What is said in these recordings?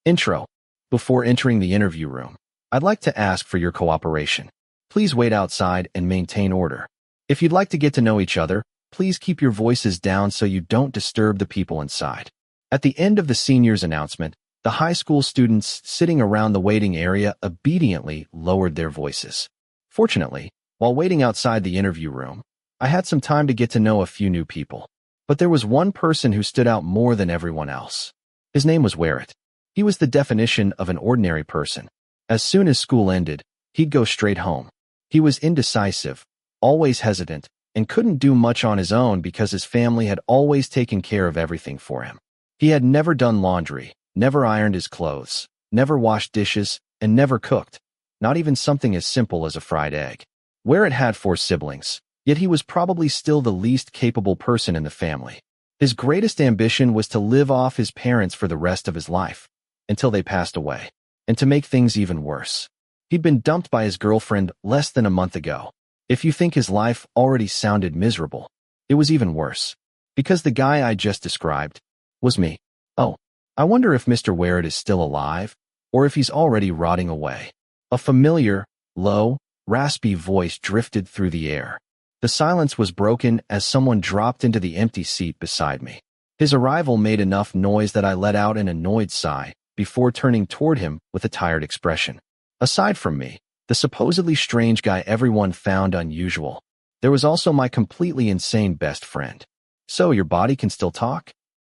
Intro. Before entering the interview room, I'd like to ask for your cooperation. Please wait outside and maintain order. If you'd like to get to know each other, please keep your voices down so you don't disturb the people inside. At the end of the seniors' announcement, the high school students sitting around the waiting area obediently lowered their voices. Fortunately, while waiting outside the interview room, I had some time to get to know a few new people. But there was one person who stood out more than everyone else. His name was Werrett. He was the definition of an ordinary person. As soon as school ended, he'd go straight home. He was indecisive, always hesitant, and couldn't do much on his own because his family had always taken care of everything for him. He had never done laundry, never ironed his clothes, never washed dishes, and never cooked, not even something as simple as a fried egg. Werrett had 4 siblings, yet he was probably still the least capable person in the family. His greatest ambition was to live off his parents for the rest of his life, until they passed away. And to make things even worse, he'd been dumped by his girlfriend less than a month ago. If you think his life already sounded miserable, it was even worse. Because the guy I just described was me. Oh, I wonder if Mr. Werrett is still alive, or if he's already rotting away. A familiar, low, raspy voice drifted through the air. The silence was broken as someone dropped into the empty seat beside me. His arrival made enough noise that I let out an annoyed sigh before turning toward him with a tired expression. Aside from me, the supposedly strange guy everyone found unusual, there was also my completely insane best friend. "So your body can still talk?"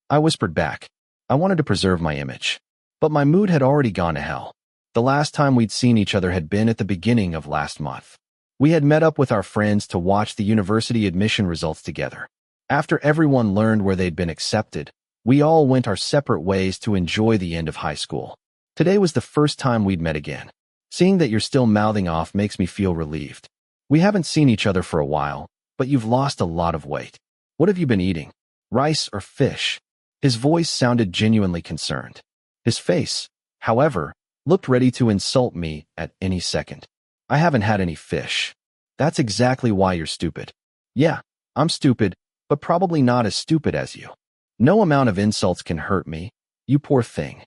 I whispered back. I wanted to preserve my image. But my mood had already gone to hell. The last time we'd seen each other had been at the beginning of last month. We had met up with our friends to watch the university admission results together. After everyone learned where they'd been accepted, we all went our separate ways to enjoy the end of high school. Today was the first time we'd met again. Seeing that you're still mouthing off makes me feel relieved. We haven't seen each other for a while, but you've lost a lot of weight. What have you been eating? Rice or fish? His voice sounded genuinely concerned. His face, however, looked ready to insult me at any second. I haven't had any fish. That's exactly why you're stupid. Yeah, I'm stupid, but probably not as stupid as you. No amount of insults can hurt me, you poor thing.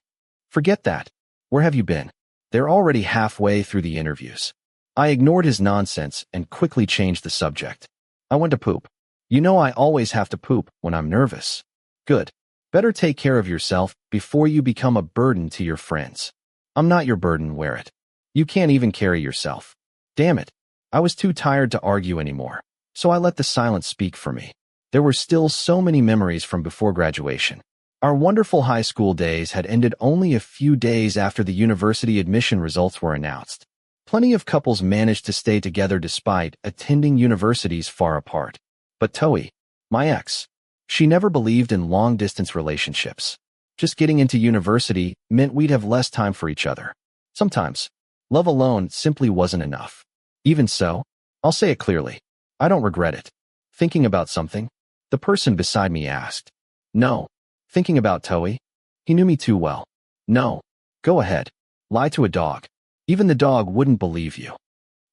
Forget that. Where have you been? They're already halfway through the interviews. I ignored his nonsense and quickly changed the subject. I went to poop. You know I always have to poop when I'm nervous. Good. Better take care of yourself before you become a burden to your friends. I'm not your burden, Werrett. You can't even carry yourself. Damn it. I was too tired to argue anymore, so I let the silence speak for me. There were still so many memories from before graduation. Our wonderful high school days had ended only a few days after the university admission results were announced. Plenty of couples managed to stay together despite attending universities far apart. But Toei, my ex, she never believed in long-distance relationships. Just getting into university meant we'd have less time for each other. Sometimes, love alone simply wasn't enough. Even so, I'll say it clearly. I don't regret it. Thinking about something? The person beside me asked. No. Thinking about Toei? He knew me too well. No. Go ahead. Lie to a dog. Even the dog wouldn't believe you.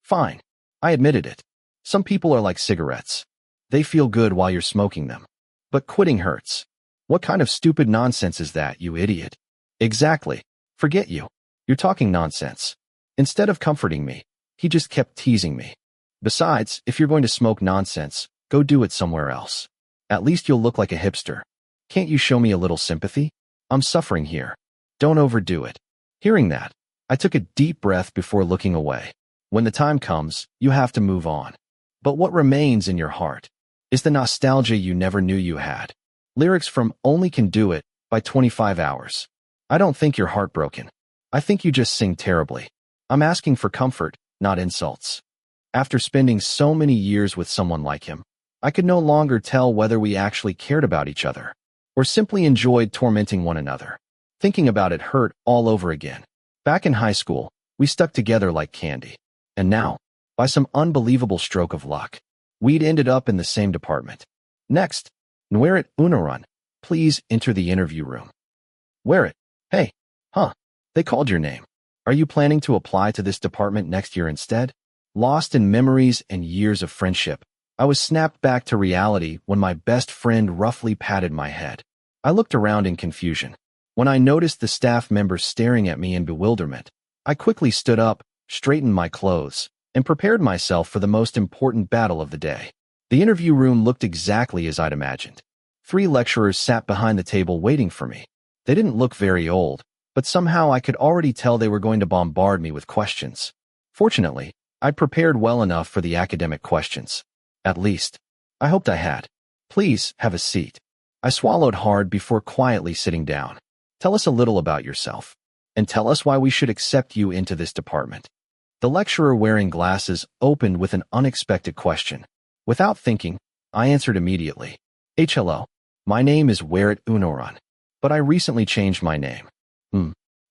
Fine. I admitted it. Some people are like cigarettes. They feel good while you're smoking them. But quitting hurts. What kind of stupid nonsense is that, you idiot? Exactly. Forget you. You're talking nonsense. Instead of comforting me, he just kept teasing me. Besides, if you're going to smoke nonsense, go do it somewhere else. At least you'll look like a hipster. Can't you show me a little sympathy? I'm suffering here. Don't overdo it. Hearing that, I took a deep breath before looking away. When the time comes, you have to move on. But what remains in your heart is the nostalgia you never knew you had. Lyrics from Only Can Do It by 25 Hours. I don't think you're heartbroken. I think you just sing terribly. I'm asking for comfort, not insults. After spending so many years with someone like him, I could no longer tell whether we actually cared about each other or simply enjoyed tormenting one another. Thinking about it hurt all over again. Back in high school, we stuck together like candy. And now, by some unbelievable stroke of luck, we'd ended up in the same department. Next, Werrett Unarun, please enter the interview room. Werrett, hey, they called your name. Are you planning to apply to this department next year instead? Lost in memories and years of friendship, I was snapped back to reality when my best friend roughly patted my head. I looked around in confusion. When I noticed the staff members staring at me in bewilderment, I quickly stood up, straightened my clothes, and prepared myself for the most important battle of the day. The interview room looked exactly as I'd imagined. 3 lecturers sat behind the table waiting for me. They didn't look very old, but somehow I could already tell they were going to bombard me with questions. Fortunately, I'd prepared well enough for the academic questions. At least, I hoped I had. Please, have a seat. I swallowed hard before quietly sitting down. Tell us a little about yourself, and tell us why we should accept you into this department. The lecturer wearing glasses opened with an unexpected question. Without thinking, I answered immediately. Hello. My name is Werit Unoran, but I recently changed my name.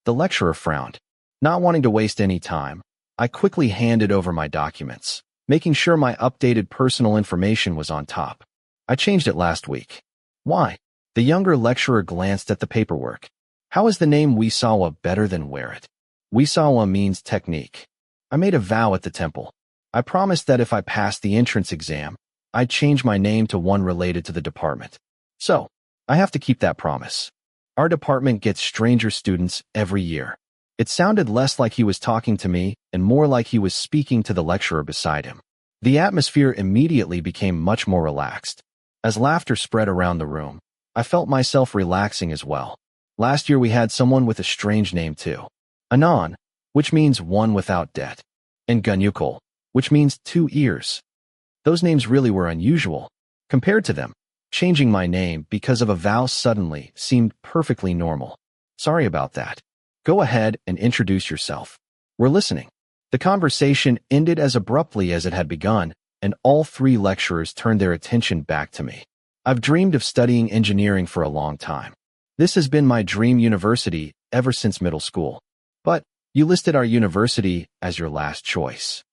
The lecturer frowned. Not wanting to waste any time, I quickly handed over my documents, making sure my updated personal information was on top. I changed it last week. Why? The younger lecturer glanced at the paperwork. How is the name Wisawa better than Werit? Wisawa means technique. I made a vow at the temple. I promised that if I passed the entrance exam, I'd change my name to one related to the department. So, I have to keep that promise. Our department gets stranger students every year. It sounded less like he was talking to me and more like he was speaking to the lecturer beside him. The atmosphere immediately became much more relaxed. As laughter spread around the room, I felt myself relaxing as well. Last year we had someone with a strange name too. Anon, which means one without debt, and Gunyukul, which means 2 ears. Those names really were unusual. Compared to them, changing my name because of a vow suddenly seemed perfectly normal. Sorry about that. Go ahead and introduce yourself. We're listening. The conversation ended as abruptly as it had begun, and all 3 lecturers turned their attention back to me. I've dreamed of studying engineering for a long time. This has been my dream university ever since middle school. But you listed our university as your last choice.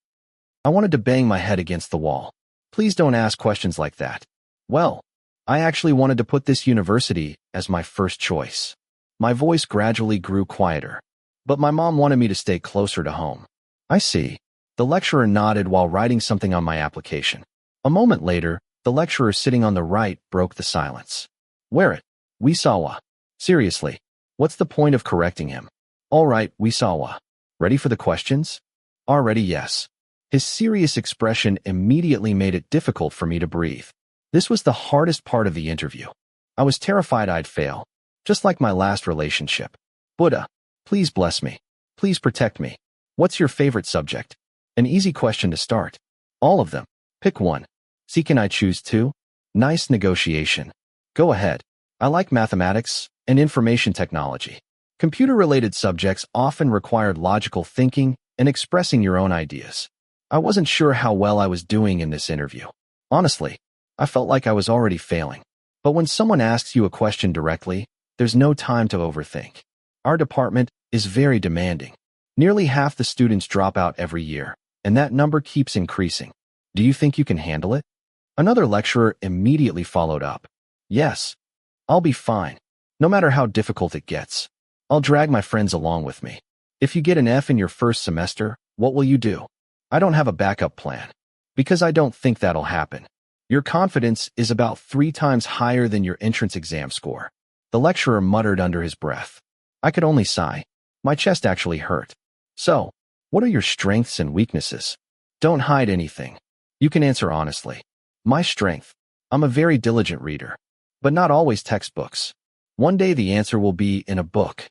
I wanted to bang my head against the wall. Please don't ask questions like that. Well, I actually wanted to put this university as my first choice. My voice gradually grew quieter, but my mom wanted me to stay closer to home. I see. The lecturer nodded while writing something on my application. A moment later, the lecturer sitting on the right broke the silence. Werit, Wisawa. Seriously, what's the point of correcting him? All right, Wisawa. Ready for the questions? Already, yes. His serious expression immediately made it difficult for me to breathe. This was the hardest part of the interview. I was terrified I'd fail, just like my last relationship. Buddha, please bless me. Please protect me. What's your favorite subject? An easy question to start. All of them. Pick one. See, can I choose 2? Nice negotiation. Go ahead. I like mathematics and information technology. Computer-related subjects often required logical thinking and expressing your own ideas. I wasn't sure how well I was doing in this interview. Honestly, I felt like I was already failing. But when someone asks you a question directly, there's no time to overthink. Our department is very demanding. Nearly half the students drop out every year, and that number keeps increasing. Do you think you can handle it? Another lecturer immediately followed up. Yes, I'll be fine. No matter how difficult it gets, I'll drag my friends along with me. If you get an F in your first semester, what will you do? I don't have a backup plan, because I don't think that'll happen. Your confidence is about 3 times higher than your entrance exam score. The lecturer muttered under his breath. I could only sigh. My chest actually hurt. So, what are your strengths and weaknesses? Don't hide anything. You can answer honestly. My strength. I'm a very diligent reader, but not always textbooks. One day the answer will be in a book.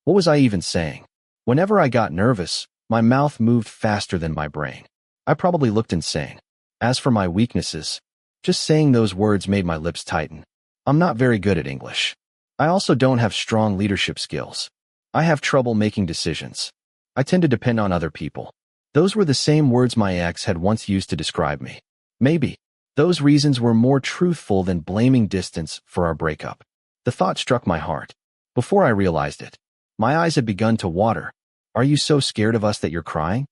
What was I even saying? Whenever I got nervous, my mouth moved faster than my brain. I probably looked insane. As for my weaknesses, just saying those words made my lips tighten. I'm not very good at English. I also don't have strong leadership skills. I have trouble making decisions. I tend to depend on other people. Those were the same words my ex had once used to describe me. Maybe those reasons were more truthful than blaming distance for our breakup. The thought struck my heart. Before I realized it, my eyes had begun to water. Are you so scared of us that you're crying?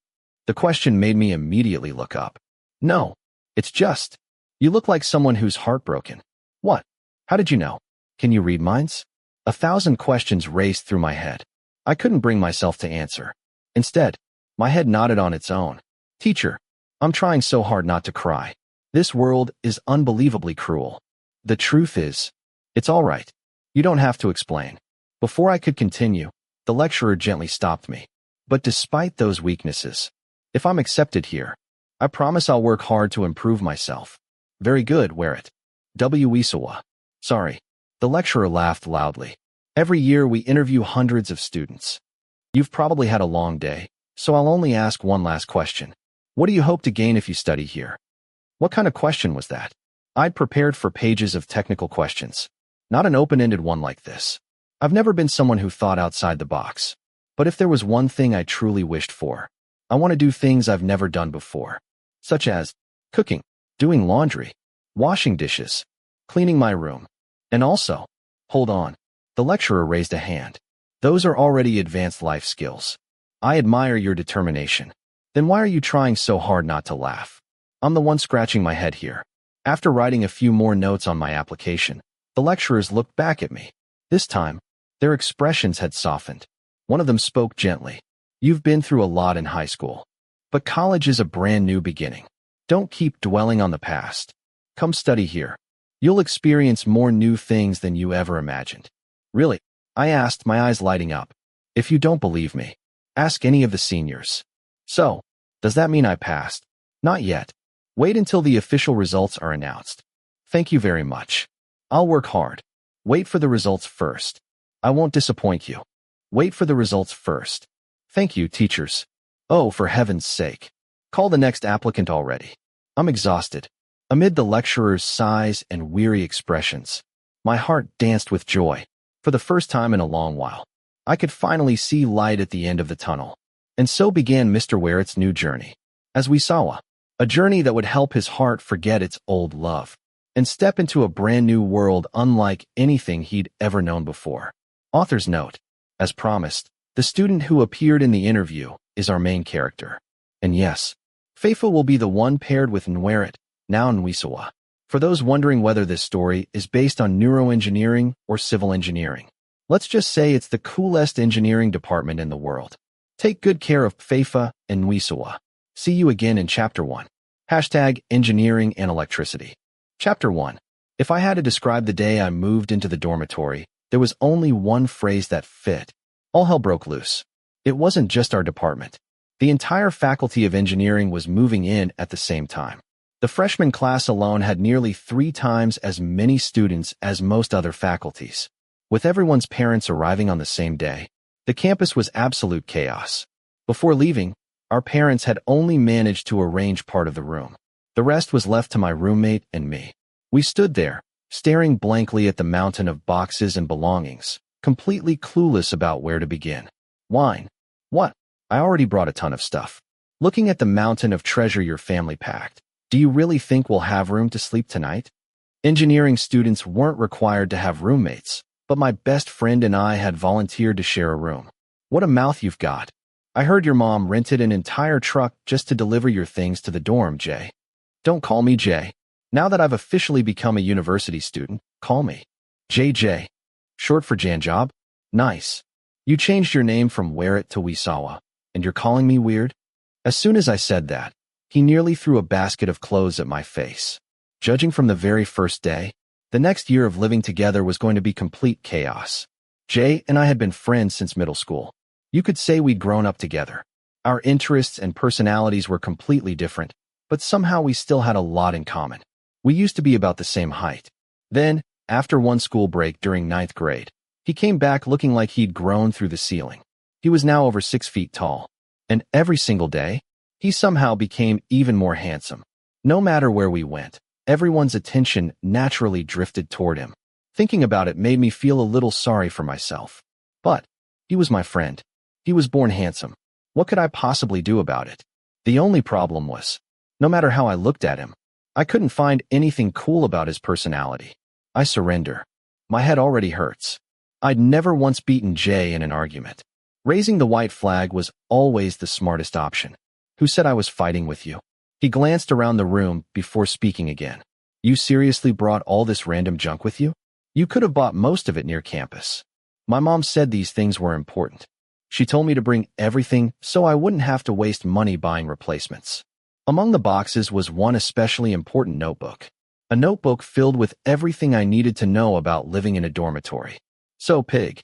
The question made me immediately look up. No, it's just, you look like someone who's heartbroken. What? How did you know? Can you read minds? 1,000 questions raced through my head. I couldn't bring myself to answer. Instead, my head nodded on its own. Teacher, I'm trying so hard not to cry. This world is unbelievably cruel. The truth is, it's all right. You don't have to explain. Before I could continue, the lecturer gently stopped me. But despite those weaknesses, if I'm accepted here, I promise I'll work hard to improve myself. Very good, wear it. Wisawa. Sorry. The lecturer laughed loudly. Every year we interview hundreds of students. You've probably had a long day, so I'll only ask one last question. What do you hope to gain if you study here? What kind of question was that? I'd prepared for pages of technical questions, not an open-ended one like this. I've never been someone who thought outside the box. But if there was one thing I truly wished for, I want to do things I've never done before, such as cooking, doing laundry, washing dishes, cleaning my room, and also, hold on, the lecturer raised a hand. Those are already advanced life skills. I admire your determination. Then why are you trying so hard not to laugh? I'm the one scratching my head here. After writing a few more notes on my application, the lecturers looked back at me. This time, their expressions had softened. One of them spoke gently. You've been through a lot in high school, but college is a brand new beginning. Don't keep dwelling on the past. Come study here. You'll experience more new things than you ever imagined. Really? I asked, my eyes lighting up. If you don't believe me, ask any of the seniors. So, does that mean I passed? Not yet. Wait until the official results are announced. Thank you very much. I'll work hard. Wait for the results first. I won't disappoint you. Wait for the results first. Thank you, teachers. Oh, for heaven's sake. Call the next applicant already. I'm exhausted. Amid the lecturer's sighs and weary expressions, my heart danced with joy. For the first time in a long while, I could finally see light at the end of the tunnel. And so began Mr. Werett's new journey. As we saw, a journey that would help his heart forget its old love and step into a brand new world unlike anything he'd ever known before. Author's note. As promised, the student who appeared in the interview is our main character. And yes, Faifa will be the one paired with Nweret, now Nwisawa. For those wondering whether this story is based on neuroengineering or civil engineering, let's just say it's the coolest engineering department in the world. Take good care of Faifa and Nwisawa. See you again in Chapter 1. #Engineering and Electricity. Chapter 1. If I had to describe the day I moved into the dormitory, there was only one phrase that fit. All hell broke loose. It wasn't just our department. The entire faculty of engineering was moving in at the same time. The freshman class alone had nearly 3 times as many students as most other faculties. With everyone's parents arriving on the same day, the campus was absolute chaos. Before leaving, our parents had only managed to arrange part of the room. The rest was left to my roommate and me. We stood there, staring blankly at the mountain of boxes and belongings, completely clueless about where to begin. Wine. What? I already brought a ton of stuff. Looking at the mountain of treasure your family packed, do you really think we'll have room to sleep tonight? Engineering students weren't required to have roommates, but my best friend and I had volunteered to share a room. What a mouth you've got. I heard your mom rented an entire truck just to deliver your things to the dorm, Jay. Don't call me Jay. Now that I've officially become a university student, call me JJ. Short for Janjob? Nice. You changed your name from Werit to Wisawa, and you're calling me weird? As soon as I said that, he nearly threw a basket of clothes at my face. Judging from the very first day, the next year of living together was going to be complete chaos. Jay and I had been friends since middle school. You could say we'd grown up together. Our interests and personalities were completely different, but somehow we still had a lot in common. We used to be about the same height. Then, after one school break during 9th grade, he came back looking like he'd grown through the ceiling. He was now over 6 feet tall, and every single day, he somehow became even more handsome. No matter where we went, everyone's attention naturally drifted toward him. Thinking about it made me feel a little sorry for myself. But he was my friend. He was born handsome. What could I possibly do about it? The only problem was, no matter how I looked at him, I couldn't find anything cool about his personality. I surrender. My head already hurts. I'd never once beaten Jay in an argument. Raising the white flag was always the smartest option. Who said I was fighting with you? He glanced around the room before speaking again. You seriously brought all this random junk with you? You could have bought most of it near campus. My mom said these things were important. She told me to bring everything so I wouldn't have to waste money buying replacements. Among the boxes was one especially important notebook. A notebook filled with everything I needed to know about living in a dormitory. So, Pig,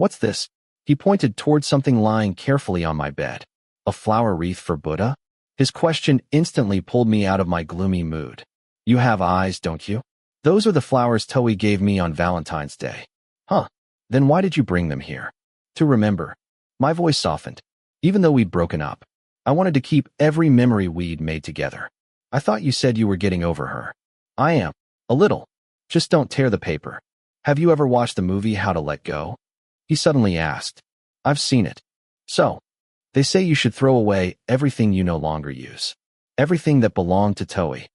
What's this? He pointed toward something lying carefully on my bed. A flower wreath for Buddha? His question instantly pulled me out of my gloomy mood. You have eyes, don't you? Those are the flowers Toei gave me on Valentine's Day. Huh. Then why did you bring them here? To remember. My voice softened. Even though we'd broken up, I wanted to keep every memory we'd made together. I thought you said you were getting over her. I am. A little. Just don't tear the paper. Have you ever watched the movie How to Let Go? He suddenly asked. I've seen it. So, they say you should throw away everything you no longer use. Everything that belonged to Toei.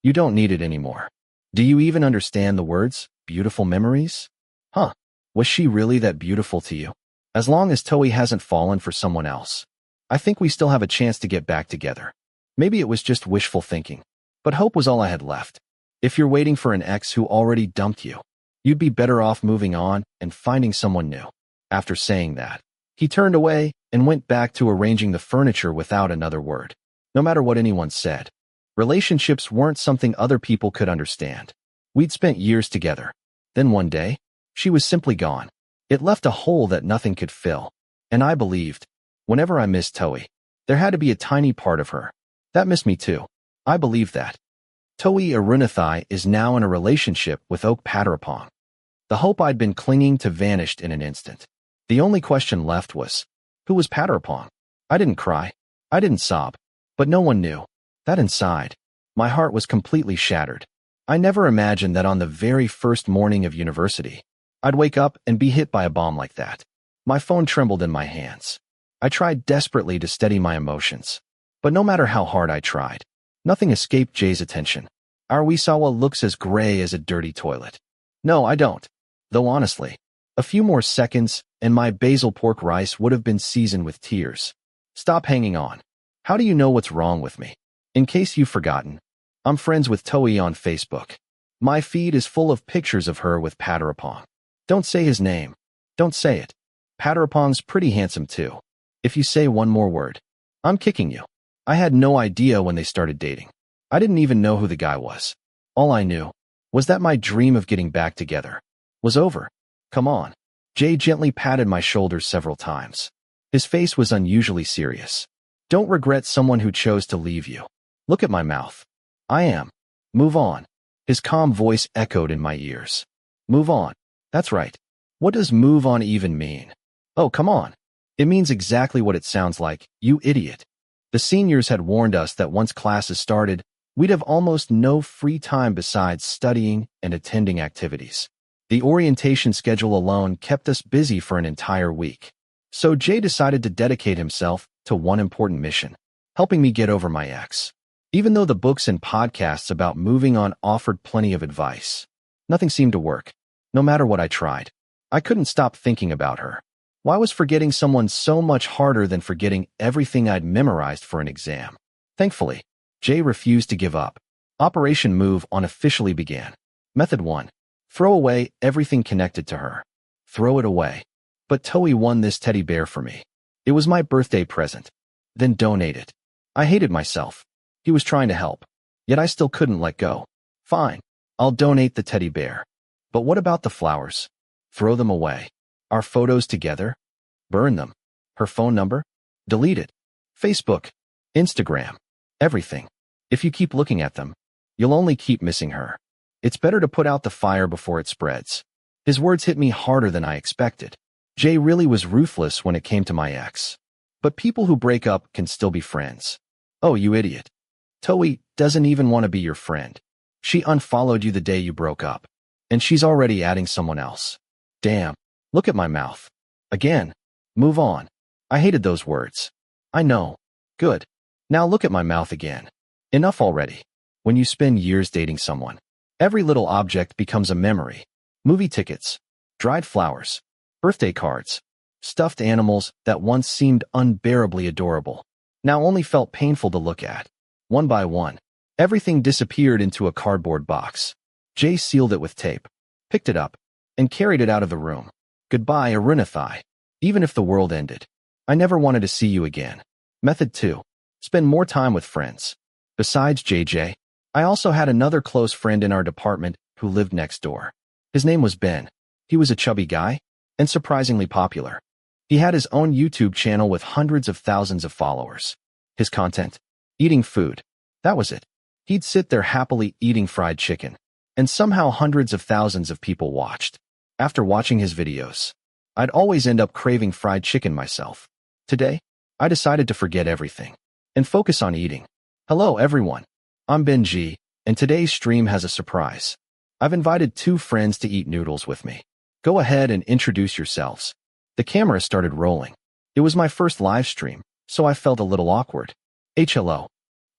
You don't need it anymore. Do you even understand the words, beautiful memories? Huh. Was she really that beautiful to you? As long as Toei hasn't fallen for someone else, I think we still have a chance to get back together. Maybe it was just wishful thinking, but hope was all I had left. If you're waiting for an ex who already dumped you, you'd be better off moving on and finding someone new. After saying that, he turned away and went back to arranging the furniture without another word. No matter what anyone said, relationships weren't something other people could understand. We'd spent years together. Then one day, she was simply gone. It left a hole that nothing could fill. And I believed, whenever I missed Toei, there had to be a tiny part of her that missed me too. I believed that. Toei Arunathai is now in a relationship with Oak Padarapong. The hope I'd been clinging to vanished in an instant. The only question left was, who was Padarapong? I didn't cry. I didn't sob. But no one knew. That inside, my heart was completely shattered. I never imagined that on the very first morning of university, I'd wake up and be hit by a bomb like that. My phone trembled in my hands. I tried desperately to steady my emotions. But no matter how hard I tried, nothing escaped Jay's attention. Our Wisawa looks as gray as a dirty toilet. No, I don't. Though honestly, a few more seconds and my basil pork rice would have been seasoned with tears. Stop hanging on. How do you know what's wrong with me? In case you've forgotten, I'm friends with Toei on Facebook. My feed is full of pictures of her with Padarapong. Don't say his name. Don't say it. Padarapong's pretty handsome too. If you say one more word, I'm kicking you. I had no idea when they started dating. I didn't even know who the guy was. All I knew was that my dream of getting back together was over. Come on. Jay gently patted my shoulders several times. His face was unusually serious. Don't regret someone who chose to leave you. Look at my mouth. I am. Move on. His calm voice echoed in my ears. Move on. That's right. What does move on even mean? Oh, come on. It means exactly what it sounds like, you idiot. The seniors had warned us that once classes started, we'd have almost no free time besides studying and attending activities. The orientation schedule alone kept us busy for an entire week. So Jay decided to dedicate himself to one important mission, helping me get over my ex. Even though the books and podcasts about moving on offered plenty of advice, nothing seemed to work. No matter what I tried, I couldn't stop thinking about her. Why was forgetting someone so much harder than forgetting everything I'd memorized for an exam? Thankfully, Jay refused to give up. Operation Move On officially began. Method 1. Throw away everything connected to her. Throw it away. But Toei won this teddy bear for me. It was my birthday present. Then donate it. I hated myself. He was trying to help. Yet I still couldn't let go. Fine. I'll donate the teddy bear. But what about the flowers? Throw them away. Our photos together? Burn them. Her phone number? Delete it. Facebook. Instagram. Everything. If you keep looking at them, you'll only keep missing her. It's better to put out the fire before it spreads. His words hit me harder than I expected. Jay really was ruthless when it came to my ex. But people who break up can still be friends. Oh, you idiot. Toei doesn't even want to be your friend. She unfollowed you the day you broke up. And she's already adding someone else. Damn. Look at my mouth. Again. Move on. I hated those words. I know. Good. Now look at my mouth again. Enough already. When you spend years dating someone, every little object becomes a memory. Movie tickets, dried flowers, birthday cards, stuffed animals that once seemed unbearably adorable, now only felt painful to look at. One by one, everything disappeared into a cardboard box. Jay sealed it with tape, picked it up, and carried it out of the room. Goodbye, Arunathai. Even if the world ended, I never wanted to see you again. Method 2. Spend more time with friends. Besides JJ, I also had another close friend in our department who lived next door. His name was Ben. He was a chubby guy, and surprisingly popular. He had his own YouTube channel with hundreds of thousands of followers. His content? Eating food. That was it. He'd sit there happily eating fried chicken, and somehow hundreds of thousands of people watched. After watching his videos, I'd always end up craving fried chicken myself. Today, I decided to forget everything and focus on eating. Hello everyone, I'm Ben G, and today's stream has a surprise. I've invited two friends to eat noodles with me. Go ahead and introduce yourselves. The camera started rolling. It was my first live stream, so I felt a little awkward. Hello.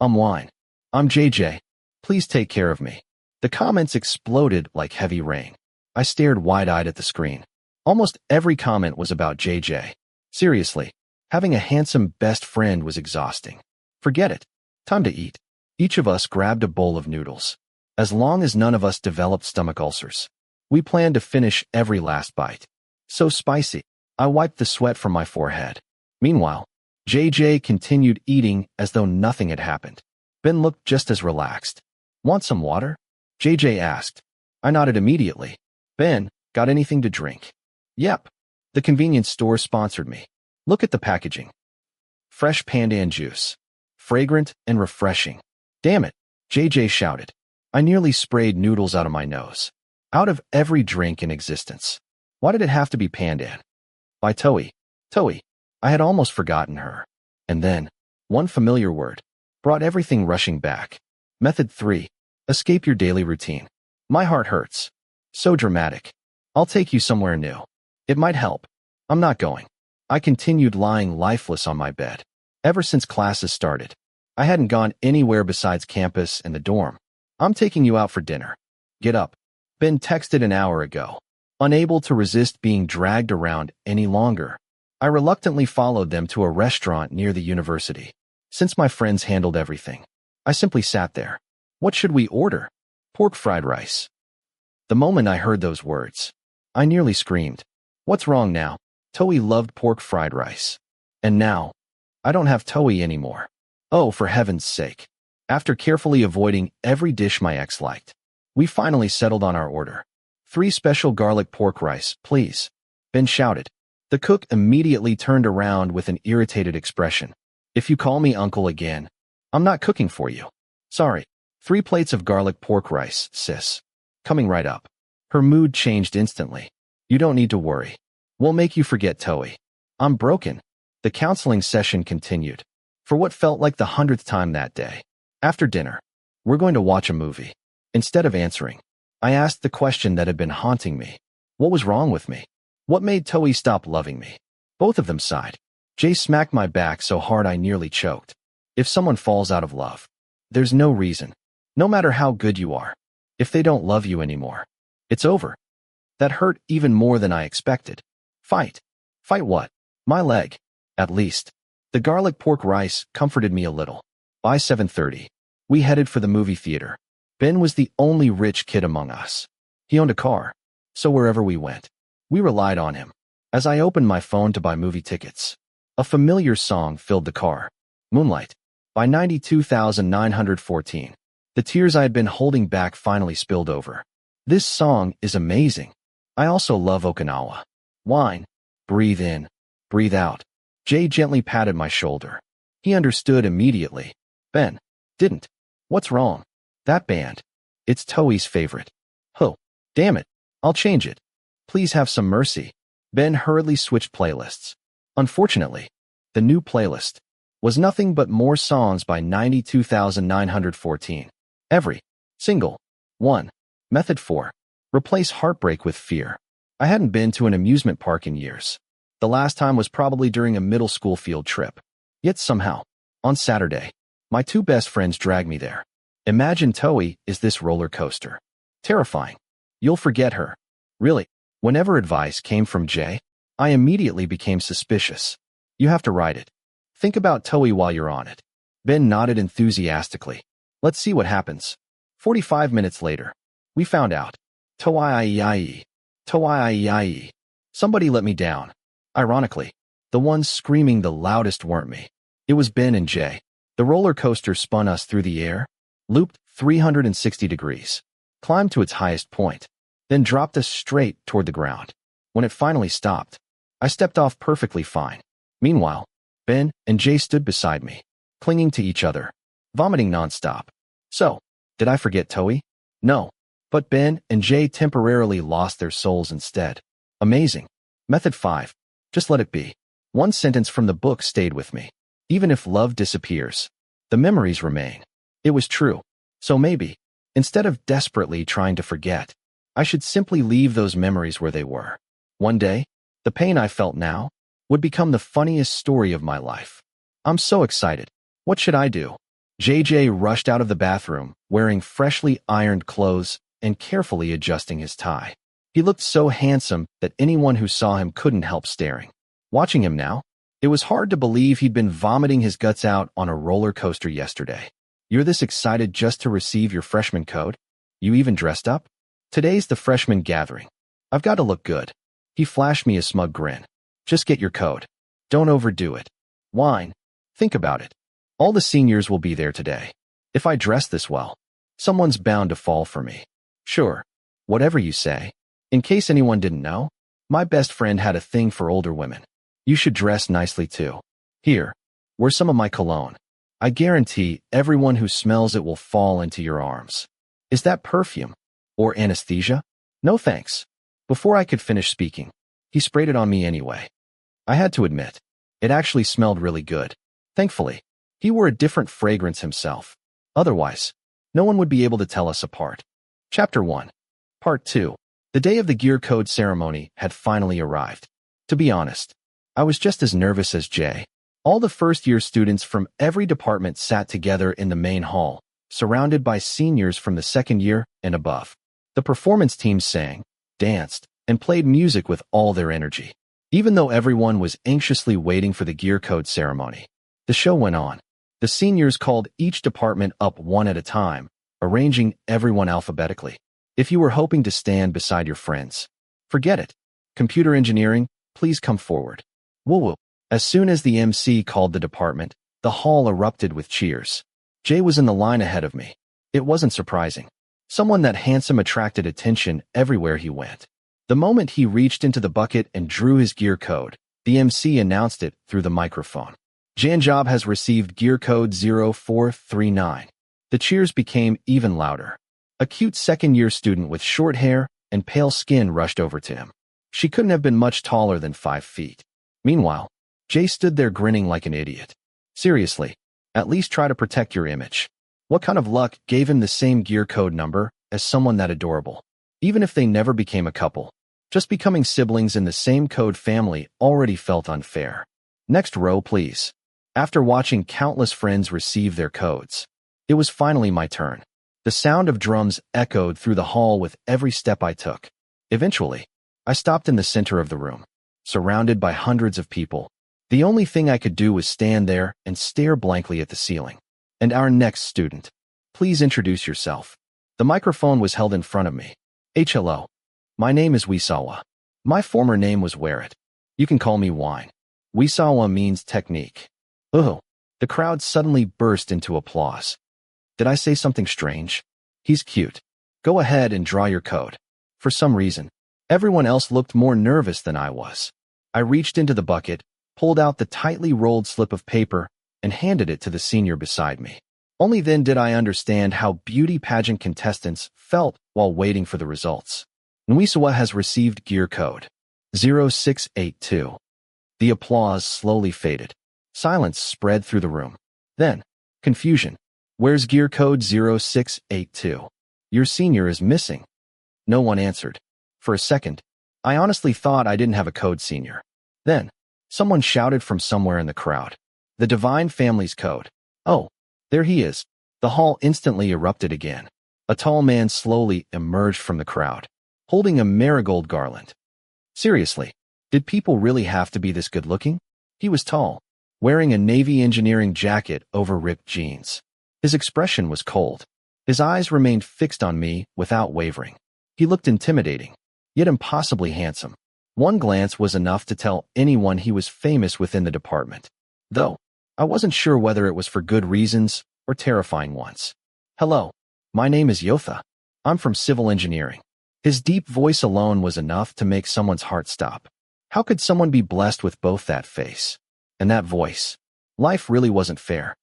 I'm Wine. I'm JJ. Please take care of me. The comments exploded like heavy rain. I stared wide-eyed at the screen. Almost every comment was about JJ. Seriously, having a handsome best friend was exhausting. Forget it. Time to eat. Each of us grabbed a bowl of noodles. As long as none of us developed stomach ulcers, we planned to finish every last bite. So spicy. I wiped the sweat from my forehead. Meanwhile, JJ continued eating as though nothing had happened. Ben looked just as relaxed. Want some water? JJ asked. I nodded immediately. Ben, got anything to drink? Yep. The convenience store sponsored me. Look at the packaging. Fresh pandan juice. Fragrant and refreshing. Damn it, JJ shouted. I nearly sprayed noodles out of my nose. Out of every drink in existence. Why did it have to be pandan? By Toei. Toei. I had almost forgotten her. And then, one familiar word brought everything rushing back. Method 3. Escape your daily routine. My heart hurts. So dramatic. I'll take you somewhere new. It might help. I'm not going. I continued lying lifeless on my bed. Ever since classes started, I hadn't gone anywhere besides campus and the dorm. I'm taking you out for dinner. Get up. Ben texted an hour ago. Unable to resist being dragged around any longer, I reluctantly followed them to a restaurant near the university. Since my friends handled everything, I simply sat there. What should we order? Pork fried rice. The moment I heard those words, I nearly screamed. What's wrong now? Toei loved pork fried rice. And now, I don't have Toei anymore. Oh, for heaven's sake. After carefully avoiding every dish my ex liked, we finally settled on our order. 3 special garlic pork rice, please. Ben shouted. The cook immediately turned around with an irritated expression. If you call me uncle again, I'm not cooking for you. Sorry. 3 plates of garlic pork rice, sis. Coming right up. Her mood changed instantly. You don't need to worry. We'll make you forget Toei. I'm broken. The counseling session continued. For what felt like the 100th time that day. After dinner, we're going to watch a movie. Instead of answering, I asked the question that had been haunting me. What was wrong with me? What made Toei stop loving me? Both of them sighed. Jay smacked my back so hard I nearly choked. If someone falls out of love, there's no reason. No matter how good you are. If they don't love you anymore, it's over. That hurt even more than I expected. Fight. Fight what? My leg. At least. The garlic pork rice comforted me a little. By 7:30, we headed for the movie theater. Ben was the only rich kid among us. He owned a car, so wherever we went, we relied on him. As I opened my phone to buy movie tickets, a familiar song filled the car. Moonlight, by 92,914. The tears I had been holding back finally spilled over. This song is amazing. I also love Okinawa. Wine. Breathe in. Breathe out. Jay gently patted my shoulder. He understood immediately. Ben. Didn't. What's wrong? That band. It's Toei's favorite. Oh, damn it. I'll change it. Please have some mercy. Ben hurriedly switched playlists. Unfortunately, the new playlist was nothing but more songs by 92,914. Every single one. Method 4. Replace heartbreak with fear. I hadn't been to an amusement park in years. The last time was probably during a middle school field trip. Yet somehow, on Saturday, my 2 best friends dragged me there. Imagine Toei is this roller coaster. Terrifying. You'll forget her. Really. Whenever advice came from Jay, I immediately became suspicious. You have to ride it. Think about Toei while you're on it. Ben nodded enthusiastically. Let's see what happens. 45 minutes later, we found out. Toei. Toei. Somebody let me down. Ironically, the ones screaming the loudest weren't me. It was Ben and Jay. The roller coaster spun us through the air, looped 360 degrees, climbed to its highest point, then dropped us straight toward the ground. When it finally stopped, I stepped off perfectly fine. Meanwhile, Ben and Jay stood beside me, clinging to each other, vomiting nonstop. So, did I forget Toei? No. But Ben and Jay temporarily lost their souls instead. Amazing. Method 5. Just let it be. One sentence from the book stayed with me. Even if love disappears, the memories remain. It was true. So maybe, instead of desperately trying to forget, I should simply leave those memories where they were. One day, the pain I felt now would become the funniest story of my life. I'm so excited. What should I do? JJ rushed out of the bathroom, wearing freshly ironed clothes and carefully adjusting his tie. He looked so handsome that anyone who saw him couldn't help staring. Watching him now, it was hard to believe he'd been vomiting his guts out on a roller coaster yesterday. You're this excited just to receive your freshman code? You even dressed up? Today's the freshman gathering. I've got to look good. He flashed me a smug grin. Just get your code. Don't overdo it. Whine. Think about it. All the seniors will be there today. If I dress this well, someone's bound to fall for me. Sure. Whatever you say. In case anyone didn't know, my best friend had a thing for older women. You should dress nicely too. Here, where's some of my cologne? I guarantee everyone who smells it will fall into your arms. Is that perfume? Or anesthesia? No thanks. Before I could finish speaking, he sprayed it on me anyway. I had to admit, it actually smelled really good. Thankfully, he wore a different fragrance himself. Otherwise, no one would be able to tell us apart. Chapter 1. Part 2. The day of the gear code ceremony had finally arrived. To be honest, I was just as nervous as Jay. All the first-year students from every department sat together in the main hall, surrounded by seniors from the second year and above. The performance teams sang, danced, and played music with all their energy. Even though everyone was anxiously waiting for the gear code ceremony, the show went on. The seniors called each department up one at a time, arranging everyone alphabetically. If you were hoping to stand beside your friends, forget it. Computer engineering, please come forward. Woo-woo. As soon as the MC called the department, the hall erupted with cheers. Jay was in the line ahead of me. It wasn't surprising. Someone that handsome attracted attention everywhere he went. The moment he reached into the bucket and drew his gear code, the MC announced it through the microphone. Janjob has received gear code 0439. The cheers became even louder. A cute second-year student with short hair and pale skin rushed over to him. She couldn't have been much taller than 5 feet. Meanwhile, Jay stood there grinning like an idiot. Seriously, at least try to protect your image. What kind of luck gave him the same gear code number as someone that adorable? Even if they never became a couple, just becoming siblings in the same code family already felt unfair. Next row, please. After watching countless friends receive their codes, it was finally my turn. The sound of drums echoed through the hall with every step I took. Eventually, I stopped in the center of the room, surrounded by hundreds of people. The only thing I could do was stand there and stare blankly at the ceiling. And our next student. Please introduce yourself. The microphone was held in front of me. Hello. My name is Wisawa. My former name was Werit. You can call me Wine. Wisawa means technique. Oh, the crowd suddenly burst into applause. Did I say something strange? He's cute. Go ahead and draw your code. For some reason, everyone else looked more nervous than I was. I reached into the bucket, pulled out the tightly rolled slip of paper, and handed it to the senior beside me. Only then did I understand how beauty pageant contestants felt while waiting for the results. Nwisawa has received gear code 0682. The applause slowly faded. Silence spread through the room. Then, confusion. Where's gear code 0682? Your senior is missing. No one answered. For a second, I honestly thought I didn't have a code senior. Then, someone shouted from somewhere in the crowd. The Divine Family's code. Oh, there he is. The hall instantly erupted again. A tall man slowly emerged from the crowd, holding a marigold garland. Seriously, did people really have to be this good-looking? He was tall, wearing a navy engineering jacket over ripped jeans. His expression was cold. His eyes remained fixed on me without wavering. He looked intimidating, yet impossibly handsome. One glance was enough to tell anyone he was famous within the department. Though, I wasn't sure whether it was for good reasons or terrifying ones. Hello, my name is Yotha. I'm from civil engineering. His deep voice alone was enough to make someone's heart stop. How could someone be blessed with both that face and that voice? Life really wasn't fair.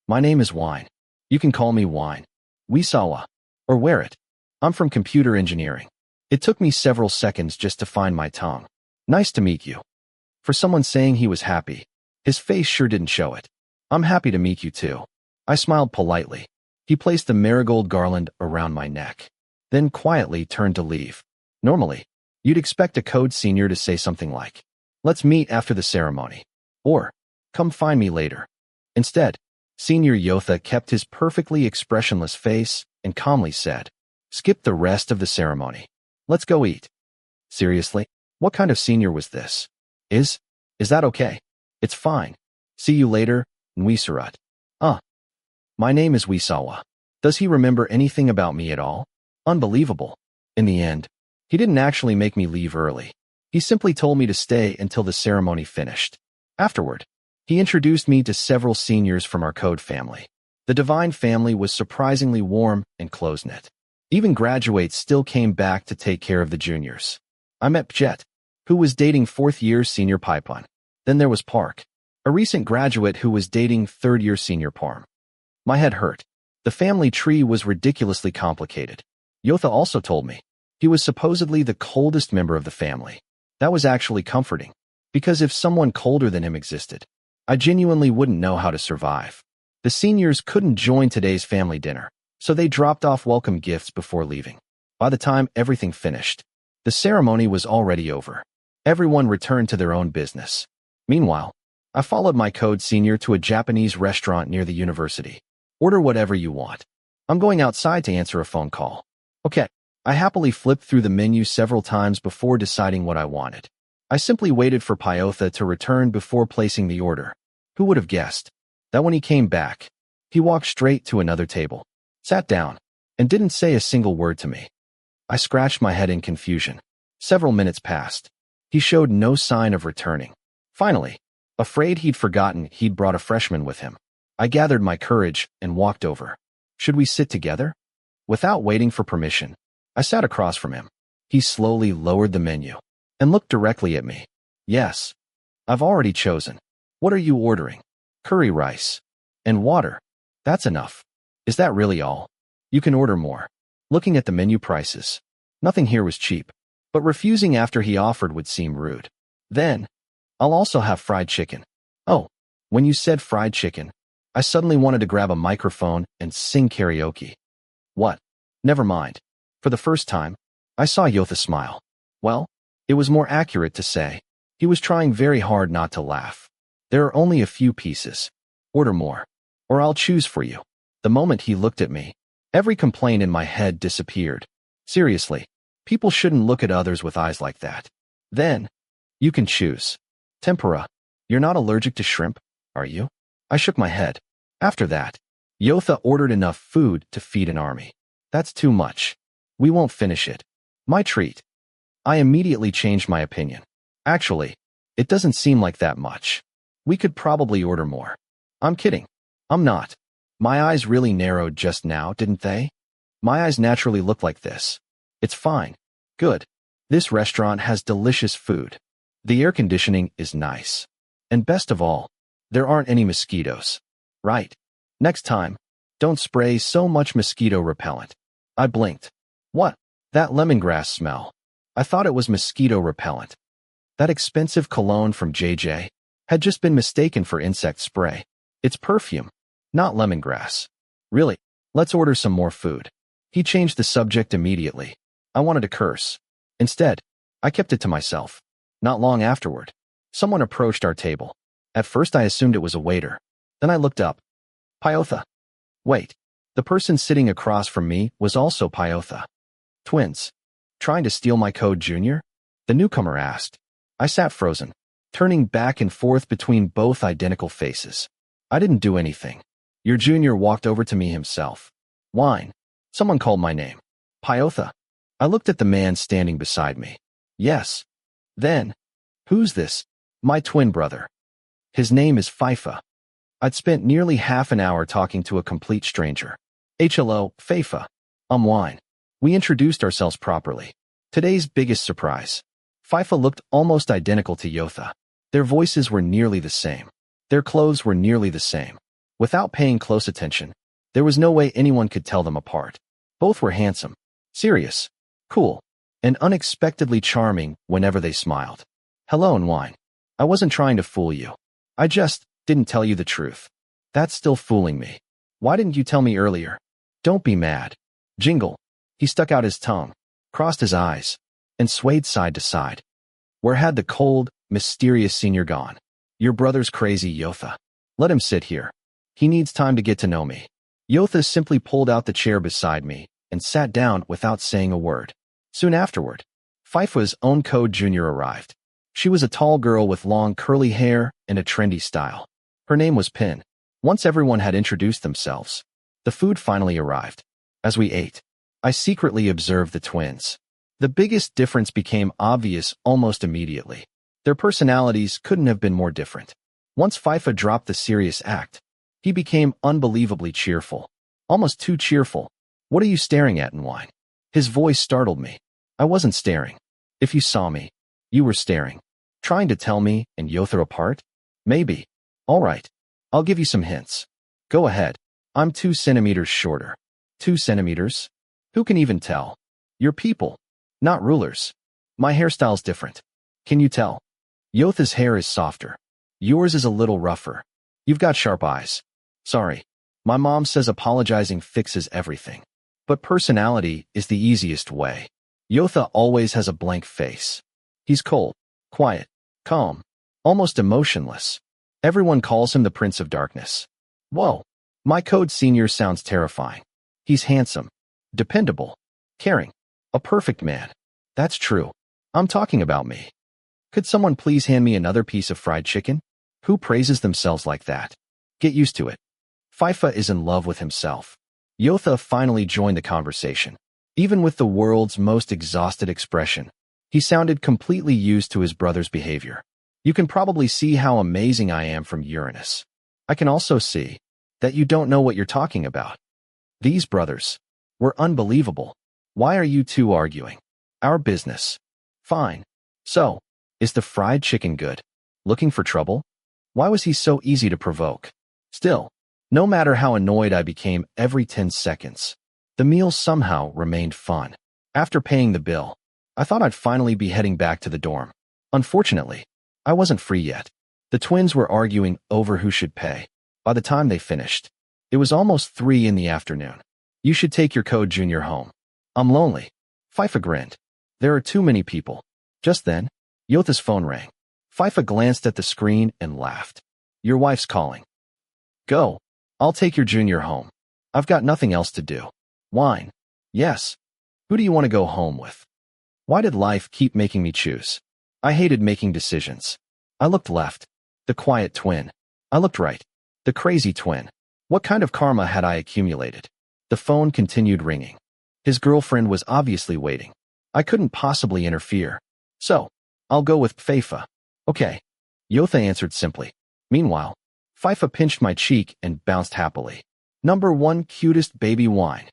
My name is Wine. You can call me Wine. Wisawa. Or wear it. I'm from computer engineering. It took me several seconds just to find my tongue. Nice to meet you. For someone saying he was happy, his face sure didn't show it. I'm happy to meet you too. I smiled politely. He placed the marigold garland around my neck, then quietly turned to leave. Normally, you'd expect a code senior to say something like, "Let's meet after the ceremony," or "Come find me later." Instead, Senior Yotha kept his perfectly expressionless face and calmly said, "Skip the rest of the ceremony. Let's go eat." Seriously? What kind of senior was this? Is that okay? It's fine. See you later, Nwisurut. My name is Wisawa. Does he remember anything about me at all? Unbelievable. In the end, he didn't actually make me leave early. He simply told me to stay until the ceremony finished. Afterward, he introduced me to several seniors from our code family. The Divine family was surprisingly warm and close-knit. Even graduates still came back to take care of the juniors. I met Jet, who was dating fourth-year senior Paipon. Then there was Park, a recent graduate who was dating third-year senior Parm. My head hurt. The family tree was ridiculously complicated. Yotha also told me he was supposedly the coldest member of the family. That was actually comforting, because if someone colder than him existed, I genuinely wouldn't know how to survive. The seniors couldn't join today's family dinner, so they dropped off welcome gifts before leaving. By the time everything finished, the ceremony was already over. Everyone returned to their own business. Meanwhile, I followed my code senior to a Japanese restaurant near the university. Order whatever you want. I'm going outside to answer a phone call. Okay. I happily flipped through the menu several times before deciding what I wanted. I simply waited for Pyotha to return before placing the order. Who would have guessed that when he came back, he walked straight to another table, sat down, and didn't say a single word to me. I scratched my head in confusion. Several minutes passed. He showed no sign of returning. Finally, afraid he'd forgotten he'd brought a freshman with him, I gathered my courage and walked over. Should we sit together? Without waiting for permission, I sat across from him. He slowly lowered the menu and looked directly at me. Yes, I've already chosen. What are you ordering? Curry rice and water. That's enough. Is that really all? You can order more. Looking at the menu prices, nothing here was cheap, but refusing after he offered would seem rude. Then, I'll also have fried chicken. Oh, when you said fried chicken, I suddenly wanted to grab a microphone and sing karaoke. What? Never mind. For the first time, I saw Yotha smile. Well, it was more accurate to say he was trying very hard not to laugh. There are only a few pieces. Order more, or I'll choose for you. The moment he looked at me, every complaint in my head disappeared. Seriously, people shouldn't look at others with eyes like that. Then, you can choose. Tempura. You're not allergic to shrimp, are you? I shook my head. After that, Yotha ordered enough food to feed an army. That's too much. We won't finish it. My treat. I immediately changed my opinion. Actually, it doesn't seem like that much. We could probably order more. I'm kidding. I'm not. My eyes really narrowed just now, didn't they? My eyes naturally look like this. It's fine. Good. This restaurant has delicious food. The air conditioning is nice. And best of all, there aren't any mosquitoes. Right. Next time, don't spray so much mosquito repellent. I blinked. What? That lemongrass smell. I thought it was mosquito repellent. That expensive cologne from JJ had just been mistaken for insect spray. It's perfume, not lemongrass. Really, let's order some more food. He changed the subject immediately. I wanted to curse. Instead, I kept it to myself. Not long afterward, someone approached our table. At first I assumed it was a waiter. Then I looked up. Pyotha. Wait, the person sitting across from me was also Pyotha. Twins. Trying to steal my code, Junior? The newcomer asked. I sat frozen, turning back and forth between both identical faces. I didn't do anything. Your junior walked over to me himself. Wine. Someone called my name. Pyotha. I looked at the man standing beside me. Yes. Then, who's this? My twin brother. His name is Faifa. I'd spent nearly half an hour talking to a complete stranger. Hello, Faifa. I'm Wine. We introduced ourselves properly. Today's biggest surprise. Faifa looked almost identical to Yotha. Their voices were nearly the same. Their clothes were nearly the same. Without paying close attention, there was no way anyone could tell them apart. Both were handsome, serious, cool, and unexpectedly charming whenever they smiled. Hello, Nwine. I wasn't trying to fool you. I just didn't tell you the truth. That's still fooling me. Why didn't you tell me earlier? Don't be mad. Jingle. He stuck out his tongue, crossed his eyes, and swayed side to side. Where had the cold, mysterious senior gone? Your brother's crazy, Yotha. Let him sit here. He needs time to get to know me. Yotha simply pulled out the chair beside me and sat down without saying a word. Soon afterward, Faifa's own Code Junior arrived. She was a tall girl with long curly hair and a trendy style. Her name was Pin. Once everyone had introduced themselves, the food finally arrived. As we ate, I secretly observed the twins. The biggest difference became obvious almost immediately. Their personalities couldn't have been more different. Once Faifa dropped the serious act, he became unbelievably cheerful. Almost too cheerful. What are you staring at, Nwine? His voice startled me. I wasn't staring. If you saw me, you were staring. Trying to tell me and Yotha apart? Maybe. All right. I'll give you some hints. Go ahead. I'm 2 centimeters shorter. 2 centimeters? Who can even tell? You're people, not rulers. My hairstyle's different. Can you tell? Yotha's hair is softer. Yours is a little rougher. You've got sharp eyes. Sorry. My mom says apologizing fixes everything. But personality is the easiest way. Yotha always has a blank face. He's cold, quiet, calm, almost emotionless. Everyone calls him the Prince of Darkness. Whoa. My Code Senior sounds terrifying. He's handsome, dependable, caring, a perfect man. That's true. I'm talking about me. Could someone please hand me another piece of fried chicken? Who praises themselves like that? Get used to it. Faifa is in love with himself. Yotha finally joined the conversation. Even with the world's most exhausted expression, he sounded completely used to his brother's behavior. You can probably see how amazing I am from Uranus. I can also see that you don't know what you're talking about. These brothers were unbelievable. Why are you two arguing? Our business. Fine. So, is the fried chicken good? Looking for trouble? Why was he so easy to provoke? Still, no matter how annoyed I became every 10 seconds, the meal somehow remained fun. After paying the bill, I thought I'd finally be heading back to the dorm. Unfortunately, I wasn't free yet. The twins were arguing over who should pay. By the time they finished, it was almost 3 in the afternoon. You should take your Code Junior home. I'm lonely. Faifa grinned. There are too many people. Just then, Yotha's phone rang. Faifa glanced at the screen and laughed. Your wife's calling. Go. I'll take your junior home. I've got nothing else to do. Wine. Yes. Who do you want to go home with? Why did life keep making me choose? I hated making decisions. I looked left. The quiet twin. I looked right. The crazy twin. What kind of karma had I accumulated? The phone continued ringing. His girlfriend was obviously waiting. I couldn't possibly interfere. So, I'll go with Faifa. Okay. Yotha answered simply. Meanwhile, Faifa pinched my cheek and bounced happily. Number 1 cutest baby wine.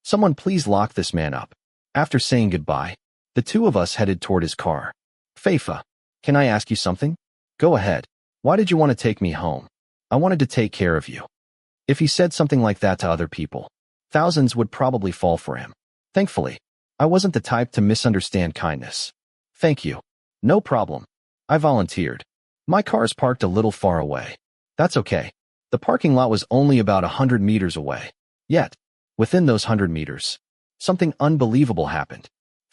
Someone please lock this man up. After saying goodbye, the two of us headed toward his car. Faifa, can I ask you something? Go ahead. Why did you want to take me home? I wanted to take care of you. If he said something like that to other people, thousands would probably fall for him. Thankfully, I wasn't the type to misunderstand kindness. Thank you. No problem. I volunteered. My car's parked a little far away. That's okay. The parking lot was only about 100 meters away. Yet, within those 100 meters, something unbelievable happened.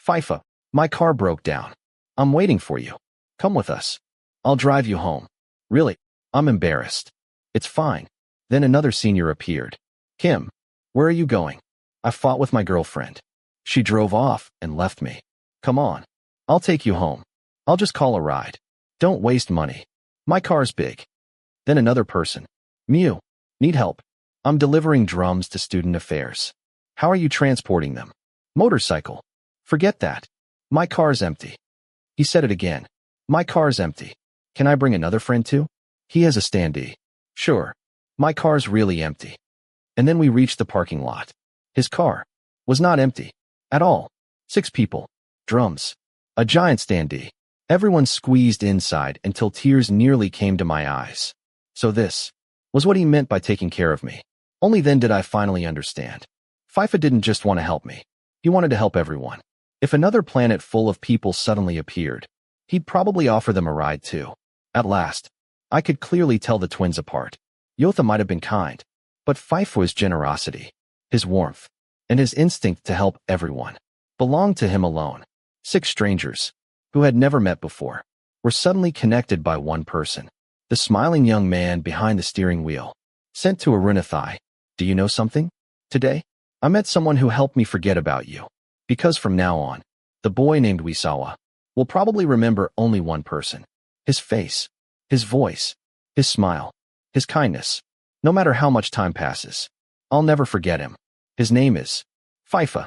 Faifa, my car broke down. I'm waiting for you. Come with us. I'll drive you home. Really, I'm embarrassed. It's fine. Then another senior appeared. Kim, where are you going? I fought with my girlfriend. She drove off and left me. Come on. I'll take you home. I'll just call a ride. Don't waste money. My car's big. Then another person. Mew, need help. I'm delivering drums to student affairs. How are you transporting them? Motorcycle. Forget that. My car's empty. He said it again. My car's empty. Can I bring another friend too? He has a standee. Sure. My car's really empty. And then we reached the parking lot. His car was not empty. At all. 6 people. Drums. A giant standee. Everyone squeezed inside until tears nearly came to my eyes. So this was what he meant by taking care of me. Only then did I finally understand. Faifa didn't just want to help me. He wanted to help everyone. If another planet full of people suddenly appeared, he'd probably offer them a ride too. At last, I could clearly tell the twins apart. Yotha might have been kind, but Faifa's generosity, his warmth, and his instinct to help everyone belonged to him alone. 6 strangers, who had never met before, were suddenly connected by one person. The smiling young man behind the steering wheel. Sent to Arunathai. Do you know something? Today, I met someone who helped me forget about you. Because from now on, the boy named Wisawa will probably remember only one person. His face, his voice, his smile, his kindness. No matter how much time passes, I'll never forget him. His name is Faifa.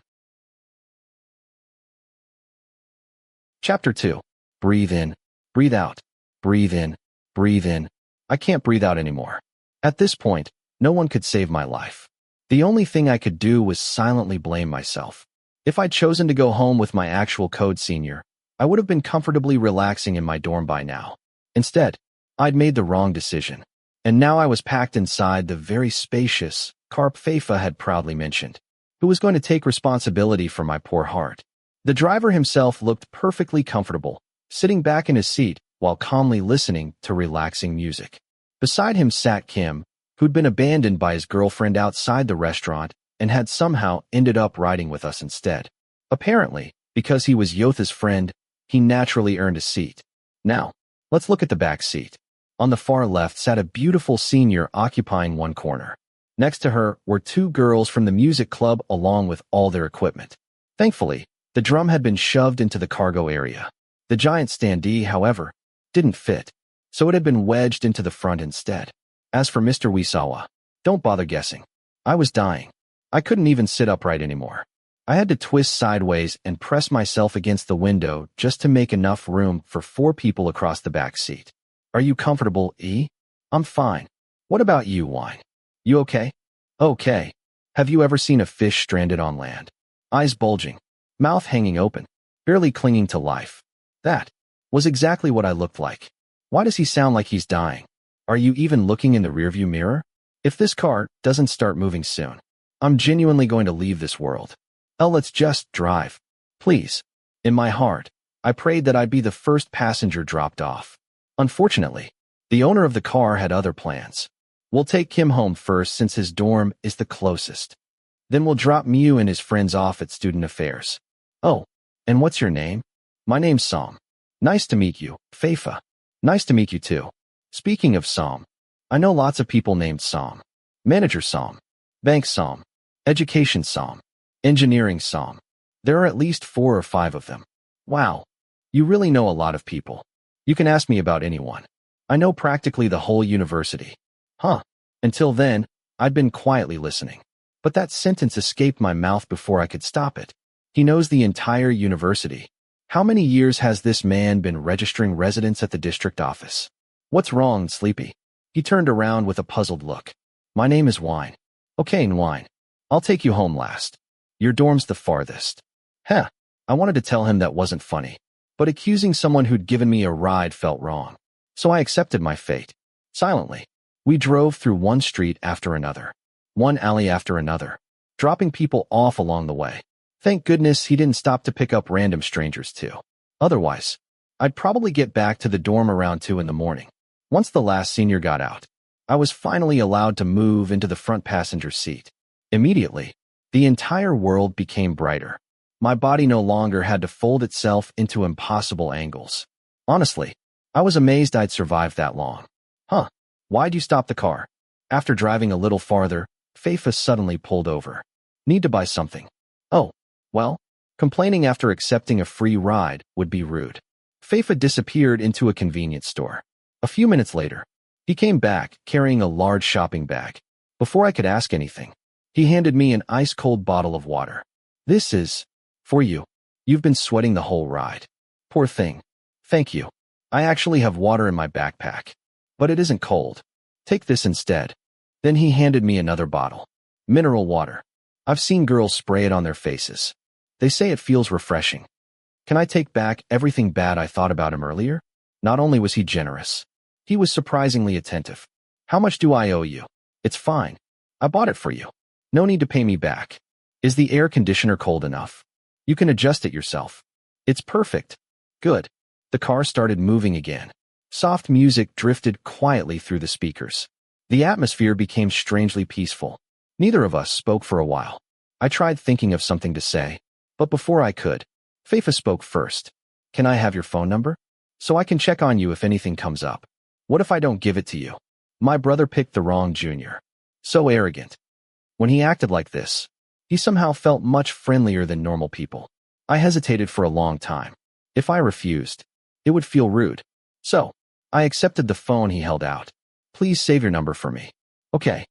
Chapter 2. Breathe in, breathe out, breathe in, breathe in. I can't breathe out anymore. At this point, no one could save my life. The only thing I could do was silently blame myself. If I'd chosen to go home with my actual code senior, I would have been comfortably relaxing in my dorm by now. Instead, I'd made the wrong decision. And now I was packed inside the very spacious car Faifa had proudly mentioned, who was going to take responsibility for my poor heart. The driver himself looked perfectly comfortable, sitting back in his seat while calmly listening to relaxing music. Beside him sat Kim, who'd been abandoned by his girlfriend outside the restaurant and had somehow ended up riding with us instead. Apparently, because he was Yotha's friend, he naturally earned a seat. Now, let's look at the back seat. On the far left sat a beautiful senior occupying one corner. Next to her were 2 girls from the music club along with all their equipment. Thankfully, the drum had been shoved into the cargo area. The giant standee, however, didn't fit, so it had been wedged into the front instead. As for Mr. Wisawa, don't bother guessing. I was dying. I couldn't even sit upright anymore. I had to twist sideways and press myself against the window just to make enough room for 4 people across the back seat. Are you comfortable, E? I'm fine. What about you, Wine? You okay? Okay. Have you ever seen a fish stranded on land? Eyes bulging, mouth hanging open, barely clinging to life. That was exactly what I looked like. Why does he sound like he's dying? Are you even looking in the rearview mirror? If this car doesn't start moving soon, I'm genuinely going to leave this world. Let's just drive. Please. In my heart, I prayed that I'd be the first passenger dropped off. Unfortunately, the owner of the car had other plans. We'll take Kim home first since his dorm is the closest. Then we'll drop Mew and his friends off at Student Affairs. Oh, and what's your name? My name's Sam. Nice to meet you, Faifa. Nice to meet you too. Speaking of Sam, I know lots of people named Sam. Manager Sam. Bank Sam. Education Sam. Engineering Sam. There are at least 4 or 5 of them. Wow. You really know a lot of people. You can ask me about anyone. I know practically the whole university. Huh. Until then, I'd been quietly listening. But that sentence escaped my mouth before I could stop it. He knows the entire university. How many years has this man been registering residents at the district office? What's wrong, Sleepy? He turned around with a puzzled look. My name is Wine. Okay, Wine. I'll take you home last. Your dorm's the farthest. Heh. I wanted to tell him that wasn't funny. But accusing someone who'd given me a ride felt wrong. So I accepted my fate. Silently, we drove through one street after another, one alley after another, dropping people off along the way. Thank goodness he didn't stop to pick up random strangers too. Otherwise, I'd probably get back to the dorm around 2 in the morning. Once the last senior got out, I was finally allowed to move into the front passenger seat. Immediately, the entire world became brighter. My body no longer had to fold itself into impossible angles. Honestly, I was amazed I'd survived that long. Huh, why'd you stop the car? After driving a little farther, Faifa suddenly pulled over. Need to buy something. Oh, well, complaining after accepting a free ride would be rude. Faifa disappeared into a convenience store. A few minutes later, he came back carrying a large shopping bag. Before I could ask anything, he handed me an ice-cold bottle of water. This is for you. You've been sweating the whole ride. Poor thing. Thank you. I actually have water in my backpack. But it isn't cold. Take this instead. Then he handed me another bottle. Mineral water. I've seen girls spray it on their faces. They say it feels refreshing. Can I take back everything bad I thought about him earlier? Not only was he generous, he was surprisingly attentive. How much do I owe you? It's fine. I bought it for you. No need to pay me back. Is the air conditioner cold enough? You can adjust it yourself. It's perfect. Good. The car started moving again. Soft music drifted quietly through the speakers. The atmosphere became strangely peaceful. Neither of us spoke for a while. I tried thinking of something to say, but before I could, Faifa spoke first. Can I have your phone number? So I can check on you if anything comes up. What if I don't give it to you? My brother picked the wrong junior. So arrogant. When he acted like this, he somehow felt much friendlier than normal people. I hesitated for a long time. If I refused, it would feel rude. So, I accepted the phone he held out. Please save your number for me. Okay.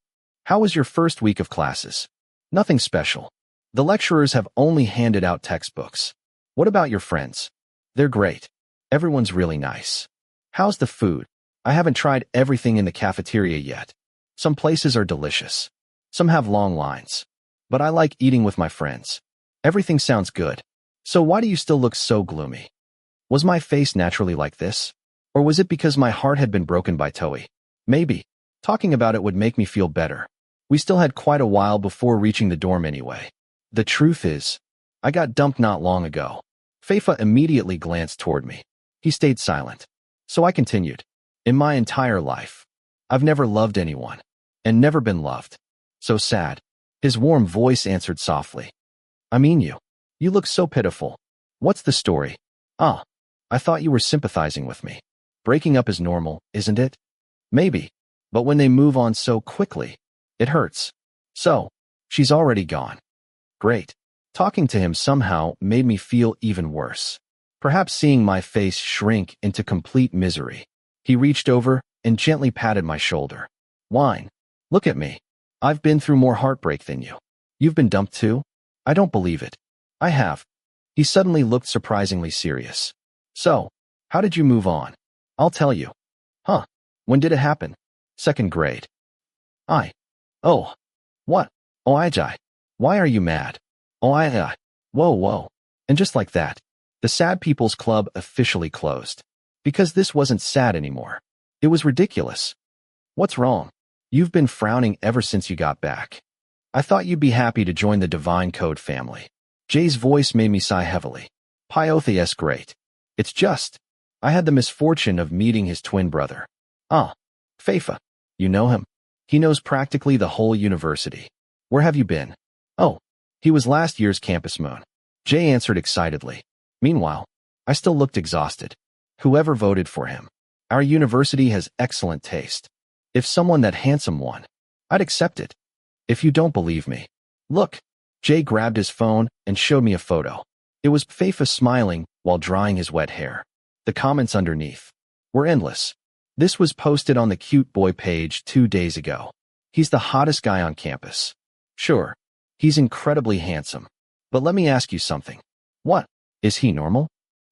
How was your first week of classes? Nothing special. The lecturers have only handed out textbooks. What about your friends? They're great. Everyone's really nice. How's the food? I haven't tried everything in the cafeteria yet. Some places are delicious. Some have long lines. But I like eating with my friends. Everything sounds good. So why do you still look so gloomy? Was my face naturally like this? Or was it because my heart had been broken by Toei? Maybe. Talking about it would make me feel better. We still had quite a while before reaching the dorm anyway. The truth is, I got dumped not long ago. Faifa immediately glanced toward me. He stayed silent. So I continued. In my entire life, I've never loved anyone. And never been loved. So sad. His warm voice answered softly. I mean you. You look so pitiful. What's the story? Ah, I thought you were sympathizing with me. Breaking up is normal, isn't it? Maybe. But when they move on so quickly, it hurts. So, she's already gone. Great. Talking to him somehow made me feel even worse. Perhaps seeing my face shrink into complete misery. He reached over and gently patted my shoulder. Whine. Look at me. I've been through more heartbreak than you. You've been dumped too? I don't believe it. I have. He suddenly looked surprisingly serious. So, how did you move on? I'll tell you. Huh. When did it happen? Second grade. Oh. What? Oh, Ijai. Why are you mad? Oh, Whoa. And just like that, the Sad People's Club officially closed. Because this wasn't sad anymore. It was ridiculous. What's wrong? You've been frowning ever since you got back. I thought you'd be happy to join the Divine Code family. Jay's voice made me sigh heavily. Pyothia's great. It's just, I had the misfortune of meeting his twin brother. Ah, Faifa. You know him? He knows practically the whole university. Where have you been? Oh, he was last year's campus moon. Jay answered excitedly. Meanwhile, I still looked exhausted. Whoever voted for him. Our university has excellent taste. If someone that handsome won, I'd accept it. If you don't believe me, look. Jay grabbed his phone and showed me a photo. It was Faifa smiling while drying his wet hair. The comments underneath were endless. This was posted on the Cute Boy page 2 days ago. He's the hottest guy on campus. Sure, he's incredibly handsome. But let me ask you something. What? Is he normal?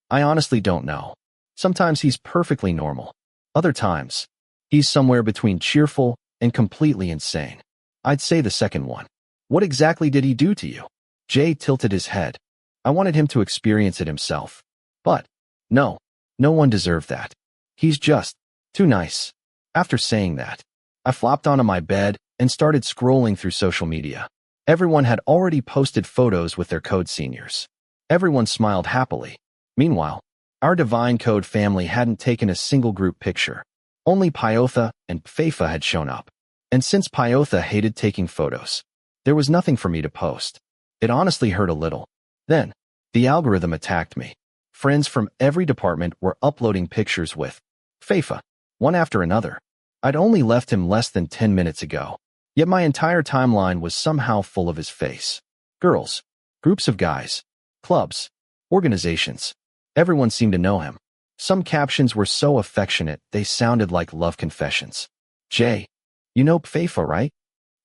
I honestly don't know. Sometimes he's perfectly normal. Other times, he's somewhere between cheerful and completely insane. I'd say the second one. What exactly did he do to you? Jay tilted his head. I wanted him to experience it himself. But, no one deserved that. He's just too nice. After saying that, I flopped onto my bed and started scrolling through social media. Everyone had already posted photos with their code seniors. Everyone smiled happily. Meanwhile, our Divine Code family hadn't taken a single group picture. Only Pyotha and Faifa had shown up. And since Pyotha hated taking photos, there was nothing for me to post. It honestly hurt a little. Then, the algorithm attacked me. Friends from every department were uploading pictures with Faifa, one after another. I'd only left him less than 10 minutes ago. Yet my entire timeline was somehow full of his face. Girls, groups of guys, clubs, organizations. Everyone seemed to know him. Some captions were so affectionate they sounded like love confessions. Jay, you know Faifa, right?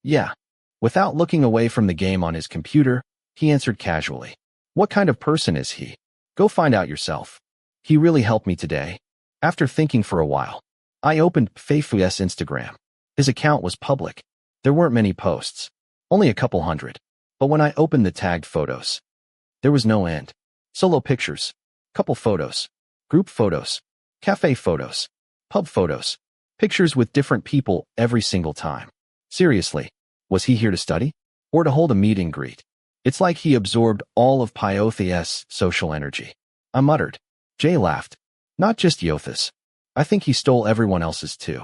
Yeah. Without looking away from the game on his computer, he answered casually. What kind of person is he? Go find out yourself. He really helped me today. After thinking for a while, I opened Faifa's Instagram. His account was public. There weren't many posts. Only a couple hundred. But when I opened the tagged photos, There was no end. Solo pictures, couple photos, group photos, cafe photos, pub photos, pictures with different people every single time. Seriously, was he here to study? Or to hold a meet and greet? It's like he absorbed all of Pyothe's social energy. I muttered. Jay laughed. Not just Yotha's. I think he stole everyone else's too.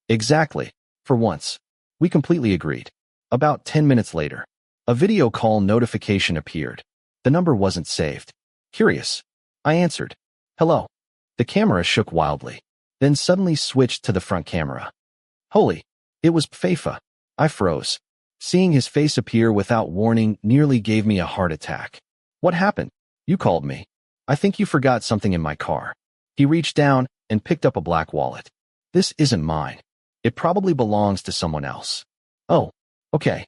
Exactly. For once. We completely agreed. About 10 minutes later, a video call notification appeared. The number wasn't saved. Curious. I answered. Hello. The camera shook wildly, then suddenly switched to the front camera. Holy. It was Faifa. I froze. Seeing his face appear without warning nearly gave me a heart attack. What happened? You called me. I think you forgot something in my car. He reached down and picked up a black wallet. This isn't mine. It probably belongs to someone else. Oh, okay.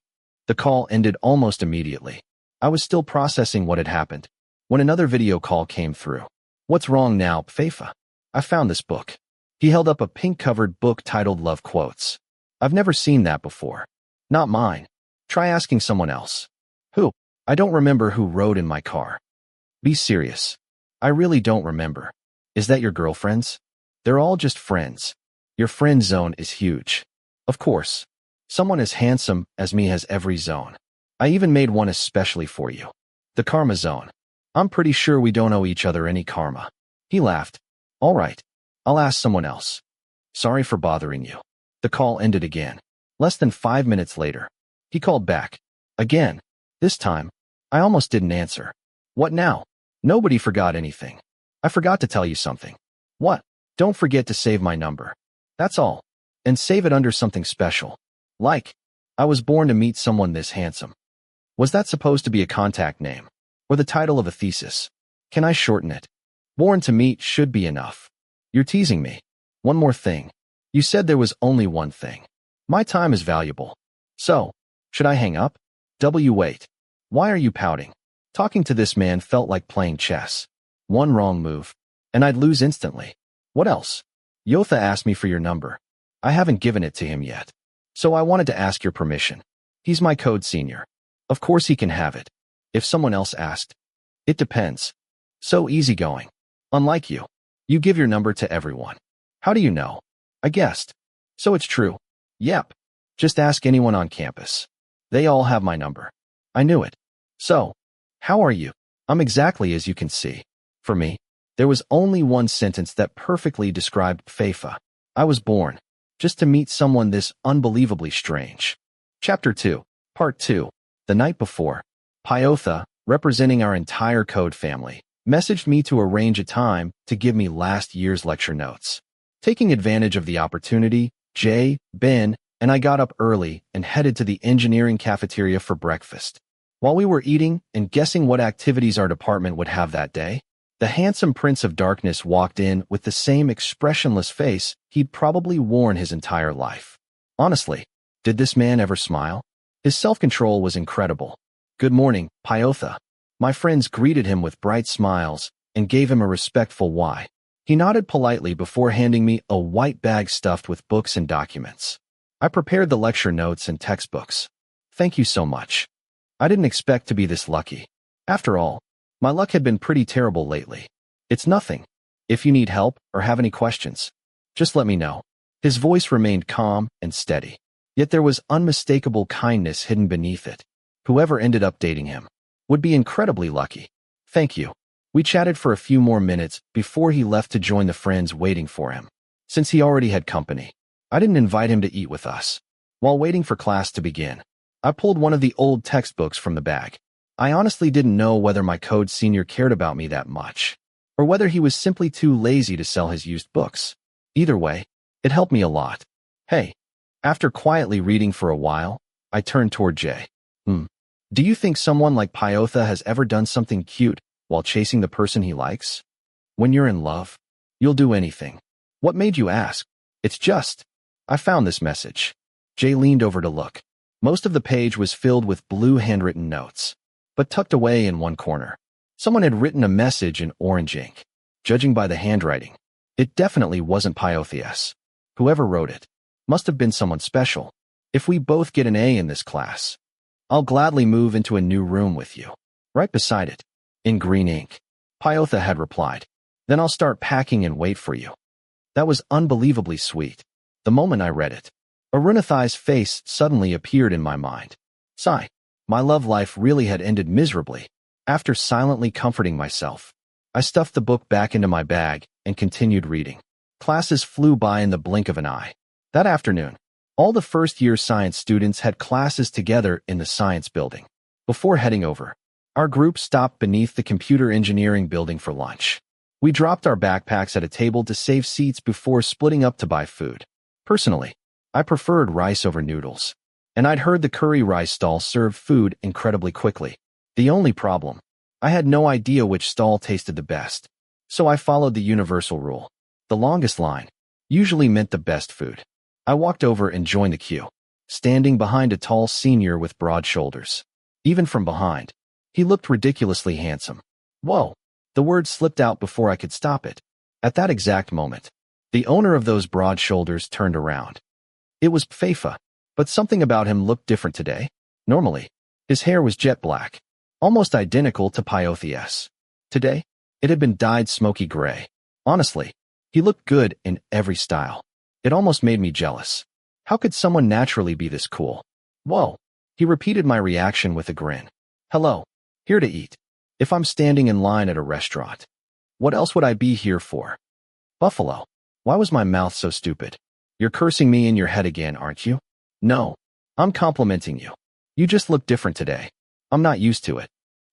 The call ended almost immediately. I was still processing what had happened when another video call came through. What's wrong now, Faifa? I found this book. He held up a pink-covered book titled Love Quotes. I've never seen that before. Not mine. Try asking someone else. Who? I don't remember who rode in my car. Be serious. I really don't remember. Is that your girlfriend's? They're all just friends. Your friend zone is huge. Of course. Someone as handsome as me has every zone. I even made one especially for you. The karma zone. I'm pretty sure we don't owe each other any karma. He laughed. All right. I'll ask someone else. Sorry for bothering you. The call ended again. Less than 5 minutes later, he called back. Again. This time, I almost didn't answer. What now? Nobody forgot anything. I forgot to tell you something. What? Don't forget to save my number. That's all. And save it under something special. Like, I was born to meet someone this handsome. Was that supposed to be a contact name? Or the title of a thesis? Can I shorten it? Born to meet should be enough. You're teasing me. One more thing. You said there was only one thing. My time is valuable. So, should I hang up? Wait. Why are you pouting? Talking to this man felt like playing chess. One wrong move, and I'd lose instantly. What else? Yotha asked me for your number. I haven't given it to him yet. So I wanted to ask your permission. He's my code senior. Of course he can have it. If someone else asked. It depends. So easygoing. Unlike you. You give your number to everyone. How do you know? I guessed. So it's true. Yep. Just ask anyone on campus. They all have my number. I knew it. So, how are you? I'm exactly as you can see. For me, there was only one sentence that perfectly described Faifa. I was born just to meet someone this unbelievably strange. Chapter 2, Part 2. The night before, Pyotha, representing our entire code family, messaged me to arrange a time to give me last year's lecture notes. Taking advantage of the opportunity, Jay, Ben, and I got up early and headed to the engineering cafeteria for breakfast. While we were eating and guessing what activities our department would have that day, the handsome Prince of Darkness walked in with the same expressionless face he'd probably worn his entire life. Honestly, did this man ever smile? His self-control was incredible. Good morning, Pyotha. My friends greeted him with bright smiles and gave him a respectful why. He nodded politely before handing me a white bag stuffed with books and documents. I prepared the lecture notes and textbooks. Thank you so much. I didn't expect to be this lucky. After all, my luck had been pretty terrible lately. It's nothing. If you need help or have any questions, just let me know. His voice remained calm and steady, yet there was unmistakable kindness hidden beneath it. Whoever ended up dating him would be incredibly lucky. Thank you. We chatted for a few more minutes before he left to join the friends waiting for him. Since he already had company, I didn't invite him to eat with us. While waiting for class to begin, I pulled one of the old textbooks from the bag. I honestly didn't know whether my code senior cared about me that much, or whether he was simply too lazy to sell his used books. Either way, it helped me a lot. Hey. After quietly reading for a while, I turned toward Jay. Do you think someone like Pyotha has ever done something cute while chasing the person he likes? When you're in love, you'll do anything. What made you ask? It's just, I found this message. Jay leaned over to look. Most of the page was filled with blue handwritten notes, but tucked away in one corner. Someone had written a message in orange ink. Judging by the handwriting, it definitely wasn't Pyothias. Whoever wrote it must have been someone special. If we both get an A in this class, I'll gladly move into a new room with you. Right beside it, In green ink. Pyotha had replied. Then I'll start packing and wait for you. That was unbelievably sweet. The moment I read it, Arunathai's face suddenly appeared in my mind. Sigh. My love life really had ended miserably. After silently comforting myself, I stuffed the book back into my bag and continued reading. Classes flew by in the blink of an eye. That afternoon, all the first-year science students had classes together in the science building. Before heading over, our group stopped beneath the computer engineering building for lunch. We dropped our backpacks at a table to save seats before splitting up to buy food. Personally, I preferred rice over noodles, and I'd heard the curry rice stall served food incredibly quickly. The only problem, I had no idea which stall tasted the best, so I followed the universal rule. The longest line usually meant the best food. I walked over and joined the queue, standing behind a tall senior with broad shoulders. Even from behind, he looked ridiculously handsome. Whoa! The word slipped out before I could stop it. At that exact moment, the owner of those broad shoulders turned around. It was Faifa, but something about him looked different today. Normally, his hair was jet black, almost identical to Pyothia's. Today, it had been dyed smoky gray. Honestly, he looked good in every style. It almost made me jealous. How could someone naturally be this cool? Whoa! He repeated my reaction with a grin. Hello. Here to eat. If I'm standing in line at a restaurant, what else would I be here for? Buffalo. Why was my mouth so stupid? You're cursing me in your head again, aren't you? No. I'm complimenting you. You just look different today. I'm not used to it.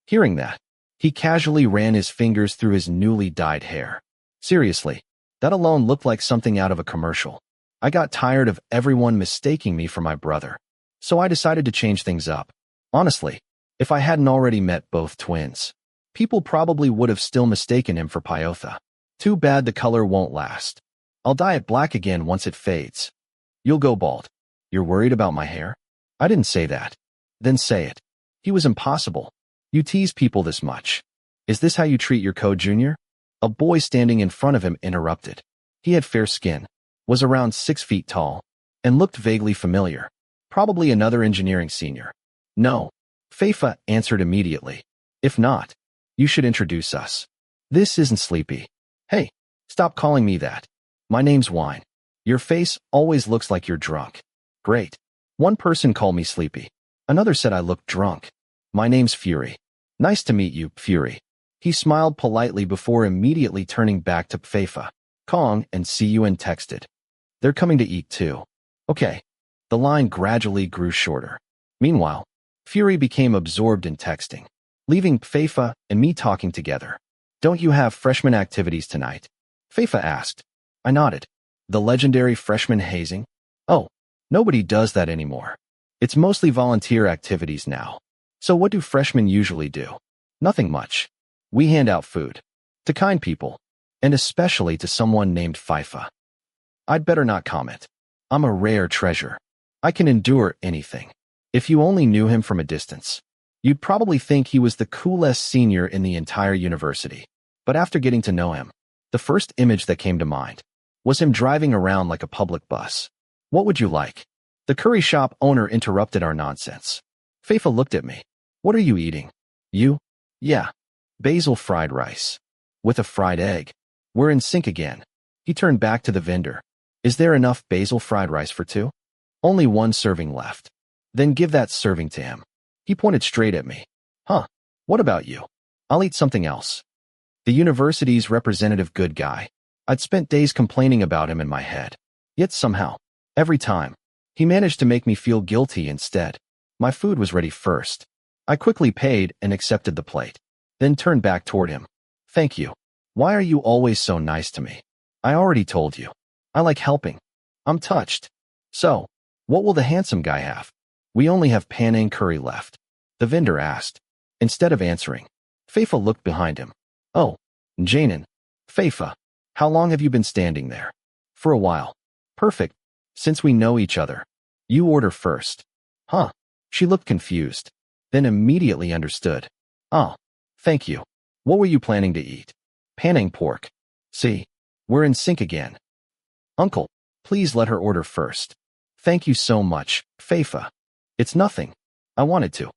Hearing that, he casually ran his fingers through his newly dyed hair. Seriously, that alone looked like something out of a commercial. I got tired of everyone mistaking me for my brother, so I decided to change things up. Honestly, if I hadn't already met both twins, people probably would have still mistaken him for Pyotha. Too bad the color won't last. I'll dye it black again once it fades. You'll go bald. You're worried about my hair? I didn't say that. Then say it. He was impossible. You tease people this much. Is this how you treat your co-junior? A boy standing in front of him interrupted. He had fair skin, was around 6 feet tall, and looked vaguely familiar. Probably another engineering senior. No. Faifa answered immediately. If not, you should introduce us. This isn't Sleepy. Hey, stop calling me that. My name's Wine. Your face always looks like you're drunk. Great. One person called me Sleepy. Another said I looked drunk. My name's Fury. Nice to meet you, Fury. He smiled politely before immediately turning back to Faifa. Kong and CUN texted. They're coming to eat too. Okay. The line gradually grew shorter. Meanwhile, Fury became absorbed in texting, leaving Faifa and me talking together. Don't you have freshman activities tonight? Faifa asked. I nodded. The legendary freshman hazing? Oh, nobody does that anymore. It's mostly volunteer activities now. So what do freshmen usually do? Nothing much. We hand out food. To kind people. And especially to someone named Faifa. I'd better not comment. I'm a rare treasure. I can endure anything. If you only knew him from a distance, you'd probably think he was the coolest senior in the entire university. But after getting to know him, the first image that came to mind was him driving around like a public bus. What would you like? The curry shop owner interrupted our nonsense. Faifa looked at me. What are you eating? You? Yeah. Basil fried rice. With a fried egg. We're in sync again. He turned back to the vendor. Is there enough basil fried rice for two? Only one serving left. Then give that serving to him. He pointed straight at me. Huh. What about you? I'll eat something else. The university's representative good guy. I'd spent days complaining about him in my head. Yet somehow, every time, he managed to make me feel guilty instead. My food was ready first. I quickly paid and accepted the plate, then turned back toward him. Thank you. Why are you always so nice to me? I already told you. I like helping. I'm touched. So, what will the handsome guy have? We only have Panang curry left. The vendor asked. Instead of answering, Faifa looked behind him. Oh, Janan. Faifa. How long have you been standing there? For a while. Perfect. Since we know each other. You order first. Huh. She looked confused, then immediately understood. Oh, thank you. What were you planning to eat? Panang pork. See, we're in sync again. Uncle, please let her order first. Thank you so much, Faifa. It's nothing. I wanted to.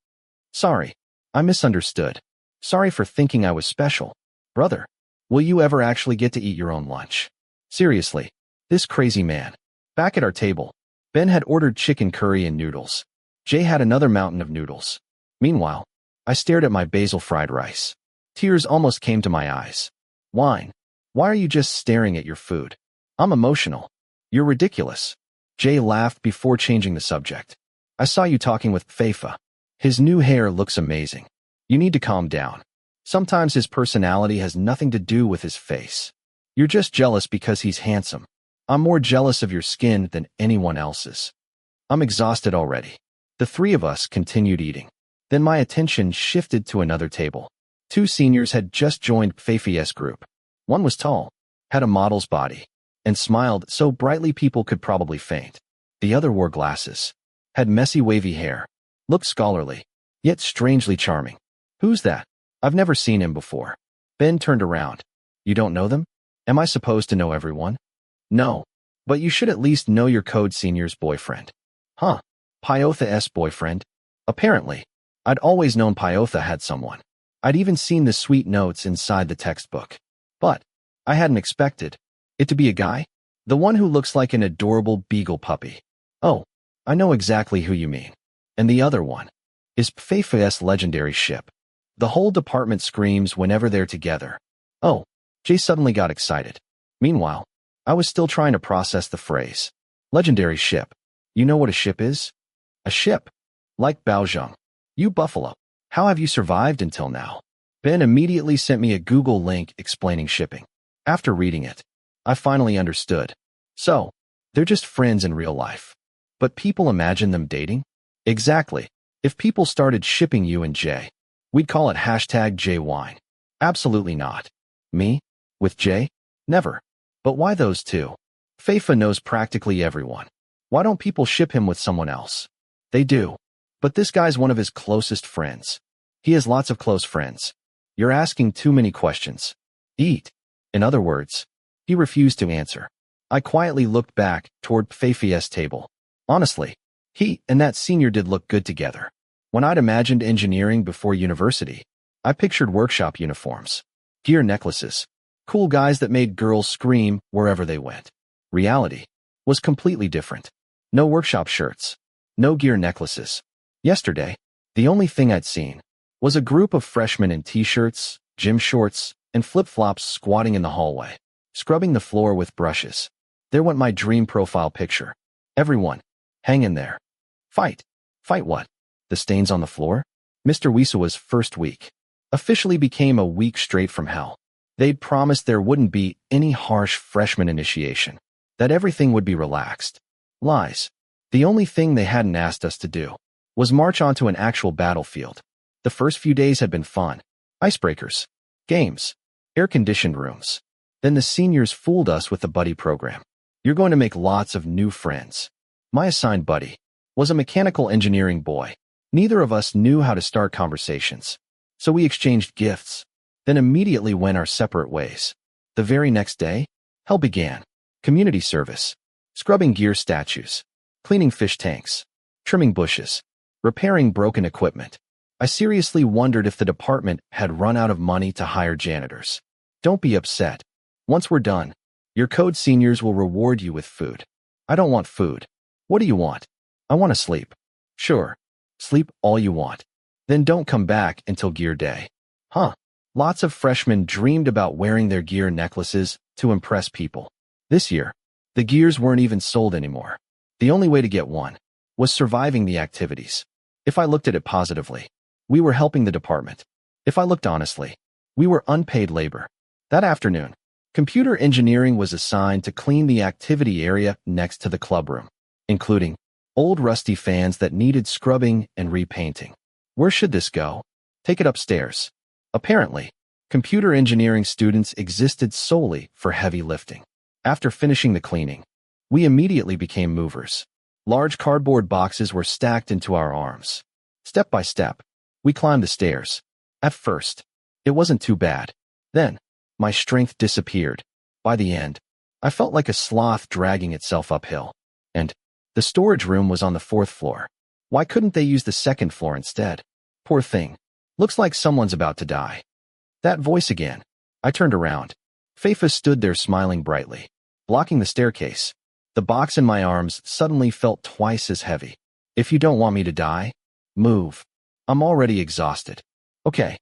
Sorry, I misunderstood. Sorry for thinking I was special. Brother, will you ever actually get to eat your own lunch? Seriously, this crazy man. Back at our table, Ben had ordered chicken curry and noodles. Jay had another mountain of noodles. Meanwhile, I stared at my basil fried rice. Tears almost came to my eyes. Wine, why are you just staring at your food? I'm emotional. You're ridiculous. Jay laughed before changing the subject. I saw you talking with Faifa. His new hair looks amazing. You need to calm down. Sometimes his personality has nothing to do with his face. You're just jealous because he's handsome. I'm more jealous of your skin than anyone else's. I'm exhausted already. The three of us continued eating. Then my attention shifted to another table. Two seniors had just joined Faifa's group. One was tall, had a model's body, and smiled so brightly people could probably faint. The other wore glasses, had messy wavy hair, looked scholarly, yet strangely charming. Who's that? I've never seen him before. Ben turned around. You don't know them? Am I supposed to know everyone? No, but you should at least know your code senior's boyfriend. Huh? Pyotha's boyfriend? Apparently. I'd always known Pyotha had someone. I'd even seen the sweet notes inside the textbook. But I hadn't expected it to be a guy. The one who looks like an adorable beagle puppy. Oh, I know exactly who you mean. And the other one is Faifa's legendary ship. The whole department screams whenever they're together. Oh, Jay suddenly got excited. Meanwhile, I was still trying to process the phrase. Legendary ship. You know what a ship is? A ship. Like Baozhong. You buffalo. How have you survived until now? Ben immediately sent me a Google link explaining shipping. After reading it, I finally understood. So, they're just friends in real life. But people imagine them dating? Exactly. If people started shipping you and Jay, we'd call it #JWine. Absolutely not. Me? With Jay? Never. But why those two? Faifa knows practically everyone. Why don't people ship him with someone else? They do. But this guy's one of his closest friends. He has lots of close friends. You're asking too many questions. Eat. In other words, he refused to answer. I quietly looked back toward Faifa's table. Honestly, he and that senior did look good together. When I'd imagined engineering before university, I pictured workshop uniforms, gear necklaces, cool guys that made girls scream wherever they went. Reality was completely different. No workshop shirts, no gear necklaces. Yesterday, the only thing I'd seen was a group of freshmen in t-shirts, gym shorts, and flip-flops squatting in the hallway, scrubbing the floor with brushes. There went my dream profile picture. Everyone, hang in there. Fight. Fight what? The stains on the floor? Mr. Wisawa's first week officially became a week straight from hell. They'd promised there wouldn't be any harsh freshman initiation, that everything would be relaxed. Lies. The only thing they hadn't asked us to do was march onto an actual battlefield. The first few days had been fun. Icebreakers, games, air-conditioned rooms. Then the seniors fooled us with the buddy program. You're going to make lots of new friends. My assigned buddy was a mechanical engineering boy. Neither of us knew how to start conversations, so we exchanged gifts, then immediately went our separate ways. The very next day, hell began. Community service, scrubbing gear statues, cleaning fish tanks, trimming bushes, repairing broken equipment. I seriously wondered if the department had run out of money to hire janitors. Don't be upset. Once we're done, your code seniors will reward you with food. I don't want food. What do you want? I want to sleep. Sure. Sleep all you want. Then don't come back until gear day. Huh. Lots of freshmen dreamed about wearing their gear necklaces to impress people. This year, the gears weren't even sold anymore. The only way to get one was surviving the activities. If I looked at it positively, we were helping the department. If I looked honestly, we were unpaid labor. That afternoon, computer engineering was assigned to clean the activity area next to the clubroom, including old rusty fans that needed scrubbing and repainting. Where should this go? Take it upstairs. Apparently, computer engineering students existed solely for heavy lifting. After finishing the cleaning, we immediately became movers. Large cardboard boxes were stacked into our arms. Step by step, we climbed the stairs. At first, it wasn't too bad. Then, my strength disappeared. By the end, I felt like a sloth dragging itself uphill. And the storage room was on the 4th floor. Why couldn't they use the 2nd floor instead? Poor thing. Looks like someone's about to die. That voice again. I turned around. Faifa stood there smiling brightly, blocking the staircase. The box in my arms suddenly felt twice as heavy. If you don't want me to die, move. I'm already exhausted. Okay.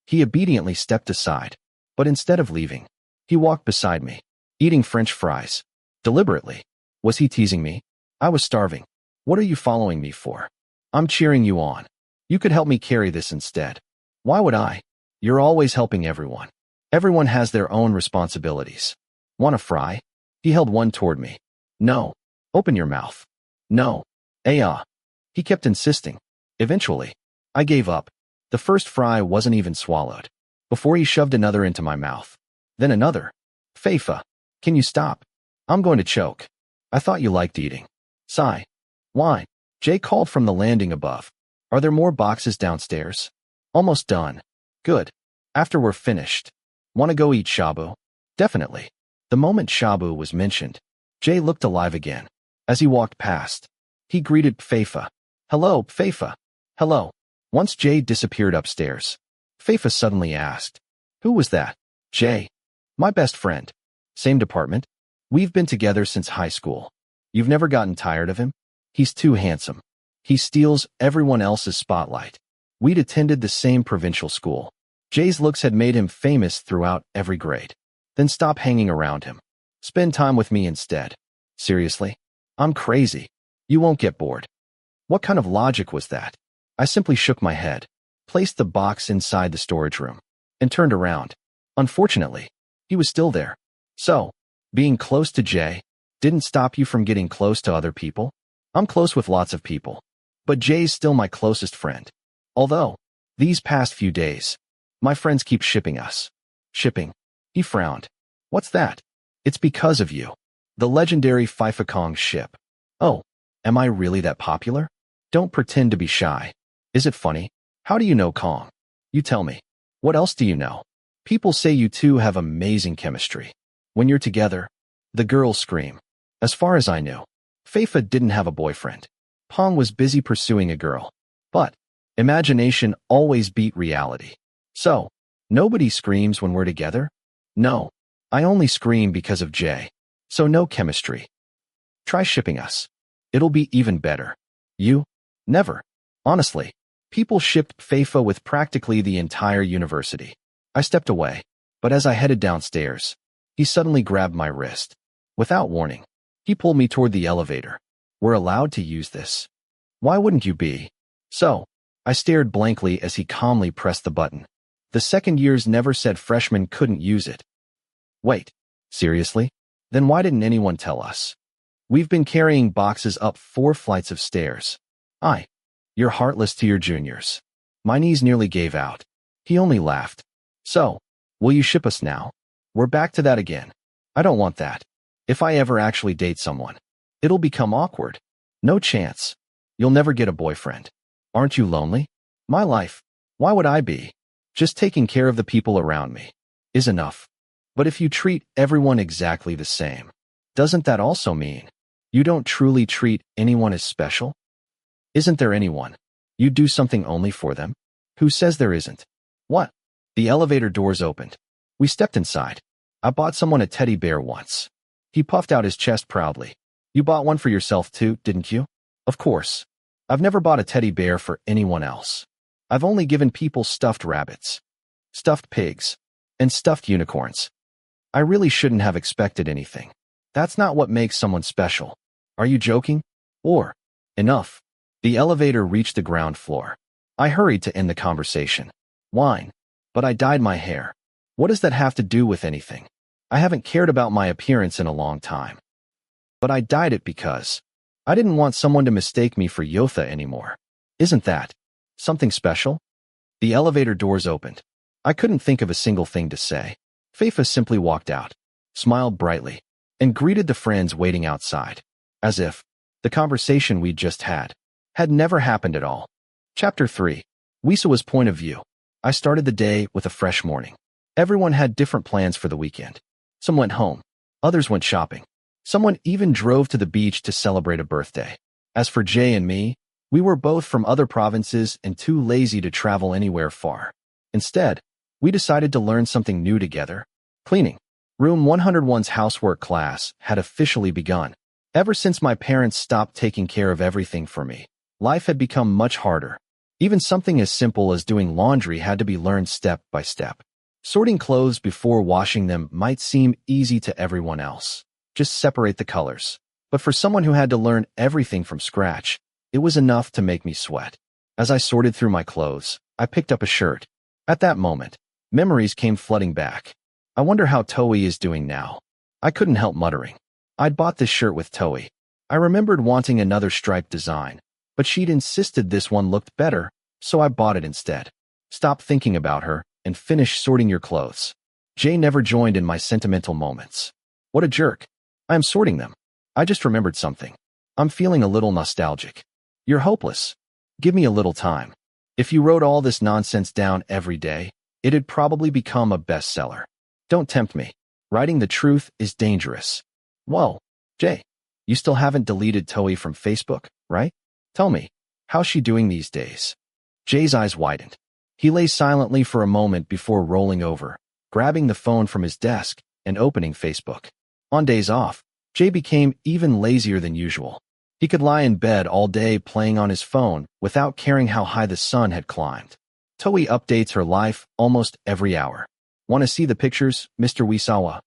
He obediently stepped aside, but instead of leaving, he walked beside me, eating French fries. Deliberately. Was he teasing me? I was starving. What are you following me for? I'm cheering you on. You could help me carry this instead. Why would I? You're always helping everyone. Everyone has their own responsibilities. Want a fry? He held one toward me. No. Open your mouth. No. He kept insisting. Eventually, I gave up. The first fry wasn't even swallowed, before he shoved another into my mouth. Then another. Faifa, can you stop? I'm going to choke. I thought you liked eating. Sigh. Why? Jay called from the landing above. Are there more boxes downstairs? Almost done. Good. After we're finished. Want to go eat shabu? Definitely. The moment shabu was mentioned, Jay looked alive again. As he walked past, he greeted Faifa. Hello, Faifa. Hello. Once Jay disappeared upstairs, Faifa suddenly asked, who was that? Jay. My best friend. Same department. We've been together since high school. You've never gotten tired of him? He's too handsome. He steals everyone else's spotlight. We'd attended the same provincial school. Jay's looks had made him famous throughout every grade. Then stop hanging around him. Spend time with me instead. Seriously? I'm crazy. You won't get bored. What kind of logic was that? I simply shook my head, placed the box inside the storage room, and turned around. Unfortunately, he was still there. So, being close to Jay didn't stop you from getting close to other people? I'm close with lots of people, but Jay's still my closest friend. Although, these past few days, my friends keep shipping us. Shipping? He frowned. What's that? It's because of you. The legendary Faifa Kong ship. Oh, am I really that popular? Don't pretend to be shy. Is it funny? How do you know Kong? You tell me. What else do you know? People say you two have amazing chemistry. When you're together, the girls scream. As far as I knew, Faifa didn't have a boyfriend. Pong was busy pursuing a girl. But imagination always beat reality. So, nobody screams when we're together? No. I only scream because of Jay. So no chemistry. Try shipping us. It'll be even better. You? Never. Honestly, people shipped Faifa with practically the entire university. I stepped away, but as I headed downstairs, he suddenly grabbed my wrist. Without warning, he pulled me toward the elevator. We're allowed to use this. Why wouldn't you be? So, I stared blankly as he calmly pressed the button. The second years never said freshmen couldn't use it. Wait, seriously? Then why didn't anyone tell us? We've been carrying boxes up 4 flights of stairs. You're heartless to your juniors. My knees nearly gave out. He only laughed. So, will you ship us now? We're back to that again. I don't want that. If I ever actually date someone, it'll become awkward. No chance. You'll never get a boyfriend. Aren't you lonely? My life. Why would I be? Just taking care of the people around me is enough. But if you treat everyone exactly the same, doesn't that also mean you don't truly treat anyone as special? Isn't there anyone you do something only for them? Who says there isn't? What? The elevator doors opened. We stepped inside. I bought someone a teddy bear once. He puffed out his chest proudly. You bought one for yourself too, didn't you? Of course. I've never bought a teddy bear for anyone else. I've only given people stuffed rabbits, stuffed pigs, and stuffed unicorns. I really shouldn't have expected anything. That's not what makes someone special. Are you joking? Or, enough. The elevator reached the ground floor. I hurried to end the conversation. Wine. But I dyed my hair. What does that have to do with anything? I haven't cared about my appearance in a long time. But I dyed it because I didn't want someone to mistake me for Yotha anymore. Isn't that something special? The elevator doors opened. I couldn't think of a single thing to say. Faifa simply walked out, smiled brightly, and greeted the friends waiting outside, as if the conversation we'd just had never happened at all. Chapter 3. Wisawa's point of view. I started the day with a fresh morning. Everyone had different plans for the weekend. Some went home. Others went shopping. Someone even drove to the beach to celebrate a birthday. As for Jay and me, We were both from other provinces and too lazy to travel anywhere far. Instead, we decided to learn something new together. Cleaning. Room 101's housework class had officially begun. Ever since my parents stopped taking care of everything for me, life had become much harder. Even something as simple as doing laundry had to be learned step by step. Sorting clothes before washing them might seem easy to everyone else. Just separate the colors. But for someone who had to learn everything from scratch, it was enough to make me sweat. As I sorted through my clothes, I picked up a shirt. At that moment, memories came flooding back. I wonder how Toei is doing now. I couldn't help muttering. I'd bought this shirt with Toei. I remembered wanting another striped design, but she'd insisted this one looked better, so I bought it instead. Stop thinking about her and finish sorting your clothes. Jay never joined in my sentimental moments. What a jerk. I am sorting them. I just remembered something. I'm feeling a little nostalgic. You're hopeless. Give me a little time. If you wrote all this nonsense down every day, it'd probably become a bestseller. Don't tempt me. Writing the truth is dangerous. Whoa, Jay, you still haven't deleted Toei from Facebook, right? Tell me, how's she doing these days? Jay's eyes widened. He lay silently for a moment before rolling over, grabbing the phone from his desk and opening Facebook. On days off, Jay became even lazier than usual. He could lie in bed all day playing on his phone without caring how high the sun had climbed. Toei updates her life almost every hour. Want to see the pictures, Mr. Wisawa?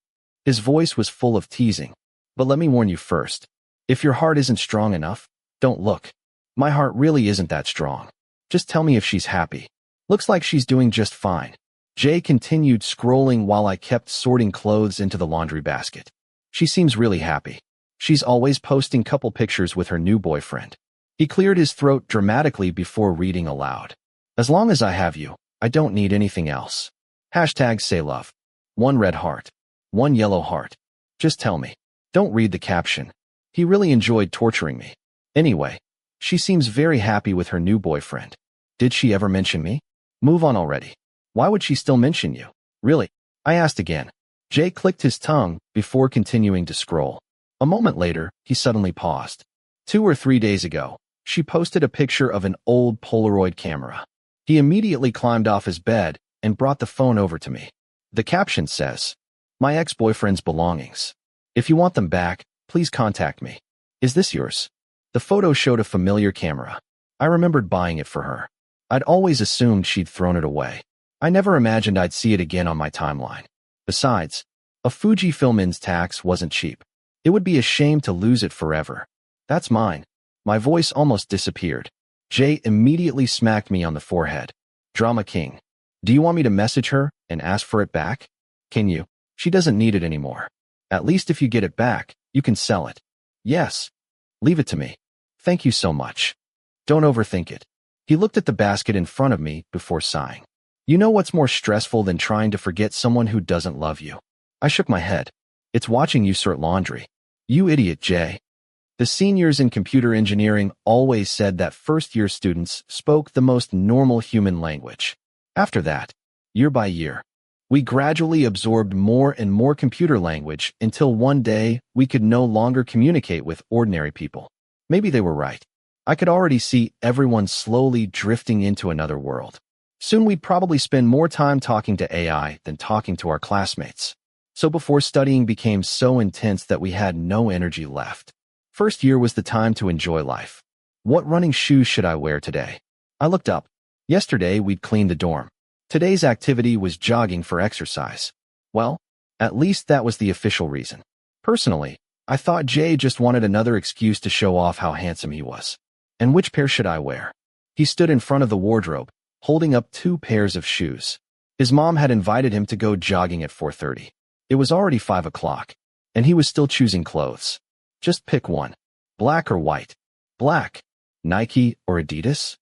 His voice was full of teasing. But let me warn you first. If your heart isn't strong enough, don't look. My heart really isn't that strong. Just tell me if she's happy. Looks like she's doing just fine. Jay continued scrolling while I kept sorting clothes into the laundry basket. She seems really happy. She's always posting couple pictures with her new boyfriend. He cleared his throat dramatically before reading aloud. As long as I have you, I don't need anything else. Hashtag say love. 1 red heart. 1 yellow heart. Just tell me. Don't read the caption. He really enjoyed torturing me. Anyway, she seems very happy with her new boyfriend. Did she ever mention me? Move on already. Why would she still mention you? Really? I asked again. Jay clicked his tongue before continuing to scroll. A moment later, he suddenly paused. 2 or 3 days ago, she posted a picture of an old Polaroid camera. He immediately climbed off his bed and brought the phone over to me. The caption says, "My ex-boyfriend's belongings. If you want them back, please contact me." Is this yours? The photo showed a familiar camera. I remembered buying it for her. I'd always assumed she'd thrown it away. I never imagined I'd see it again on my timeline. Besides, a Fujifilm Instax wasn't cheap. It would be a shame to lose it forever. That's mine. My voice almost disappeared. Jay immediately smacked me on the forehead. Drama king. Do you want me to message her and ask for it back? Can you? She doesn't need it anymore. At least if you get it back, you can sell it. Yes. Leave it to me. Thank you so much. Don't overthink it. He looked at the basket in front of me before sighing. You know what's more stressful than trying to forget someone who doesn't love you? I shook my head. It's watching you sort laundry. You idiot, Jay. The seniors in computer engineering always said that first-year students spoke the most normal human language. After that, year by year, we gradually absorbed more and more computer language until one day we could no longer communicate with ordinary people. Maybe they were right. I could already see everyone slowly drifting into another world. Soon we'd probably spend more time talking to AI than talking to our classmates. So before studying became so intense that we had no energy left. First year was the time to enjoy life. What running shoes should I wear today? I looked up. Yesterday we'd cleaned the dorm. Today's activity was jogging for exercise. Well, at least that was the official reason. Personally, I thought Jay just wanted another excuse to show off how handsome he was. And which pair should I wear? He stood in front of the wardrobe, holding up 2 pairs of shoes. His mom had invited him to go jogging at 4:30. It was already 5 o'clock, and he was still choosing clothes. Just pick one. Black or white? Black. Nike or Adidas?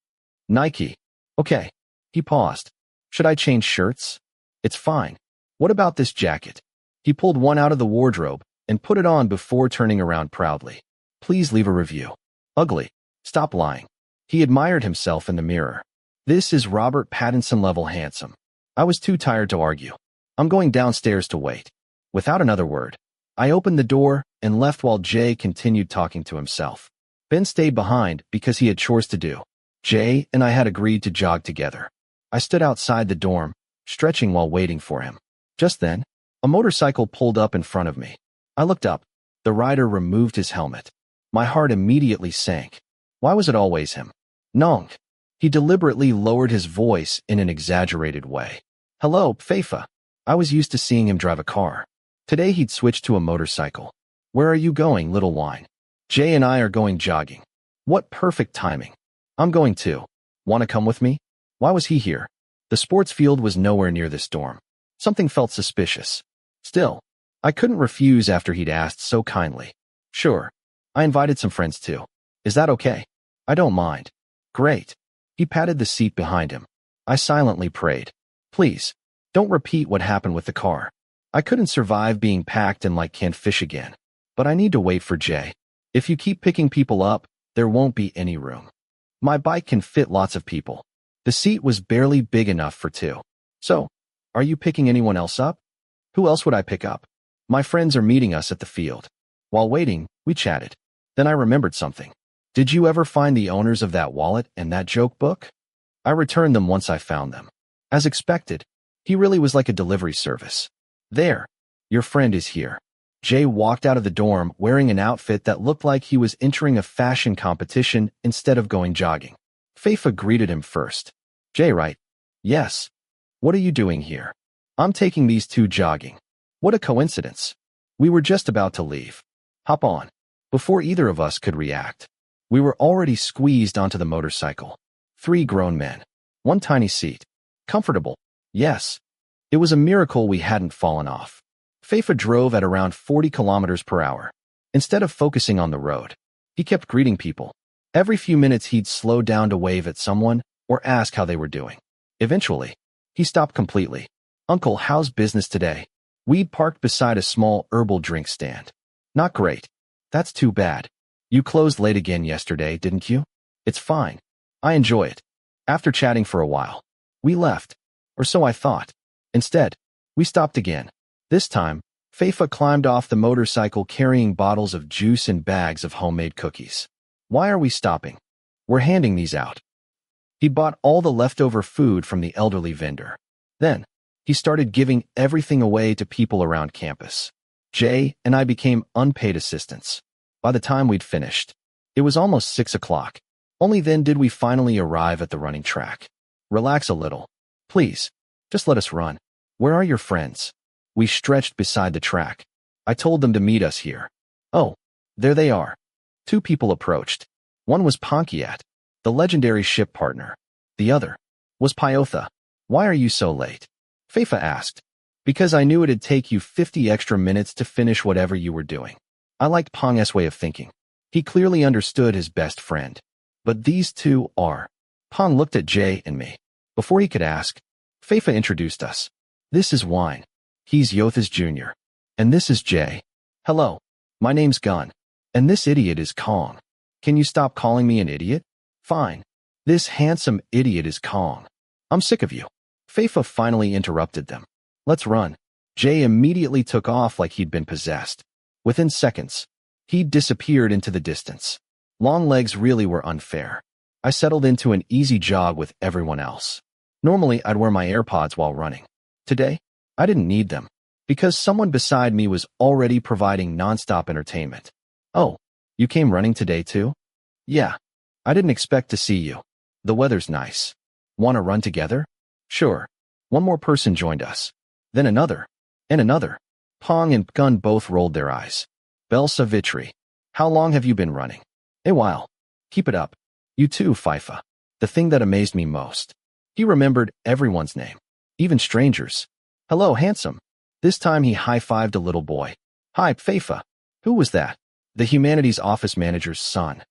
Nike. Okay. He paused. Should I change shirts? It's fine. What about this jacket? He pulled one out of the wardrobe and put it on before turning around proudly. Please leave a review. Ugly. Stop lying. He admired himself in the mirror. This is Robert Pattinson level handsome. I was too tired to argue. I'm going downstairs to wait. Without another word, I opened the door and left while Jay continued talking to himself. Ben stayed behind because he had chores to do. Jay and I had agreed to jog together. I stood outside the dorm, stretching while waiting for him. Just then, a motorcycle pulled up in front of me. I looked up. The rider removed his helmet. My heart immediately sank. Why was it always him? Nong. He deliberately lowered his voice in an exaggerated way. Hello, Faifa. I was used to seeing him drive a car. Today he'd switched to a motorcycle. Where are you going, little wine? Jay and I are going jogging. What perfect timing. I'm going too. Want to come with me? Why was he here? The sports field was nowhere near this dorm. Something felt suspicious. Still, I couldn't refuse after he'd asked so kindly. Sure. I invited some friends too. Is that okay? I don't mind. Great. He patted the seat behind him. I silently prayed. Please, don't repeat what happened with the car. I couldn't survive being packed and like canned fish again. But I need to wait for Jay. If you keep picking people up, there won't be any room. My bike can fit lots of people. The seat was barely big enough for two. So, are you picking anyone else up? Who else would I pick up? My friends are meeting us at the field. While waiting, we chatted. Then I remembered something. Did you ever find the owners of that wallet and that joke book? I returned them once I found them. As expected, he really was like a delivery service. There, your friend is here. Jay walked out of the dorm wearing an outfit that looked like he was entering a fashion competition instead of going jogging. Faifa greeted him first. Jay, right? Yes. What are you doing here? I'm taking these two jogging. What a coincidence. We were just about to leave. Hop on. Before either of us could react, we were already squeezed onto the motorcycle. 3 grown men. 1 tiny seat. Comfortable. Yes. It was a miracle we hadn't fallen off. Faifa drove at around 40 kilometers per hour. Instead of focusing on the road, he kept greeting people. Every few minutes he'd slow down to wave at someone or ask how they were doing. Eventually, he stopped completely. Uncle, how's business today? We'd parked beside a small herbal drink stand. Not great. That's too bad. You closed late again yesterday, didn't you? It's fine. I enjoy it. After chatting for a while, we left. Or so I thought. Instead, we stopped again. This time, Faifa climbed off the motorcycle carrying bottles of juice and bags of homemade cookies. Why are we stopping? We're handing these out. He bought all the leftover food from the elderly vendor. Then, he started giving everything away to people around campus. Jay and I became unpaid assistants. By the time we'd finished, it was almost 6 o'clock. Only then did we finally arrive at the running track. Relax a little. Please, just let us run. Where are your friends? We stretched beside the track. I told them to meet us here. Oh, there they are. 2 people approached. One was Ponkiat, the legendary ship partner. The other was Pyotha. Why are you so late? Faifa asked. Because I knew it'd take you 50 extra minutes to finish whatever you were doing. I liked Pong's way of thinking. He clearly understood his best friend. But these two are. Pong looked at Jay and me. Before he could ask, Faifa introduced us. This is Wine. He's Yothas Jr. And this is Jay. Hello. My name's Gun. And this idiot is Kong. Can you stop calling me an idiot? Fine. This handsome idiot is Kong. I'm sick of you. Faifa finally interrupted them. Let's run. Jay immediately took off like he'd been possessed. Within seconds, he'd disappeared into the distance. Long legs really were unfair. I settled into an easy jog with everyone else. Normally, I'd wear my AirPods while running. Today, I didn't need them, because someone beside me was already providing nonstop entertainment. Oh, you came running today too? Yeah. I didn't expect to see you. The weather's nice. Want to run together? Sure. One more person joined us. Then another. And another. Pong and Gun both rolled their eyes. Bel Savitri. How long have you been running? A while. Keep it up. You too, Faifa. The thing that amazed me most. He remembered everyone's name. Even strangers. Hello, handsome. This time he high-fived a little boy. Hi, Faifa. Who was that? The humanities office manager's son.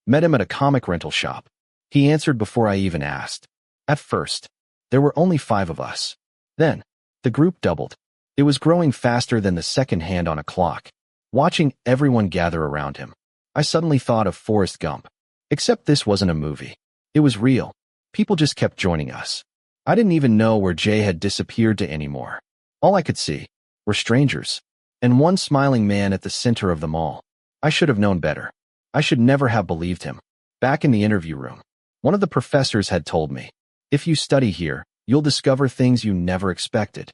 Met him at a comic rental shop. He answered before I even asked. At first, there were only 5 of us. Then, the group doubled. It was growing faster than the second hand on a clock. Watching everyone gather around him, I suddenly thought of Forrest Gump. Except this wasn't a movie. It was real. People just kept joining us. I didn't even know where Jay had disappeared to anymore. All I could see were strangers, and one smiling man at the center of them all. I should have known better. I should never have believed him. Back in the interview room, one of the professors had told me, if you study here, you'll discover things you never expected.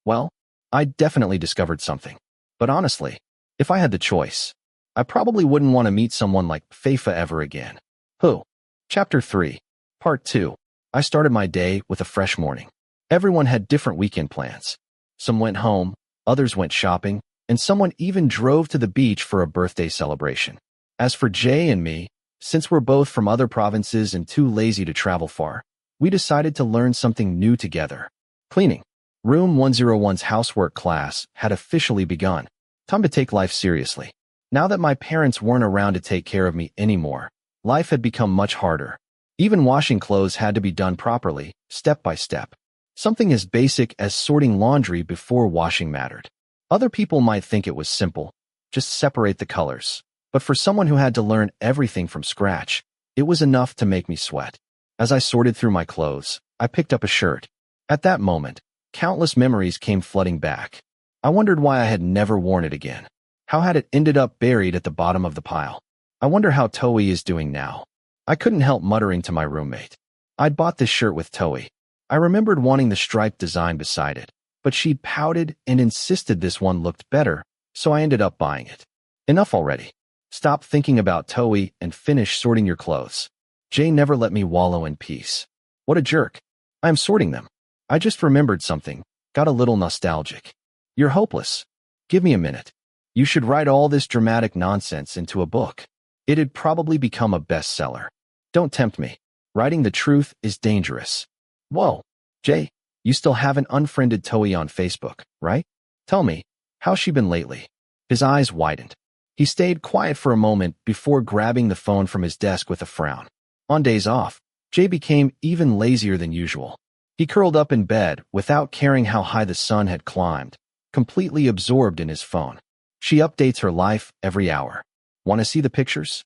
Well, I definitely discovered something. But honestly, if I had the choice, I probably wouldn't want to meet someone like Faifa ever again. Who? Chapter 3, Part 2. I started my day with a fresh morning. Everyone had different weekend plans. Some went home, others went shopping, and someone even drove to the beach for a birthday celebration. As for Jay and me, since we're both from other provinces and too lazy to travel far, we decided to learn something new together. Cleaning. Room 101's housework class had officially begun. Time to take life seriously. Now that my parents weren't around to take care of me anymore, life had become much harder. Even washing clothes had to be done properly, step by step. Something as basic as sorting laundry before washing mattered. Other people might think it was simple, just separate the colors. But for someone who had to learn everything from scratch, it was enough to make me sweat. As I sorted through my clothes, I picked up a shirt. At that moment, countless memories came flooding back. I wondered why I had never worn it again. How had it ended up buried at the bottom of the pile? I wonder how Toei is doing now. I couldn't help muttering to my roommate. I'd bought this shirt with Toei. I remembered wanting the striped design beside it, but she'd pouted and insisted this one looked better, so I ended up buying it. Enough already. Stop thinking about Toei and finish sorting your clothes. Jay never let me wallow in peace. What a jerk. I am sorting them. I just remembered something, got a little nostalgic. You're hopeless. Give me a minute. You should write all this dramatic nonsense into a book. It'd probably become a bestseller. Don't tempt me. Writing the truth is dangerous. Whoa, Jay, you still haven't unfriended Toei on Facebook, right? Tell me, how's she been lately? His eyes widened. He stayed quiet for a moment before grabbing the phone from his desk with a frown. On days off, Jay became even lazier than usual. He curled up in bed without caring how high the sun had climbed, completely absorbed in his phone. She updates her life every hour. Want to see the pictures?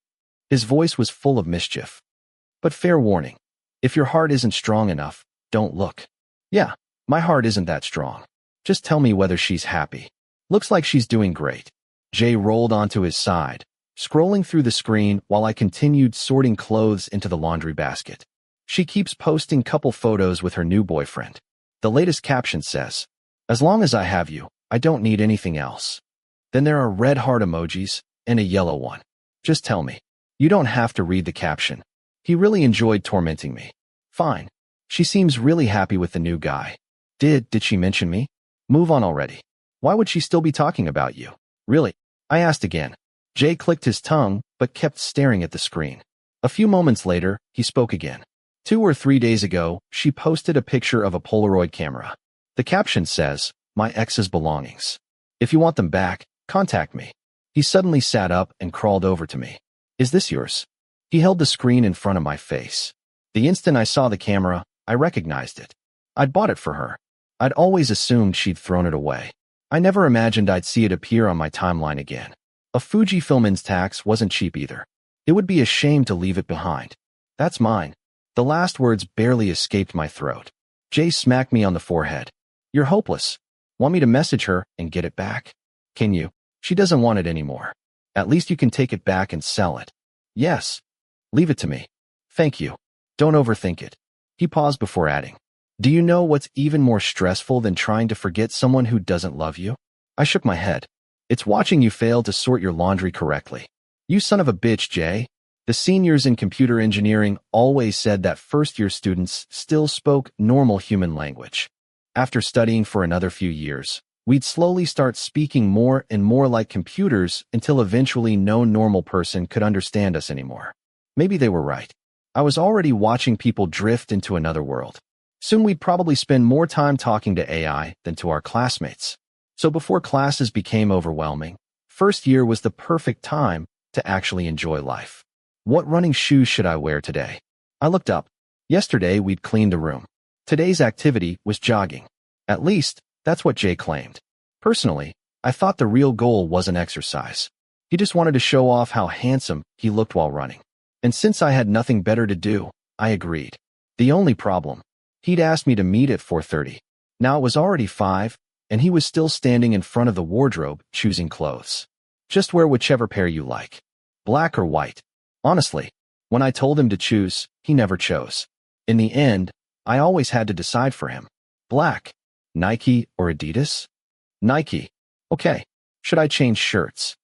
His voice was full of mischief. But fair warning, if your heart isn't strong enough, don't look. Yeah, my heart isn't that strong. Just tell me whether she's happy. Looks like she's doing great. Jay rolled onto his side, scrolling through the screen while I continued sorting clothes into the laundry basket. She keeps posting couple photos with her new boyfriend. The latest caption says, "As long as I have you, I don't need anything else." Then there are red heart emojis and a yellow one. Just tell me. You don't have to read the caption. He really enjoyed tormenting me. Fine. She seems really happy with the new guy. Did she mention me? Move on already. Why would she still be talking about you? Really? I asked again. Jay clicked his tongue, but kept staring at the screen. A few moments later, he spoke again. 2 or 3 days ago, she posted a picture of a Polaroid camera. The caption says, "My ex's belongings. If you want them back, contact me." He suddenly sat up and crawled over to me. "Is this yours?" He held the screen in front of my face. The instant I saw the camera, I recognized it. I'd bought it for her. I'd always assumed she'd thrown it away. I never imagined I'd see it appear on my timeline again. A Fujifilm Instax wasn't cheap either. It would be a shame to leave it behind. That's mine. The last words barely escaped my throat. Jay smacked me on the forehead. You're hopeless. Want me to message her and get it back? Can you? She doesn't want it anymore. At least you can take it back and sell it. Yes. Leave it to me. Thank you. Don't overthink it. He paused before adding, do you know what's even more stressful than trying to forget someone who doesn't love you? I shook my head. It's watching you fail to sort your laundry correctly. You son of a bitch, Jay. The seniors in computer engineering always said that first-year students still spoke normal human language. After studying for another few years, we'd slowly start speaking more and more like computers until eventually no normal person could understand us anymore. Maybe they were right. I was already watching people drift into another world. Soon we'd probably spend more time talking to AI than to our classmates. So before classes became overwhelming, first year was the perfect time to actually enjoy life. What running shoes should I wear today? I looked up. Yesterday we'd cleaned the room. Today's activity was jogging. At least, that's what Jay claimed. Personally, I thought the real goal wasn't exercise. He just wanted to show off how handsome he looked while running. And since I had nothing better to do, I agreed. The only problem, he'd asked me to meet at 4:30. Now it was already 5, and he was still standing in front of the wardrobe choosing clothes. Just wear whichever pair you like. Black or white? Honestly, when I told him to choose, he never chose. In the end, I always had to decide for him. Black. Nike or Adidas? Nike. Okay. Should I change shirts?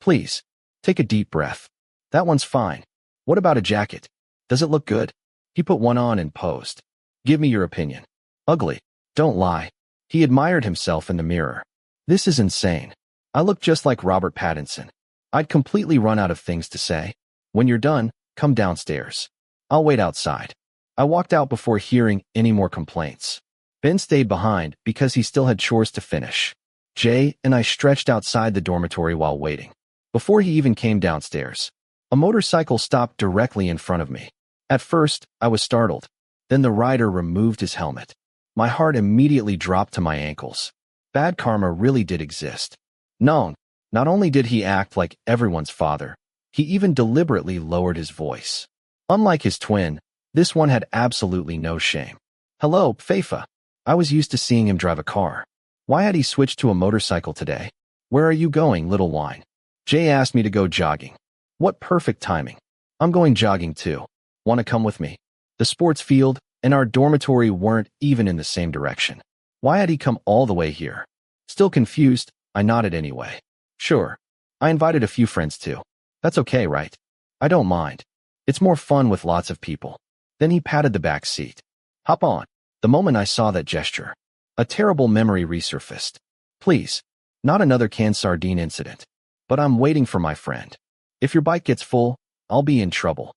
Please. Take a deep breath. That one's fine. What about a jacket? Does it look good? He put one on and posed. Give me your opinion. Ugly. Don't lie. He admired himself in the mirror. This is insane. I look just like Robert Pattinson. I'd completely run out of things to say. When you're done, come downstairs. I'll wait outside. I walked out before hearing any more complaints. Ben stayed behind because he still had chores to finish. Jay and I stretched outside the dormitory while waiting. Before he even came downstairs, a motorcycle stopped directly in front of me. At first, I was startled. Then the rider removed his helmet. My heart immediately dropped to my ankles. Bad karma really did exist. No, not only did he act like everyone's father, he even deliberately lowered his voice. Unlike his twin, this one had absolutely no shame. Hello, Faifa. I was used to seeing him drive a car. Why had he switched to a motorcycle today? Where are you going, little wine? Jay asked me to go jogging. What perfect timing. I'm going jogging too. Want to come with me? The sports field and our dormitory weren't even in the same direction. Why had he come all the way here? Still confused, I nodded anyway. Sure. I invited a few friends too. That's okay, right? I don't mind. It's more fun with lots of people. Then he patted the back seat. Hop on. The moment I saw that gesture, a terrible memory resurfaced. Please, not another canned sardine incident. But I'm waiting for my friend. If your bike gets full, I'll be in trouble.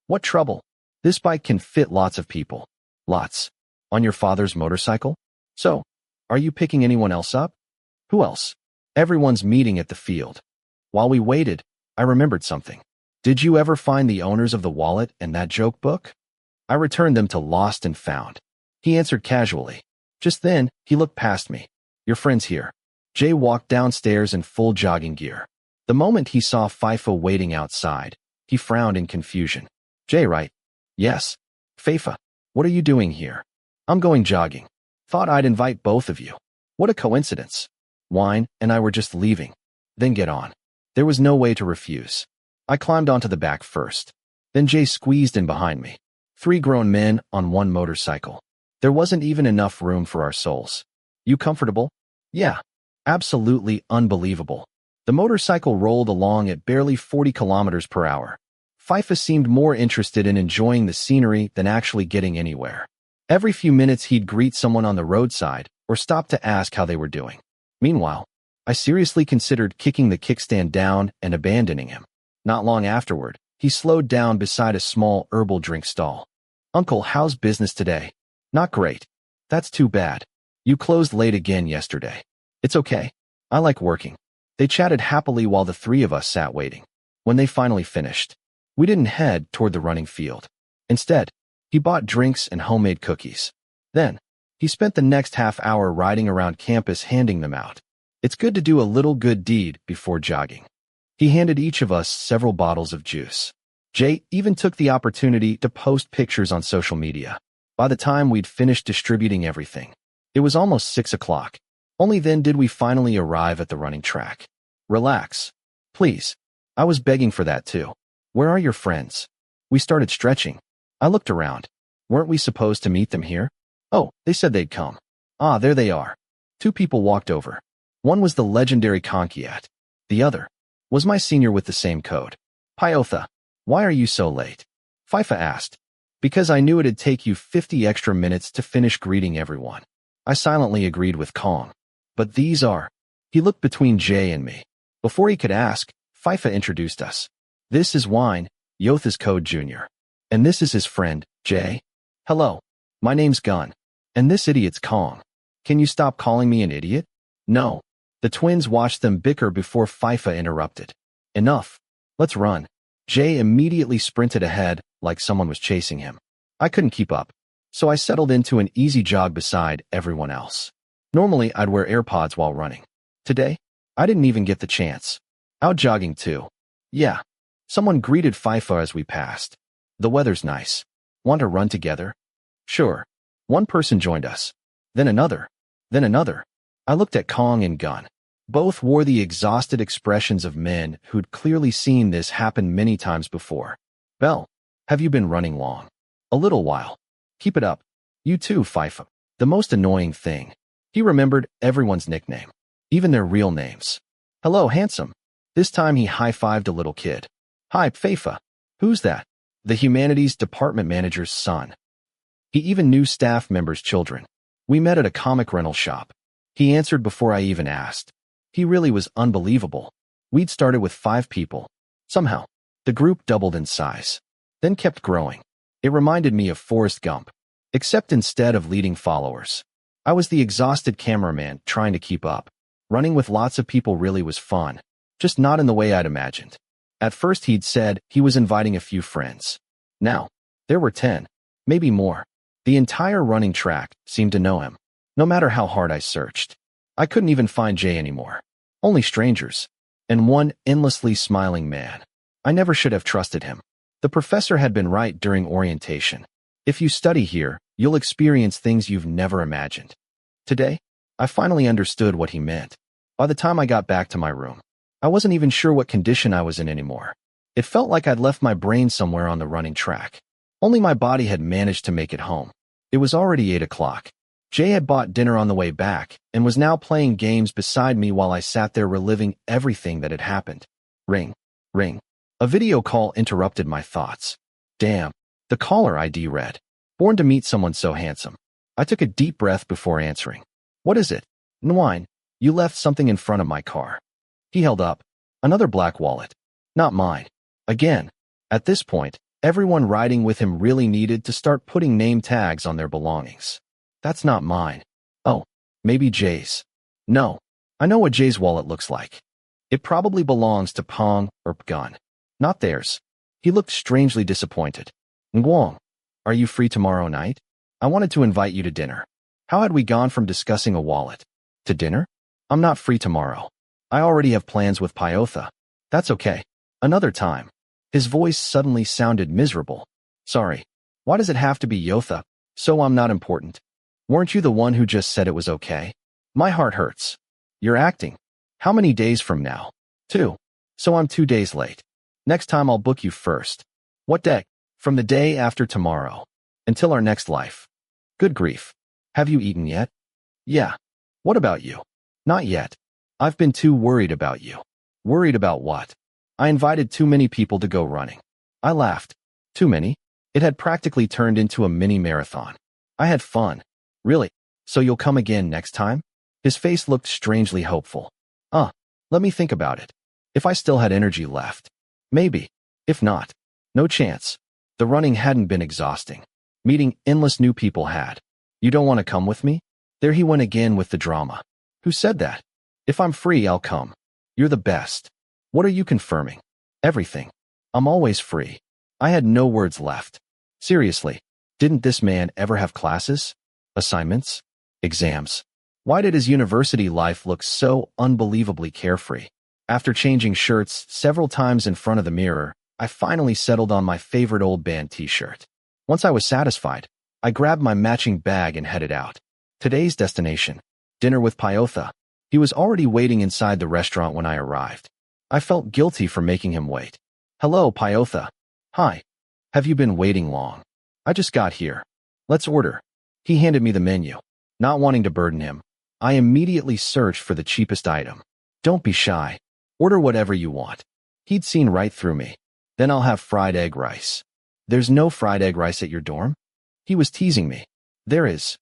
What trouble? This bike can fit lots of people. Lots. On your father's motorcycle? So, are you picking anyone else up? Who else? Everyone's meeting at the field. While we waited, I remembered something. Did you ever find the owners of the wallet and that joke book? I returned them to Lost and Found. He answered casually. Just then, he looked past me. Your friend's here. Jay walked downstairs in full jogging gear. The moment he saw Faifa waiting outside, he frowned in confusion. Jay, right? Yes. Faifa, what are you doing here? I'm going jogging. Thought I'd invite both of you. What a coincidence. Wine and I were just leaving. Then get on. There was no way to refuse. I climbed onto the back first. Then Jay squeezed in behind me. 3 grown men on one motorcycle. There wasn't even enough room for our souls. You comfortable? Yeah. Absolutely unbelievable. The motorcycle rolled along at barely 40 kilometers per hour. Faifa seemed more interested in enjoying the scenery than actually getting anywhere. Every few minutes he'd greet someone on the roadside or stop to ask how they were doing. Meanwhile, I seriously considered kicking the kickstand down and abandoning him. Not long afterward, he slowed down beside a small herbal drink stall. Uncle, how's business today? Not great. That's too bad. You closed late again yesterday. It's okay. I like working. They chatted happily while the 3 of us sat waiting. When they finally finished, we didn't head toward the running field. Instead, he bought drinks and homemade cookies. Then, he spent the next half hour riding around campus handing them out. It's good to do a little good deed before jogging. He handed each of us several bottles of juice. Jay even took the opportunity to post pictures on social media. By the time we'd finished distributing everything, it was almost 6 o'clock. Only then did we finally arrive at the running track. Relax. Please. I was begging for that too. Where are your friends? We started stretching. I looked around. Weren't we supposed to meet them here? Oh, they said they'd come. Ah, there they are. 2 people walked over. One was the legendary Conkiat. The other was my senior with the same code. Pyotha, why are you so late? Faifa asked. Because I knew it'd take you 50 extra minutes to finish greeting everyone. I silently agreed with Kong. But these are... He looked between Jay and me. Before he could ask, Faifa introduced us. This is Wine, Yotha's Code Jr. And this is his friend, Jay. Hello. My name's Gun. And this idiot's Kong. Can you stop calling me an idiot? No. The twins watched them bicker before Faifa interrupted. Enough. Let's run. Jay immediately sprinted ahead like someone was chasing him. I couldn't keep up, so I settled into an easy jog beside everyone else. Normally, I'd wear AirPods while running. Today, I didn't even get the chance. Out jogging too. Yeah. Someone greeted Faifa as we passed. The weather's nice. Want to run together? Sure. One person joined us. Then another. Then another. I looked at Kong and Gun. Both wore the exhausted expressions of men who'd clearly seen this happen many times before. Belle, have you been running long? A little while. Keep it up. You too, Faifa. The most annoying thing. He remembered everyone's nickname, even their real names. Hello, handsome. This time he high-fived a little kid. Hi, Faifa. Who's that? The humanities department manager's son. He even knew staff members' children. We met at a comic rental shop. He answered before I even asked. He really was unbelievable. We'd started with 5 people. Somehow, the group doubled in size, then kept growing. It reminded me of Forrest Gump, except instead of leading followers, I was the exhausted cameraman trying to keep up. Running with lots of people really was fun, just not in the way I'd imagined. At first he'd said he was inviting a few friends. Now, there were 10, maybe more. The entire running track seemed to know him, no matter how hard I searched. I couldn't even find Jay anymore. Only strangers. And one endlessly smiling man. I never should have trusted him. The professor had been right during orientation. If you study here, you'll experience things you've never imagined. Today, I finally understood what he meant. By the time I got back to my room, I wasn't even sure what condition I was in anymore. It felt like I'd left my brain somewhere on the running track. Only my body had managed to make it home. It was already 8 o'clock. Jay had bought dinner on the way back and was now playing games beside me while I sat there reliving everything that had happened. Ring, ring. A video call interrupted my thoughts. Damn, the caller ID read. Born to meet someone so handsome. I took a deep breath before answering. What is it? Nwine, you left something in front of my car. He held up. Another black wallet. Not mine. Again. At this point, everyone riding with him really needed to start putting name tags on their belongings. That's not mine. Oh, maybe Jay's. No, I know what Jay's wallet looks like. It probably belongs to Pong or Pgun. Not theirs. He looked strangely disappointed. Nguang, are you free tomorrow night? I wanted to invite you to dinner. How had we gone from discussing a wallet to dinner? I'm not free tomorrow. I already have plans with Pyotha. That's okay. Another time. His voice suddenly sounded miserable. Sorry. Why does it have to be Yotha? So I'm not important. Weren't you the one who just said it was okay? My heart hurts. You're acting. How many days from now? 2. So I'm 2 days late. Next time I'll book you first. What day? From the day after tomorrow. Until our next life. Good grief. Have you eaten yet? Yeah. What about you? Not yet. I've been too worried about you. Worried about what? I invited too many people to go running. I laughed. Too many? It had practically turned into a mini marathon. I had fun. Really? So you'll come again next time? His face looked strangely hopeful. Let me think about it. If I still had energy left. Maybe. If not. No chance. The running hadn't been exhausting. Meeting endless new people had. You don't want to come with me? There he went again with the drama. Who said that? If I'm free, I'll come. You're the best. What are you confirming? Everything. I'm always free. I had no words left. Seriously, didn't this man ever have classes? Assignments? Exams? Why did his university life look so unbelievably carefree? After changing shirts several times in front of the mirror, I finally settled on my favorite old band t-shirt. Once I was satisfied, I grabbed my matching bag and headed out. Today's destination, dinner with Pyotha. He was already waiting inside the restaurant when I arrived. I felt guilty for making him wait. Hello, Pyotha. Hi. Have you been waiting long? I just got here. Let's order. He handed me the menu. Not wanting to burden him, I immediately searched for the cheapest item. Don't be shy. Order whatever you want. He'd seen right through me. Then I'll have fried egg rice. There's no fried egg rice at your dorm? He was teasing me. There is.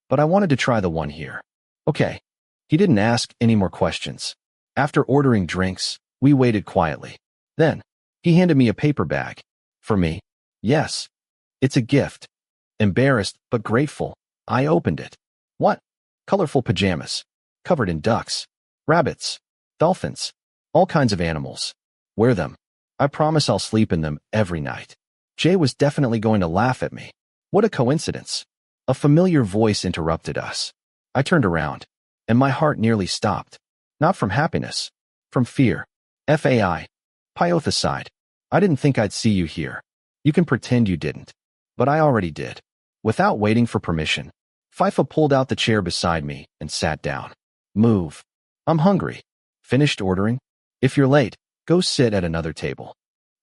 But I wanted to try the one here. Okay. He didn't ask any more questions. After ordering drinks, we waited quietly. Then, he handed me a paper bag. For me? Yes. It's a gift. Embarrassed, but grateful, I opened it. What? Colorful pajamas. Covered in ducks, rabbits, dolphins, all kinds of animals. Wear them. I promise I'll sleep in them every night. Jay was definitely going to laugh at me. What a coincidence. A familiar voice interrupted us. I turned around, and my heart nearly stopped. Not from happiness. From fear. FAI. Pyotha sighed. I didn't think I'd see you here. You can pretend you didn't. But I already did. Without waiting for permission, Faifa pulled out the chair beside me and sat down. Move. I'm hungry. Finished ordering? If you're late, go sit at another table.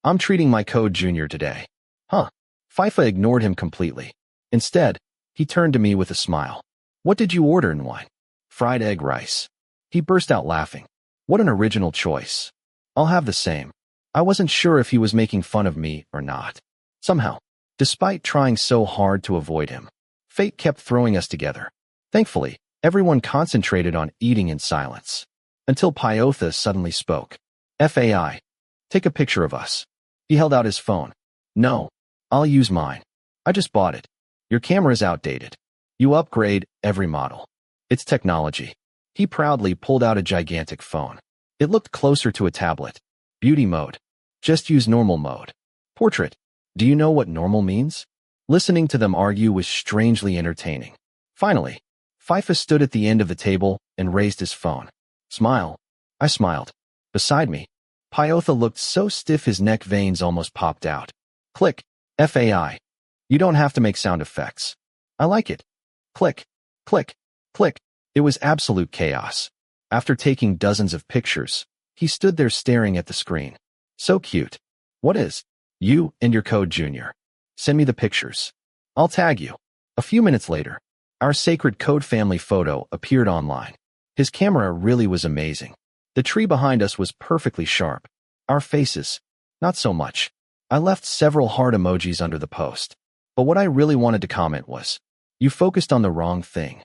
I'm treating my code junior today. Huh? Faifa ignored him completely. Instead, he turned to me with a smile. What did you order in wine? Fried egg rice. He burst out laughing. What an original choice. I'll have the same. I wasn't sure if he was making fun of me or not. Somehow, despite trying so hard to avoid him, fate kept throwing us together. Thankfully, everyone concentrated on eating in silence. Until Pyotha suddenly spoke. "Fai. Take a picture of us." He held out his phone. "No. I'll use mine. I just bought it. Your camera's outdated. You upgrade every model. It's technology." He proudly pulled out a gigantic phone. It looked closer to a tablet. Beauty mode. Just use normal mode. Portrait. Do you know what normal means? Listening to them argue was strangely entertaining. Finally, Faifa stood at the end of the table and raised his phone. Smile. I smiled. Beside me, Pyotha looked so stiff his neck veins almost popped out. Click. Fai. You don't have to make sound effects. I like it. Click. Click. Click. It was absolute chaos. After taking dozens of pictures, he stood there staring at the screen. So cute. What is? You and your code junior. Send me the pictures. I'll tag you. A few minutes later, our sacred code family photo appeared online. His camera really was amazing. The tree behind us was perfectly sharp. Our faces, not so much. I left several heart emojis under the post. But what I really wanted to comment was, you focused on the wrong thing.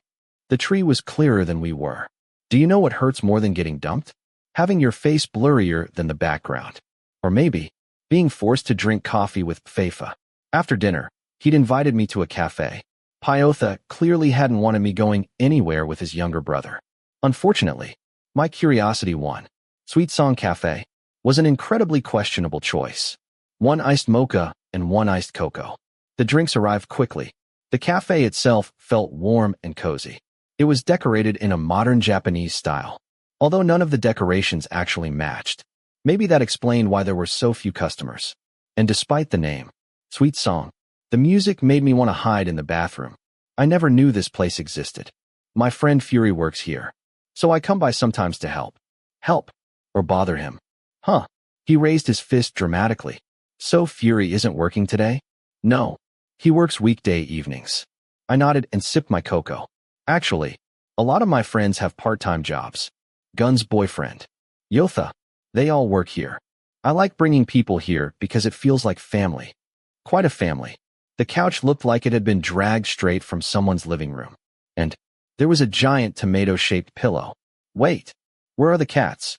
The tree was clearer than we were. Do you know what hurts more than getting dumped? Having your face blurrier than the background. Or maybe, being forced to drink coffee with Faifa. After dinner, he'd invited me to a cafe. Pyotha clearly hadn't wanted me going anywhere with his younger brother. Unfortunately, my curiosity won. Sweet Song Cafe was an incredibly questionable choice. 1 iced mocha and 1 iced cocoa. The drinks arrived quickly. The cafe itself felt warm and cozy. It was decorated in a modern Japanese style, although none of the decorations actually matched. Maybe that explained why there were so few customers. And despite the name, Sweet Song, the music made me want to hide in the bathroom. I never knew this place existed. My friend Fury works here, so I come by sometimes to help. Help? Or bother him? Huh? He raised his fist dramatically. So Fury isn't working today? No. He works weekday evenings. I nodded and sipped my cocoa. Actually, a lot of my friends have part-time jobs. Gun's boyfriend, Yotha, they all work here. I like bringing people here because it feels like family. Quite a family. The couch looked like it had been dragged straight from someone's living room. And there was a giant tomato-shaped pillow. Wait, where are the cats?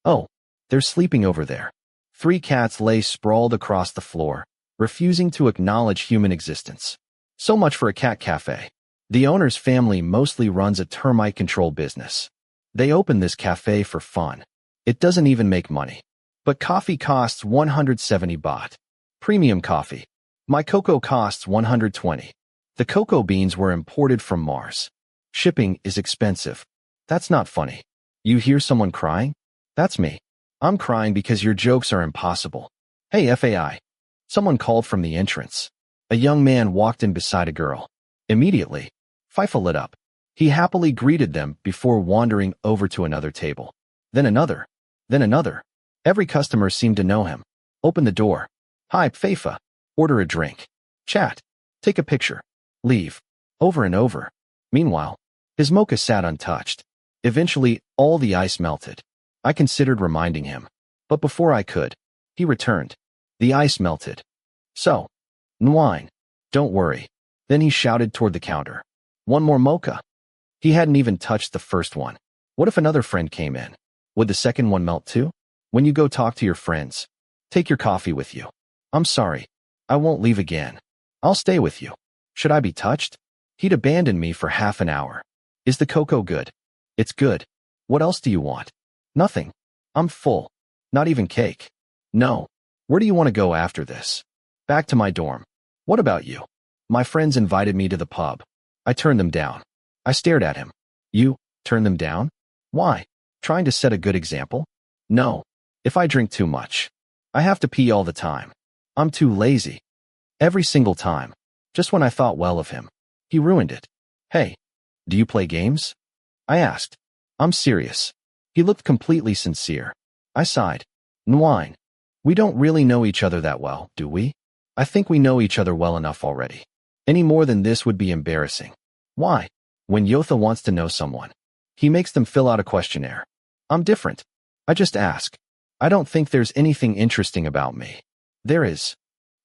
Oh, they're sleeping over there. 3 cats lay sprawled across the floor, refusing to acknowledge human existence. So much for a cat cafe. The owner's family mostly runs a termite control business. They opened this cafe for fun. It doesn't even make money. But coffee costs 170 baht. Premium coffee. My cocoa costs 120. The cocoa beans were imported from Mars. Shipping is expensive. That's not funny. You hear someone crying? That's me. I'm crying because your jokes are impossible. Hey Fai. Someone called from the entrance. A young man walked in beside a girl. Immediately, Faifa lit up. He happily greeted them before wandering over to another table. Then another. Then another. Every customer seemed to know him. Open the door. Hi, Faifa. Order a drink. Chat. Take a picture. Leave. Over and over. Meanwhile, his mocha sat untouched. Eventually, all the ice melted. I considered reminding him. But before I could, he returned. The ice melted. So, wine. Don't worry. Then he shouted toward the counter. 1 more mocha. He hadn't even touched the first one. What if another friend came in? Would the second one melt too? When you go talk to your friends, take your coffee with you. I'm sorry. I won't leave again. I'll stay with you. Should I be touched? He'd abandoned me for half an hour. Is the cocoa good? It's good. What else do you want? Nothing. I'm full. Not even cake. No. Where do you want to go after this? Back to my dorm. What about you? My friends invited me to the pub. I turned them down. I stared at him. You turned them down? Why? Trying to set a good example? No. If I drink too much, I have to pee all the time. I'm too lazy. Every single time. Just when I thought well of him, he ruined it. Hey, do you play games? I asked. I'm serious. He looked completely sincere. I sighed. Nwine. We don't really know each other that well, do we? I think we know each other well enough already. Any more than this would be embarrassing. Why? When Yotha wants to know someone, he makes them fill out a questionnaire. I'm different. I just ask. I don't think there's anything interesting about me. There is.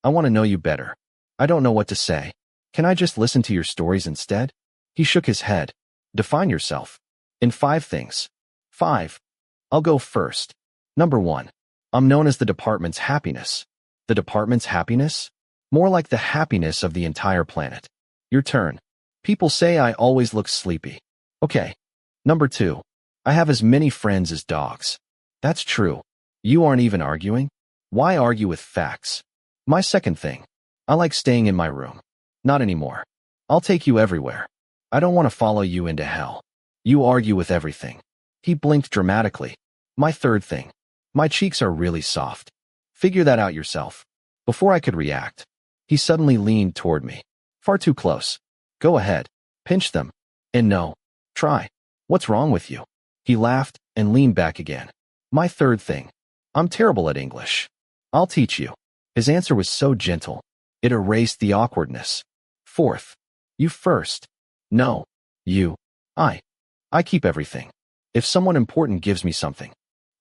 I want to know you better. I don't know what to say. Can I just listen to your stories instead? He shook his head. Define yourself. In 5 things. 5. I'll go first. Number 1. I'm known as the department's happiness. The department's happiness? More like the happiness of the entire planet. Your turn. People say I always look sleepy. Okay. Number 2. I have as many friends as dogs. That's true. You aren't even arguing? Why argue with facts? My second thing. I like staying in my room. Not anymore. I'll take you everywhere. I don't want to follow you into hell. You argue with everything. He blinked dramatically. My third thing. My cheeks are really soft. Figure that out yourself. Before I could react, he suddenly leaned toward me. Far too close. Go ahead. Pinch them. And no. Try. What's wrong with you? He laughed and leaned back again. My third thing. I'm terrible at English. I'll teach you. His answer was so gentle. It erased the awkwardness. Fourth. You first. No. You. I keep everything. If someone important gives me something,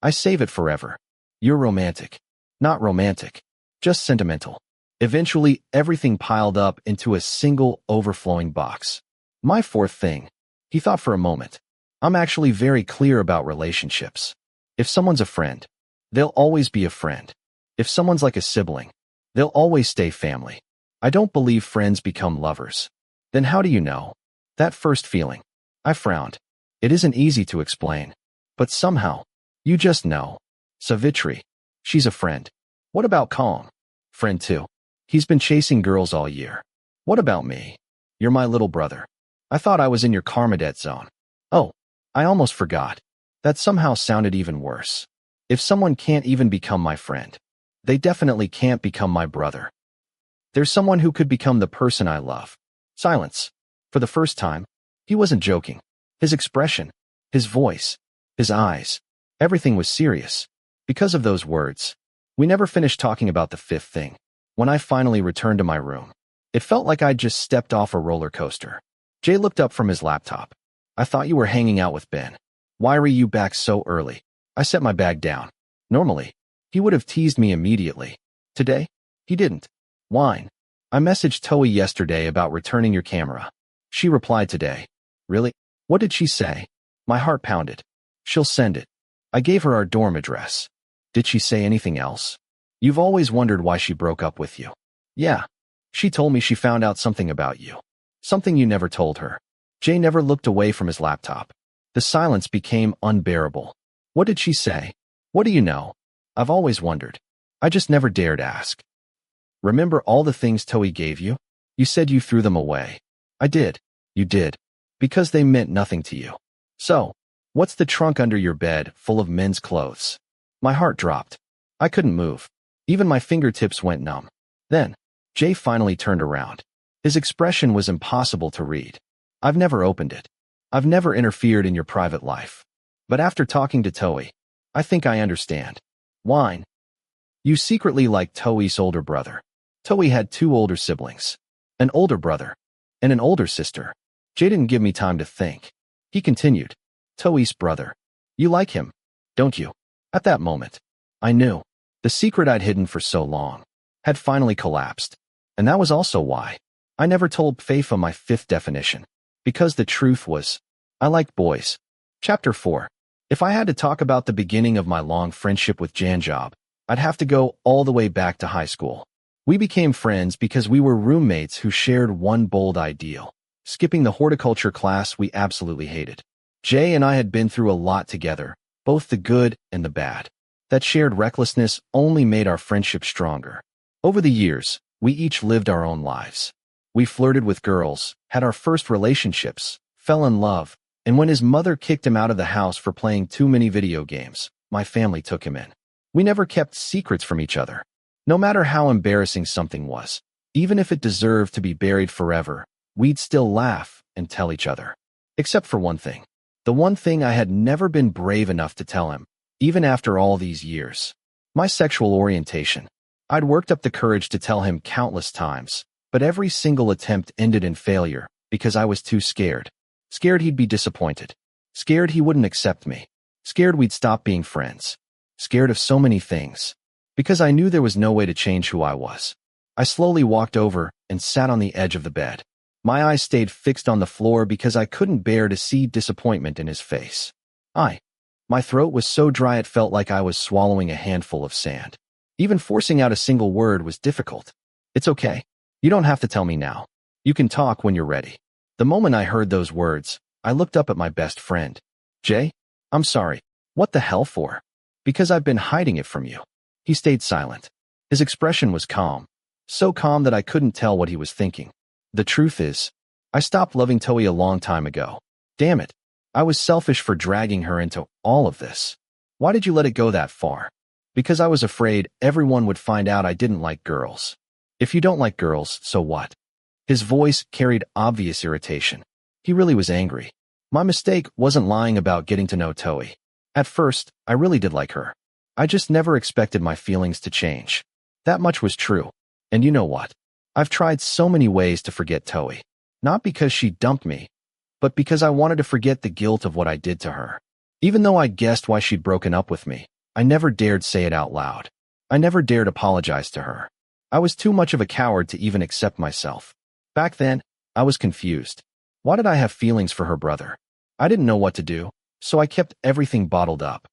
I save it forever. You're romantic. Not romantic. Just sentimental. Eventually, everything piled up into a single overflowing box. My fourth thing. He thought for a moment. I'm actually very clear about relationships. If someone's a friend, they'll always be a friend. If someone's like a sibling, they'll always stay family. I don't believe friends become lovers. Then how do you know? That first feeling. I frowned. It isn't easy to explain. But somehow, you just know. Savitri. She's a friend. What about Kong? Friend too. He's been chasing girls all year. What about me? You're my little brother. I thought I was in your karma-debt zone. Oh, I almost forgot. That somehow sounded even worse. If someone can't even become my friend, they definitely can't become my brother. There's someone who could become the person I love. Silence. For the first time, he wasn't joking. His expression, his voice, his eyes, everything was serious. Because of those words, we never finished talking about the fifth thing. When I finally returned to my room, it felt like I'd just stepped off a roller coaster. Jay looked up from his laptop. I thought you were hanging out with Ben. Why are you back so early? I set my bag down. Normally, he would have teased me immediately. Today, he didn't. Whine. I messaged Toei yesterday about returning your camera. She replied today. Really? What did she say? My heart pounded. She'll send it. I gave her our dorm address. Did she say anything else? You've always wondered why she broke up with you. Yeah. She told me she found out something about you. Something you never told her. Jay never looked away from his laptop. The silence became unbearable. What did she say? What do you know? I've always wondered. I just never dared ask. Remember all the things Toei gave you? You said you threw them away. I did. You did. Because they meant nothing to you. So, what's the trunk under your bed full of men's clothes? My heart dropped. I couldn't move. Even my fingertips went numb. Then, Jay finally turned around. His expression was impossible to read. I've never opened it. I've never interfered in your private life. But after talking to Toei, I think I understand. Whine. You secretly liked Toei's older brother. Toei had 2 older siblings. An older brother. And an older sister. Jay didn't give me time to think. He continued. Toei's brother. You like him, don't you? At that moment, I knew. The secret I'd hidden for so long had finally collapsed. And that was also why I never told Faifa my 5th definition. Because the truth was, I liked boys. Chapter 4. If I had to talk about the beginning of my long friendship with Janjob, I'd have to go all the way back to high school. We became friends because we were roommates who shared one bold ideal. Skipping the horticulture class we absolutely hated. Jay and I had been through a lot together, both the good and the bad. That shared recklessness only made our friendship stronger. Over the years, we each lived our own lives. We flirted with girls, had our first relationships, fell in love, and when his mother kicked him out of the house for playing too many video games, my family took him in. We never kept secrets from each other. No matter how embarrassing something was, even if it deserved to be buried forever, we'd still laugh and tell each other. Except for one thing. The one thing I had never been brave enough to tell him, even after all these years. My sexual orientation. I'd worked up the courage to tell him countless times, but every single attempt ended in failure because I was too scared. Scared he'd be disappointed. Scared he wouldn't accept me. Scared we'd stop being friends. Scared of so many things. Because I knew there was no way to change who I was. I slowly walked over and sat on the edge of the bed. My eyes stayed fixed on the floor because I couldn't bear to see disappointment in his face. My throat was so dry it felt like I was swallowing a handful of sand. Even forcing out a single word was difficult. It's okay. You don't have to tell me now. You can talk when you're ready. The moment I heard those words, I looked up at my best friend. Jay, I'm sorry. What the hell for? Because I've been hiding it from you. He stayed silent. His expression was calm. So calm that I couldn't tell what he was thinking. The truth is, I stopped loving Toei a long time ago. Damn it. I was selfish for dragging her into all of this. Why did you let it go that far? Because I was afraid everyone would find out I didn't like girls. If you don't like girls, so what? His voice carried obvious irritation. He really was angry. My mistake wasn't lying about getting to know Toei. At first, I really did like her. I just never expected my feelings to change. That much was true. And you know what? I've tried so many ways to forget Toei. Not because she dumped me, but because I wanted to forget the guilt of what I did to her. Even though I guessed why she'd broken up with me, I never dared say it out loud. I never dared apologize to her. I was too much of a coward to even accept myself. Back then, I was confused. Why did I have feelings for her brother? I didn't know what to do, so I kept everything bottled up.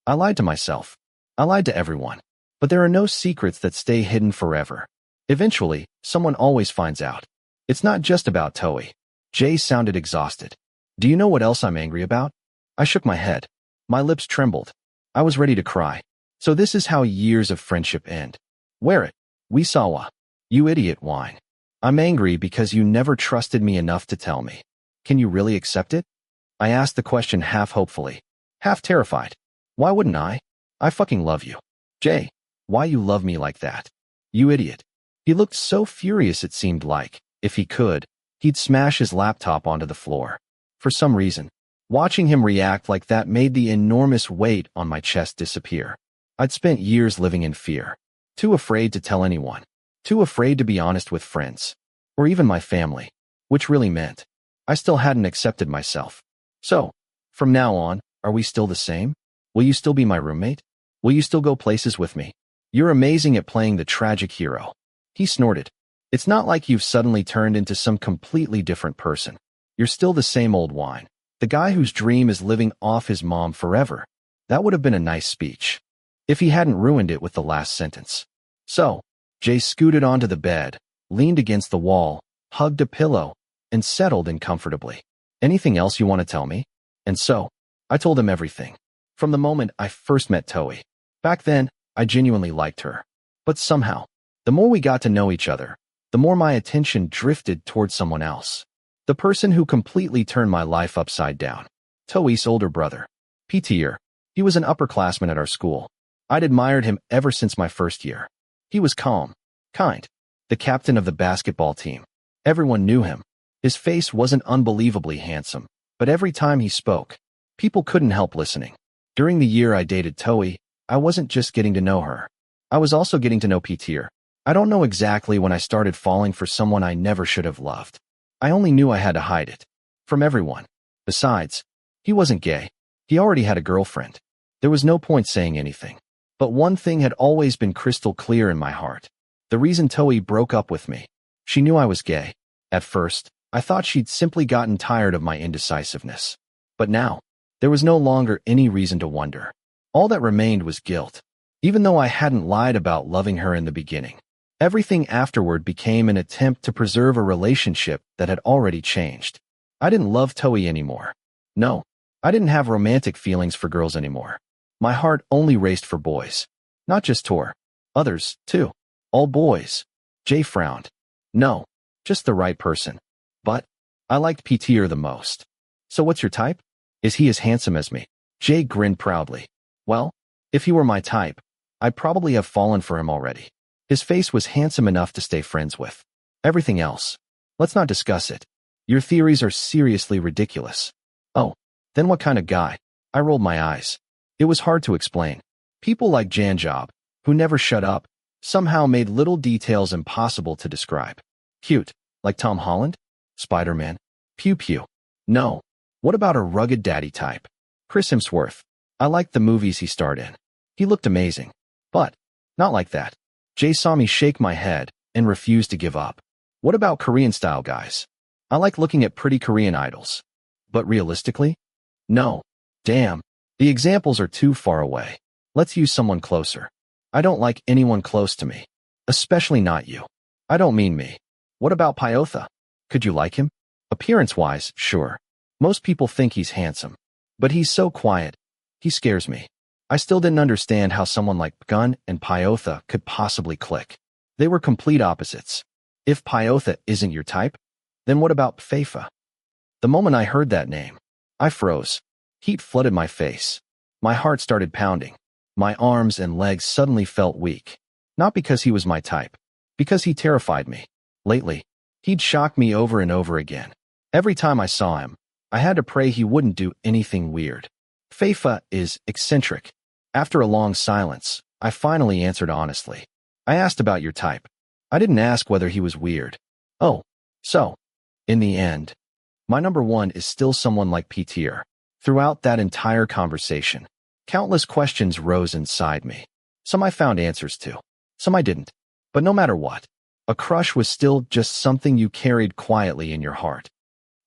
I lied to myself. I lied to everyone. But there are no secrets that stay hidden forever. Eventually, someone always finds out. It's not just about Toei. Jay sounded exhausted. Do you know what else I'm angry about? I shook my head. My lips trembled. I was ready to cry. So this is how years of friendship end. Wear it. Wisawa. You idiot whine. I'm angry because you never trusted me enough to tell me. Can you really accept it? I asked the question half hopefully, half terrified. Why wouldn't I? I fucking love you. Jay, why you love me like that? You idiot. He looked so furious it seemed like, if he could, he'd smash his laptop onto the floor. For some reason, watching him react like that made the enormous weight on my chest disappear. I'd spent years living in fear. Too afraid to tell anyone. Too afraid to be honest with friends. Or even my family. Which really meant I still hadn't accepted myself. So, from now on, are we still the same? Will you still be my roommate? Will you still go places with me? You're amazing at playing the tragic hero. He snorted. It's not like you've suddenly turned into some completely different person. You're still the same old whine. The guy whose dream is living off his mom forever. That would have been a nice speech. If he hadn't ruined it with the last sentence. So, Jay scooted onto the bed, leaned against the wall, hugged a pillow, and settled in comfortably. Anything else you want to tell me? And so, I told him everything. From the moment I first met Toei. Back then, I genuinely liked her. But somehow, the more we got to know each other, the more my attention drifted towards someone else. The person who completely turned my life upside down. Toei's older brother. Peter. He was an upperclassman at our school. I'd admired him ever since my first year. He was calm, kind, the captain of the basketball team. Everyone knew him. His face wasn't unbelievably handsome, but every time he spoke, people couldn't help listening. During the year I dated Toei, I wasn't just getting to know her. I was also getting to know Peter. I don't know exactly when I started falling for someone I never should have loved. I only knew I had to hide it. From everyone. Besides, he wasn't gay. He already had a girlfriend. There was no point saying anything. But one thing had always been crystal clear in my heart. The reason Toei broke up with me. She knew I was gay. At first, I thought she'd simply gotten tired of my indecisiveness. But now, there was no longer any reason to wonder. All that remained was guilt. Even though I hadn't lied about loving her in the beginning. Everything afterward became an attempt to preserve a relationship that had already changed. I didn't love Toei anymore. No, I didn't have romantic feelings for girls anymore. My heart only raced for boys. Not just Tor. Others, too. All boys. Jay frowned. No, just the right person. But I liked Peter the most. So what's your type? Is he as handsome as me? Jay grinned proudly. Well, if he were my type, I'd probably have fallen for him already. His face was handsome enough to stay friends with. Everything else. Let's not discuss it. Your theories are seriously ridiculous. Oh, Then what kind of guy? I rolled my eyes. It was hard to explain. People like Janjob, who never shut up, somehow made little details impossible to describe. Cute, like Tom Holland? Spider-Man? Pew pew. No. What about a rugged daddy type? Chris Hemsworth. I liked the movies he starred in. He looked amazing. But, not like that. Jay saw me shake my head and refused to give up. What about Korean-style guys? I like looking at pretty Korean idols. But realistically? No. Damn. The examples are too far away. Let's use someone closer. I don't like anyone close to me. Especially not you. I don't mean me. What about Pyotha? Could you like him? Appearance-wise, sure. Most people think he's handsome. But he's so quiet. He scares me. I still didn't understand how someone like Gun and Pyotha could possibly click. They were complete opposites. If Pyotha isn't your type, then what about Faifa? The moment I heard that name, I froze. Heat flooded my face. My heart started pounding. My arms and legs suddenly felt weak. Not because he was my type. Because he terrified me. Lately, he'd shocked me over and over again. Every time I saw him, I had to pray he wouldn't do anything weird. Faifa is eccentric. After a long silence, I finally answered honestly. I asked about your type. I didn't ask whether he was weird. Oh, so, in the end, my number one is still someone like Peter. Throughout that entire conversation, countless questions rose inside me. Some I found answers to. Some I didn't. But no matter what, a crush was still just something you carried quietly in your heart.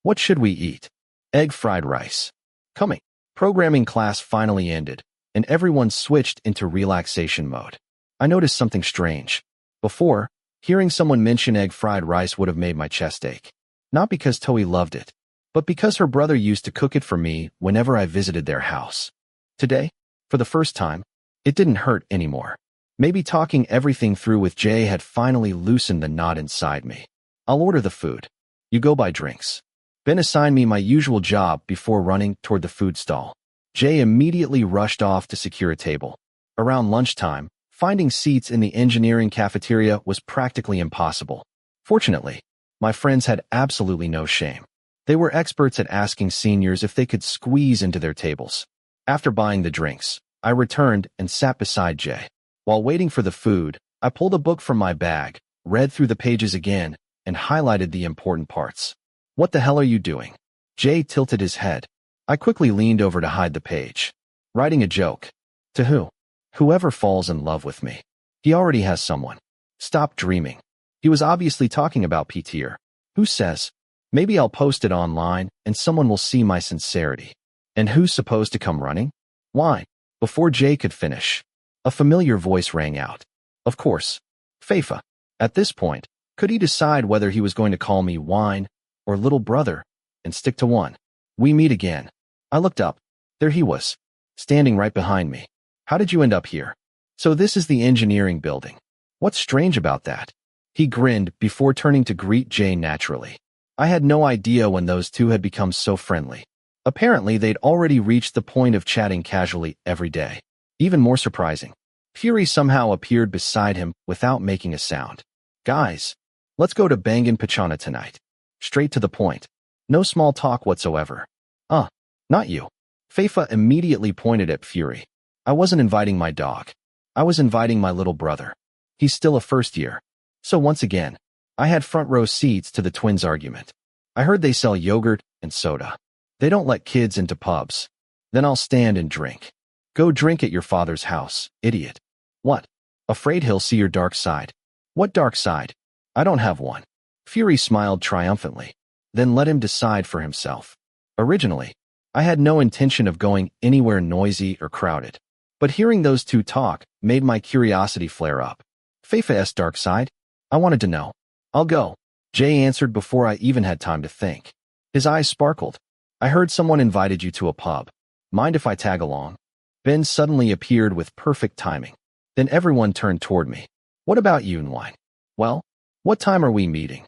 What should we eat? Egg fried rice. Coming. Programming class finally ended, and everyone switched into relaxation mode. I noticed something strange. Before, hearing someone mention egg fried rice would have made my chest ache. Not because Toei loved it, but because her brother used to cook it for me whenever I visited their house. Today, for the first time, it didn't hurt anymore. Maybe talking everything through with Jay had finally loosened the knot inside me. I'll order the food. You go buy drinks. Ben assigned me my usual job before running toward the food stall. Jay immediately rushed off to secure a table. Around lunchtime, finding seats in the engineering cafeteria was practically impossible. Fortunately, my friends had absolutely no shame. They were experts at asking seniors if they could squeeze into their tables. After buying the drinks, I returned and sat beside Jay. While waiting for the food, I pulled a book from my bag, read through the pages again, and highlighted the important parts. What the hell are you doing? Jay tilted his head. I quickly leaned over to hide the page. Writing a joke. To who? Whoever falls in love with me. He already has someone. Stop dreaming. He was obviously talking about Peter. Who says? Maybe I'll post it online and someone will see my sincerity. And who's supposed to come running? Why? Before Jay could finish, a familiar voice rang out. Of course. Faifa. At this point, could he decide whether he was going to call me wine or little brother and stick to one? We meet again. I looked up. There he was, standing right behind me. How did you end up here? So this is the engineering building. What's strange about that? He grinned before turning to greet Jay naturally. I had no idea when those two had become so friendly. Apparently, they'd already reached the point of chatting casually every day. Even more surprising, Fury somehow appeared beside him without making a sound. Guys, let's go to Bangin' Pachana tonight. Straight to the point. No small talk whatsoever. Not you. Faifa immediately pointed at Fury. I wasn't inviting my dog. I was inviting my little brother. He's still a first year. So once again, I had front row seats to the twins' argument. I heard they sell yogurt and soda. They don't let kids into pubs. Then I'll stand and drink. Go drink at your father's house, idiot. What? Afraid he'll see your dark side? What dark side? I don't have one. Fury smiled triumphantly. Then let him decide for himself. Originally, I had no intention of going anywhere noisy or crowded. But hearing those two talk made my curiosity flare up. Faifa's dark side? I wanted to know. I'll go. Jay answered before I even had time to think. His eyes sparkled. I heard someone invited you to a pub. Mind if I tag along? Ben suddenly appeared with perfect timing. Then everyone turned toward me. What about you, Nwine? Well, what time are we meeting?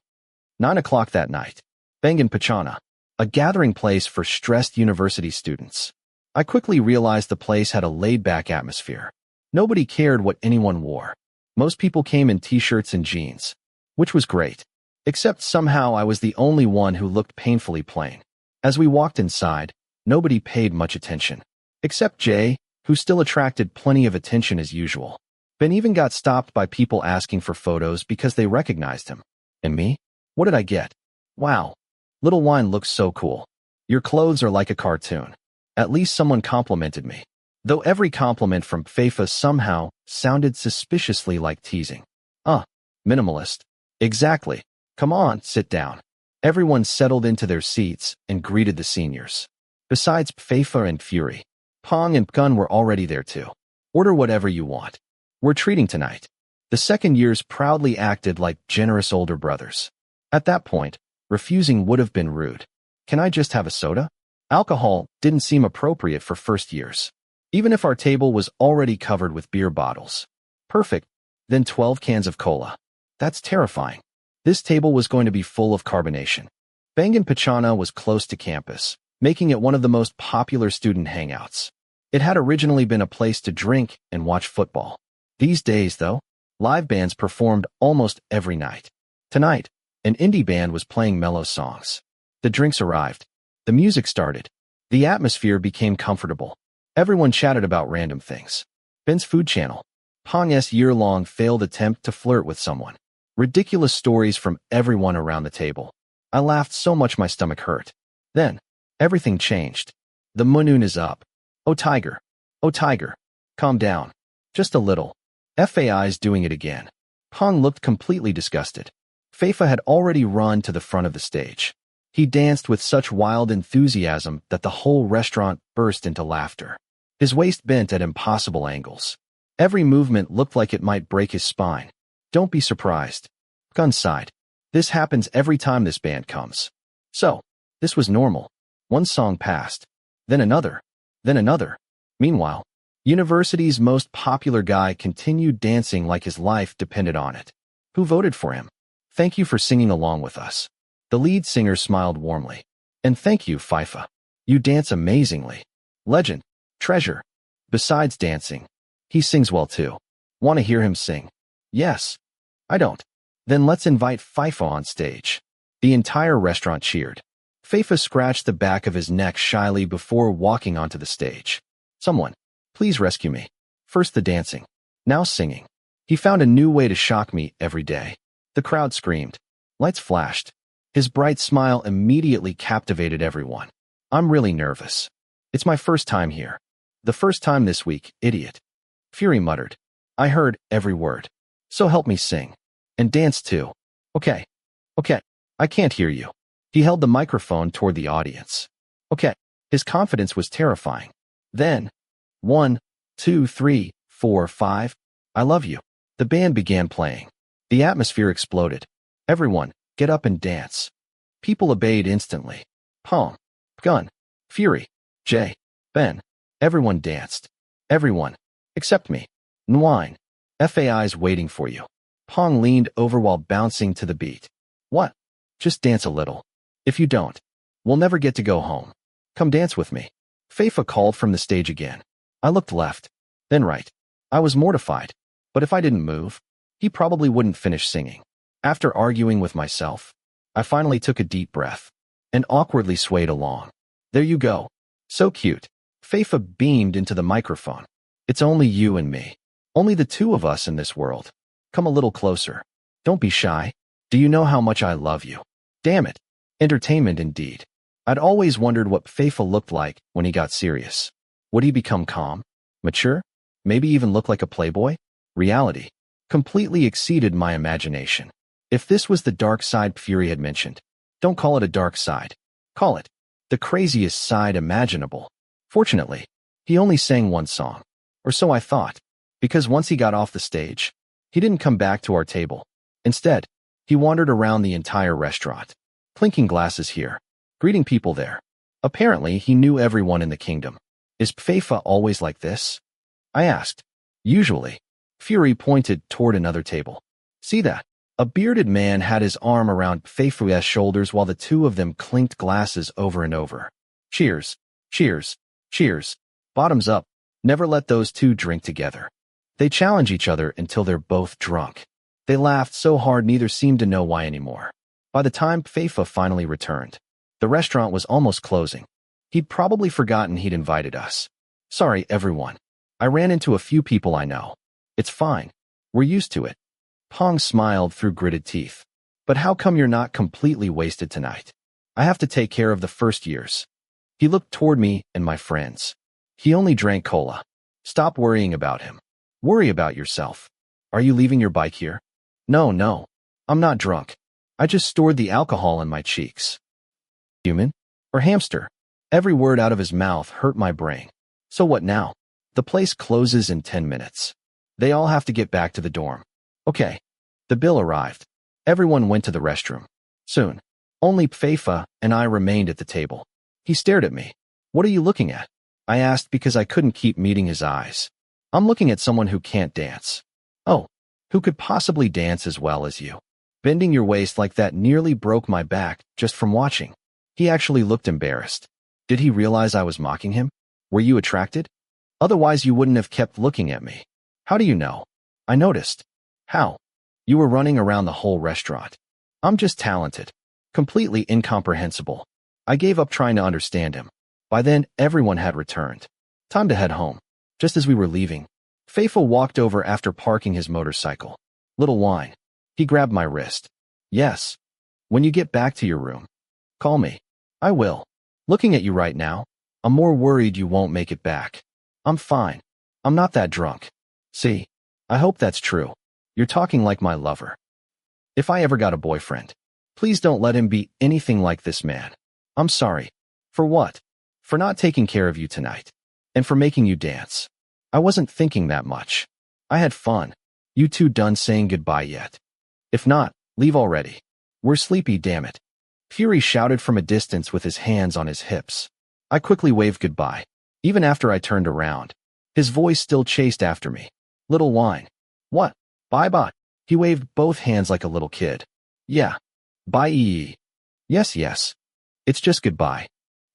9 o'clock that night. Bangin' Pachana, a gathering place for stressed university students. I quickly realized the place had a laid-back atmosphere. Nobody cared what anyone wore. Most people came in t-shirts and jeans, which was great. Except somehow I was the only one who looked painfully plain. As we walked inside, Nobody paid much attention. Except Jay, who still attracted plenty of attention as usual. Ben even got stopped by people asking for photos because they recognized him. And me? What did I get? Wow. Little Wine looks so cool. Your clothes are like a cartoon. At least someone complimented me. Though every compliment from Faifa somehow sounded suspiciously like teasing. Minimalist. Exactly. Come on, sit down. Everyone settled into their seats and greeted the seniors. Besides Faifa and Fury, Pong and Gun were already there too. Order whatever you want. We're treating tonight. The second years proudly acted like generous older brothers. At that point, refusing would have been rude. Can I just have a soda? Alcohol didn't seem appropriate for first years. Even if our table was already covered with beer bottles. Perfect. Then 12 cans of cola. That's terrifying. This table was going to be full of carbonation. Bangan Pachana was close to campus, making it one of the most popular student hangouts. It had originally been a place to drink and watch football. These days, though, live bands performed almost every night. Tonight, an indie band was playing mellow songs. The drinks arrived. The music started. The atmosphere became comfortable. Everyone chatted about random things. Ben's food channel. Pong's year-long failed attempt to flirt with someone. Ridiculous stories from everyone around the table. I laughed so much my stomach hurt. Then, everything changed. The moon is up. Oh tiger. Oh tiger. Calm down. Just a little. FAI's doing it again. Pong looked completely disgusted. Faifa had already run to the front of the stage. He danced with such wild enthusiasm that the whole restaurant burst into laughter. His waist bent at impossible angles. Every movement looked like it might break his spine. Don't be surprised. Gun sighed. This happens every time this band comes. So, this was normal. One song passed. Then another. Then another. Meanwhile, university's most popular guy continued dancing like his life depended on it. Who voted for him? Thank you for singing along with us. The lead singer smiled warmly. And thank you, Faifa. You dance amazingly. Legend. Treasure. Besides dancing, he sings well too. Want to hear him sing? Yes. I don't. Then let's invite Faifa on stage. The entire restaurant cheered. Faifa scratched the back of his neck shyly before walking onto the stage. Someone, please rescue me. First the dancing. Now singing. He found a new way to shock me every day. The crowd screamed. Lights flashed. His bright smile immediately captivated everyone. I'm really nervous. It's my first time here. The first time this week, idiot. Fury muttered. I heard every word. So help me sing. And dance too. Okay. Okay. I can't hear you. He held the microphone toward the audience. Okay. His confidence was terrifying. Then, 1, 2, 3, 4, 5. I love you. The band began playing. The atmosphere exploded. Everyone, get up and dance. People obeyed instantly. Pong, Gun, Fury, Jay, Ben. Everyone danced. Everyone, except me. Nwine. FAI's waiting for you. Pong leaned over while bouncing to the beat. What? Just dance a little. If you don't, we'll never get to go home. Come dance with me. Faifa called from the stage again. I looked left, then right. I was mortified. But if I didn't move, he probably wouldn't finish singing. After arguing with myself, I finally took a deep breath and awkwardly swayed along. There you go. So cute. Faifa beamed into the microphone. It's only you and me. Only the two of us in this world. Come a little closer. Don't be shy. Do you know how much I love you? Damn it. Entertainment indeed. I'd always wondered what Faifa looked like when he got serious. Would he become calm? Mature? Maybe even look like a playboy? Reality completely exceeded my imagination. If this was the dark side Fury had mentioned, don't call it a dark side. Call it the craziest side imaginable. Fortunately, he only sang one song. Or so I thought. Because once he got off the stage, he didn't come back to our table. Instead, he wandered around the entire restaurant, clinking glasses here, greeting people there. Apparently, he knew everyone in the kingdom. Is Faifa always like this? I asked. Usually. Fury pointed toward another table. See that? A bearded man had his arm around Faifa's shoulders while the two of them clinked glasses over and over. Cheers. Cheers. Cheers. Bottoms up. Never let those two drink together. They challenge each other until they're both drunk. They laughed so hard neither seemed to know why anymore. By the time Faifa finally returned, the restaurant was almost closing. He'd probably forgotten he'd invited us. Sorry, everyone. I ran into a few people I know. It's fine. We're used to it. Pong smiled through gritted teeth. But how come you're not completely wasted tonight? I have to take care of the first years. He looked toward me and my friends. He only drank cola. Stop worrying about him. Worry about yourself. Are you leaving your bike here? No. I'm not drunk. I just stored the alcohol in my cheeks. Human? Or hamster? Every word out of his mouth hurt my brain. So what now? The place closes in 10 minutes. They all have to get back to the dorm. Okay. The bill arrived. Everyone went to the restroom. Soon. Only Faifa and I remained at the table. He stared at me. What are you looking at? I asked because I couldn't keep meeting his eyes. I'm looking at someone who can't dance. Oh, who could possibly dance as well as you? Bending your waist like that nearly broke my back just from watching. He actually looked embarrassed. Did he realize I was mocking him? Were you attracted? Otherwise you wouldn't have kept looking at me. How do you know? I noticed. How? You were running around the whole restaurant. I'm just talented. Completely incomprehensible. I gave up trying to understand him. By then, everyone had returned. Time to head home. Just as we were leaving, Faifa walked over after parking his motorcycle. Little wine. He grabbed my wrist. Yes. When you get back to your room, call me. I will. Looking at you right now, I'm more worried you won't make it back. I'm fine. I'm not that drunk. See? I hope that's true. You're talking like my lover. If I ever got a boyfriend, please don't let him be anything like this man. I'm sorry. For what? For not taking care of you tonight. And for making you dance. I wasn't thinking that much. I had fun. You two done saying goodbye yet? If not, leave already. We're sleepy, damn it. Fury shouted from a distance with his hands on his hips. I quickly waved goodbye. Even after I turned around, his voice still chased after me. Little wine. What? Bye-bye. He waved both hands like a little kid. Yeah. Bye. Yes. It's just goodbye.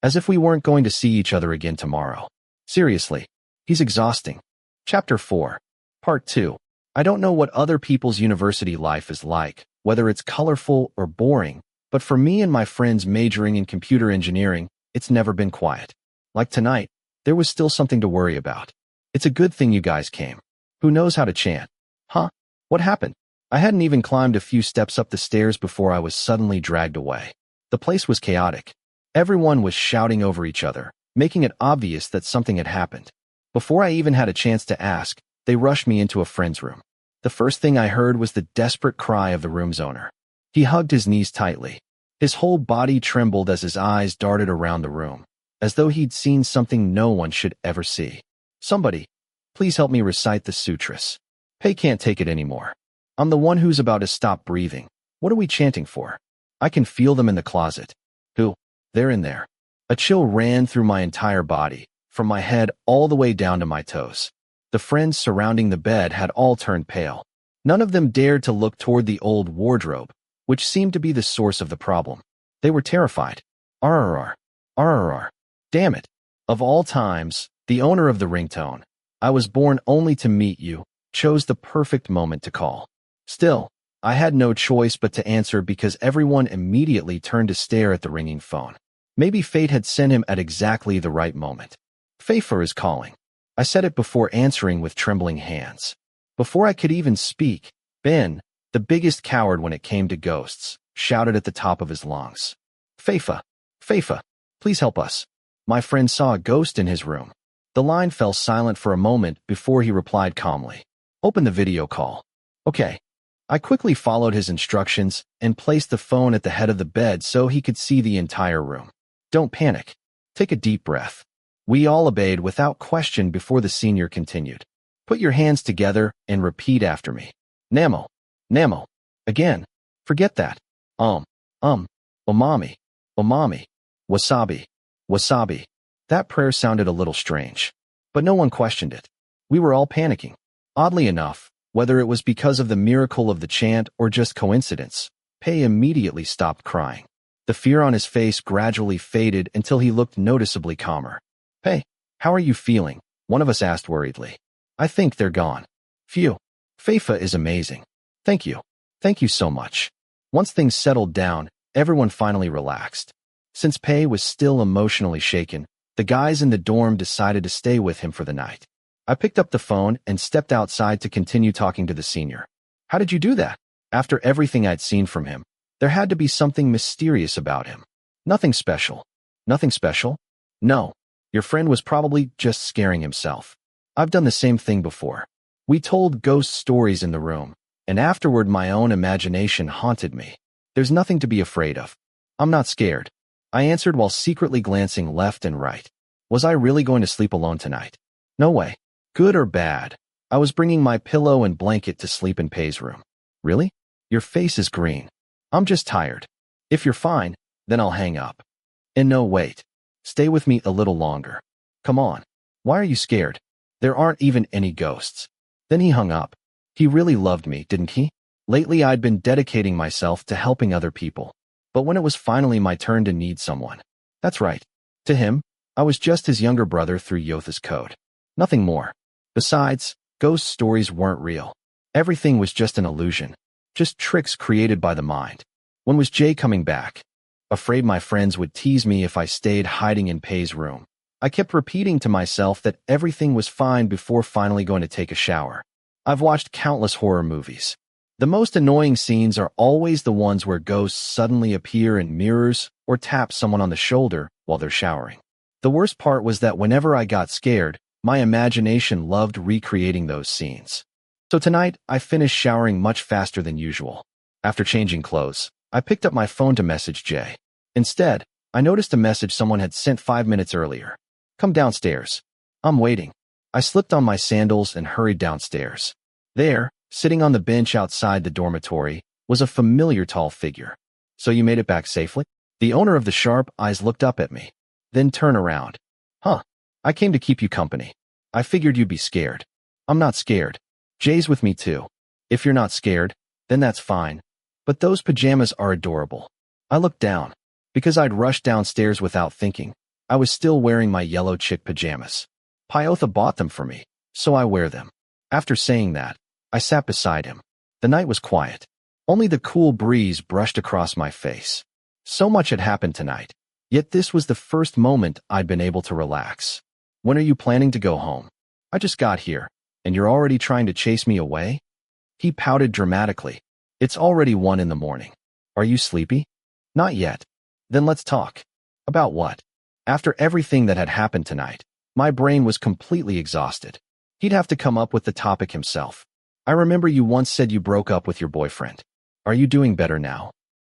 As if we weren't going to see each other again tomorrow. Seriously. He's exhausting. Chapter 4. Part 2. I don't know what other people's university life is like, whether it's colorful or boring, but for me and my friends majoring in computer engineering, it's never been quiet. Like tonight, there was still something to worry about. It's a good thing you guys came. Who knows how to chant? Huh? What happened? I hadn't even climbed a few steps up the stairs before I was suddenly dragged away. The place was chaotic. Everyone was shouting over each other, making it obvious that something had happened. Before I even had a chance to ask, they rushed me into a friend's room. The first thing I heard was the desperate cry of the room's owner. He hugged his knees tightly. His whole body trembled as his eyes darted around the room, as though he'd seen something no one should ever see. Somebody, please help me recite the sutras. Pei can't take it anymore. I'm the one who's about to stop breathing. What are we chanting for? I can feel them in the closet. Who? They're in there. A chill ran through my entire body, from my head all the way down to my toes. The friends surrounding the bed had all turned pale. None of them dared to look toward the old wardrobe, which seemed to be the source of the problem. They were terrified. RRR. RRR. Damn it. Of all times, the owner of the ringtone, I was born only to meet you, chose the perfect moment to call. Still, I had no choice but to answer because everyone immediately turned to stare at the ringing phone. Maybe fate had sent him at exactly the right moment. Faifa is calling. I said it before answering with trembling hands. Before I could even speak, Ben, the biggest coward when it came to ghosts, shouted at the top of his lungs. Faifa, please help us. My friend saw a ghost in his room. The line fell silent for a moment before he replied calmly. Open the video call. Okay. I quickly followed his instructions and placed the phone at the head of the bed so he could see the entire room. Don't panic. Take a deep breath. We all obeyed without question before the senior continued. Put your hands together and repeat after me. Namo. Again. Forget that. Umami. Wasabi. That prayer sounded a little strange. But no one questioned it. We were all panicking. Oddly enough, whether it was because of the miracle of the chant or just coincidence, Pei immediately stopped crying. The fear on his face gradually faded until he looked noticeably calmer. Pei, how are you feeling? One of us asked worriedly. I think they're gone. Phew. Faifa is amazing. Thank you. Thank you so much. Once things settled down, everyone finally relaxed. Since Pei was still emotionally shaken, the guys in the dorm decided to stay with him for the night. I picked up the phone and stepped outside to continue talking to the senior. How did you do that? After everything I'd seen from him, there had to be something mysterious about him. Nothing special. Nothing special? No. Your friend was probably just scaring himself. I've done the same thing before. We told ghost stories in the room, and afterward my own imagination haunted me. There's nothing to be afraid of. I'm not scared. I answered while secretly glancing left and right. Was I really going to sleep alone tonight? No way. Good or bad? I was bringing my pillow and blanket to sleep in Pei's room. Really? Your face is green. I'm just tired. If you're fine, then I'll hang up. And no, wait. Stay with me a little longer. Come on. Why are you scared? There aren't even any ghosts. Then he hung up. He really loved me, didn't he? Lately I'd been dedicating myself to helping other people. But when it was finally my turn to need someone. That's right. To him, I was just his younger brother through Yotha's code. Nothing more. Besides, ghost stories weren't real. Everything was just an illusion. Just tricks created by the mind. When was Jay coming back? Afraid my friends would tease me if I stayed hiding in Pei's room. I kept repeating to myself that everything was fine before finally going to take a shower. I've watched countless horror movies. The most annoying scenes are always the ones where ghosts suddenly appear in mirrors or tap someone on the shoulder while they're showering. The worst part was that whenever I got scared, my imagination loved recreating those scenes. So tonight, I finished showering much faster than usual. After changing clothes, I picked up my phone to message Jay. Instead, I noticed a message someone had sent 5 minutes earlier. Come downstairs. I'm waiting. I slipped on my sandals and hurried downstairs. There, sitting on the bench outside the dormitory, was a familiar tall figure. So you made it back safely? The owner of the sharp eyes looked up at me, then turned around. Huh. I came to keep you company. I figured you'd be scared. I'm not scared. Jay's with me too. If you're not scared, then that's fine. But those pajamas are adorable. I looked down. Because I'd rushed downstairs without thinking, I was still wearing my yellow chick pajamas. Pyotha bought them for me, so I wear them. After saying that, I sat beside him. The night was quiet. Only the cool breeze brushed across my face. So much had happened tonight, yet this was the first moment I'd been able to relax. When are you planning to go home? I just got here, and you're already trying to chase me away? He pouted dramatically. It's already 1 in the morning. Are you sleepy? Not yet. Then let's talk. About what? After everything that had happened tonight, my brain was completely exhausted. He'd have to come up with the topic himself. I remember you once said you broke up with your boyfriend. Are you doing better now?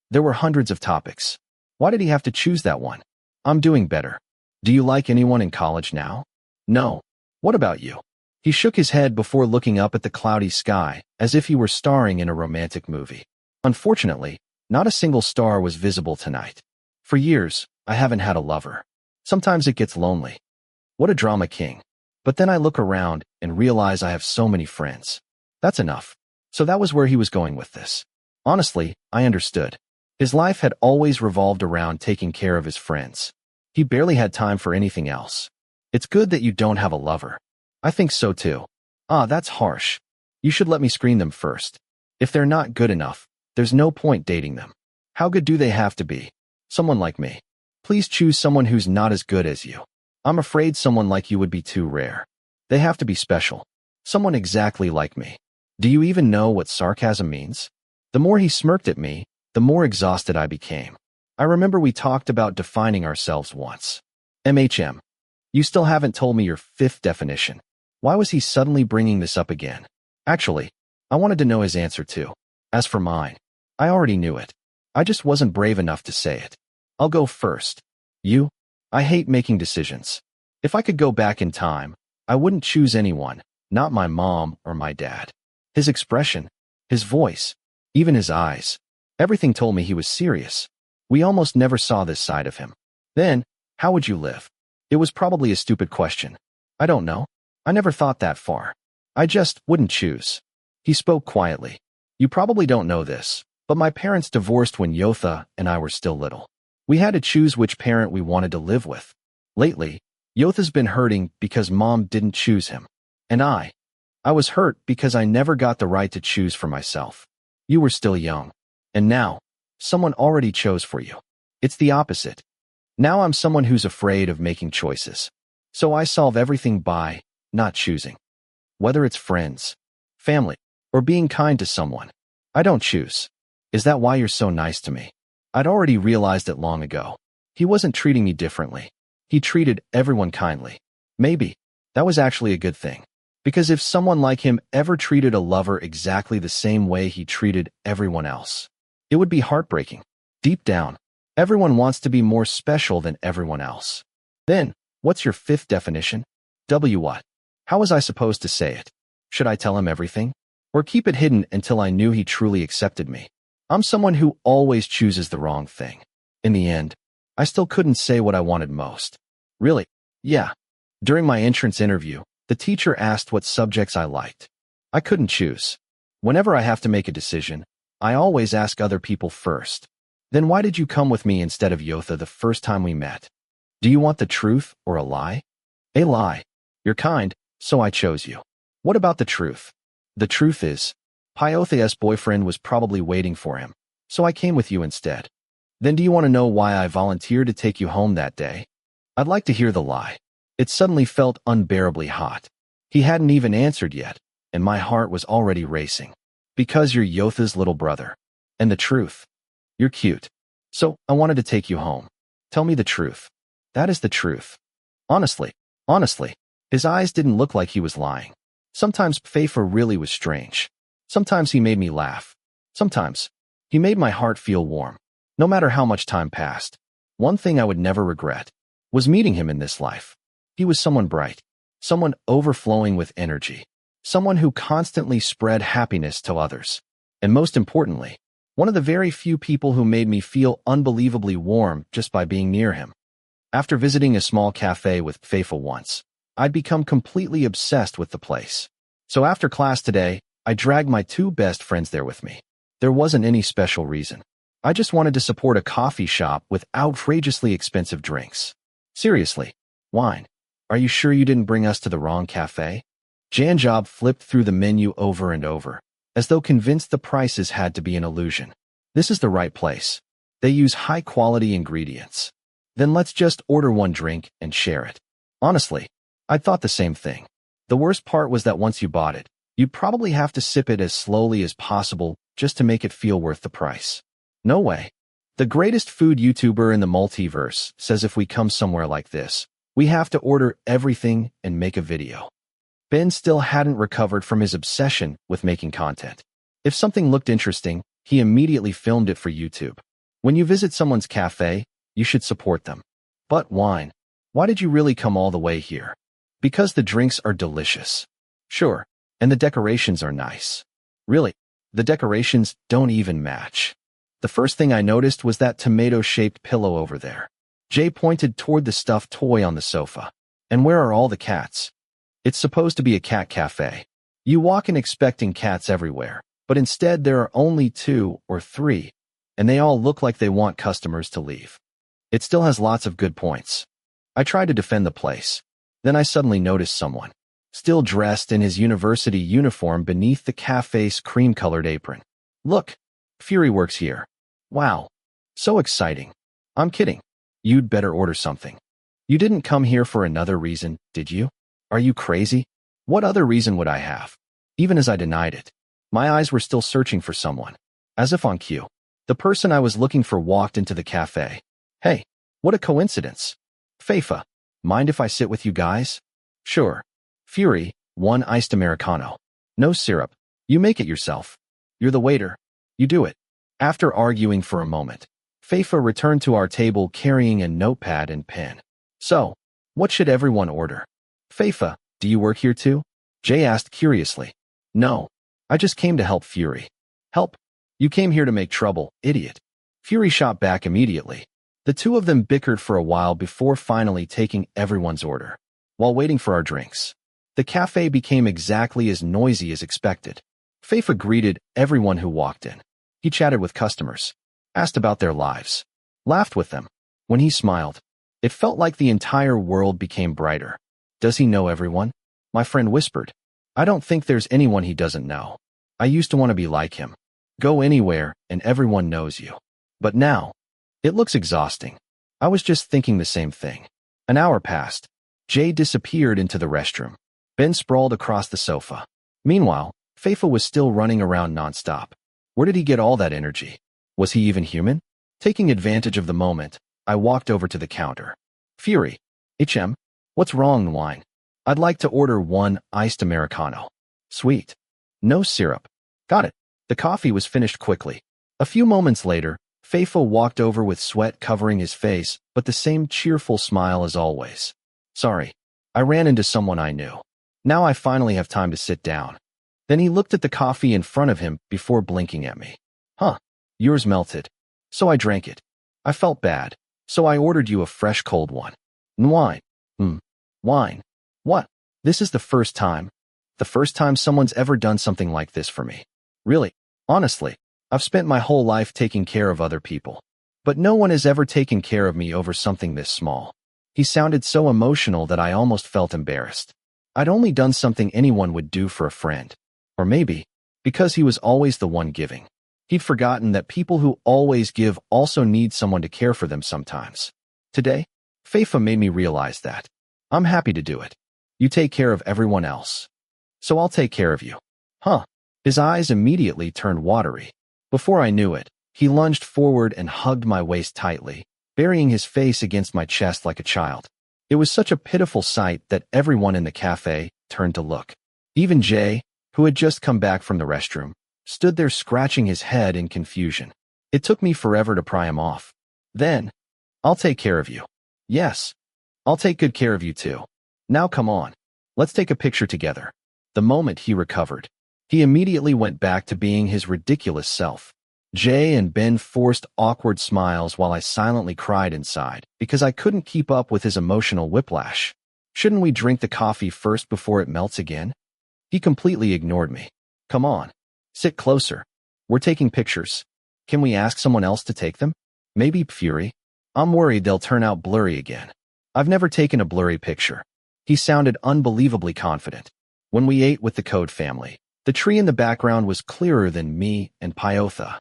There were hundreds of topics. Why did he have to choose that one? I'm doing better. Do you like anyone in college now? No. What about you? He shook his head before looking up at the cloudy sky, as if he were starring in a romantic movie. Unfortunately, not a single star was visible tonight. For years, I haven't had a lover. Sometimes it gets lonely. What a drama king. But then I look around and realize I have so many friends. That's enough. So that was where he was going with this. Honestly, I understood. His life had always revolved around taking care of his friends. He barely had time for anything else. It's good that you don't have a lover. I think so too. Ah, that's harsh. You should let me screen them first. If they're not good enough, there's no point dating them. How good do they have to be? Someone like me. Please choose someone who's not as good as you. I'm afraid someone like you would be too rare. They have to be special. Someone exactly like me. Do you even know what sarcasm means? The more he smirked at me, the more exhausted I became. I remember we talked about defining ourselves once. MHM. You still haven't told me your 5th definition. Why was he suddenly bringing this up again? Actually, I wanted to know his answer too. As for mine, I already knew it. I just wasn't brave enough to say it. I'll go first. You? I hate making decisions. If I could go back in time, I wouldn't choose anyone, not my mom or my dad. His expression, his voice, even his eyes. Everything told me he was serious. We almost never saw this side of him. Then, how would you live? It was probably a stupid question. I don't know. I never thought that far. I just wouldn't choose. He spoke quietly. You probably don't know this, but my parents divorced when Yotha and I were still little. We had to choose which parent we wanted to live with. Lately, Yotha's been hurting because mom didn't choose him. And I was hurt because I never got the right to choose for myself. You were still young. And now, someone already chose for you. It's the opposite. Now I'm someone who's afraid of making choices. So I solve everything by not choosing. Whether it's friends, family, or being kind to someone, I don't choose. Is that why you're so nice to me? I'd already realized it long ago. He wasn't treating me differently. He treated everyone kindly. Maybe that was actually a good thing. Because if someone like him ever treated a lover exactly the same way he treated everyone else, it would be heartbreaking. Deep down, everyone wants to be more special than everyone else. Then, what's your fifth definition? What? How was I supposed to say it? Should I tell him everything? Or keep it hidden until I knew he truly accepted me? I'm someone who always chooses the wrong thing. In the end, I still couldn't say what I wanted most. Really? Yeah. During my entrance interview, the teacher asked what subjects I liked. I couldn't choose. Whenever I have to make a decision, I always ask other people first. Then why did you come with me instead of Yotha the first time we met? Do you want the truth or a lie? A lie. You're kind, so I chose you. What about the truth? The truth is, Pyothea's boyfriend was probably waiting for him, so I came with you instead. Then do you want to know why I volunteered to take you home that day? I'd like to hear the lie. It suddenly felt unbearably hot. He hadn't even answered yet, and my heart was already racing. Because you're Yotha's little brother. And the truth. You're cute. So, I wanted to take you home. Tell me the truth. That is the truth. Honestly, his eyes didn't look like he was lying. Sometimes Faifa really was strange. Sometimes he made me laugh. Sometimes, he made my heart feel warm. No matter how much time passed, one thing I would never regret was meeting him in this life. He was someone bright, someone overflowing with energy, someone who constantly spread happiness to others. And most importantly, one of the very few people who made me feel unbelievably warm just by being near him. After visiting a small cafe with Faifa once, I'd become completely obsessed with the place. So after class today, I dragged my two best friends there with me. There wasn't any special reason. I just wanted to support a coffee shop with outrageously expensive drinks. Seriously, wine. Are you sure you didn't bring us to the wrong cafe? Janjob flipped through the menu over and over, as though convinced the prices had to be an illusion. This is the right place. They use high-quality ingredients. Then let's just order one drink and share it. Honestly, I thought the same thing. The worst part was that once you bought it, you'd probably have to sip it as slowly as possible just to make it feel worth the price. No way. The greatest food YouTuber in the multiverse says if we come somewhere like this, we have to order everything and make a video. Ben still hadn't recovered from his obsession with making content. If something looked interesting, he immediately filmed it for YouTube. When you visit someone's cafe, you should support them. But wine. Why did you really come all the way here? Because the drinks are delicious. Sure, and the decorations are nice. Really, the decorations don't even match. The first thing I noticed was that tomato-shaped pillow over there. Jay pointed toward the stuffed toy on the sofa. And where are all the cats? It's supposed to be a cat cafe. You walk in expecting cats everywhere, but instead there are only 2 or 3, and they all look like they want customers to leave. It still has lots of good points. I tried to defend the place. Then I suddenly noticed someone, still dressed in his university uniform beneath the cafe's cream-colored apron. Look, Fury works here. Wow. So exciting. I'm kidding. You'd better order something. You didn't come here for another reason, did you? Are you crazy? What other reason would I have? Even as I denied it, my eyes were still searching for someone. As if on cue, the person I was looking for walked into the cafe. Hey, what a coincidence. Faifa, mind if I sit with you guys? Sure. Fury, 1 iced Americano. No syrup. You make it yourself. You're the waiter. You do it. After arguing for a moment, Faifa returned to our table carrying a notepad and pen. So, what should everyone order? Faifa, do you work here too? Jay asked curiously. No, I just came to help Fury. Help? You came here to make trouble, idiot. Fury shot back immediately. The two of them bickered for a while before finally taking everyone's order. While waiting for our drinks, the cafe became exactly as noisy as expected. Faifa greeted everyone who walked in. He chatted with customers, asked about their lives, laughed with them. When he smiled, it felt like the entire world became brighter. Does he know everyone? My friend whispered. I don't think there's anyone he doesn't know. I used to want to be like him. Go anywhere and everyone knows you. But now, it looks exhausting. I was just thinking the same thing. An hour passed. Jay disappeared into the restroom. Ben sprawled across the sofa. Meanwhile, Faifa was still running around nonstop. Where did he get all that energy? Was he even human? Taking advantage of the moment, I walked over to the counter. Fury. HM. What's wrong, wine? I'd like to order one iced Americano. Sweet. No syrup. Got it. The coffee was finished quickly. A few moments later, Faifa walked over with sweat covering his face, but the same cheerful smile as always. Sorry. I ran into someone I knew. Now I finally have time to sit down. Then he looked at the coffee in front of him before blinking at me. Huh. Yours melted. So I drank it. I felt bad, so I ordered you a fresh cold one. Wine. Wine. What? This is the first time. The first time someone's ever done something like this for me. Really. Honestly, I've spent my whole life taking care of other people. But no one has ever taken care of me over something this small. He sounded so emotional that I almost felt embarrassed. I'd only done something anyone would do for a friend. Or maybe, because he was always the one giving. He'd forgotten that people who always give also need someone to care for them sometimes. Today, Faifa made me realize that. I'm happy to do it. You take care of everyone else. So I'll take care of you. Huh. His eyes immediately turned watery. Before I knew it, he lunged forward and hugged my waist tightly, burying his face against my chest like a child. It was such a pitiful sight that everyone in the cafe turned to look. Even Jay, who had just come back from the restroom, stood there scratching his head in confusion. It took me forever to pry him off. Then, I'll take care of you. Yes, I'll take good care of you too. Now come on. Let's take a picture together. The moment he recovered, he immediately went back to being his ridiculous self. Jay and Ben forced awkward smiles while I silently cried inside because I couldn't keep up with his emotional whiplash. Shouldn't we drink the coffee first before it melts again? He completely ignored me. Come on. Sit closer. We're taking pictures. Can we ask someone else to take them? Maybe Fury. I'm worried they'll turn out blurry again. I've never taken a blurry picture. He sounded unbelievably confident. When we ate with the Code family, the tree in the background was clearer than me and Pyotha.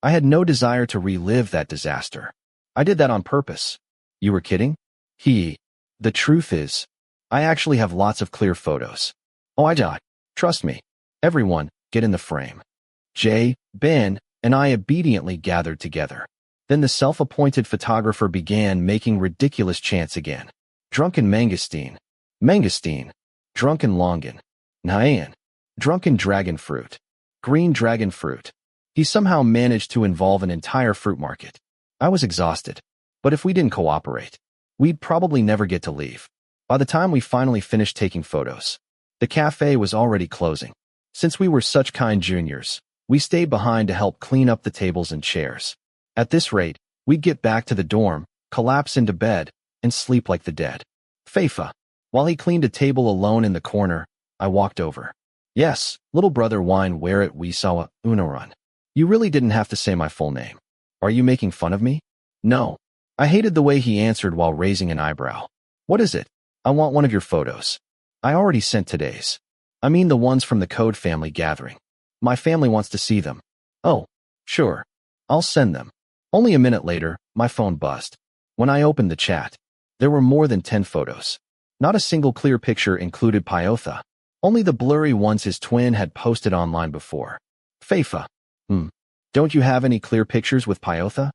I had no desire to relive that disaster. I did that on purpose. You were kidding? The truth is, I actually have lots of clear photos. Oh, I died. Trust me. Everyone, get in the frame. Jay, Ben, and I obediently gathered together. Then the self-appointed photographer began making ridiculous chants again. Drunken mangosteen. Mangosteen. Drunken longan. Nyan. Drunken dragon fruit. Green dragon fruit. He somehow managed to involve an entire fruit market. I was exhausted. But if we didn't cooperate, we'd probably never get to leave. By the time we finally finished taking photos, the cafe was already closing. Since we were such kind juniors, we stayed behind to help clean up the tables and chairs. At this rate, we'd get back to the dorm, collapse into bed, and sleep like the dead. Faifa. While he cleaned a table alone in the corner, I walked over. Yes, little brother wine where it we saw a unarun. You really didn't have to say my full name. Are you making fun of me? No. I hated the way he answered while raising an eyebrow. What is it? I want one of your photos. I already sent today's. I mean the ones from the Code family gathering. My family wants to see them. Oh, sure. I'll send them. Only a minute later, my phone buzzed. When I opened the chat, there were more than 10 photos. Not a single clear picture included Pyotha. Only the blurry ones his twin had posted online before. Faifa. Don't you have any clear pictures with Pyotha?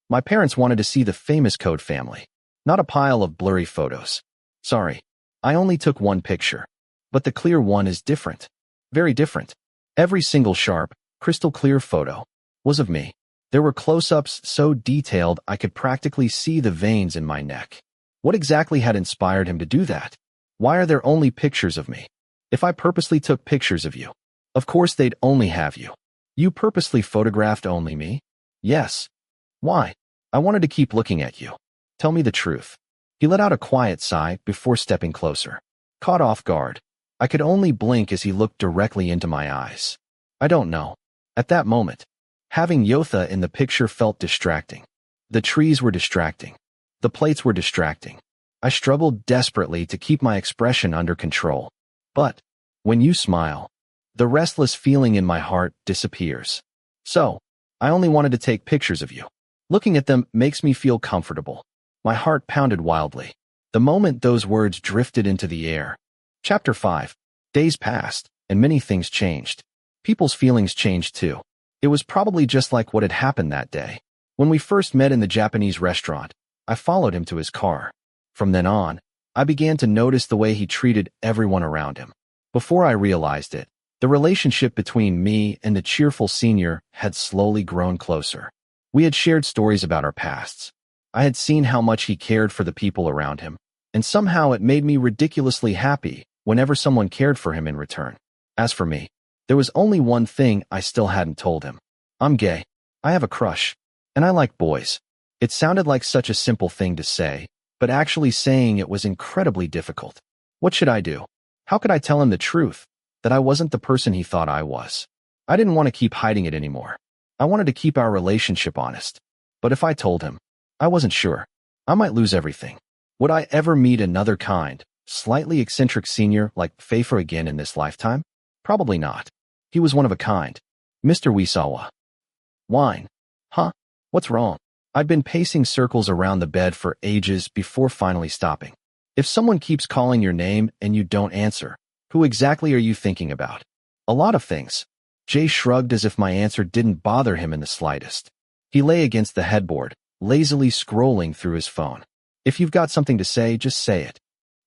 My parents wanted to see the famous Code family, not a pile of blurry photos. Sorry, I only took one picture. But the clear one is different. Very different. Every single sharp, crystal clear photo was of me. There were close-ups so detailed I could practically see the veins in my neck. What exactly had inspired him to do that? Why are there only pictures of me? If I purposely took pictures of you, of course they'd only have you. You purposely photographed only me? Yes. Why? I wanted to keep looking at you. Tell me the truth. He let out a quiet sigh before stepping closer. Caught off guard, I could only blink as he looked directly into my eyes. I don't know. At that moment, having Yotha in the picture felt distracting. The trees were distracting. The plates were distracting. I struggled desperately to keep my expression under control. But, when you smile, the restless feeling in my heart disappears. So, I only wanted to take pictures of you. Looking at them makes me feel comfortable. My heart pounded wildly. The moment those words drifted into the air. Chapter 5. Days passed, and many things changed. People's feelings changed too. It was probably just like what had happened that day. When we first met in the Japanese restaurant, I followed him to his car. From then on, I began to notice the way he treated everyone around him. Before I realized it, the relationship between me and the cheerful senior had slowly grown closer. We had shared stories about our pasts. I had seen how much he cared for the people around him, and somehow it made me ridiculously happy whenever someone cared for him in return. As for me, there was only one thing I still hadn't told him. I'm gay. I have a crush. And I like boys. It sounded like such a simple thing to say, but actually saying it was incredibly difficult. What should I do? How could I tell him the truth, that I wasn't the person he thought I was? I didn't want to keep hiding it anymore. I wanted to keep our relationship honest. But if I told him, I wasn't sure. I might lose everything. Would I ever meet another kind, slightly eccentric senior like Faifa again in this lifetime? Probably not. He was one of a kind. Mr. Wisawa. Wine. Huh? What's wrong? I'd been pacing circles around the bed for ages before finally stopping. If someone keeps calling your name and you don't answer, who exactly are you thinking about? A lot of things. Jay shrugged as if my answer didn't bother him in the slightest. He lay against the headboard, lazily scrolling through his phone. If you've got something to say, just say it.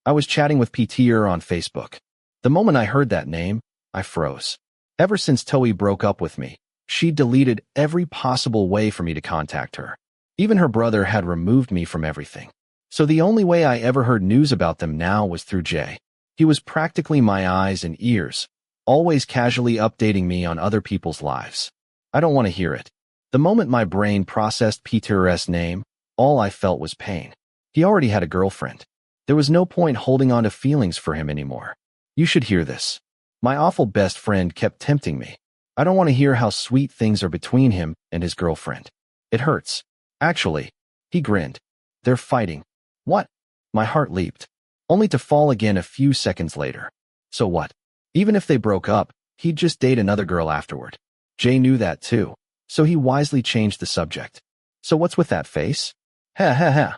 I was chatting with PT'er on Facebook. The moment I heard that name, I froze. Ever since Toei broke up with me, she deleted every possible way for me to contact her. Even her brother had removed me from everything. So the only way I ever heard news about them now was through Jay. He was practically my eyes and ears, always casually updating me on other people's lives. I don't want to hear it. The moment my brain processed Peter's name, all I felt was pain. He already had a girlfriend. There was no point holding on to feelings for him anymore. You should hear this. My awful best friend kept tempting me. I don't want to hear how sweet things are between him and his girlfriend. It hurts. Actually, he grinned. They're fighting. What? My heart leaped, only to fall again a few seconds later. So what? Even if they broke up, he'd just date another girl afterward. Jay knew that too, so he wisely changed the subject. So what's with that face? Ha ha ha.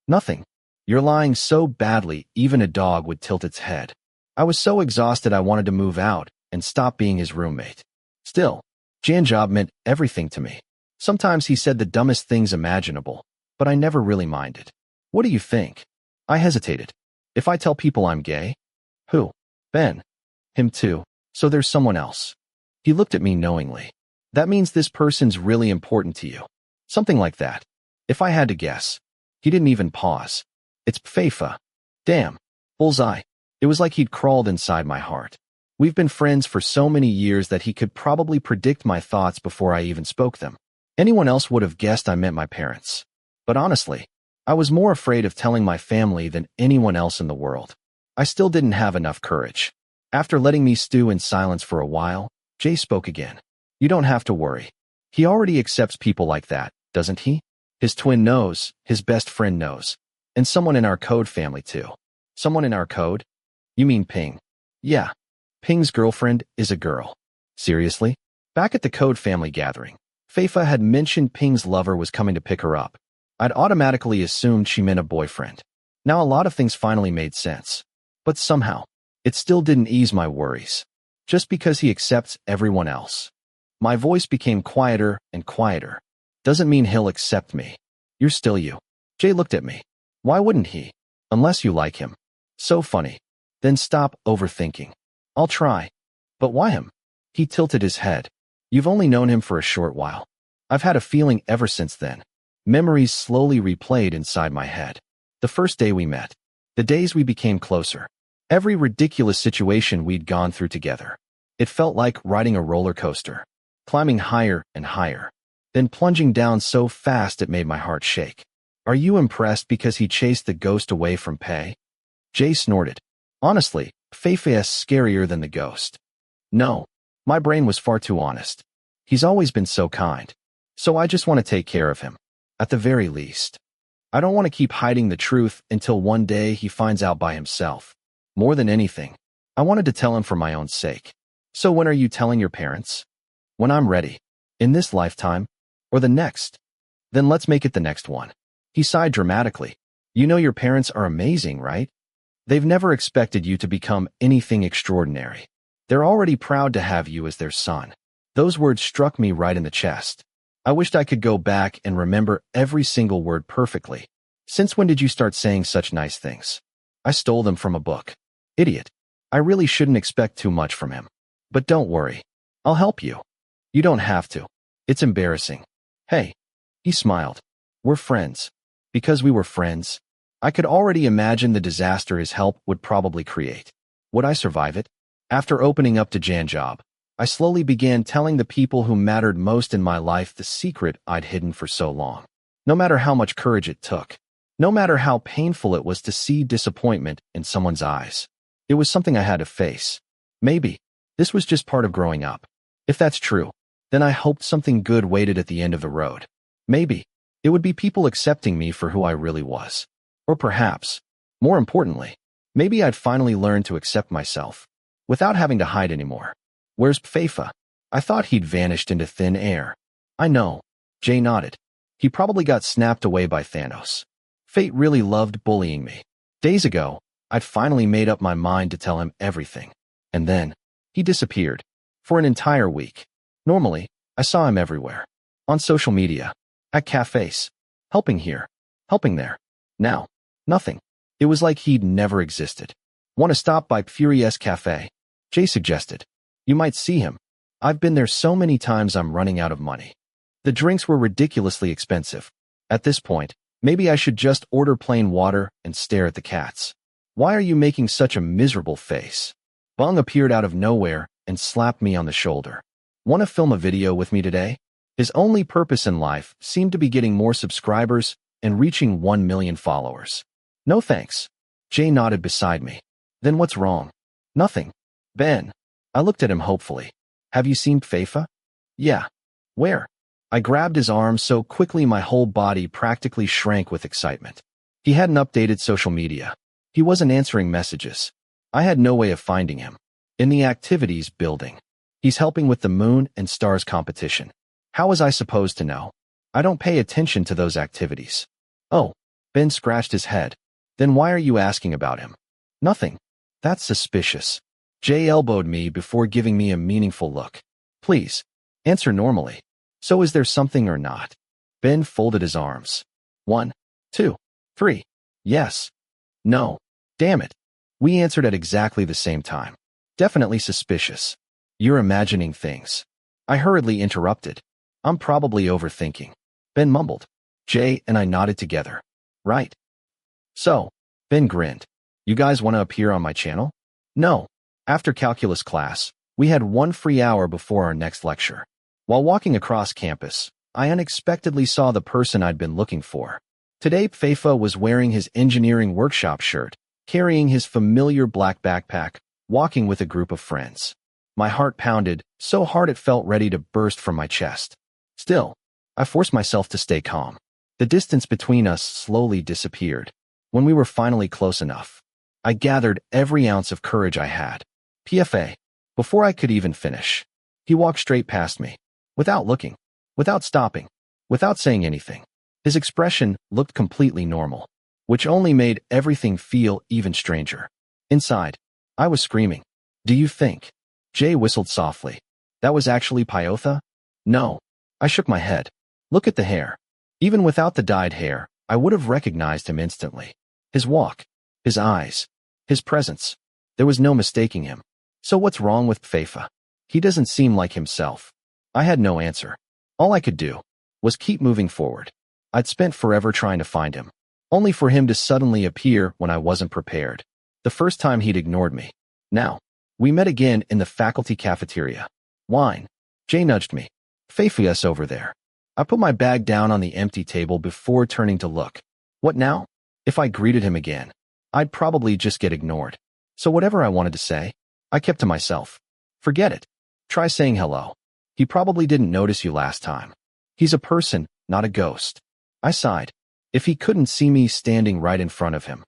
Nothing. You're lying so badly even a dog would tilt its head. I was so exhausted I wanted to move out and stop being his roommate. Still, Jan's job meant everything to me. Sometimes he said the dumbest things imaginable, but I never really minded. What do you think? I hesitated. If I tell people I'm gay? Who? Ben. Him too. So there's someone else. He looked at me knowingly. That means this person's really important to you. Something like that. If I had to guess. He didn't even pause. It's Faifa. Damn. Bullseye. It was like he'd crawled inside my heart. We've been friends for so many years that he could probably predict my thoughts before I even spoke them. Anyone else would have guessed I meant my parents. But honestly, I was more afraid of telling my family than anyone else in the world. I still didn't have enough courage. After letting me stew in silence for a while, Jay spoke again. You don't have to worry. He already accepts people like that, doesn't he? His twin knows, his best friend knows. And someone in our code family too. Someone in our code? You mean Ping? Yeah. Ping's girlfriend is a girl. Seriously? Back at the code family gathering, Faifa had mentioned Ping's lover was coming to pick her up. I'd automatically assumed she meant a boyfriend. Now a lot of things finally made sense. But somehow, it still didn't ease my worries. Just because he accepts everyone else. My voice became quieter and quieter. Doesn't mean he'll accept me. You're still you. Jay looked at me. Why wouldn't he? Unless you like him. So funny. Then stop overthinking. I'll try. But why him? He tilted his head. You've only known him for a short while. I've had a feeling ever since then. Memories slowly replayed inside my head. The first day we met. The days we became closer. Every ridiculous situation we'd gone through together. It felt like riding a roller coaster. Climbing higher and higher. Then plunging down so fast it made my heart shake. Are you impressed because he chased the ghost away from Pei? Jay snorted. Honestly, Feifa's scarier than the ghost. No. My brain was far too honest. He's always been so kind. So I just want to take care of him. At the very least. I don't want to keep hiding the truth until one day he finds out by himself. More than anything, I wanted to tell him for my own sake. So when are you telling your parents? When I'm ready. In this lifetime? Or the next? Then let's make it the next one. He sighed dramatically, You know your parents are amazing, right? They've never expected you to become anything extraordinary. They're already proud to have you as their son. Those words struck me right in the chest. I wished I could go back and remember every single word perfectly. Since when did you start saying such nice things? I stole them from a book. Idiot. I really shouldn't expect too much from him. But don't worry. I'll help you. You don't have to. It's embarrassing. Hey. He smiled. We're friends. Because we were friends, I could already imagine the disaster his help would probably create. Would I survive it? After opening up to Janjob, I slowly began telling the people who mattered most in my life the secret I'd hidden for so long. No matter how much courage it took, no matter how painful it was to see disappointment in someone's eyes, it was something I had to face. Maybe this was just part of growing up. If that's true, then I hoped something good waited at the end of the road. Maybe it would be people accepting me for who I really was. Or perhaps, more importantly, maybe I'd finally learn to accept myself without having to hide anymore. Where's Faifa? I thought he'd vanished into thin air. I know. Jay nodded. He probably got snapped away by Thanos. Fate really loved bullying me. Days ago, I'd finally made up my mind to tell him everything. And then, he disappeared. For an entire week. Normally, I saw him everywhere. On social media. At cafes. Helping here. Helping there. Now, nothing. It was like he'd never existed. Want to stop by Furious Cafe? Jay suggested. You might see him. I've been there so many times I'm running out of money. The drinks were ridiculously expensive. At this point, maybe I should just order plain water and stare at the cats. Why are you making such a miserable face? Bung appeared out of nowhere and slapped me on the shoulder. Want to film a video with me today? His only purpose in life seemed to be getting more subscribers and reaching 1 million followers. No thanks. Jay nodded beside me. Then what's wrong? Nothing. Ben. I looked at him hopefully. Have you seen Faifa? Yeah. Where? I grabbed his arm so quickly my whole body practically shrank with excitement. He hadn't updated social media. He wasn't answering messages. I had no way of finding him. In the activities building. He's helping with the Moon and Stars competition. How was I supposed to know? I don't pay attention to those activities. Oh, Ben scratched his head. Then why are you asking about him? Nothing. That's suspicious. Jay elbowed me before giving me a meaningful look. Please, answer normally. So is there something or not? Ben folded his arms. 1, 2, 3. Yes. No. Damn it. We answered at exactly the same time. Definitely suspicious. You're imagining things. I hurriedly interrupted. I'm probably overthinking. Ben mumbled. Jay and I nodded together. Right. So, Ben grinned. You guys want to appear on my channel? No. After calculus class, we had 1 free hour before our next lecture. While walking across campus, I unexpectedly saw the person I'd been looking for. Today, Faifa was wearing his engineering workshop shirt, carrying his familiar black backpack, walking with a group of friends. My heart pounded so hard it felt ready to burst from my chest. Still, I forced myself to stay calm. The distance between us slowly disappeared. When we were finally close enough, I gathered every ounce of courage I had. PFA. Before I could even finish, he walked straight past me, without looking, without stopping, without saying anything. His expression looked completely normal, which only made everything feel even stranger. Inside, I was screaming. Do you think? Jay whistled softly. That was actually Pyotha? No. I shook my head. Look at the hair. Even without the dyed hair, I would have recognized him instantly. His walk, his eyes, his presence. There was no mistaking him. So what's wrong with Faifa? He doesn't seem like himself. I had no answer. All I could do was keep moving forward. I'd spent forever trying to find him, only for him to suddenly appear when I wasn't prepared. The first time he'd ignored me. Now, we met again in the faculty cafeteria. Wine. Jay nudged me. Faifa's over there. I put my bag down on the empty table before turning to look. What now? If I greeted him again, I'd probably just get ignored. So whatever I wanted to say, I kept to myself. Forget it. Try saying hello. He probably didn't notice you last time. He's a person, not a ghost. I sighed. If he couldn't see me standing right in front of him,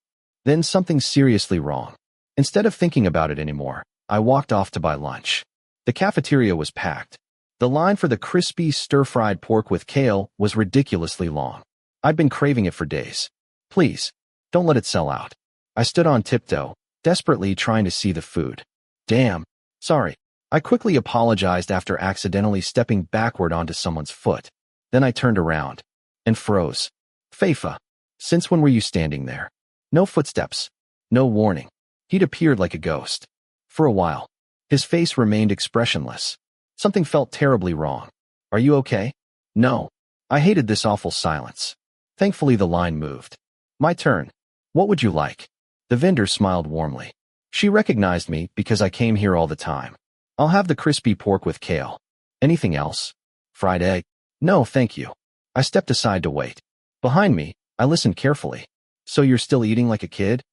then something's seriously wrong. Instead of thinking about it anymore, I walked off to buy lunch. The cafeteria was packed. The line for the crispy stir-fried pork with kale was ridiculously long. I'd been craving it for days. Please, Don't let it sell out. I stood on tiptoe, desperately trying to see the food. Damn. Sorry. I quickly apologized after accidentally stepping backward onto someone's foot. Then I turned around and froze. Faifa, since when were you standing there? No footsteps. No warning. He'd appeared like a ghost. For a while, his face remained expressionless. Something felt terribly wrong. Are you okay? No. I hated this awful silence. Thankfully, the line moved. My turn. What would you like? The vendor smiled warmly. She recognized me because I came here all the time. I'll have the crispy pork with kale. Anything else? Fried egg? No, thank you. I stepped aside to wait. Behind me, I listened carefully. So you're still eating like a kid?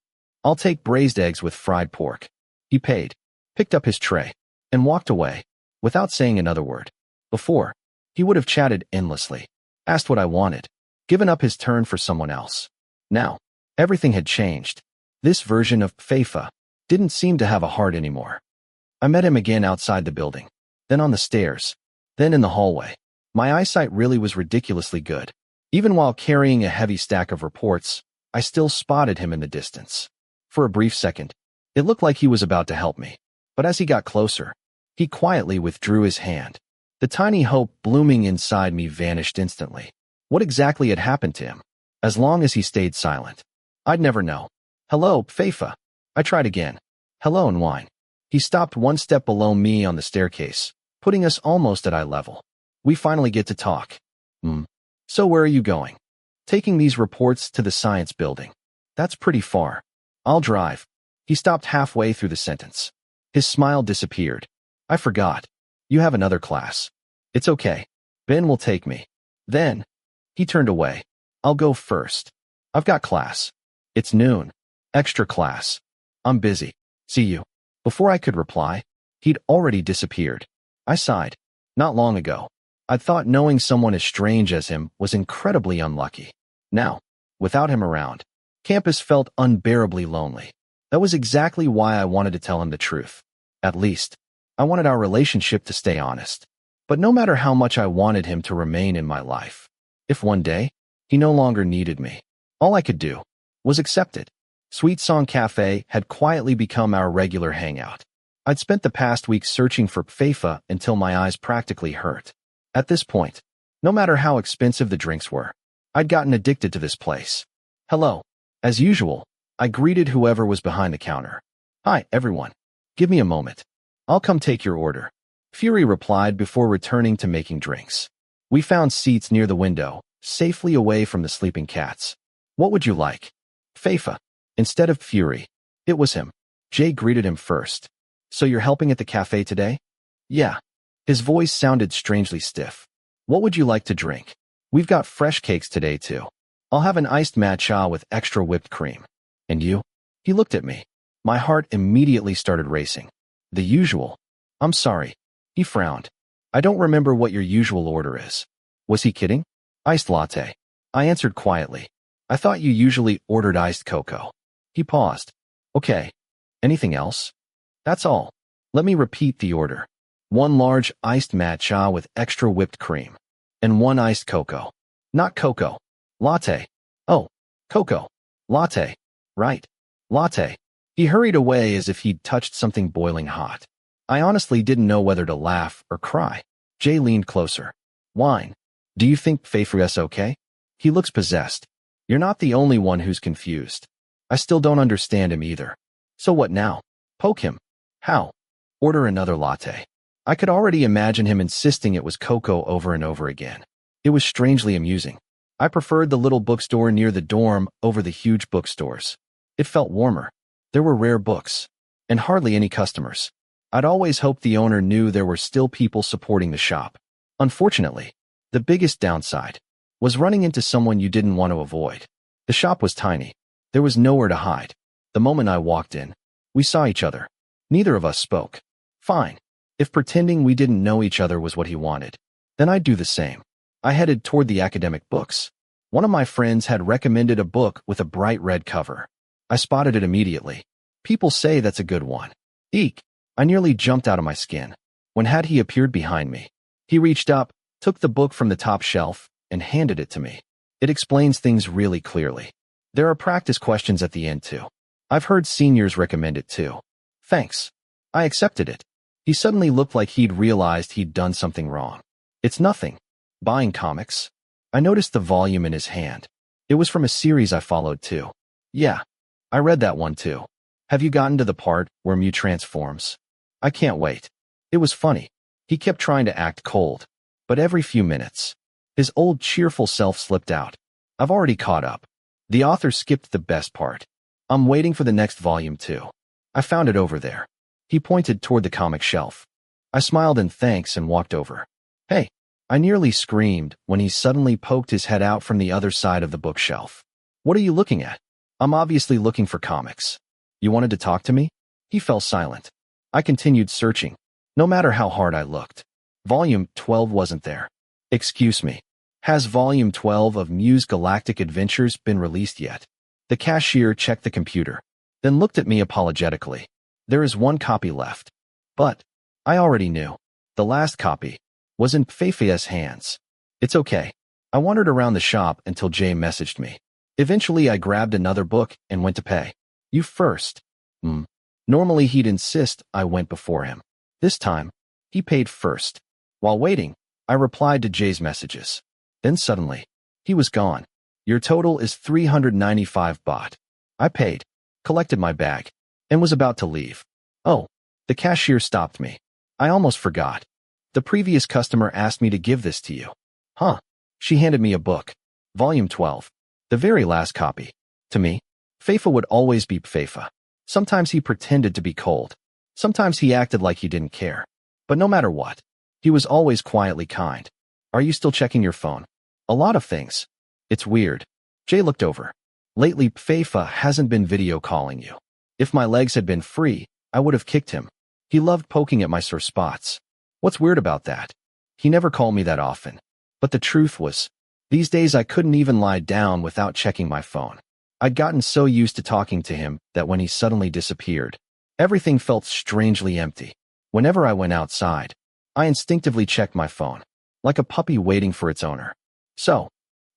I'll take braised eggs with fried pork. He paid, picked up his tray, and walked away, without saying another word. Before, he would have chatted endlessly, asked what I wanted, given up his turn for someone else. Now, everything had changed. This version of Faifa didn't seem to have a heart anymore. I met him again outside the building, then on the stairs, then in the hallway. My eyesight really was ridiculously good. Even while carrying a heavy stack of reports, I still spotted him in the distance. For a brief second, it looked like he was about to help me. But as he got closer, he quietly withdrew his hand. The tiny hope blooming inside me vanished instantly. What exactly had happened to him? As long as he stayed silent, I'd never know. Hello, Faifa. I tried again. Hello and wine. He stopped one step below me on the staircase, putting us almost at eye level. We finally get to talk. So where are you going? Taking these reports to the science building. That's pretty far. I'll drive. He stopped halfway through the sentence. His smile disappeared. I forgot. You have another class. It's okay. Ben will take me. Then, he turned away. I'll go first. I've got class. It's noon. Extra class. I'm busy. See you. Before I could reply, he'd already disappeared. I sighed. Not long ago, I'd thought knowing someone as strange as him was incredibly unlucky. Now, without him around, campus felt unbearably lonely. That was exactly why I wanted to tell him the truth. At least, I wanted our relationship to stay honest. But no matter how much I wanted him to remain in my life, if one day, he no longer needed me, all I could do was accept it. Sweet Song Cafe had quietly become our regular hangout. I'd spent the past week searching for Faifa until my eyes practically hurt. At this point, no matter how expensive the drinks were, I'd gotten addicted to this place. Hello. As usual, I greeted whoever was behind the counter. Hi, everyone. Give me a moment. I'll come take your order. Fury replied before returning to making drinks. We found seats near the window, safely away from the sleeping cats. What would you like? Faifa. Instead of Fury, it was him. Jay greeted him first. So you're helping at the cafe today? Yeah. His voice sounded strangely stiff. What would you like to drink? We've got fresh cakes today too. I'll have an iced matcha with extra whipped cream. And you? He looked at me. My heart immediately started racing. The usual. I'm sorry. He frowned. I don't remember what your usual order is. Was he kidding? Iced latte. I answered quietly. I thought you usually ordered iced cocoa. He paused. Okay. Anything else? That's all. Let me repeat the order. 1 large iced matcha with extra whipped cream. And 1 iced cocoa. Not cocoa. Latte. Oh, cocoa. Latte. Right. Latte. He hurried away as if he'd touched something boiling hot. I honestly didn't know whether to laugh or cry. Jay leaned closer. Wine. Do you think Faifa's okay? He looks possessed. You're not the only one who's confused. I still don't understand him either. So what now? Poke him. How? Order another latte. I could already imagine him insisting it was cocoa over and over again. It was strangely amusing. I preferred the little bookstore near the dorm over the huge bookstores. It felt warmer. There were rare books. And hardly any customers. I'd always hoped the owner knew there were still people supporting the shop. Unfortunately, the biggest downside was running into someone you didn't want to avoid. The shop was tiny. There was nowhere to hide. The moment I walked in, we saw each other. Neither of us spoke. Fine. If pretending we didn't know each other was what he wanted, then I'd do the same. I headed toward the academic books. One of my friends had recommended a book with a bright red cover. I spotted it immediately. People say that's a good one. Eek! I nearly jumped out of my skin. When had he appeared behind me? He reached up, took the book from the top shelf, and handed it to me. It explains things really clearly. There are practice questions at the end too. I've heard seniors recommend it too. Thanks. I accepted it. He suddenly looked like he'd realized he'd done something wrong. It's nothing. Buying comics. I noticed the volume in his hand. It was from a series I followed too. Yeah. I read that one too. Have you gotten to the part where Mew transforms? I can't wait. It was funny. He kept trying to act cold. But every few minutes, his old cheerful self slipped out. I've already caught up. The author skipped the best part. I'm waiting for the next volume too. I found it over there. He pointed toward the comic shelf. I smiled in thanks and walked over. Hey, I nearly screamed when he suddenly poked his head out from the other side of the bookshelf. What are you looking at? I'm obviously looking for comics. You wanted to talk to me? He fell silent. I continued searching, no matter how hard I looked. Volume 12 wasn't there. Excuse me. Has Volume 12 of Mew's Galactic Adventures been released yet? The cashier checked the computer, then looked at me apologetically. There is one copy left. But I already knew. The last copy was in Faifa's hands. It's okay. I wandered around the shop until Jay messaged me. Eventually, I grabbed another book and went to pay. You first. Normally, he'd insist I went before him. This time, he paid first. While waiting, I replied to Jay's messages. Then suddenly, he was gone. Your total is 395 baht. I paid, collected my bag, and was about to leave. Oh, the cashier stopped me. I almost forgot. The previous customer asked me to give this to you. Huh. She handed me a book. Volume 12. The very last copy. To me, Faifa would always be Faifa. Sometimes he pretended to be cold. Sometimes he acted like he didn't care. But no matter what, he was always quietly kind. Are you still checking your phone? A lot of things. It's weird. Jay looked over. Lately, Faifa hasn't been video calling you. If my legs had been free, I would have kicked him. He loved poking at my sore spots. What's weird about that? He never called me that often. But the truth was, these days I couldn't even lie down without checking my phone. I'd gotten so used to talking to him that when he suddenly disappeared, everything felt strangely empty. Whenever I went outside, I instinctively checked my phone, like a puppy waiting for its owner. So,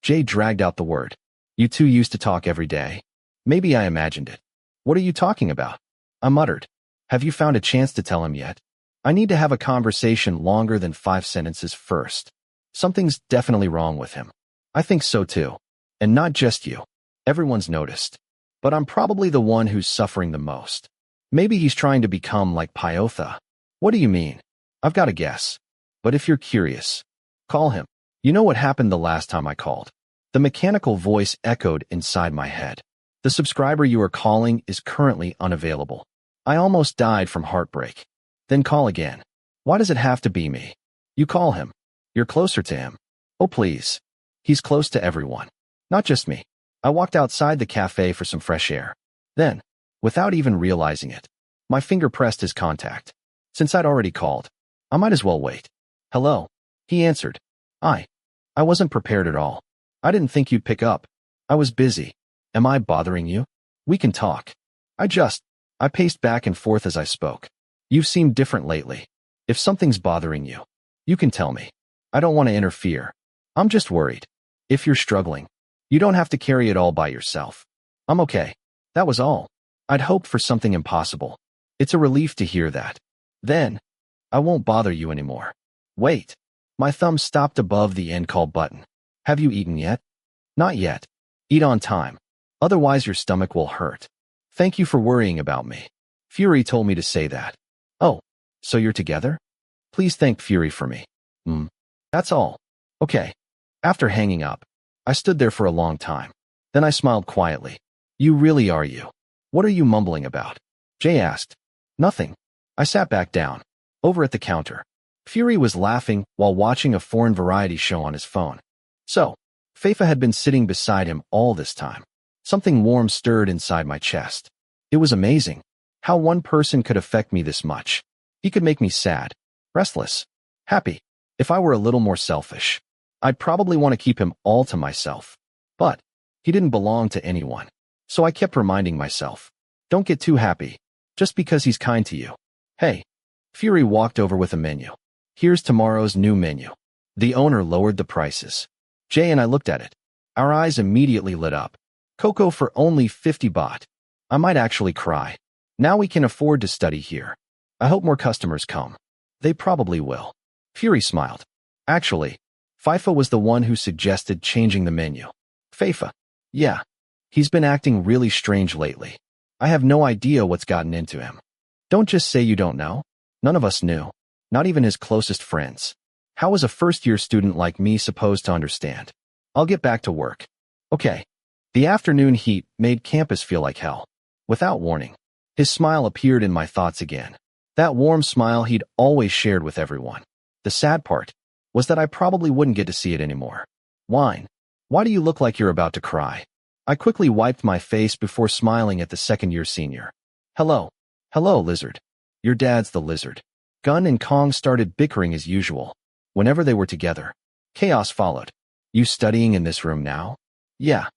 Jay dragged out the word. You two used to talk every day. Maybe I imagined it. What are you talking about? I muttered. Have you found a chance to tell him yet? I need to have a conversation longer than 5 sentences first. Something's definitely wrong with him. I think so too. And not just you. Everyone's noticed. But I'm probably the one who's suffering the most. Maybe he's trying to become like Pyotha. What do you mean? I've got a guess. But if you're curious, call him. You know what happened the last time I called? The mechanical voice echoed inside my head. The subscriber you are calling is currently unavailable. I almost died from heartbreak. Then call again. Why does it have to be me? You call him. You're closer to him. Oh, please. He's close to everyone. Not just me. I walked outside the cafe for some fresh air. Then, without even realizing it, my finger pressed his contact. Since I'd already called, I might as well wait. Hello. He answered. I wasn't prepared at all. I didn't think you'd pick up. I was busy. Am I bothering you? We can talk. I paced back and forth as I spoke. You've seemed different lately. If something's bothering you, you can tell me. I don't want to interfere. I'm just worried. If you're struggling, you don't have to carry it all by yourself. I'm okay. That was all. I'd hoped for something impossible. It's a relief to hear that. Then, I won't bother you anymore. Wait. My thumb stopped above the end call button. Have you eaten yet? Not yet. Eat on time. Otherwise your stomach will hurt. Thank you for worrying about me. Fury told me to say that. Oh, so you're together? Please thank Fury for me. That's all. Okay. After hanging up, I stood there for a long time. Then I smiled quietly. You really are you. What are you mumbling about? Jay asked. Nothing. I sat back down. Over at the counter. Fury was laughing while watching a foreign variety show on his phone. So, Faifa had been sitting beside him all this time. Something warm stirred inside my chest. It was amazing how one person could affect me this much. He could make me sad, restless, happy. If I were a little more selfish, I'd probably want to keep him all to myself. But he didn't belong to anyone. So I kept reminding myself, don't get too happy, just because he's kind to you. Hey. Fury walked over with a menu. Here's tomorrow's new menu. The owner lowered the prices. Jay and I looked at it. Our eyes immediately lit up. Cocoa for only 50 baht. I might actually cry. Now we can afford to study here. I hope more customers come. They probably will. Fury smiled. Actually, Faifa was the one who suggested changing the menu. Faifa. Yeah. He's been acting really strange lately. I have no idea what's gotten into him. Don't just say you don't know. None of us knew. Not even his closest friends. How was a first-year student like me supposed to understand? I'll get back to work. Okay. The afternoon heat made campus feel like hell. Without warning, his smile appeared in my thoughts again. That warm smile he'd always shared with everyone. The sad part was that I probably wouldn't get to see it anymore. Wine. Why do you look like you're about to cry? I quickly wiped my face before smiling at the second-year senior. Hello. Hello, lizard. Your dad's the lizard. Gun and Kong started bickering as usual. Whenever they were together, chaos followed. You studying in this room now? Yeah.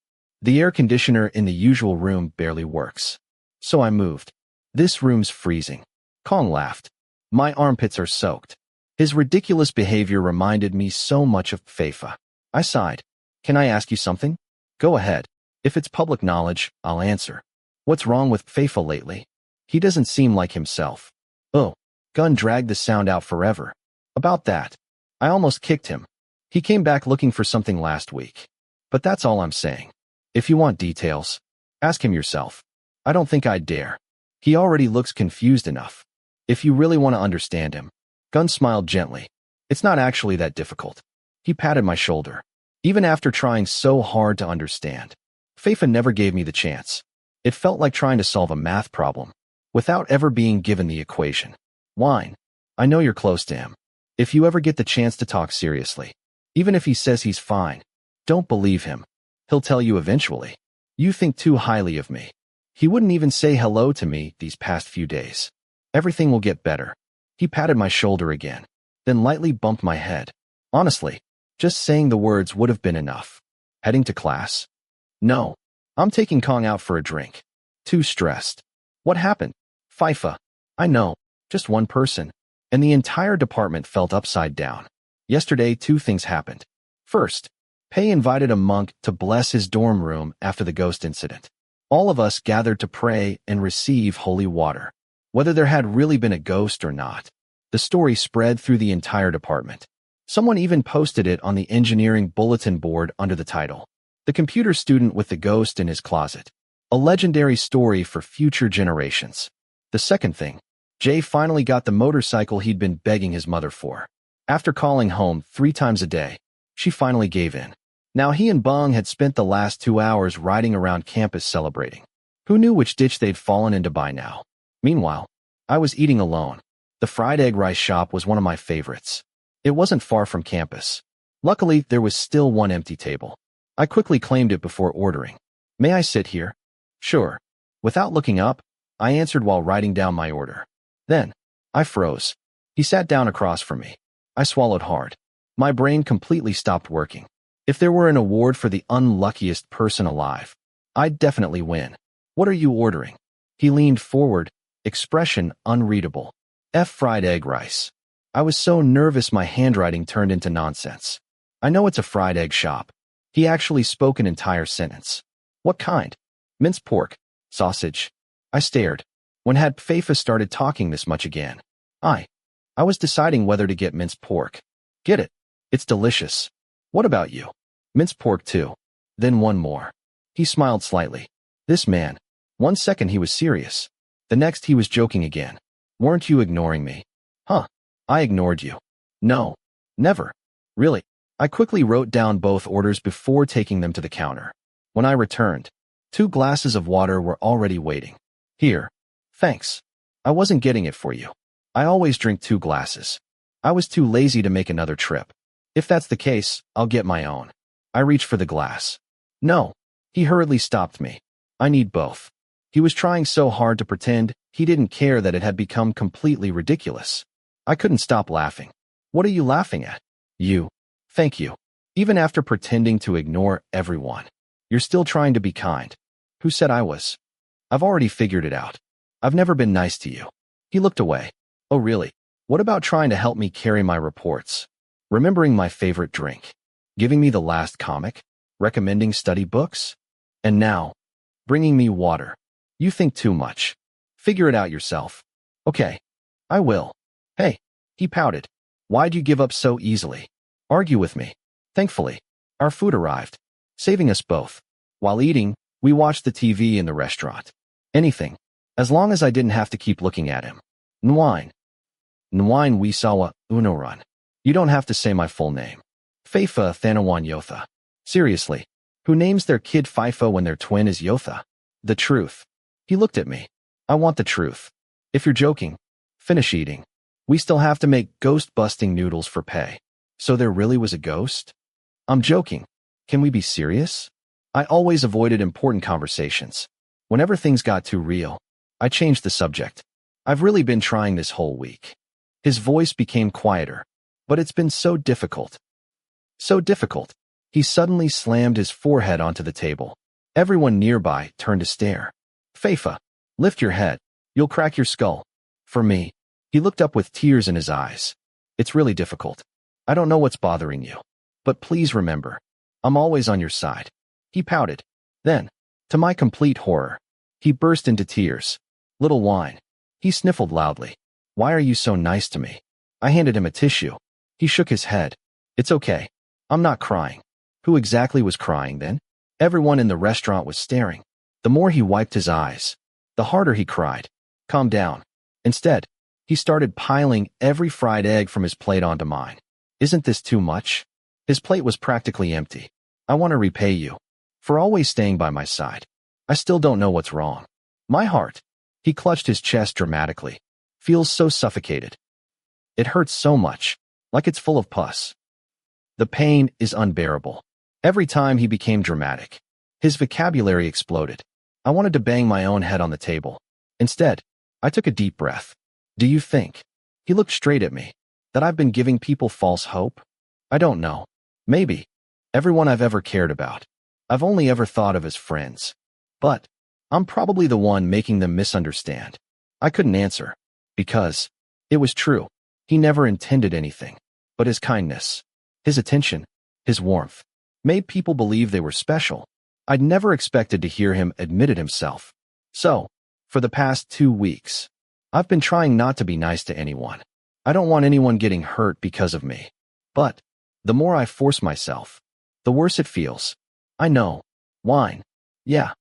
The air conditioner in the usual room barely works. So I moved. This room's freezing. Kong laughed. My armpits are soaked. His ridiculous behavior reminded me so much of Faifa. I sighed. Can I ask you something? Go ahead. If it's public knowledge, I'll answer. What's wrong with Faifa lately? He doesn't seem like himself. Oh, Gun dragged the sound out forever. About that. I almost kicked him. He came back looking for something last week. But that's all I'm saying. If you want details, ask him yourself. I don't think I'd dare. He already looks confused enough. If you really want to understand him. Gun smiled gently. It's not actually that difficult. He patted my shoulder. Even after trying so hard to understand, Faifa never gave me the chance. It felt like trying to solve a math problem without ever being given the equation. Wine. I know you're close to him. If you ever get the chance to talk seriously, even if he says he's fine, don't believe him. He'll tell you eventually. You think too highly of me. He wouldn't even say hello to me these past few days. Everything will get better. He patted my shoulder again, then lightly bumped my head. Honestly, just saying the words would have been enough. Heading to class? No. I'm taking Kong out for a drink. Too stressed. What happened? Faifa. I know. Just one person. And the entire department felt upside down. Yesterday, two things happened. First, Pei invited a monk to bless his dorm room after the ghost incident. All of us gathered to pray and receive holy water. Whether there had really been a ghost or not, the story spread through the entire department. Someone even posted it on the engineering bulletin board under the title, The Computer Student with the Ghost in His Closet. A legendary story for future generations. The second thing, Jay finally got the motorcycle he'd been begging his mother for. After calling home 3 times a day, she finally gave in. Now he and Bung had spent the last 2 hours riding around campus celebrating. Who knew which ditch they'd fallen into by now? Meanwhile, I was eating alone. The fried egg rice shop was one of my favorites. It wasn't far from campus. Luckily, there was still one empty table. I quickly claimed it before ordering. May I sit here? Sure. Without looking up, I answered while writing down my order. Then, I froze. He sat down across from me. I swallowed hard. My brain completely stopped working. If there were an award for the unluckiest person alive, I'd definitely win. What are you ordering? He leaned forward, expression unreadable. Fried egg rice. I was so nervous my handwriting turned into nonsense. I know it's a fried egg shop. He actually spoke an entire sentence. What kind? Minced pork. Sausage. I stared. When had Faifa started talking this much again? I was deciding whether to get minced pork. Get it. It's delicious. What about you? Minced pork too. Then one more. He smiled slightly. This man. 1 second he was serious. The next he was joking again. Weren't you ignoring me? Huh. I ignored you. No. Never. Really. I quickly wrote down both orders before taking them to the counter. When I returned, 2 glasses of water were already waiting. Here. Thanks. I wasn't getting it for you. I always drink 2 glasses. I was too lazy to make another trip. If that's the case, I'll get my own. I reached for the glass. No. He hurriedly stopped me. I need both. He was trying so hard to pretend he didn't care that it had become completely ridiculous. I couldn't stop laughing. What are you laughing at? You. Thank you. Even after pretending to ignore everyone, you're still trying to be kind. Who said I was? I've already figured it out. I've never been nice to you. He looked away. Oh really? What about trying to help me carry my reports? Remembering my favorite drink? Giving me the last comic? Recommending study books? And now, bringing me water. You think too much. Figure it out yourself. Okay, I will. Hey, he pouted. Why'd you give up so easily? Argue with me. Thankfully, our food arrived, saving us both. While eating, we watched the TV in the restaurant. Anything, as long as I didn't have to keep looking at him. Nwine. Nwine Wisawa Unoran. You don't have to say my full name. Faifa Thanawan Yotha. Seriously, who names their kid Faifa when their twin is Yotha? The truth. He looked at me. I want the truth. If you're joking, finish eating. We still have to make ghost-busting noodles for pay. So there really was a ghost? I'm joking. Can we be serious? I always avoided important conversations. Whenever things got too real, I changed the subject. I've really been trying this whole week. His voice became quieter, but it's been so difficult. So difficult. He suddenly slammed his forehead onto the table. Everyone nearby turned to stare. Faifa, lift your head. You'll crack your skull. For me. He looked up with tears in his eyes. It's really difficult. I don't know what's bothering you. But please remember, I'm always on your side. He pouted. Then, to my complete horror, he burst into tears. Little wine. He sniffled loudly. Why are you so nice to me? I handed him a tissue. He shook his head. It's okay. I'm not crying. Who exactly was crying then? Everyone in the restaurant was staring. The more he wiped his eyes, the harder he cried. Calm down. Instead, he started piling every fried egg from his plate onto mine. Isn't this too much? His plate was practically empty. I want to repay you for always staying by my side. I still don't know what's wrong. My heart. He clutched his chest dramatically. Feels so suffocated. It hurts so much, like it's full of pus. The pain is unbearable. Every time he became dramatic, his vocabulary exploded. I wanted to bang my own head on the table. Instead, I took a deep breath. Do you think, he looked straight at me, that I've been giving people false hope? I don't know. Maybe. Everyone I've ever cared about, I've only ever thought of as friends. But I'm probably the one making them misunderstand. I couldn't answer, because it was true. He never intended anything, but his kindness, his attention, his warmth, made people believe they were special. I'd never expected to hear him admit it himself. So, for the past 2 weeks, I've been trying not to be nice to anyone. I don't want anyone getting hurt because of me. But the more I force myself, the worse it feels. I know. Wine. Yeah.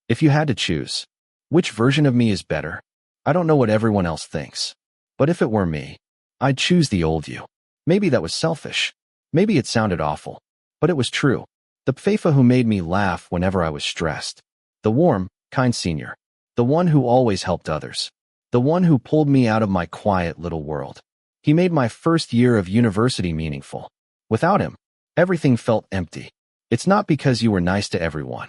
If you had to choose, which version of me is better? I don't know what everyone else thinks. But if it were me, I'd choose the old you. Maybe that was selfish. Maybe it sounded awful. But it was true. The Faifa who made me laugh whenever I was stressed. The warm, kind senior. The one who always helped others. The one who pulled me out of my quiet little world. He made my first year of university meaningful. Without him, everything felt empty. It's not because you were nice to everyone.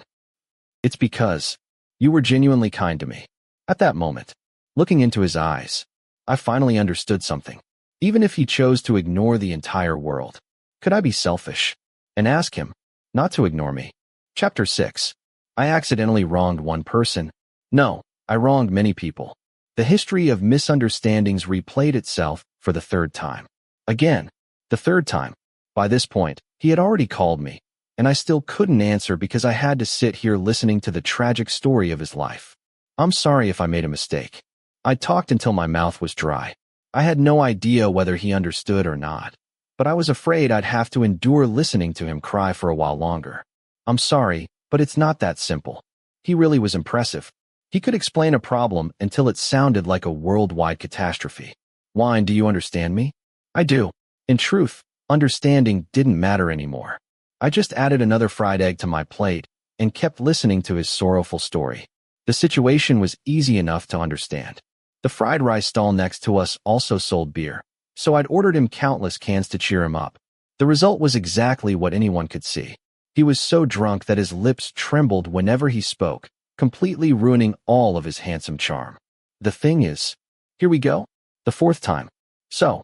It's because you were genuinely kind to me. At that moment, looking into his eyes, I finally understood something. Even if he chose to ignore the entire world, could I be selfish and ask him not to ignore me? Chapter 6. I accidentally wronged one person. No, I wronged many people. The history of misunderstandings replayed itself for the third time. Again, the third time. By this point, he had already called me, and I still couldn't answer because I had to sit here listening to the tragic story of his life. I'm sorry if I made a mistake. I talked until my mouth was dry. I had no idea whether he understood or not, but I was afraid I'd have to endure listening to him cry for a while longer. I'm sorry, but it's not that simple. He really was impressive. He could explain a problem until it sounded like a worldwide catastrophe. Wine, do you understand me? I do. In truth, understanding didn't matter anymore. I just added another fried egg to my plate and kept listening to his sorrowful story. The situation was easy enough to understand. The fried rice stall next to us also sold beer, so I'd ordered him countless cans to cheer him up. The result was exactly what anyone could see. He was so drunk that his lips trembled whenever he spoke, completely ruining all of his handsome charm. The thing is, here we go, the fourth time. So,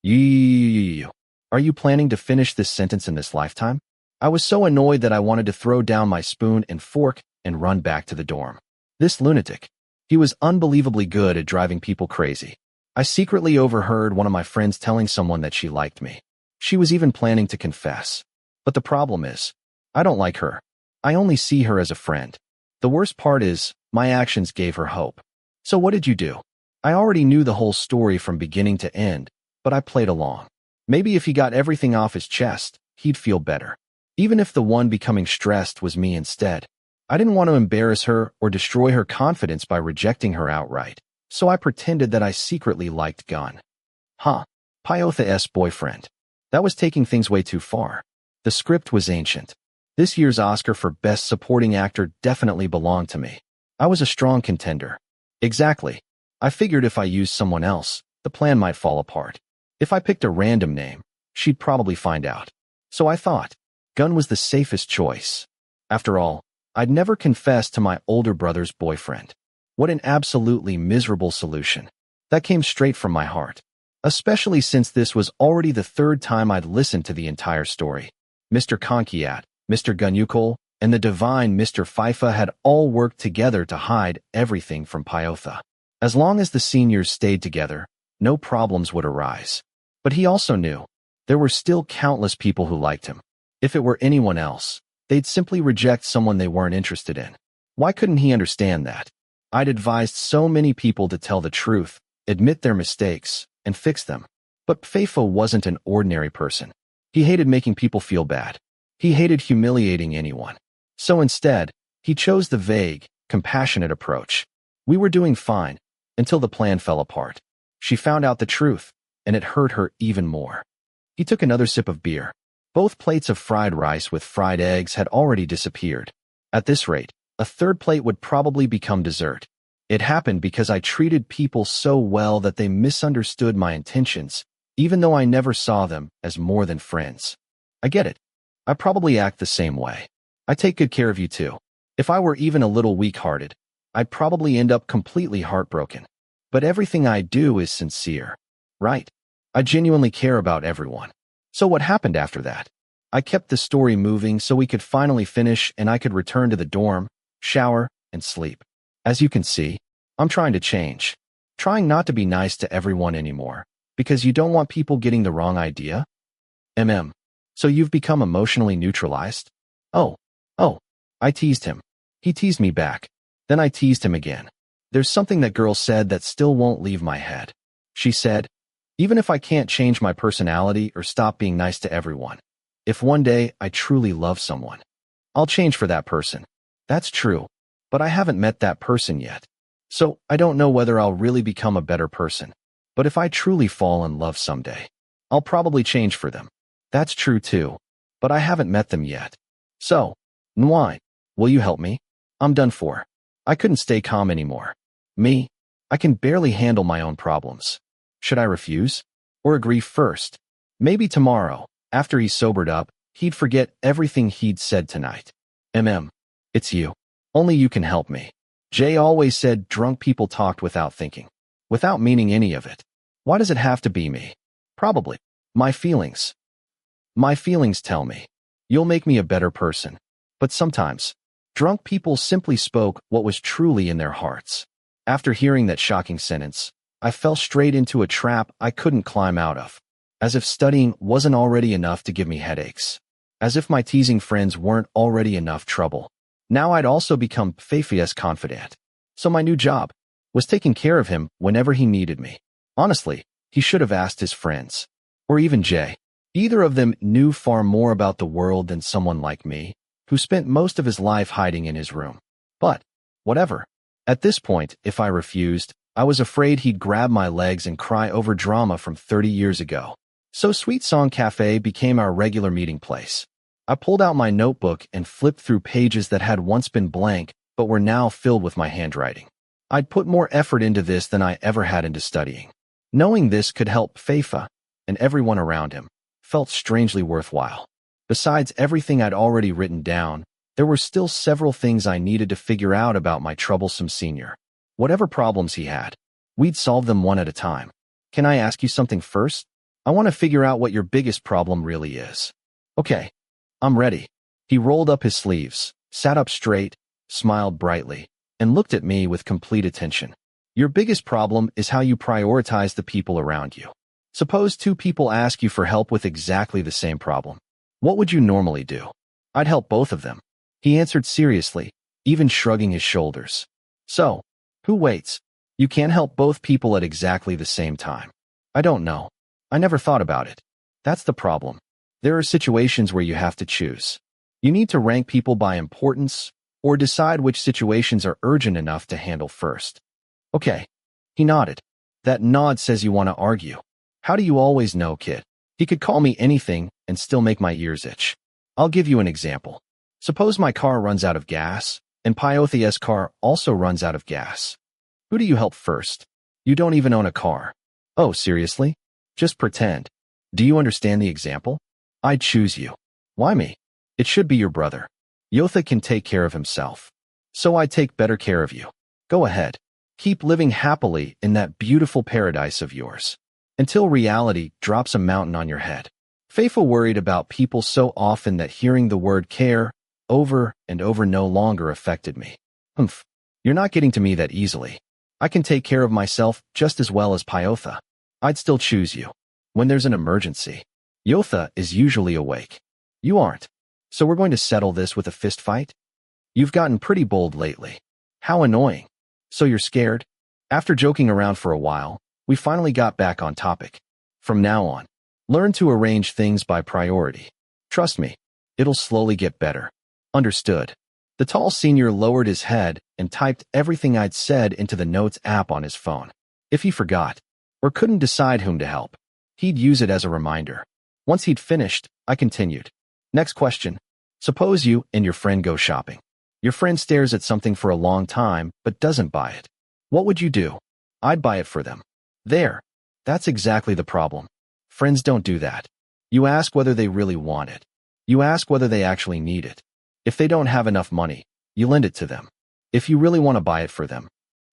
are you planning to finish this sentence in this lifetime? I was so annoyed that I wanted to throw down my spoon and fork and run back to the dorm. This lunatic. He was unbelievably good at driving people crazy. I secretly overheard one of my friends telling someone that she liked me. She was even planning to confess. But the problem is, I don't like her. I only see her as a friend. The worst part is, my actions gave her hope. So what did you do? I already knew the whole story from beginning to end, but I played along. Maybe if he got everything off his chest, he'd feel better. Even if the one becoming stressed was me instead. I didn't want to embarrass her or destroy her confidence by rejecting her outright, so I pretended that I secretly liked Gun. Pyotha's boyfriend. That was taking things way too far. The script was ancient. This year's Oscar for Best Supporting Actor definitely belonged to me. I was a strong contender. Exactly. I figured if I used someone else, the plan might fall apart. If I picked a random name, she'd probably find out. So I thought, Gun was the safest choice. After all, I'd never confessed to my older brother's boyfriend. What an absolutely miserable solution. That came straight from my heart. Especially since this was already the third time I'd listened to the entire story. Mr. Konkiat, Mr. Gunyukol, and the divine Mr. Faifa had all worked together to hide everything from Pyotha. As long as the seniors stayed together, no problems would arise. But he also knew there were still countless people who liked him. If it were anyone else, they'd simply reject someone they weren't interested in. Why couldn't he understand that? I'd advised so many people to tell the truth, admit their mistakes, and fix them. But Faifa wasn't an ordinary person. He hated making people feel bad. He hated humiliating anyone. So instead, he chose the vague, compassionate approach. We were doing fine, until the plan fell apart. She found out the truth, and it hurt her even more. He took another sip of beer. Both plates of fried rice with fried eggs had already disappeared. At this rate, a third plate would probably become dessert. It happened because I treated people so well that they misunderstood my intentions, even though I never saw them as more than friends. I get it. I probably act the same way. I take good care of you too. If I were even a little weak-hearted, I'd probably end up completely heartbroken. But everything I do is sincere. Right? I genuinely care about everyone. So what happened after that? I kept the story moving so we could finally finish and I could return to the dorm, shower, and sleep. As you can see, I'm trying to change. Trying not to be nice to everyone anymore, because you don't want people getting the wrong idea? So you've become emotionally neutralized? Oh, I teased him. He teased me back. Then I teased him again. There's something that girl said that still won't leave my head. She said, even if I can't change my personality or stop being nice to everyone, if one day I truly love someone, I'll change for that person. That's true, but I haven't met that person yet. So I don't know whether I'll really become a better person. But if I truly fall in love someday, I'll probably change for them. That's true too, but I haven't met them yet. So, Nwine, will you help me? I'm done for. I couldn't stay calm anymore. Me? I can barely handle my own problems. Should I refuse? Or agree first? Maybe tomorrow, after he's sobered up, he'd forget everything he'd said tonight. It's you. Only you can help me. Jay always said drunk people talked without thinking, without meaning any of it. Why does it have to be me? Probably. My feelings. My feelings tell me, you'll make me a better person. But sometimes, drunk people simply spoke what was truly in their hearts. After hearing that shocking sentence, I fell straight into a trap I couldn't climb out of. As if studying wasn't already enough to give me headaches. As if my teasing friends weren't already enough trouble. Now I'd also become Faifa's confidant. So my new job was taking care of him whenever he needed me. Honestly, he should have asked his friends. Or even Jay. Either of them knew far more about the world than someone like me, who spent most of his life hiding in his room. But, whatever. At this point, if I refused, I was afraid he'd grab my legs and cry over drama from 30 years ago. So Sweet Song Cafe became our regular meeting place. I pulled out my notebook and flipped through pages that had once been blank, but were now filled with my handwriting. I'd put more effort into this than I ever had into studying. Knowing this could help Faifa, and everyone around him, felt strangely worthwhile. Besides everything I'd already written down, there were still several things I needed to figure out about my troublesome senior. Whatever problems he had, we'd solve them one at a time. Can I ask you something first? I want to figure out what your biggest problem really is. Okay, I'm ready. He rolled up his sleeves, sat up straight, smiled brightly, and looked at me with complete attention. Your biggest problem is how you prioritize the people around you. Suppose two people ask you for help with exactly the same problem. What would you normally do? I'd help both of them. He answered seriously, even shrugging his shoulders. So, who waits? You can't help both people at exactly the same time. I don't know. I never thought about it. That's the problem. There are situations where you have to choose. You need to rank people by importance or decide which situations are urgent enough to handle first. Okay. He nodded. That nod says you want to argue. How do you always know, kid? He could call me anything and still make my ears itch. I'll give you an example. Suppose my car runs out of gas, and Pyothia's car also runs out of gas. Who do you help first? You don't even own a car. Oh, seriously? Just pretend. Do you understand the example? I'd choose you. Why me? It should be your brother. Yotha can take care of himself. So I take better care of you. Go ahead. Keep living happily in that beautiful paradise of yours. Until reality drops a mountain on your head. Faifa worried about people so often that hearing the word care over and over no longer affected me. Humph. You're not getting to me that easily. I can take care of myself just as well as Pyotha. I'd still choose you. When there's an emergency, Yotha is usually awake. You aren't. So we're going to settle this with a fist fight? You've gotten pretty bold lately. How annoying. So you're scared? After joking around for a while, we finally got back on topic. From now on, learn to arrange things by priority. Trust me, it'll slowly get better. Understood. The tall senior lowered his head and typed everything I'd said into the Notes app on his phone. If he forgot, or couldn't decide whom to help, he'd use it as a reminder. Once he'd finished, I continued. Next question. Suppose you and your friend go shopping. Your friend stares at something for a long time but doesn't buy it. What would you do? I'd buy it for them. There. That's exactly the problem. Friends don't do that. You ask whether they really want it. You ask whether they actually need it. If they don't have enough money, you lend it to them. If you really want to buy it for them,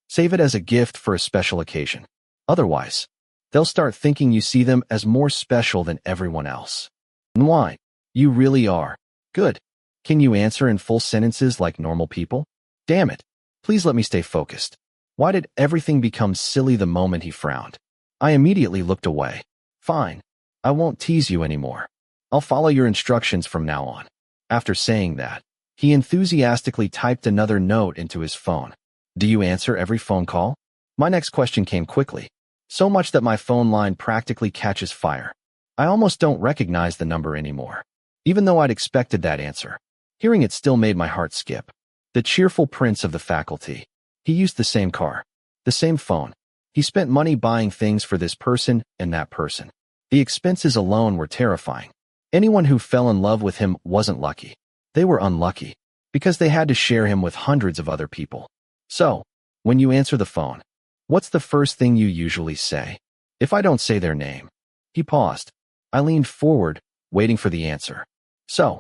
save it as a gift for a special occasion. Otherwise, they'll start thinking you see them as more special than everyone else. And why? You really are. Good. Can you answer in full sentences like normal people? Damn it. Please let me stay focused. Why did everything become silly the moment he frowned? I immediately looked away. Fine. I won't tease you anymore. I'll follow your instructions from now on. After saying that, he enthusiastically typed another note into his phone. Do you answer every phone call? My next question came quickly. So much that my phone line practically catches fire. I almost don't recognize the number anymore. Even though I'd expected that answer, hearing it still made my heart skip. The cheerful prince of the faculty. He used the same car, the same phone. He spent money buying things for this person and that person. The expenses alone were terrifying. Anyone who fell in love with him wasn't lucky. They were unlucky, because they had to share him with hundreds of other people. So, when you answer the phone, what's the first thing you usually say? If I don't say their name. He paused. I leaned forward, waiting for the answer. So,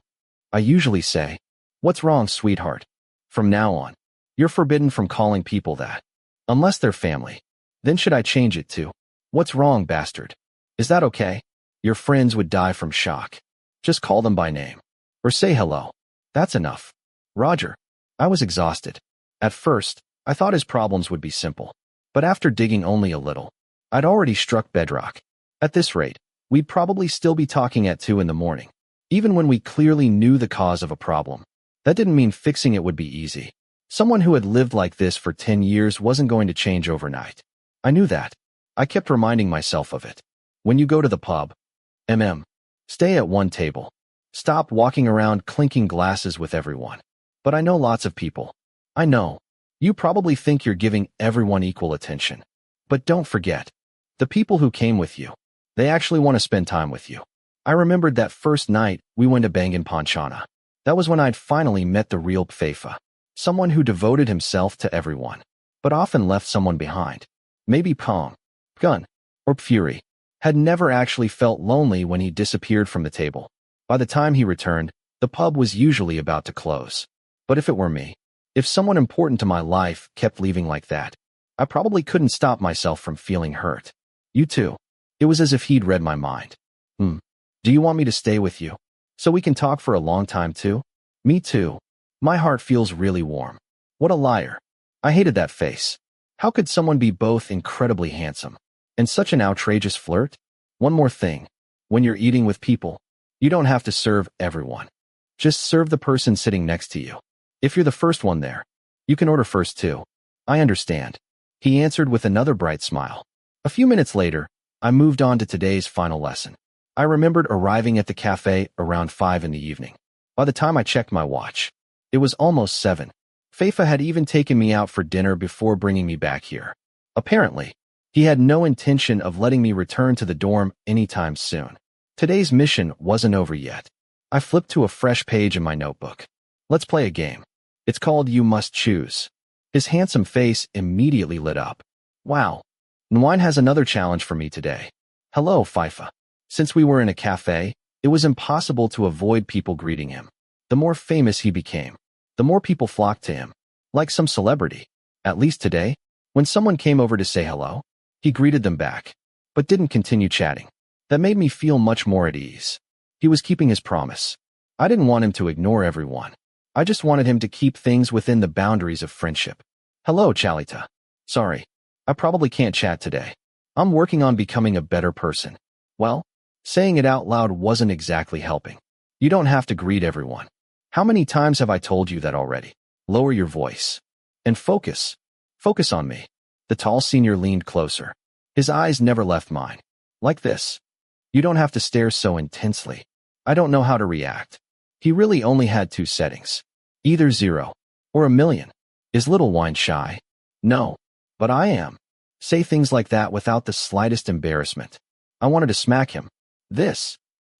I usually say, what's wrong, sweetheart? From now on, you're forbidden from calling people that. Unless they're family. Then should I change it to, what's wrong, bastard? Is that okay? Your friends would die from shock. Just call them by name. Or say hello. That's enough. Roger. I was exhausted. At first, I thought his problems would be simple. But after digging only a little, I'd already struck bedrock. At this rate, we'd probably still be talking at 2 in the morning. Even when we clearly knew the cause of a problem. That didn't mean fixing it would be easy. Someone who had lived like this for 10 years wasn't going to change overnight. I knew that. I kept reminding myself of it. When you go to the pub, stay at one table. Stop walking around clinking glasses with everyone. But I know lots of people. I know. You probably think you're giving everyone equal attention. But don't forget. The people who came with you. They actually want to spend time with you. I remembered that first night we went to Bangin Panchana. That was when I'd finally met the real Faifa. Someone who devoted himself to everyone. But often left someone behind. Maybe Pong, Gun, or Fury. Had never actually felt lonely when he disappeared from the table. By the time he returned, the pub was usually about to close. But if it were me, if someone important to my life kept leaving like that, I probably couldn't stop myself from feeling hurt. You too. It was as if he'd read my mind. Do you want me to stay with you? So we can talk for a long time too? Me too. My heart feels really warm. What a liar. I hated that face. How could someone be both incredibly handsome and such an outrageous flirt? One more thing. When you're eating with people, you don't have to serve everyone. Just serve the person sitting next to you. If you're the first one there, you can order first too. I understand. He answered with another bright smile. A few minutes later, I moved on to today's final lesson. I remembered arriving at the cafe around 5 in the evening. By the time I checked my watch, it was almost 7. Faifa had even taken me out for dinner before bringing me back here. Apparently, he had no intention of letting me return to the dorm anytime soon. Today's mission wasn't over yet. I flipped to a fresh page in my notebook. Let's play a game. It's called You Must Choose. His handsome face immediately lit up. Wow. Nwine has another challenge for me today. Hello, Faifa. Since we were in a cafe, it was impossible to avoid people greeting him. The more famous he became, the more people flocked to him, like some celebrity. At least today, when someone came over to say hello, he greeted them back, but didn't continue chatting. That made me feel much more at ease. He was keeping his promise. I didn't want him to ignore everyone. I just wanted him to keep things within the boundaries of friendship. Hello, Chalita. Sorry, I probably can't chat today. I'm working on becoming a better person. Well, saying it out loud wasn't exactly helping. You don't have to greet everyone. How many times have I told you that already? Lower your voice. And focus. Focus on me. The tall senior leaned closer. His eyes never left mine. Like this. You don't have to stare so intensely. I don't know how to react. He really only had 2 settings. Either 0 or 1,000,000. Is little wine shy? No. But I am. Say things like that without the slightest embarrassment. I wanted to smack him. This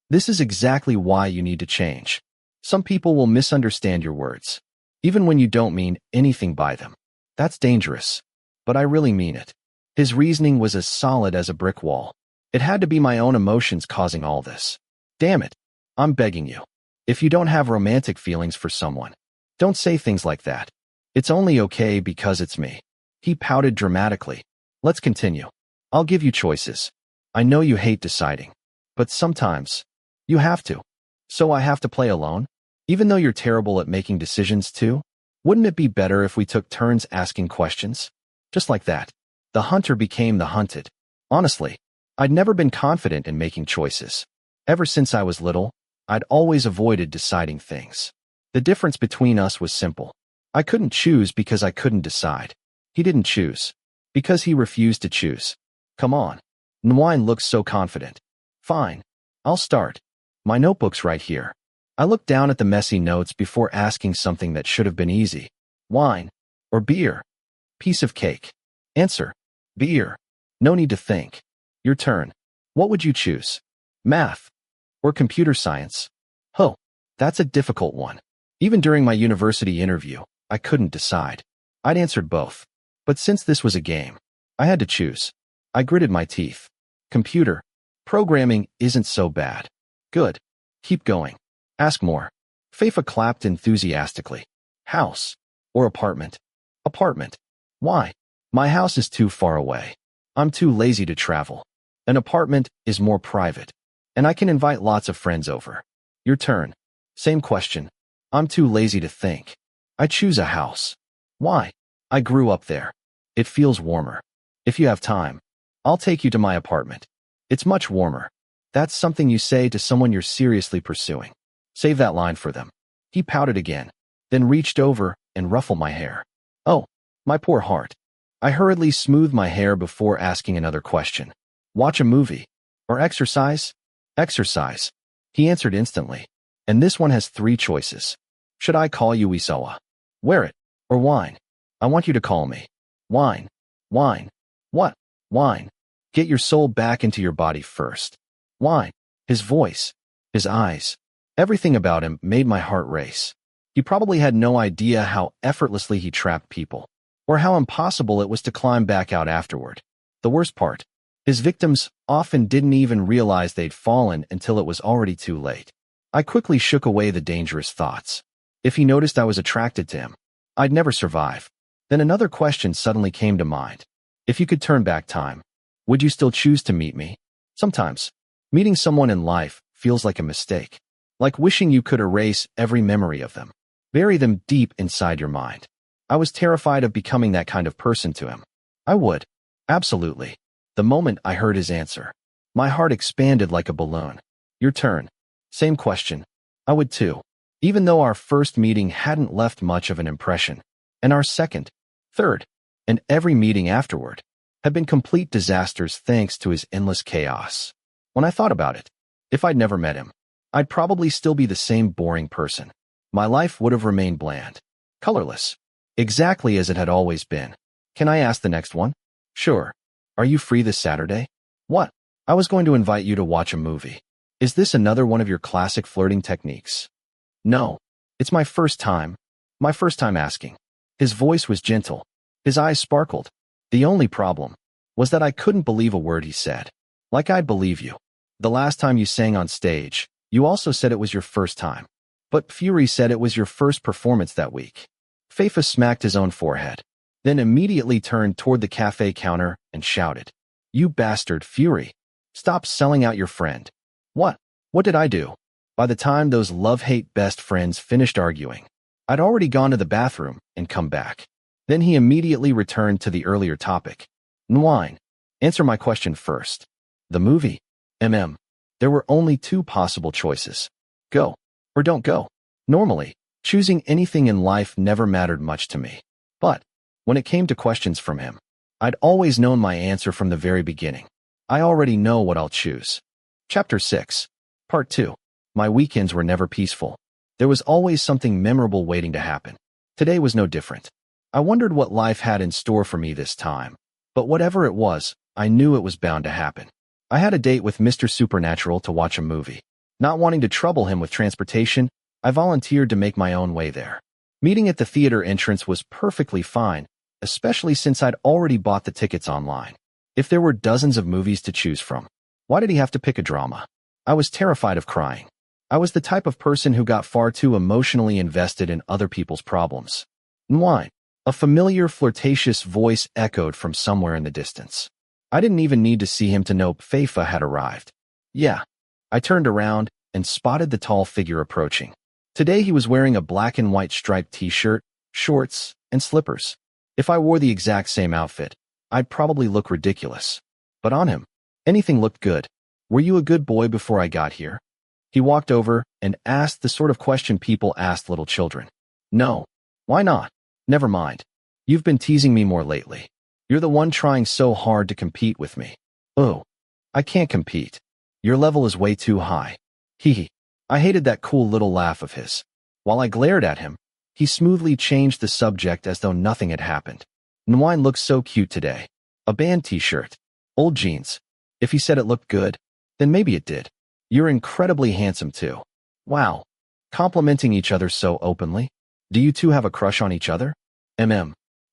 is exactly why you need to change. Some people will misunderstand your words, even when you don't mean anything by them. That's dangerous. But I really mean it. His reasoning was as solid as a brick wall. It had to be my own emotions causing all this. Damn it. I'm begging you. If you don't have romantic feelings for someone, don't say things like that. It's only okay because it's me. He pouted dramatically. Let's continue. I'll give you choices. I know you hate deciding, but sometimes you have to. So I have to play alone? Even though you're terrible at making decisions too? Wouldn't it be better if we took turns asking questions? Just like that, the hunter became the hunted. Honestly, I'd never been confident in making choices. Ever since I was little, I'd always avoided deciding things. The difference between us was simple. I couldn't choose because I couldn't decide. He didn't choose because he refused to choose. Come on. Nwine looks so confident. Fine. I'll start. My notebook's right here. I looked down at the messy notes before asking something that should have been easy. Wine or beer? Piece of cake. Answer. Beer. No need to think. Your turn. What would you choose? Math or computer science? Oh, that's a difficult one. Even during my university interview, I couldn't decide. I'd answered both. But since this was a game, I had to choose. I gritted my teeth. Computer. Programming isn't so bad. Good. Keep going. Ask more. Faifa clapped enthusiastically. House or apartment? Apartment. Why? My house is too far away. I'm too lazy to travel. An apartment is more private, and I can invite lots of friends over. Your turn. Same question. I'm too lazy to think. I choose a house. Why? I grew up there. It feels warmer. If you have time, I'll take you to my apartment. It's much warmer. That's something you say to someone you're seriously pursuing. Save that line for them. He pouted again, then reached over and ruffled my hair. Oh, my poor heart. I hurriedly smoothed my hair before asking another question. Watch a movie. Or exercise? Exercise. He answered instantly. And this one has 3 choices. Should I call you Isawa? Wear it. Or wine? I want you to call me. Wine. Wine. What? Wine. Get your soul back into your body first. Wine. His voice. His eyes. Everything about him made my heart race. He probably had no idea how effortlessly he trapped people, or how impossible it was to climb back out afterward. The worst part, his victims often didn't even realize they'd fallen until it was already too late. I quickly shook away the dangerous thoughts. If he noticed I was attracted to him, I'd never survive. Then another question suddenly came to mind. If you could turn back time, would you still choose to meet me? Sometimes, meeting someone in life feels like a mistake. Like wishing you could erase every memory of them. Bury them deep inside your mind. I was terrified of becoming that kind of person to him. I would. Absolutely. The moment I heard his answer, my heart expanded like a balloon. Your turn. Same question. I would too. Even though our first meeting hadn't left much of an impression, and our second, third, and every meeting afterward had been complete disasters thanks to his endless chaos. When I thought about it, if I'd never met him, I'd probably still be the same boring person. My life would have remained bland, colorless, exactly as it had always been. Can I ask the next one? Sure. Are you free this Saturday? What? I was going to invite you to watch a movie. Is this another one of your classic flirting techniques? No. It's my first time. My first time asking. His voice was gentle. His eyes sparkled. The only problem was that I couldn't believe a word he said. Like I'd believe you. The last time you sang on stage, you also said it was your first time. But Fury said it was your first performance that week. Faifa smacked his own forehead, then immediately turned toward the cafe counter and shouted, "You bastard, Fury! Stop selling out your friend." What? What did I do? By the time those love-hate best friends finished arguing, I'd already gone to the bathroom and come back. Then he immediately returned to the earlier topic. Nwine, answer my question first. The movie? There were only two possible choices. Go or don't go. Normally, choosing anything in life never mattered much to me. But when it came to questions from him, I'd always known my answer from the very beginning. I already know what I'll choose. Chapter 6. Part 2. My weekends were never peaceful. There was always something memorable waiting to happen. Today was no different. I wondered what life had in store for me this time. But whatever it was, I knew it was bound to happen. I had a date with Mr. Supernatural to watch a movie. Not wanting to trouble him with transportation, I volunteered to make my own way there. Meeting at the theater entrance was perfectly fine, especially since I'd already bought the tickets online. If there were dozens of movies to choose from, why did he have to pick a drama? I was terrified of crying. I was the type of person who got far too emotionally invested in other people's problems. Nwine, a familiar flirtatious voice echoed from somewhere in the distance. I didn't even need to see him to know Faifa had arrived. Yeah. I turned around and spotted the tall figure approaching. Today he was wearing a black and white striped t-shirt, shorts, and slippers. If I wore the exact same outfit, I'd probably look ridiculous. But on him, anything looked good. Were you a good boy before I got here? He walked over and asked the sort of question people asked little children. No. Why not? Never mind. You've been teasing me more lately. You're the one trying so hard to compete with me. Oh. I can't compete. Your level is way too high. Hee. I hated that cool little laugh of his. While I glared at him, he smoothly changed the subject as though nothing had happened. Nwine looks so cute today. A band t-shirt. Old jeans. If he said it looked good, then maybe it did. You're incredibly handsome too. Wow. Complimenting each other so openly. Do you two have a crush on each other?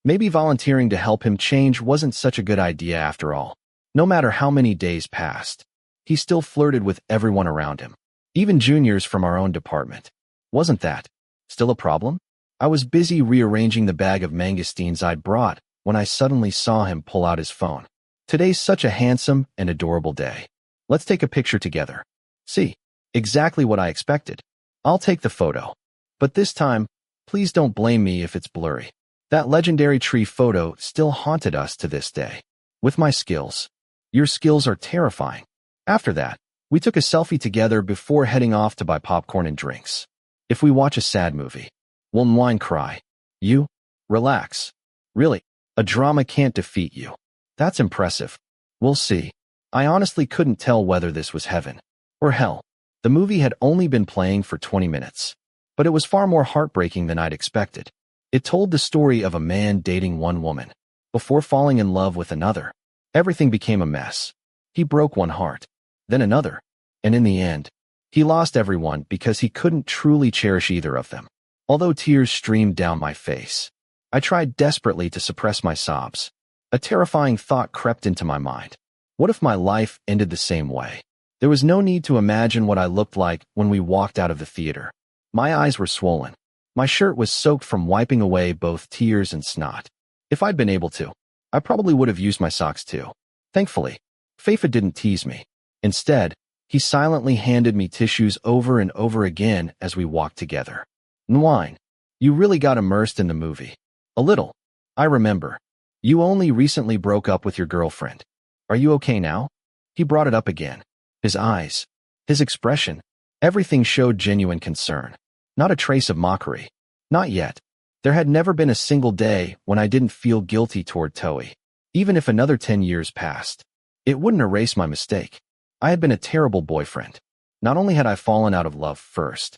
Maybe volunteering to help him change wasn't such a good idea after all. No matter how many days passed, he still flirted with everyone around him. Even juniors from our own department. Wasn't that still a problem? I was busy rearranging the bag of mangosteens I'd brought when I suddenly saw him pull out his phone. Today's such a handsome and adorable day. Let's take a picture together. See, exactly what I expected. I'll take the photo. But this time, please don't blame me if it's blurry. That legendary tree photo still haunted us to this day. With my skills. Your skills are terrifying. After that, we took a selfie together before heading off to buy popcorn and drinks. If we watch a sad movie, will Nwine cry? You? Relax. Really, a drama can't defeat you. That's impressive. We'll see. I honestly couldn't tell whether this was heaven or hell. The movie had only been playing for 20 minutes, but it was far more heartbreaking than I'd expected. It told the story of a man dating one woman. Before falling in love with another, everything became a mess. He broke one heart, then another, and in the end, he lost everyone because he couldn't truly cherish either of them. Although tears streamed down my face, I tried desperately to suppress my sobs. A terrifying thought crept into my mind. What if my life ended the same way? There was no need to imagine what I looked like when we walked out of the theater. My eyes were swollen. My shirt was soaked from wiping away both tears and snot. If I'd been able to, I probably would have used my socks too. Thankfully, Faifa didn't tease me. Instead, he silently handed me tissues over and over again as we walked together. Nwine, you really got immersed in the movie. A little. I remember. You only recently broke up with your girlfriend. Are you okay now? He brought it up again. His eyes, his expression, everything showed genuine concern. Not a trace of mockery. Not yet. There had never been a single day when I didn't feel guilty toward Toei. Even if another 10 years passed, it wouldn't erase my mistake. I had been a terrible boyfriend. Not only had I fallen out of love first,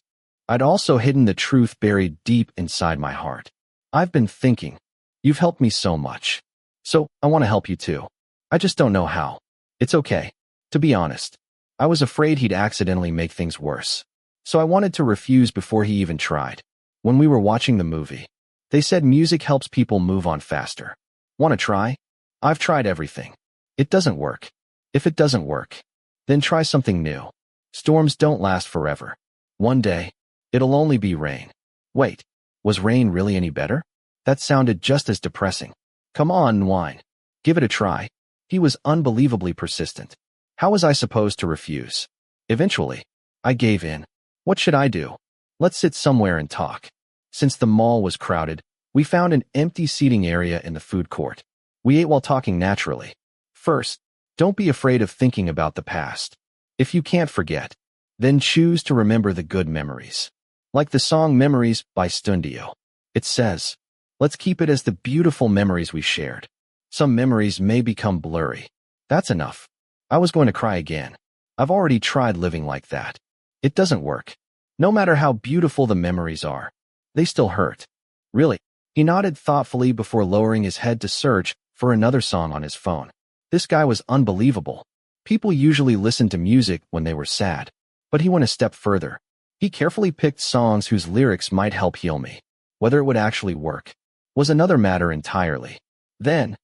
I'd also hidden the truth buried deep inside my heart. I've been thinking, you've helped me so much. So, I want to help you too. I just don't know how. It's okay. To be honest, I was afraid he'd accidentally make things worse. So I wanted to refuse before he even tried. When we were watching the movie, they said music helps people move on faster. Want to try? I've tried everything. It doesn't work. If it doesn't work, then try something new. Storms don't last forever. One day, it'll only be rain. Wait, was rain really any better? That sounded just as depressing. Come on, whine. Give it a try. He was unbelievably persistent. How was I supposed to refuse? Eventually, I gave in. What should I do? Let's sit somewhere and talk. Since the mall was crowded, we found an empty seating area in the food court. We ate while talking naturally. First, don't be afraid of thinking about the past. If you can't forget, then choose to remember the good memories. Like the song Memories by Stundio. It says, let's keep it as the beautiful memories we shared. Some memories may become blurry. That's enough. I was going to cry again. I've already tried living like that. It doesn't work. No matter how beautiful the memories are, they still hurt. Really? He nodded thoughtfully before lowering his head to search for another song on his phone. This guy was unbelievable. People usually listened to music when they were sad, but he went a step further. He carefully picked songs whose lyrics might help heal me. Whether it would actually work was another matter entirely. Then,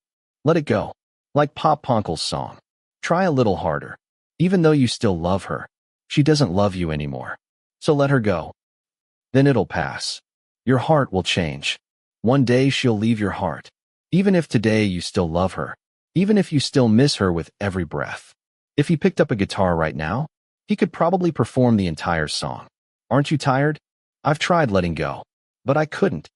let it go. Like Pop Punkle's song. Try a little harder. Even though you still love her, she doesn't love you anymore. So let her go. Then it'll pass. Your heart will change. One day she'll leave your heart. Even if today you still love her. Even if you still miss her with every breath. If he picked up a guitar right now, he could probably perform the entire song. Aren't you tired? I've tried letting go, but I couldn't.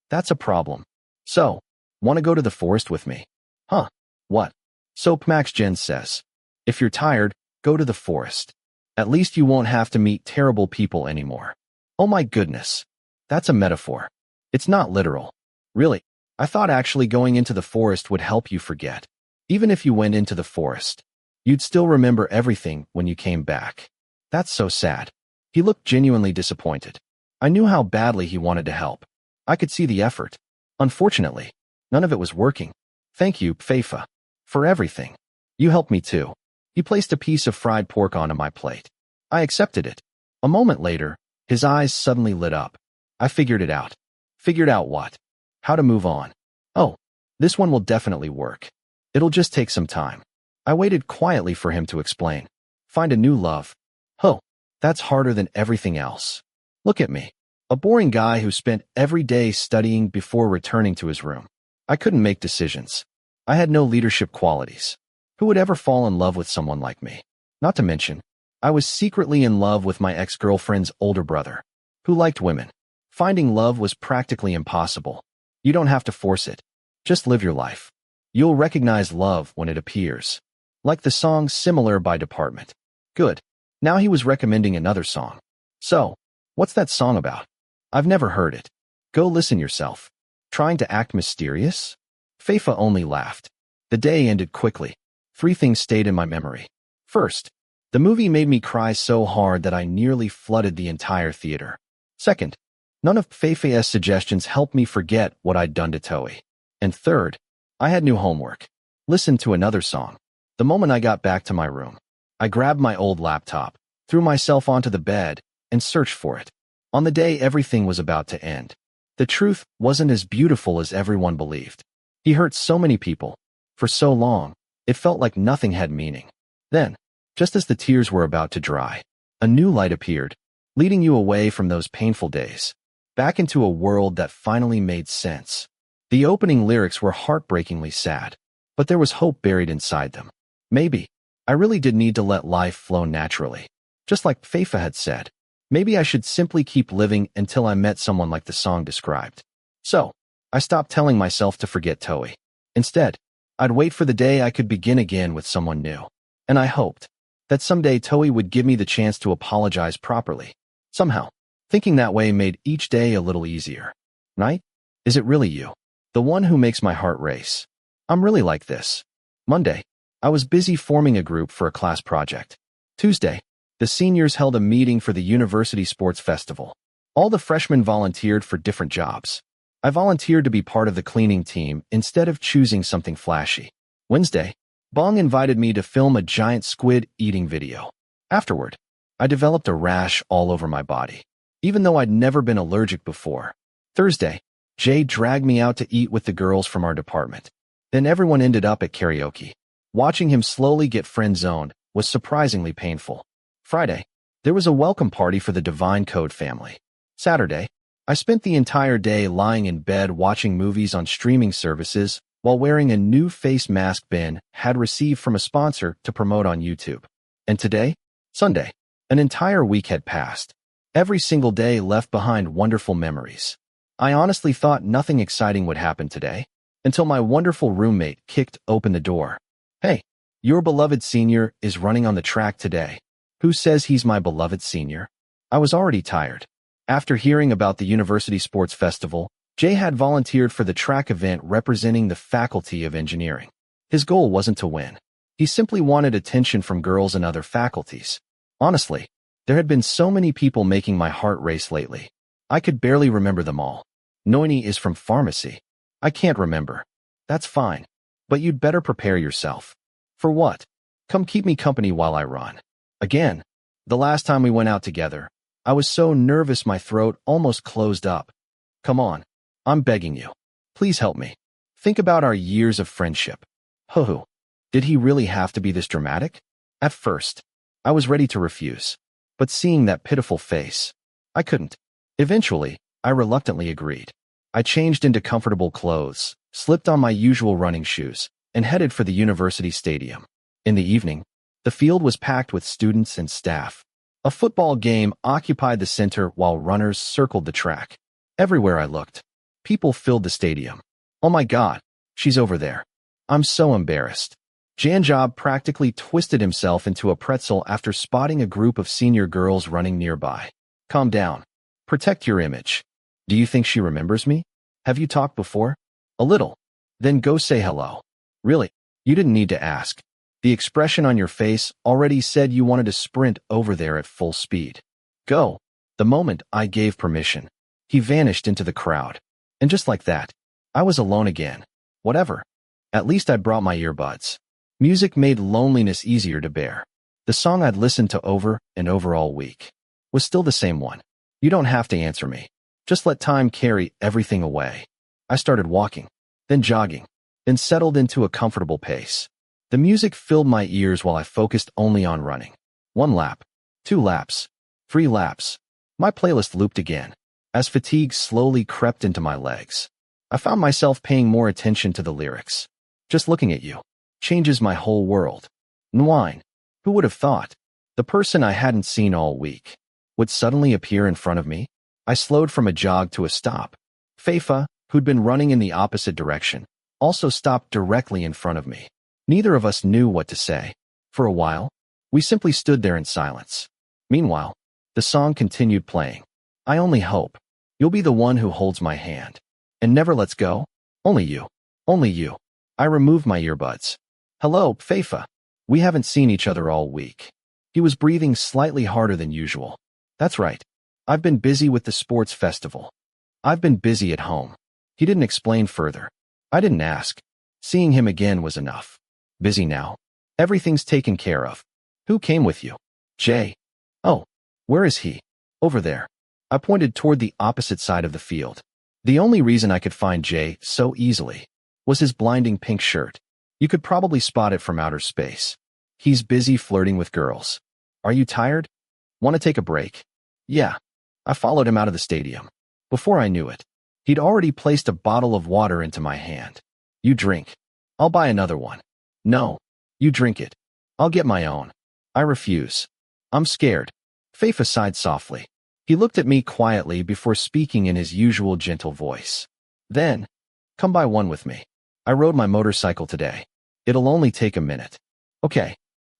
That's a problem. So, want to go to the forest with me? Huh? What? So Max Jen says, if you're tired, go to the forest. At least you won't have to meet terrible people anymore. Oh my goodness. That's a metaphor. It's not literal. Really, I thought actually going into the forest would help you forget. Even if you went into the forest, you'd still remember everything when you came back. That's so sad. He looked genuinely disappointed. I knew how badly he wanted to help. I could see the effort. Unfortunately, none of it was working. Thank you, Faifa, for everything. You helped me too. He placed a piece of fried pork onto my plate. I accepted it. A moment later, his eyes suddenly lit up. I figured it out. Figured out what? How to move on. Oh, this one will definitely work. It'll just take some time. I waited quietly for him to explain. Find a new love. Oh, that's harder than everything else. Look at me. A boring guy who spent every day studying before returning to his room. I couldn't make decisions. I had no leadership qualities. Who would ever fall in love with someone like me? Not to mention, I was secretly in love with my ex-girlfriend's older brother, who liked women. Finding love was practically impossible. You don't have to force it. Just live your life. You'll recognize love when it appears. Like the song Similar by Department. Good. Now he was recommending another song. So, what's that song about? I've never heard it. Go listen yourself. Trying to act mysterious? Faifa only laughed. The day ended quickly. 3 things stayed in my memory. First, the movie made me cry so hard that I nearly flooded the entire theater. Second, none of Faifa's suggestions helped me forget what I'd done to Toei. And third, I had new homework. Listen to another song. The moment I got back to my room, I grabbed my old laptop, threw myself onto the bed, and searched for it. On the day everything was about to end, the truth wasn't as beautiful as everyone believed. He hurt so many people. For so long, it felt like nothing had meaning. Then, just as the tears were about to dry, a new light appeared, leading you away from those painful days, back into a world that finally made sense. The opening lyrics were heartbreakingly sad, but there was hope buried inside them. Maybe, I really did need to let life flow naturally. Just like Faifa had said, maybe I should simply keep living until I met someone like the song described. So, I stopped telling myself to forget Toei. Instead, I'd wait for the day I could begin again with someone new. And I hoped that someday Toei would give me the chance to apologize properly. Somehow. Thinking that way made each day a little easier. Night? Is it really you? The one who makes my heart race. I'm really like this. Monday. I was busy forming a group for a class project. Tuesday. The seniors held a meeting for the university sports festival. All the freshmen volunteered for different jobs. I volunteered to be part of the cleaning team instead of choosing something flashy. Wednesday. Bong invited me to film a giant squid eating video. Afterward, I developed a rash all over my body, even though I'd never been allergic before. Thursday, Jay dragged me out to eat with the girls from our department. Then everyone ended up at karaoke. Watching him slowly get friend-zoned was surprisingly painful. Friday, there was a welcome party for the Divine Code family. Saturday, I spent the entire day lying in bed watching movies on streaming services while wearing a new face mask Ben had received from a sponsor to promote on YouTube. And today, Sunday, an entire week had passed. Every single day left behind wonderful memories. I honestly thought nothing exciting would happen today, until my wonderful roommate kicked open the door. Hey, your beloved senior is running on the track today. Who says he's my beloved senior? I was already tired. After hearing about the University Sports Festival, Jay had volunteered for the track event representing the Faculty of Engineering. His goal wasn't to win. He simply wanted attention from girls and other faculties. Honestly, there had been so many people making my heart race lately. I could barely remember them all. Noini is from pharmacy. I can't remember. That's fine. But you'd better prepare yourself. For what? Come keep me company while I run. Again, the last time we went out together, I was so nervous my throat almost closed up. Come on. I'm begging you. Please help me. Think about our years of friendship. Hoo-hoo. Did he really have to be this dramatic? At first, I was ready to refuse. But seeing that pitiful face, I couldn't. Eventually, I reluctantly agreed. I changed into comfortable clothes, slipped on my usual running shoes, and headed for the university stadium. In the evening, the field was packed with students and staff. A football game occupied the center while runners circled the track. Everywhere I looked, people filled the stadium. Oh my God, she's over there. I'm so embarrassed. Janjob practically twisted himself into a pretzel after spotting a group of senior girls running nearby. Calm down. Protect your image. Do you think she remembers me? Have you talked before? A little. Then go say hello. Really? You didn't need to ask. The expression on your face already said you wanted to sprint over there at full speed. Go. The moment I gave permission, he vanished into the crowd. And just like that, I was alone again. Whatever. At least I brought my earbuds. Music made loneliness easier to bear. The song I'd listened to over and over all week was still the same one. You don't have to answer me. Just let time carry everything away. I started walking, then jogging, then settled into a comfortable pace. The music filled my ears while I focused only on running. 1 lap, 2 laps, 3 laps. My playlist looped again. As fatigue slowly crept into my legs, I found myself paying more attention to the lyrics. Just looking at you changes my whole world. Nwine. Who would have thought? The person I hadn't seen all week would suddenly appear in front of me. I slowed from a jog to a stop. Faifa, who'd been running in the opposite direction, also stopped directly in front of me. Neither of us knew what to say. For a while, we simply stood there in silence. Meanwhile, the song continued playing. I only hope you'll be the one who holds my hand and never lets go. Only you. Only you. I removed my earbuds. Hello, Faifa. We haven't seen each other all week. He was breathing slightly harder than usual. That's right. I've been busy with the sports festival. I've been busy at home. He didn't explain further. I didn't ask. Seeing him again was enough. Busy now. Everything's taken care of. Who came with you? Jay. Oh, where is he? Over there. I pointed toward the opposite side of the field. The only reason I could find Jay so easily was his blinding pink shirt. You could probably spot it from outer space. He's busy flirting with girls. Are you tired? Want to take a break? Yeah. I followed him out of the stadium. Before I knew it, he'd already placed a bottle of water into my hand. You drink. I'll buy another one. No. You drink it. I'll get my own. I refuse. I'm scared. Faifa sighed softly. He looked at me quietly before speaking in his usual gentle voice. Then, come buy one with me. I rode my motorcycle today. It'll only take a minute. Okay.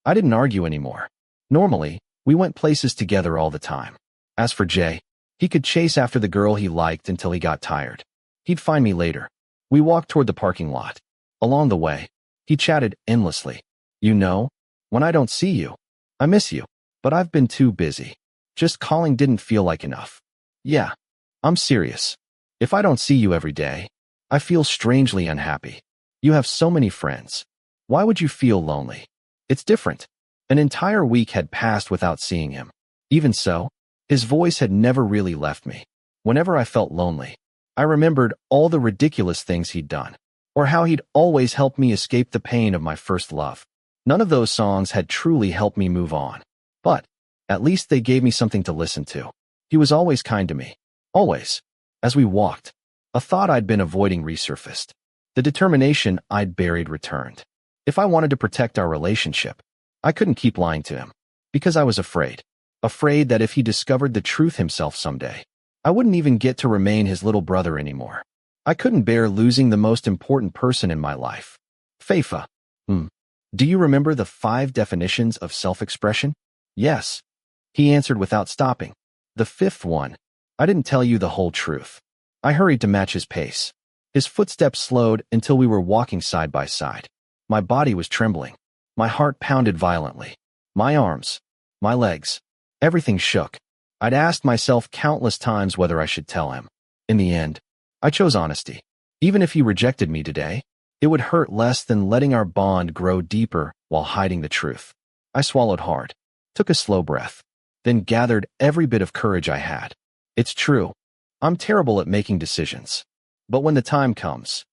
I didn't argue anymore. Normally, we went places together all the time. As for Jay, He could chase after the girl he liked until he got tired. He'd find me later. We walked toward the parking lot. Along the way, he chatted endlessly. You know, when I don't see you, I miss you, but I've been too busy. Just calling didn't feel like enough. Yeah, I'm serious. If I don't see you every day, I feel strangely unhappy. You have so many friends. Why would you feel lonely? It's different. An entire week had passed without seeing him. Even so, his voice had never really left me. Whenever I felt lonely, I remembered all the ridiculous things he'd done, or how he'd always helped me escape the pain of my first love. None of those songs had truly helped me move on, but at least they gave me something to listen to. He was always kind to me. Always. As we walked, a thought I'd been avoiding resurfaced. The determination I'd buried returned. If I wanted to protect our relationship, I couldn't keep lying to him, because I was afraid. Afraid that if he discovered the truth himself someday, I wouldn't even get to remain his little brother anymore. I couldn't bear losing the most important person in my life. Faifa. Do you remember the 5 definitions of self-expression? Yes. He answered without stopping. The 5th one. I didn't tell you the whole truth. I hurried to match his pace. His footsteps slowed until we were walking side by side. My body was trembling. My heart pounded violently. My arms, my legs, everything shook. I'd asked myself countless times whether I should tell him. In the end, I chose honesty. Even if he rejected me today, it would hurt less than letting our bond grow deeper while hiding the truth. I swallowed hard, took a slow breath, then gathered every bit of courage I had. It's true. I'm terrible at making decisions. But when the time comes,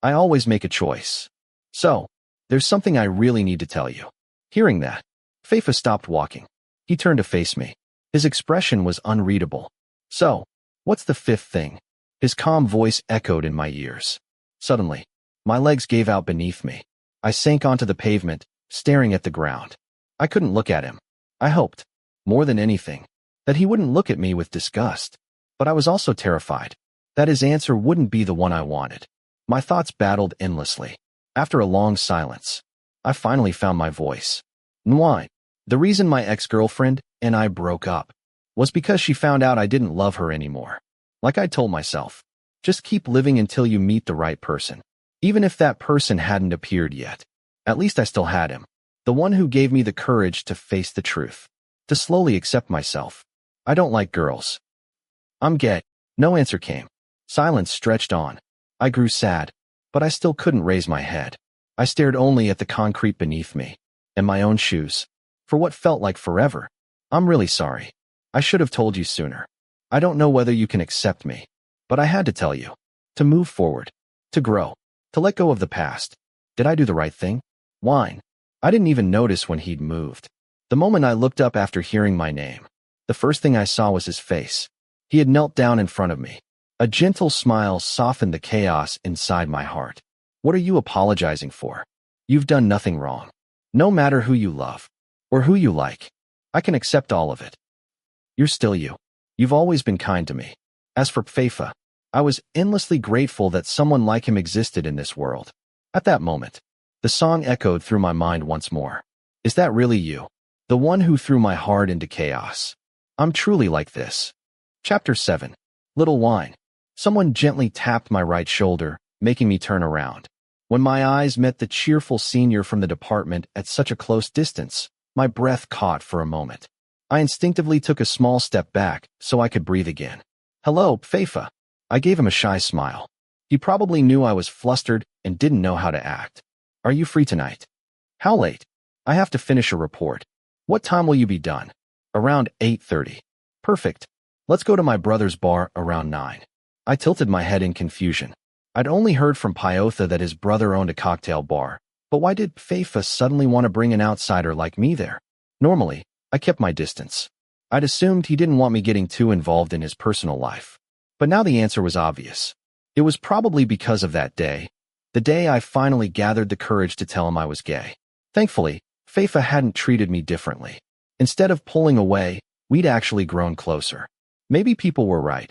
I always make a choice. So, there's something I really need to tell you. Hearing that, Faifa stopped walking. He turned to face me. His expression was unreadable. So, what's the 5th thing? His calm voice echoed in my ears. Suddenly, my legs gave out beneath me. I sank onto the pavement, staring at the ground. I couldn't look at him. I hoped, more than anything, that he wouldn't look at me with disgust. But I was also terrified that his answer wouldn't be the one I wanted. My thoughts battled endlessly. After a long silence, I finally found my voice. Why? The reason my ex-girlfriend and I broke up was because she found out I didn't love her anymore. Like I told myself, just keep living until you meet the right person. Even if that person hadn't appeared yet, at least I still had him. The one who gave me the courage to face the truth, to slowly accept myself. I don't like girls. I'm gay. No answer came. Silence stretched on. I grew sad, but I still couldn't raise my head. I stared only at the concrete beneath me, and my own shoes. For what felt like forever. I'm really sorry. I should have told you sooner. I don't know whether you can accept me, but I had to tell you. To move forward. To grow. To let go of the past. Did I do the right thing? Wine. I didn't even notice when he'd moved. The moment I looked up after hearing my name, the first thing I saw was his face. He had knelt down in front of me. A gentle smile softened the chaos inside my heart. What are you apologizing for? You've done nothing wrong. No matter who you love, or who you like, I can accept all of it. You're still you. You've always been kind to me. As for Faifa, I was endlessly grateful that someone like him existed in this world. At that moment, the song echoed through my mind once more. Is that really you? The one who threw my heart into chaos. I'm truly like this. Chapter 7. Little Wine. Someone gently tapped my right shoulder, making me turn around. When my eyes met the cheerful senior from the department at such a close distance, my breath caught for a moment. I instinctively took a small step back so I could breathe again. Hello, Faifa. I gave him a shy smile. He probably knew I was flustered and didn't know how to act. Are you free tonight? How late? I have to finish a report. What time will you be done? Around 8:30. Perfect. Let's go to my brother's bar around 9. I tilted my head in confusion. I'd only heard from Pyotha that his brother owned a cocktail bar, but why did Faifa suddenly want to bring an outsider like me there? Normally, I kept my distance. I'd assumed he didn't want me getting too involved in his personal life. But now the answer was obvious. It was probably because of that day, the day I finally gathered the courage to tell him I was gay. Thankfully, Faifa hadn't treated me differently. Instead of pulling away, we'd actually grown closer. Maybe people were right.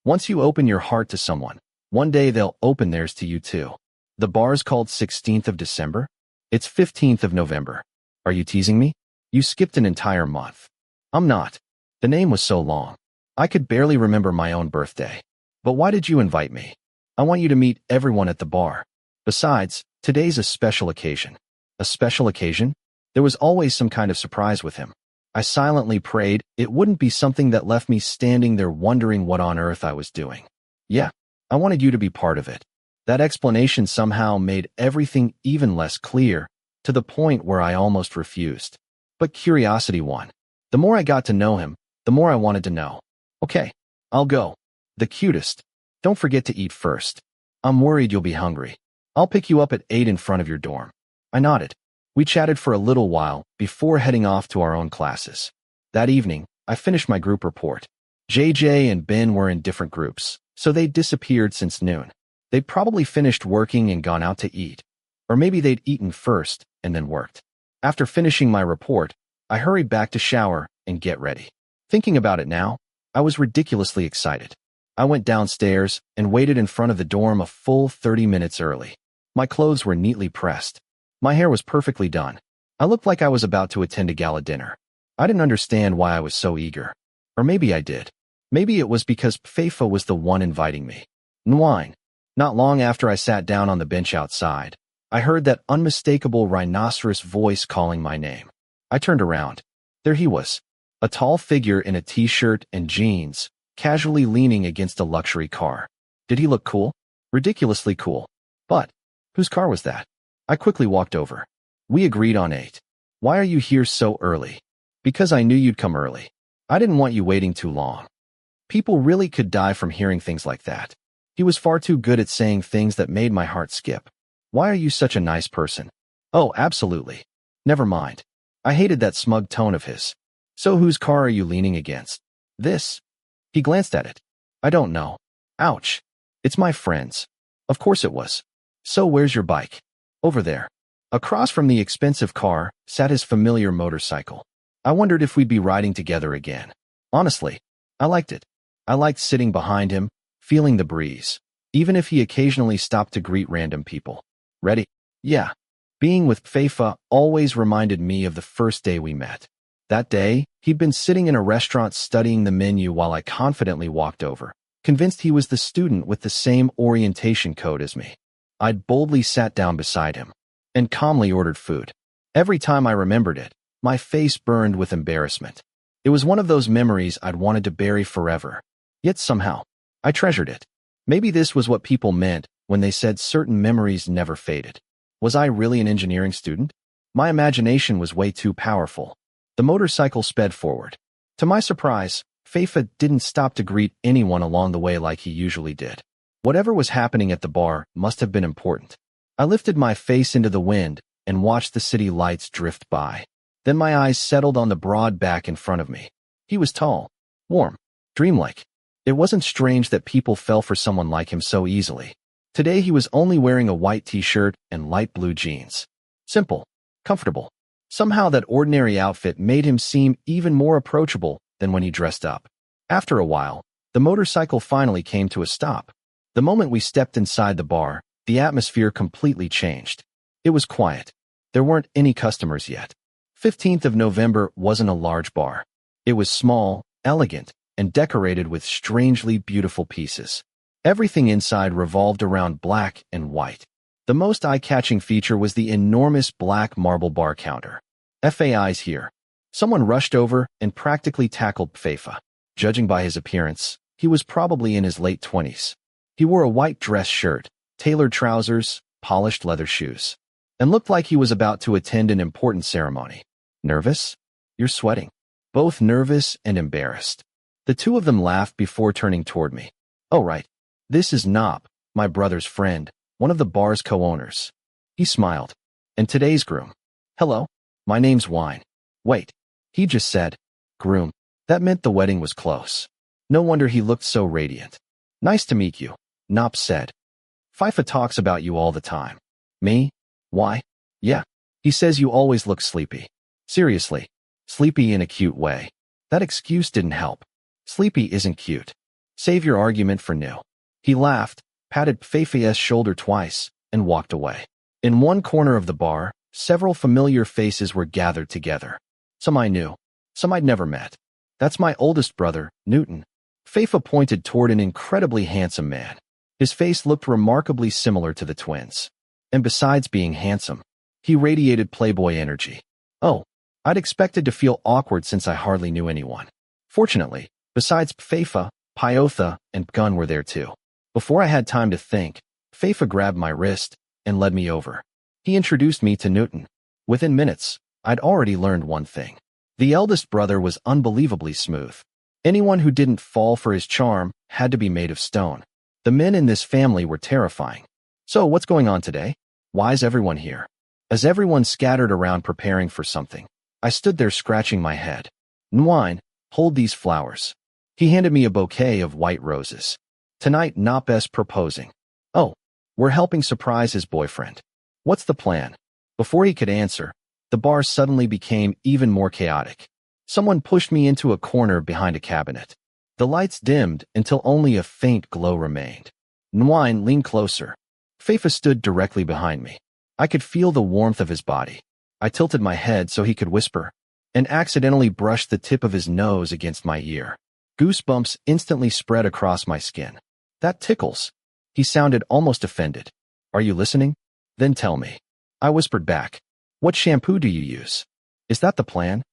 Once you open your heart to someone, one day they'll open theirs to you too. The bar's called 16th of December? It's 15th of November. Are you teasing me? You skipped an entire month. I'm not. The name was so long. I could barely remember my own birthday. But why did you invite me? I want you to meet everyone at the bar. Besides, today's a special occasion. A special occasion? There was always some kind of surprise with him. I silently prayed it wouldn't be something that left me standing there wondering what on earth I was doing. Yeah, I wanted you to be part of it. That explanation somehow made everything even less clear, to the point where I almost refused. But curiosity won. The more I got to know him, the more I wanted to know. Okay, I'll go. The cutest. Don't forget to eat first. I'm worried you'll be hungry. I'll pick you up at 8 in front of your dorm. I nodded. We chatted for a little while before heading off to our own classes. That evening, I finished my group report. JJ and Ben were in different groups, so they'd disappeared since noon. They'd probably finished working and gone out to eat. Or maybe they'd eaten first and then worked. After finishing my report, I hurried back to shower and get ready. Thinking about it now, I was ridiculously excited. I went downstairs and waited in front of the dorm a full 30 minutes early. My clothes were neatly pressed. My hair was perfectly done. I looked like I was about to attend a gala dinner. I didn't understand why I was so eager. Or maybe I did. Maybe it was because Faifa was the one inviting me. Nwine. Not long after I sat down on the bench outside, I heard that unmistakable rhinoceros voice calling my name. I turned around. There he was. A tall figure in a t-shirt and jeans, casually leaning against a luxury car. Did he look cool? Ridiculously cool. But whose car was that? I quickly walked over. We agreed on 8. Why are you here so early? Because I knew you'd come early. I didn't want you waiting too long. People really could die from hearing things like that. He was far too good at saying things that made my heart skip. Why are you such a nice person? Oh, absolutely. Never mind. I hated that smug tone of his. So whose car are you leaning against? This? He glanced at it. I don't know. Ouch. It's my friend's. Of course it was. So where's your bike? Over there. Across from the expensive car sat his familiar motorcycle. I wondered if we'd be riding together again. Honestly, I liked it. I liked sitting behind him, feeling the breeze, even if he occasionally stopped to greet random people. Ready? Yeah. Being with Faifa always reminded me of the first day we met. That day, he'd been sitting in a restaurant studying the menu while I confidently walked over, convinced he was the student with the same orientation code as me. I'd boldly sat down beside him and calmly ordered food. Every time I remembered it, my face burned with embarrassment. It was one of those memories I'd wanted to bury forever. Yet somehow, I treasured it. Maybe this was what people meant when they said certain memories never faded. Was I really an engineering student? My imagination was way too powerful. The motorcycle sped forward. To my surprise, Faifa didn't stop to greet anyone along the way like he usually did. Whatever was happening at the bar must have been important. I lifted my face into the wind and watched the city lights drift by. Then my eyes settled on the broad back in front of me. He was tall, warm, dreamlike. It wasn't strange that people fell for someone like him so easily. Today he was only wearing a white t-shirt and light blue jeans. Simple, comfortable. Somehow that ordinary outfit made him seem even more approachable than when he dressed up. After a while, the motorcycle finally came to a stop. The moment we stepped inside the bar, the atmosphere completely changed. It was quiet. There weren't any customers yet. 15th of November wasn't a large bar. It was small, elegant, and decorated with strangely beautiful pieces. Everything inside revolved around black and white. The most eye-catching feature was the enormous black marble bar counter. FAI's here. Someone rushed over and practically tackled Faifa. Judging by his appearance, he was probably in his late 20s. He wore a white dress shirt, tailored trousers, polished leather shoes, and looked like he was about to attend an important ceremony. Nervous? You're sweating. Both nervous and embarrassed. The two of them laughed before turning toward me. Oh, right. This is Nop, my brother's friend, one of the bar's co-owners. He smiled. And today's groom. Hello. My name's Wine. Wait. He just said, groom. That meant the wedding was close. No wonder he looked so radiant. Nice to meet you, Nop said. Faifa talks about you all the time. Me? Why? Yeah. He says you always look sleepy. Seriously. Sleepy in a cute way. That excuse didn't help. Sleepy isn't cute. Save your argument for new. He laughed, patted Faifa's shoulder twice, and walked away. In one corner of the bar, several familiar faces were gathered together. Some I knew, some I'd never met. That's my oldest brother, Newton. Faifa pointed toward an incredibly handsome man. His face looked remarkably similar to the twins. And besides being handsome, he radiated playboy energy. Oh, I'd expected to feel awkward since I hardly knew anyone. Fortunately, besides Faifa, Pyotha, and Gun were there too. Before I had time to think, Faifa grabbed my wrist and led me over. He introduced me to Newton. Within minutes, I'd already learned one thing. The eldest brother was unbelievably smooth. Anyone who didn't fall for his charm had to be made of stone. The men in this family were terrifying. So what's going on today? Why is everyone here? As everyone scattered around preparing for something, I stood there scratching my head. Nwine, hold these flowers. He handed me a bouquet of white roses. Tonight Napes proposing. Oh, we're helping surprise his boyfriend. What's the plan? Before he could answer, the bar suddenly became even more chaotic. Someone pushed me into a corner behind a cabinet. The lights dimmed until only a faint glow remained. Nwine leaned closer. Faifa stood directly behind me. I could feel the warmth of his body. I tilted my head so he could whisper, and accidentally brushed the tip of his nose against my ear. Goosebumps instantly spread across my skin. That tickles. He sounded almost offended. Are you listening? Then tell me. I whispered back. What shampoo do you use? Is that the plan?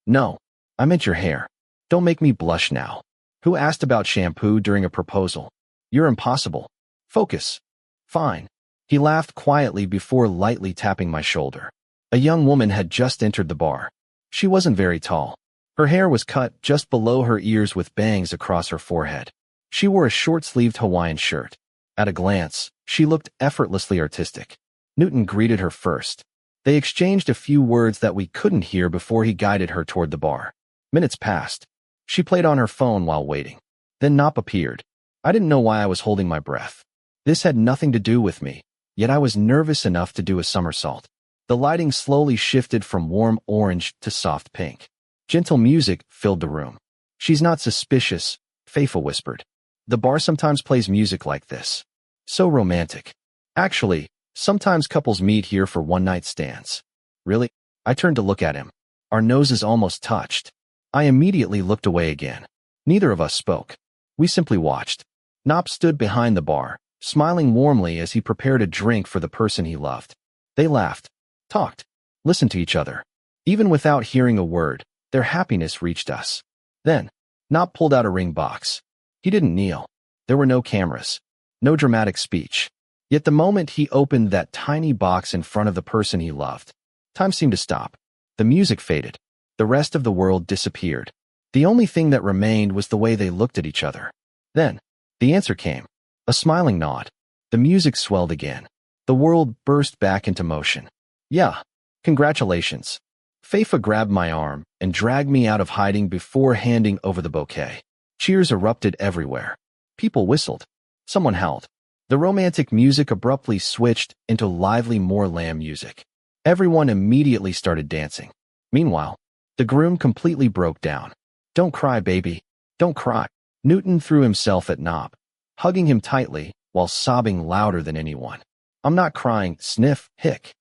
No. I meant your hair. Don't make me blush now. Who asked about shampoo during a proposal? You're impossible. Focus. Fine. He laughed quietly before lightly tapping my shoulder. A young woman had just entered the bar. She wasn't very tall. Her hair was cut just below her ears with bangs across her forehead. She wore a short-sleeved Hawaiian shirt. At a glance, she looked effortlessly artistic. Newton greeted her first. They exchanged a few words that we couldn't hear before he guided her toward the bar. Minutes passed. She played on her phone while waiting. Then Nop appeared. I didn't know why I was holding my breath. This had nothing to do with me, yet I was nervous enough to do a somersault. The lighting slowly shifted from warm orange to soft pink. Gentle music filled the room. She's not suspicious, Faifa whispered. The bar sometimes plays music like this. So romantic. Actually, sometimes couples meet here for one-night stands. Really? I turned to look at him. Our noses almost touched. I immediately looked away again. Neither of us spoke. We simply watched. Nop stood behind the bar, smiling warmly as he prepared a drink for the person he loved. They laughed, talked, listened to each other. Even without hearing a word, their happiness reached us. Then, Nop pulled out a ring box. He didn't kneel. There were no cameras, no dramatic speech. Yet the moment he opened that tiny box in front of the person he loved, time seemed to stop. The music faded. The rest of the world disappeared. The only thing that remained was the way they looked at each other. Then, the answer came. A smiling nod. The music swelled again. The world burst back into motion. Yeah, congratulations. Faifa grabbed my arm and dragged me out of hiding before handing over the bouquet. Cheers erupted everywhere. People whistled. Someone howled. The romantic music abruptly switched into lively Moorlam music. Everyone immediately started dancing. Meanwhile, the groom completely broke down. Don't cry, baby. Don't cry. Newton threw himself at Nop, hugging him tightly while sobbing louder than anyone. I'm not crying, sniff, hic.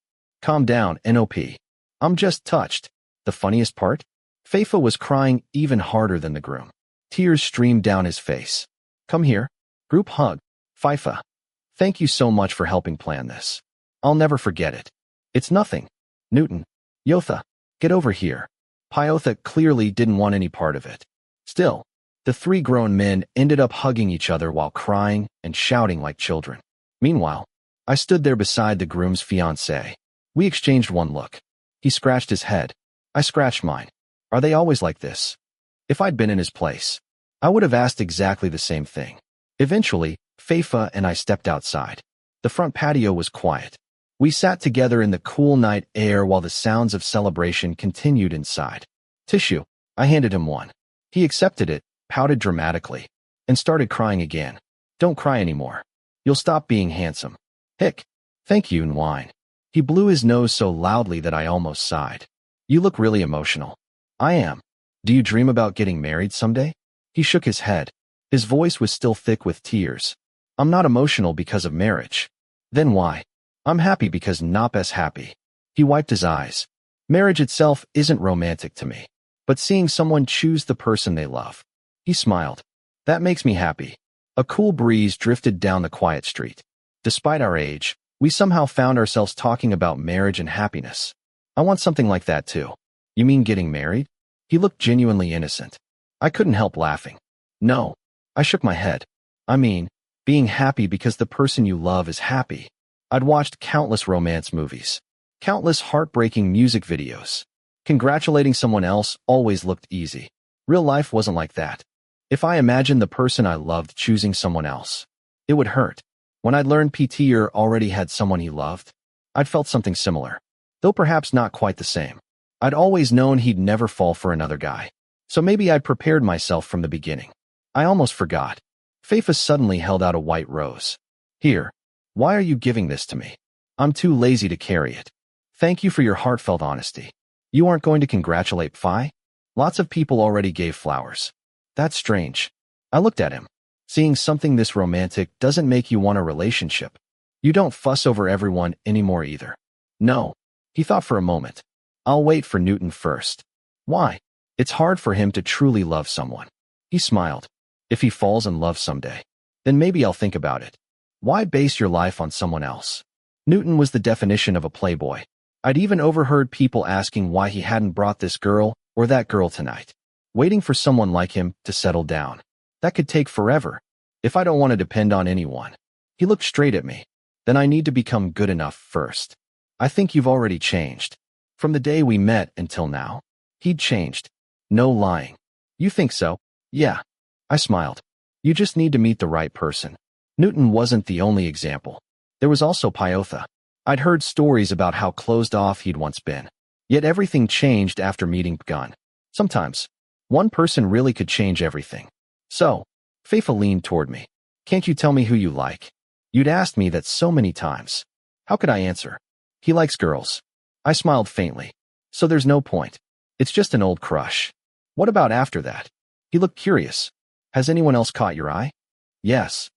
Calm down, Nop. I'm just touched. The funniest part? Faifa was crying even harder than the groom. Tears streamed down his face. Come here. Group hug. Faifa. Thank you so much for helping plan this. I'll never forget it. It's nothing. Newton. Yotha. Get over here. Pyotha clearly didn't want any part of it. Still, the three grown men ended up hugging each other while crying and shouting like children. Meanwhile, I stood there beside the groom's fiancée. We exchanged one look. He scratched his head. I scratched mine. Are they always like this? If I'd been in his place, I would have asked exactly the same thing. Eventually, Faifa and I stepped outside. The front patio was quiet. We sat together in the cool night air while the sounds of celebration continued inside. Tissue. I handed him one. He accepted it, pouted dramatically, and started crying again. Don't cry anymore. You'll stop being handsome. Hick. Thank you, Nwine. He blew his nose so loudly that I almost sighed. You look really emotional. I am. Do you dream about getting married someday? He shook his head. His voice was still thick with tears. I'm not emotional because of marriage. Then why? I'm happy because Napes happy. He wiped his eyes. Marriage itself isn't romantic to me, but seeing someone choose the person they love. He smiled. That makes me happy. A cool breeze drifted down the quiet street. Despite our age, we somehow found ourselves talking about marriage and happiness. I want something like that too. You mean getting married? He looked genuinely innocent. I couldn't help laughing. No. I shook my head. I mean, being happy because the person you love is happy. I'd watched countless romance movies, countless heartbreaking music videos. Congratulating someone else always looked easy. Real life wasn't like that. If I imagined the person I loved choosing someone else, it would hurt. When I'd learned Peter already had someone he loved, I'd felt something similar, though perhaps not quite the same. I'd always known he'd never fall for another guy, so maybe I'd prepared myself from the beginning. I almost forgot. Faifa suddenly held out a white rose. Here. Why are you giving this to me? I'm too lazy to carry it. Thank you for your heartfelt honesty. You aren't going to congratulate Phi? Lots of people already gave flowers. That's strange. I looked at him. Seeing something this romantic doesn't make you want a relationship. You don't fuss over everyone anymore either. No. He thought for a moment. I'll wait for Newton first. Why? It's hard for him to truly love someone. He smiled. If he falls in love someday, then maybe I'll think about it. Why base your life on someone else? Newton was the definition of a playboy. I'd even overheard people asking why he hadn't brought this girl or that girl tonight. Waiting for someone like him to settle down. That could take forever. If I don't want to depend on anyone. He looked straight at me. Then I need to become good enough first. I think you've already changed. From the day we met until now. He'd changed. No lying. You think so? Yeah. I smiled. You just need to meet the right person. Newton wasn't the only example. There was also Pyotha. I'd heard stories about how closed off he'd once been. Yet everything changed after meeting Pgan. Sometimes, one person really could change everything. So, Faifa leaned toward me. Can't you tell me who you like? You'd asked me that so many times. How could I answer? He likes girls. I smiled faintly. So there's no point. It's just an old crush. What about after that? He looked curious. Has anyone else caught your eye? Yes.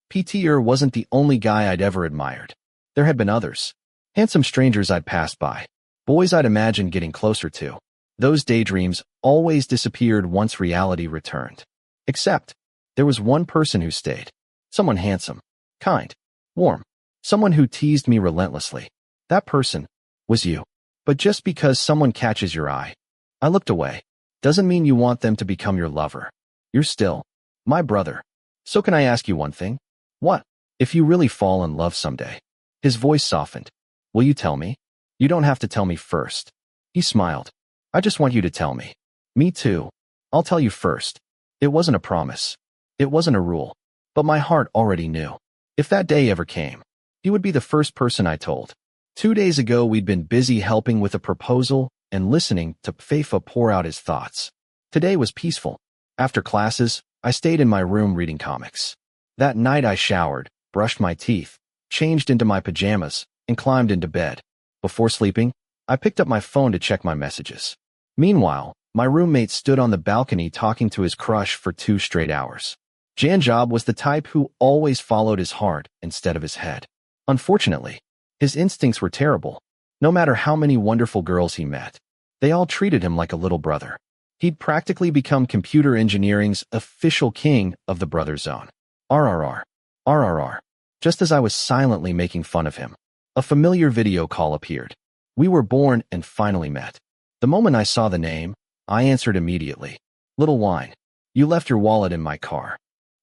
Peter wasn't the only guy I'd ever admired. There had been others. Handsome strangers I'd passed by. Boys I'd imagined getting closer to. Those daydreams always disappeared once reality returned. Except, there was one person who stayed. Someone handsome, kind, warm. Someone who teased me relentlessly. That person was you. But just because someone catches your eye, I looked away. Doesn't mean you want them to become your lover. You're still my brother. So can I ask you one thing? What? If you really fall in love someday. His voice softened. Will you tell me? You don't have to tell me first. He smiled. I just want you to tell me. Me too. I'll tell you first. It wasn't a promise. It wasn't a rule. But my heart already knew. If that day ever came, he would be the first person I told. 2 days ago we'd been busy helping with a proposal and listening to Faifa pour out his thoughts. Today was peaceful. After classes, I stayed in my room reading comics. That night I showered, brushed my teeth, changed into my pajamas, and climbed into bed. Before sleeping, I picked up my phone to check my messages. Meanwhile, my roommate stood on the balcony talking to his crush for 2 straight hours. Janjob was the type who always followed his heart instead of his head. Unfortunately, his instincts were terrible. No matter how many wonderful girls he met, they all treated him like a little brother. He'd practically become computer engineering's official king of the brother zone. RRR. RRR. Just as I was silently making fun of him, a familiar video call appeared. We were born and finally met. The moment I saw the name, I answered immediately. Little wine. You left your wallet in my car.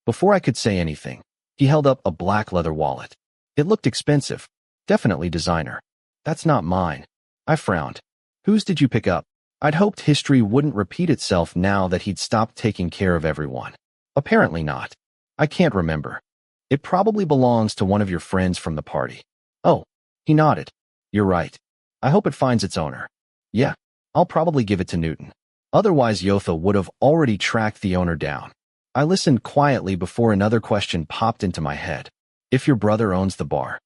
Before I could say anything, he held up a black leather wallet. It looked expensive. Definitely designer. That's not mine. I frowned. Whose did you pick up? I'd hoped history wouldn't repeat itself now that he'd stopped taking care of everyone. Apparently not. I can't remember. It probably belongs to one of your friends from the party. Oh, he nodded. You're right. I hope it finds its owner. Yeah, I'll probably give it to Newton. Otherwise Yotha would have already tracked the owner down. I listened quietly before another question popped into my head. If your brother owns the bar,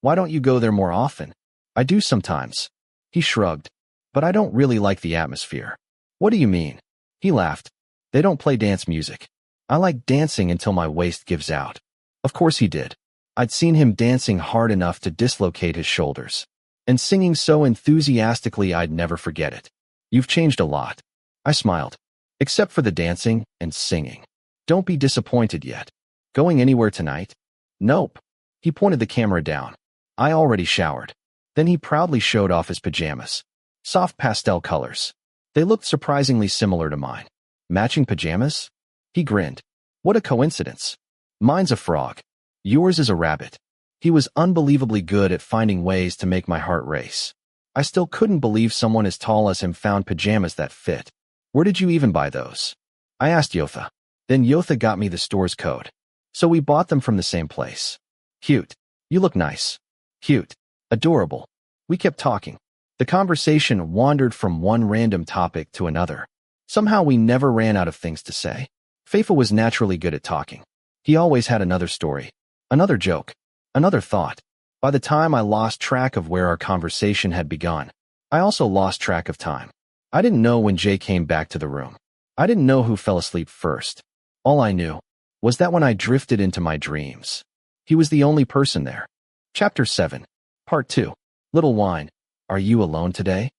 why don't you go there more often? I do sometimes. He shrugged. But I don't really like the atmosphere. What do you mean? He laughed. They don't play dance music. I like dancing until my waist gives out. Of course he did. I'd seen him dancing hard enough to dislocate his shoulders. And singing so enthusiastically I'd never forget it. You've changed a lot. I smiled. Except for the dancing and singing. Don't be disappointed yet. Going anywhere tonight? Nope. He pointed the camera down. I already showered. Then he proudly showed off his pajamas. Soft pastel colors. They looked surprisingly similar to mine. Matching pajamas? He grinned. What a coincidence. Mine's a frog. Yours is a rabbit. He was unbelievably good at finding ways to make my heart race. I still couldn't believe someone as tall as him found pajamas that fit. Where did you even buy those? I asked Yotha. Then Yotha got me the store's code. So we bought them from the same place. Cute. You look nice. Cute. Adorable. We kept talking. The conversation wandered from one random topic to another. Somehow we never ran out of things to say. Faifa was naturally good at talking. He always had another story, another joke, another thought. By the time I lost track of where our conversation had begun, I also lost track of time. I didn't know when Jay came back to the room. I didn't know who fell asleep first. All I knew was that when I drifted into my dreams, he was the only person there. Chapter 7, Part 2. Little Wine, are you alone today?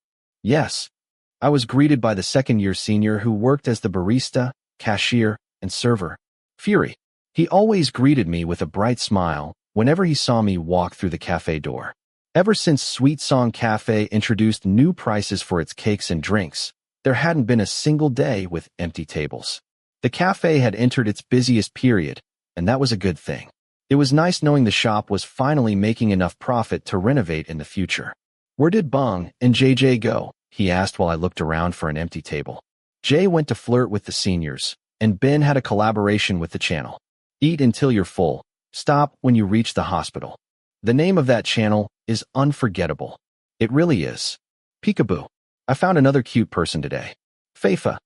Yes. I was greeted by the second-year senior who worked as the barista, cashier, and server. Fury. He always greeted me with a bright smile whenever he saw me walk through the cafe door. Ever since Sweet Song Cafe introduced new prices for its cakes and drinks, there hadn't been a single day with empty tables. The cafe had entered its busiest period, and that was a good thing. It was nice knowing the shop was finally making enough profit to renovate in the future. Where did Bung and JJ go? He asked while I looked around for an empty table. Jay went to flirt with the seniors, and Ben had a collaboration with the channel. Eat until you're full. Stop when you reach the hospital. The name of that channel is unforgettable. It really is. Peekaboo. I found another cute person today. Faifa.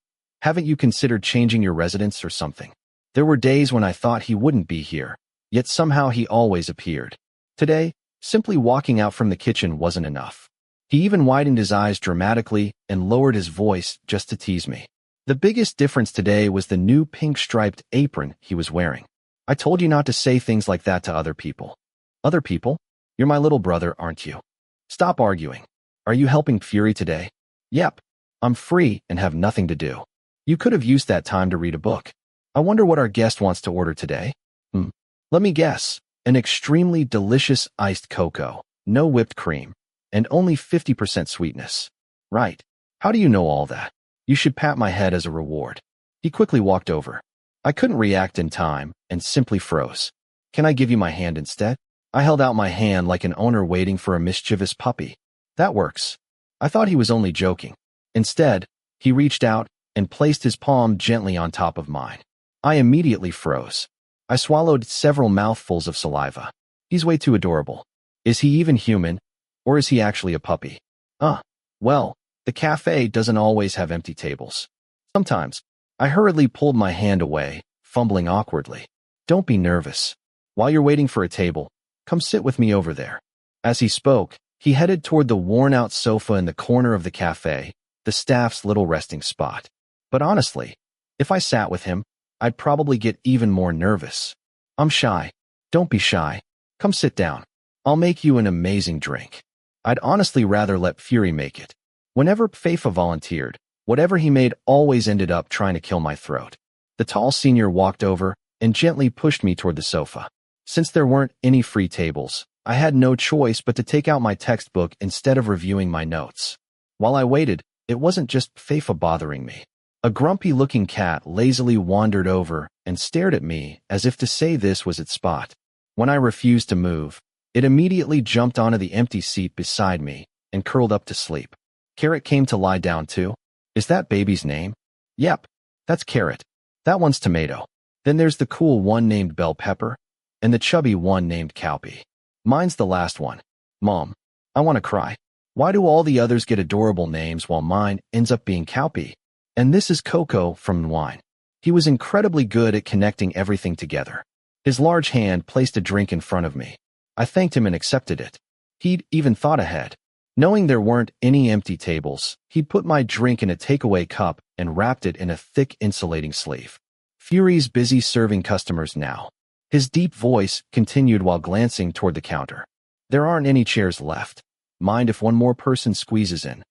Haven't you considered changing your residence or something? There were days when I thought he wouldn't be here, yet somehow he always appeared. Today, simply walking out from the kitchen wasn't enough. He even widened his eyes dramatically and lowered his voice just to tease me. The biggest difference today was the new pink-striped apron he was wearing. I told you not to say things like that to other people. Other people? You're my little brother, aren't you? Stop arguing. Are you helping Fury today? Yep. I'm free and have nothing to do. You could have used that time to read a book. I wonder what our guest wants to order today. Let me guess. An extremely delicious iced cocoa, no whipped cream, and only 50% sweetness. Right. How do you know all that? You should pat my head as a reward. He quickly walked over. I couldn't react in time and simply froze. Can I give you my hand instead? I held out my hand like an owner waiting for a mischievous puppy. That works. I thought he was only joking. Instead, he reached out and placed his palm gently on top of mine. I immediately froze. I swallowed several mouthfuls of saliva. He's way too adorable. Is he even human? Or is he actually a puppy? Well, the cafe doesn't always have empty tables. Sometimes. I hurriedly pulled my hand away, fumbling awkwardly. Don't be nervous. While you're waiting for a table, come sit with me over there. As he spoke, he headed toward the worn-out sofa in the corner of the cafe, the staff's little resting spot. But honestly, if I sat with him, I'd probably get even more nervous. I'm shy. Don't be shy. Come sit down. I'll make you an amazing drink. I'd honestly rather let Fury make it. Whenever Faifa volunteered, whatever he made always ended up trying to kill my throat. The tall senior walked over and gently pushed me toward the sofa. Since there weren't any free tables, I had no choice but to take out my textbook instead of reviewing my notes. While I waited, it wasn't just Faifa bothering me. A grumpy-looking cat lazily wandered over and stared at me as if to say this was its spot. When I refused to move, it immediately jumped onto the empty seat beside me and curled up to sleep. Carrot came to lie down too. Is that baby's name? Yep, that's Carrot. That one's Tomato. Then there's the cool one named Bell Pepper, and the chubby one named Cowpea. Mine's the last one. Mom, I want to cry. Why do all the others get adorable names while mine ends up being Cowpea? And this is Coco from Wine. He was incredibly good at connecting everything together. His large hand placed a drink in front of me. I thanked him and accepted it. He'd even thought ahead. Knowing there weren't any empty tables, he'd put my drink in a takeaway cup and wrapped it in a thick insulating sleeve. Fury's busy serving customers now. His deep voice continued while glancing toward the counter. There aren't any chairs left. Mind if one more person squeezes in?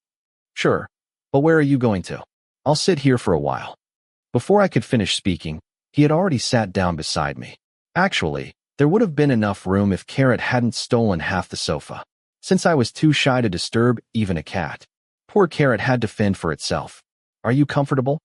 Sure, but where are you going to? I'll sit here for a while. Before I could finish speaking, He had already sat down beside me. Actually, there would have been enough room if Carrot hadn't stolen half the sofa. Since I was too shy to disturb even a cat. Poor Carrot had to fend for itself. Are you comfortable?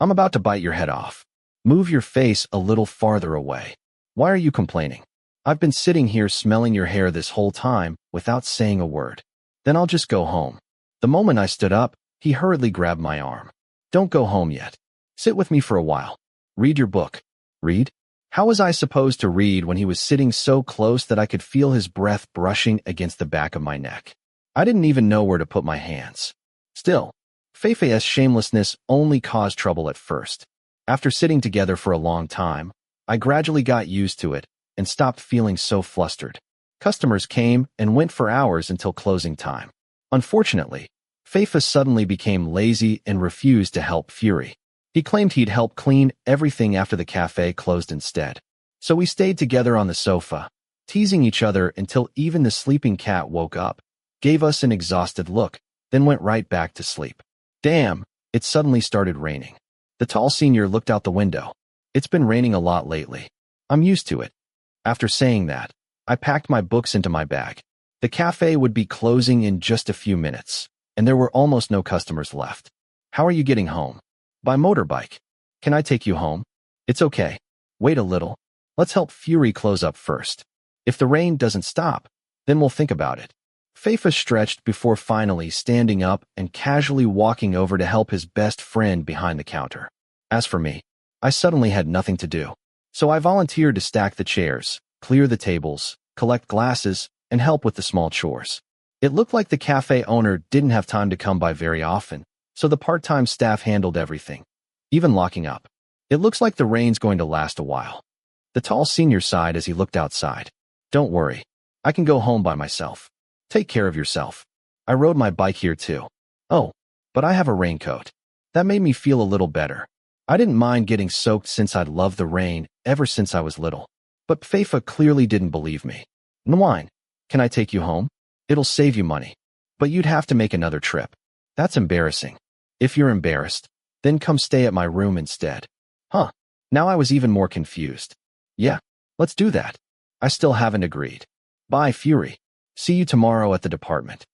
I'm about to bite your head off. Move your face a little farther away. Why are you complaining? I've been sitting here smelling your hair this whole time without saying a word. Then I'll just go home. The moment I stood up, he hurriedly grabbed my arm. Don't go home yet. Sit with me for a while. Read your book. Read? How was I supposed to read when he was sitting so close that I could feel his breath brushing against the back of my neck? I didn't even know where to put my hands. Still, Faifa's shamelessness only caused trouble at first. After sitting together for a long time, I gradually got used to it and stopped feeling so flustered. Customers came and went for hours until closing time. Unfortunately, Faifa suddenly became lazy and refused to help Fury. He claimed he'd help clean everything after the cafe closed instead. So we stayed together on the sofa, teasing each other until even the sleeping cat woke up, gave us an exhausted look, then went right back to sleep. Damn, it suddenly started raining. The tall senior looked out the window. It's been raining a lot lately. I'm used to it. After saying that, I packed my books into my bag. The cafe would be closing in just a few minutes, and there were almost no customers left. How are you getting home? By motorbike. Can I take you home? It's okay. Wait a little. Let's help Fury close up first. If the rain doesn't stop, then we'll think about it. Faifa stretched before finally standing up and casually walking over to help his best friend behind the counter. As for me, I suddenly had nothing to do. So I volunteered to stack the chairs, clear the tables, collect glasses, and help with the small chores. It looked like the cafe owner didn't have time to come by very often, so the part-time staff handled everything, even locking up. It looks like the rain's going to last a while. The tall senior sighed as he looked outside. Don't worry. I can go home by myself. Take care of yourself. I rode my bike here too. Oh, but I have a raincoat. That made me feel a little better. I didn't mind getting soaked since I'd loved the rain ever since I was little. But Faifa clearly didn't believe me. Nwine, can I take you home? It'll save you money. But you'd have to make another trip. That's embarrassing. If you're embarrassed, then come stay at my room instead. Huh. Now I was even more confused. Yeah, let's do that. I still haven't agreed. Bye, Fury. See you tomorrow at the department.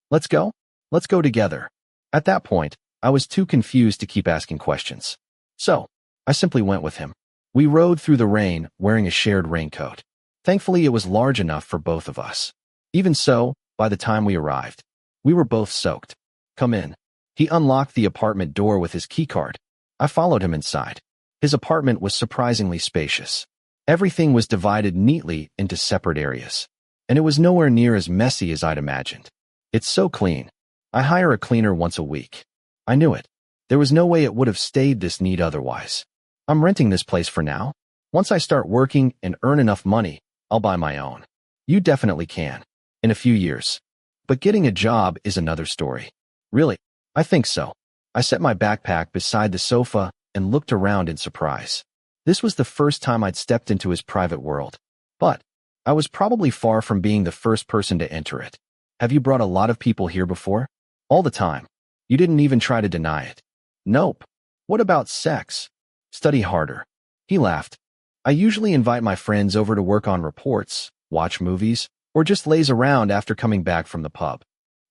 Let's go? Let's go together. At that point, I was too confused to keep asking questions. So, I simply went with him. We rode through the rain wearing a shared raincoat. Thankfully, it was large enough for both of us. Even so, by the time we arrived, we were both soaked. Come in. He unlocked the apartment door with his keycard. I followed him inside. His apartment was surprisingly spacious. Everything was divided neatly into separate areas, and it was nowhere near as messy as I'd imagined. It's so clean. I hire a cleaner once a week. I knew it. There was no way it would have stayed this neat otherwise. I'm renting this place for now. Once I start working and earn enough money, I'll buy my own. You definitely can. In a few years. But getting a job is another story. Really? I think so. I set my backpack beside the sofa and looked around in surprise. This was the first time I'd stepped into his private world. But I was probably far from being the first person to enter it. Have you brought a lot of people here before? All the time. You didn't even try to deny it. Nope. What about sex? Study harder. He laughed. I usually invite my friends over to work on reports, watch movies, or just laze around after coming back from the pub.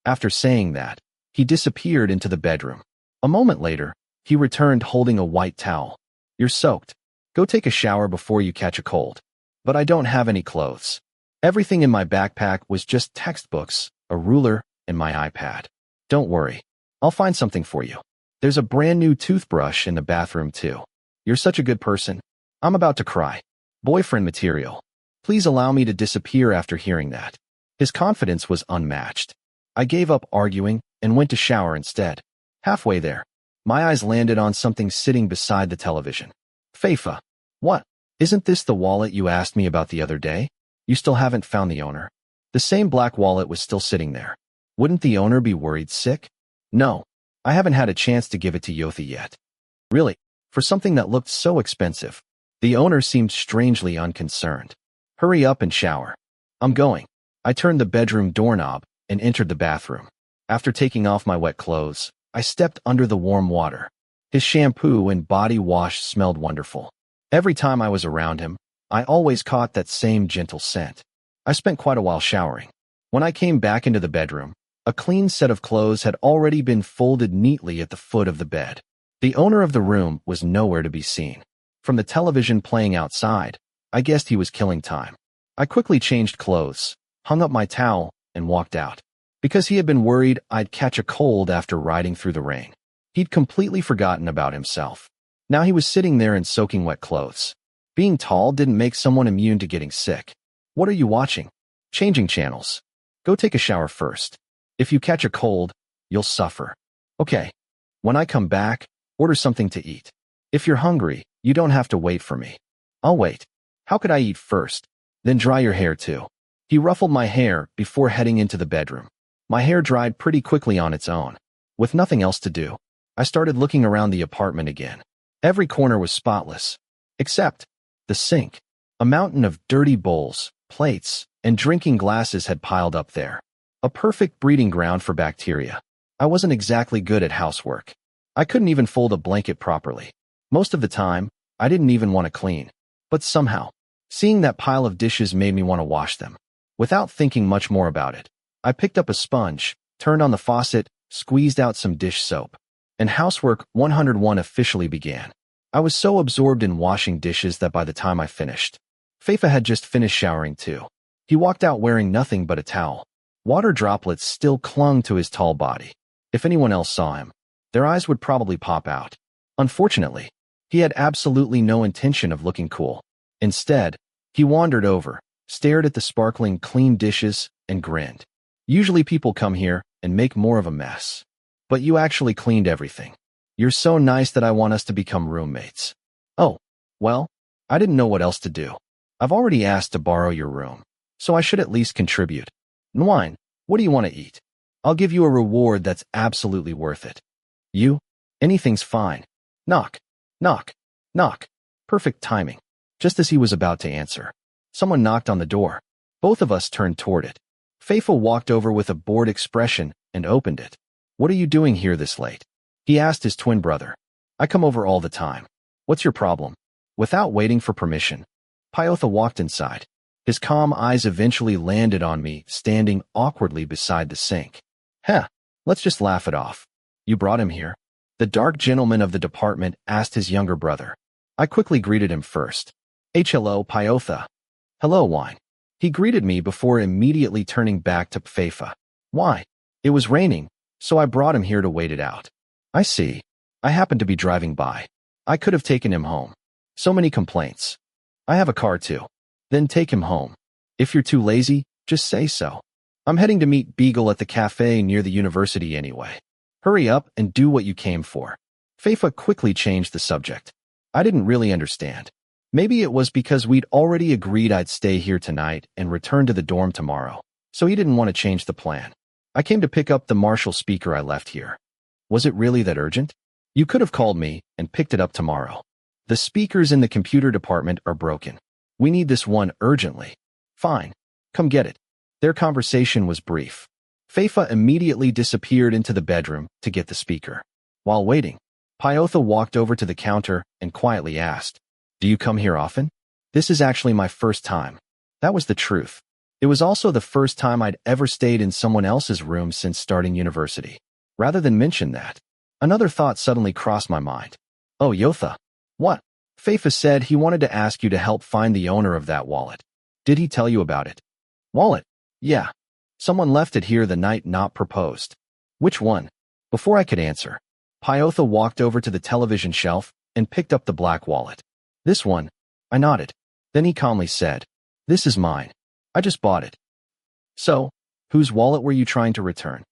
After saying that, he disappeared into the bedroom. A moment later, he returned holding a white towel. You're soaked. Go take a shower before you catch a cold. But I don't have any clothes. Everything in my backpack was just textbooks, a ruler, and my iPad. Don't worry. I'll find something for you. There's a brand new toothbrush in the bathroom too. You're such a good person. I'm about to cry. Boyfriend material. Please allow me to disappear after hearing that. His confidence was unmatched. I gave up arguing and went to shower instead. Halfway there, my eyes landed on something sitting beside the television. Faifa. What? Isn't this the wallet you asked me about the other day? You still haven't found the owner. The same black wallet was still sitting there. Wouldn't the owner be worried sick? No, I haven't had a chance to give it to Yothi yet. Really, for something that looked so expensive, the owner seemed strangely unconcerned. Hurry up and shower. I'm going. I turned the bedroom doorknob and entered the bathroom. After taking off my wet clothes, I stepped under the warm water. His shampoo and body wash smelled wonderful. Every time I was around him, I always caught that same gentle scent. I spent quite a while showering. When I came back into the bedroom, a clean set of clothes had already been folded neatly at the foot of the bed. The owner of the room was nowhere to be seen. From the television playing outside, I guessed he was killing time. I quickly changed clothes, hung up my towel, and walked out. Because he had been worried I'd catch a cold after riding through the rain. He'd completely forgotten about himself. Now he was sitting there in soaking wet clothes. Being tall didn't make someone immune to getting sick. What are you watching? Changing channels. Go take a shower first. If you catch a cold, you'll suffer. Okay. When I come back, order something to eat. If you're hungry, you don't have to wait for me. I'll wait. How could I eat first? Then dry your hair too. He ruffled my hair before heading into the bedroom. My hair dried pretty quickly on its own. With nothing else to do, I started looking around the apartment again. Every corner was spotless, except the sink. A mountain of dirty bowls, plates, and drinking glasses had piled up there. A perfect breeding ground for bacteria. I wasn't exactly good at housework. I couldn't even fold a blanket properly. Most of the time, I didn't even want to clean. But somehow, seeing that pile of dishes made me want to wash them. Without thinking much more about it, I picked up a sponge, turned on the faucet, squeezed out some dish soap, and housework 101 officially began. I was so absorbed in washing dishes that by the time I finished, Faifa had just finished showering too. He walked out wearing nothing but a towel. Water droplets still clung to his tall body. If anyone else saw him, their eyes would probably pop out. Unfortunately, he had absolutely no intention of looking cool. Instead, he wandered over, stared at the sparkling clean dishes, and grinned. Usually people come here and make more of a mess. But you actually cleaned everything. You're so nice that I want us to become roommates. Oh, well, I didn't know what else to do. I've already asked to borrow your room, so I should at least contribute. Nwine, what do you want to eat? I'll give you a reward that's absolutely worth it. You? Anything's fine. Knock, knock, knock. Perfect timing. Just as he was about to answer, someone knocked on the door. Both of us turned toward it. Faifa walked over with a bored expression and opened it. What are you doing here this late? He asked his twin brother. I come over all the time. What's your problem? Without waiting for permission, Pyotha walked inside. His calm eyes eventually landed on me, standing awkwardly beside the sink. Heh, let's just laugh it off. You brought him here? The dark gentleman of the department asked his younger brother. I quickly greeted him first. Hello, Pyotha. Hello, Wine. He greeted me before immediately turning back to Faifa. Why? It was raining, so I brought him here to wait it out. I see. I happened to be driving by. I could have taken him home. So many complaints. I have a car too. Then take him home. If you're too lazy, just say so. I'm heading to meet Beagle at the cafe near the university anyway. Hurry up and do what you came for. Faifa quickly changed the subject. I didn't really understand. Maybe it was because we'd already agreed I'd stay here tonight and return to the dorm tomorrow, so he didn't want to change the plan. I came to pick up the Marshall speaker I left here. Was it really that urgent? You could have called me and picked it up tomorrow. The speakers in the computer department are broken. We need this one urgently. Fine. Come get it. Their conversation was brief. Faifa immediately disappeared into the bedroom to get the speaker. While waiting, Pyotha walked over to the counter and quietly asked, Do you come here often? This is actually my first time. That was the truth. It was also the first time I'd ever stayed in someone else's room since starting university. Rather than mention that, another thought suddenly crossed my mind. Oh, Yotha. What? Faifa said he wanted to ask you to help find the owner of that wallet. Did he tell you about it? Wallet? Yeah. Someone left it here the night not proposed. Which one? Before I could answer, Pyotha walked over to the television shelf and picked up the black wallet. This one? I nodded. Then he calmly said, This is mine. I just bought it. So, whose wallet were you trying to return?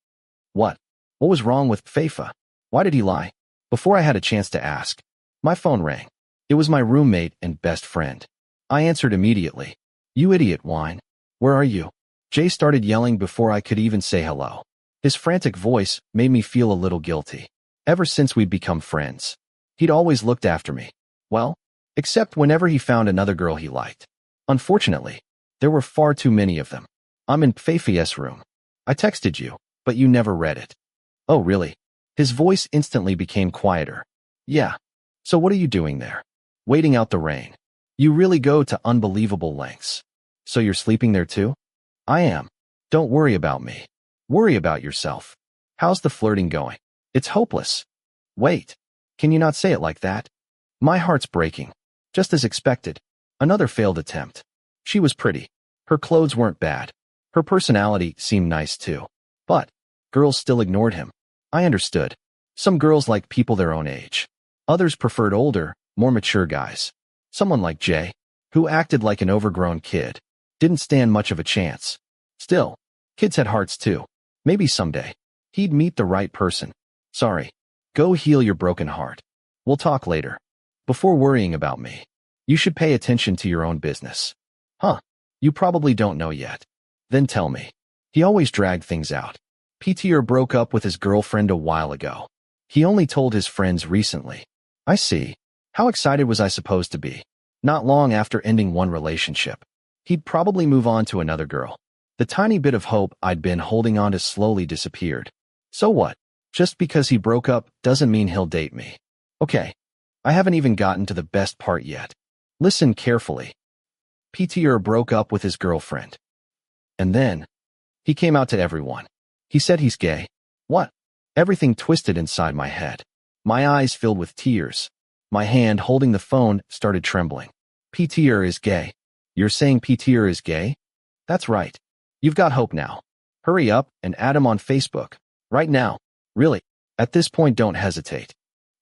What? What was wrong with Faifa? Why did he lie? Before I had a chance to ask, my phone rang. It was my roommate and best friend. I answered immediately. You idiot, Wine. Where are you? Jay started yelling before I could even say hello. His frantic voice made me feel a little guilty. Ever since we'd become friends, he'd always looked after me. Well, except whenever he found another girl he liked. Unfortunately, there were far too many of them. I'm in Faifa's room. I texted you, but you never read it. Oh, really? His voice instantly became quieter. Yeah. So what are you doing there? waiting out the rain. You really go to unbelievable lengths. So you're sleeping there too? I am. Don't worry about me. Worry about yourself. How's the flirting going? It's hopeless. Wait. Can you not say it like that? My heart's breaking. Just as expected. Another failed attempt. She was pretty. Her clothes weren't bad. Her personality seemed nice too. But girls still ignored him. I understood. Some girls like people their own age. Others preferred older, more mature guys. Someone like Jay, who acted like an overgrown kid, didn't stand much of a chance. Still, kids had hearts too. Maybe someday he'd meet the right person. Sorry. Go heal your broken heart. We'll talk later. Before worrying about me, you should pay attention to your own business. Huh? You probably don't know yet. Then tell me. He always dragged things out. Peter broke up with his girlfriend a while ago. He only told his friends recently. I see. How excited was I supposed to be? Not long after ending one relationship, he'd probably move on to another girl. The tiny bit of hope I'd been holding on to slowly disappeared. So what? Just because he broke up doesn't mean he'll date me. Okay. I haven't even gotten to the best part yet. Listen carefully. Peter broke up with his girlfriend. And then, he came out to everyone. He said he's gay. What? Everything twisted inside my head. My eyes filled with tears. My hand holding the phone started trembling. Peter is gay. You're saying Peter is gay? That's right. You've got hope now. Hurry up and add him on Facebook. Right now. Really. At this point, don't hesitate.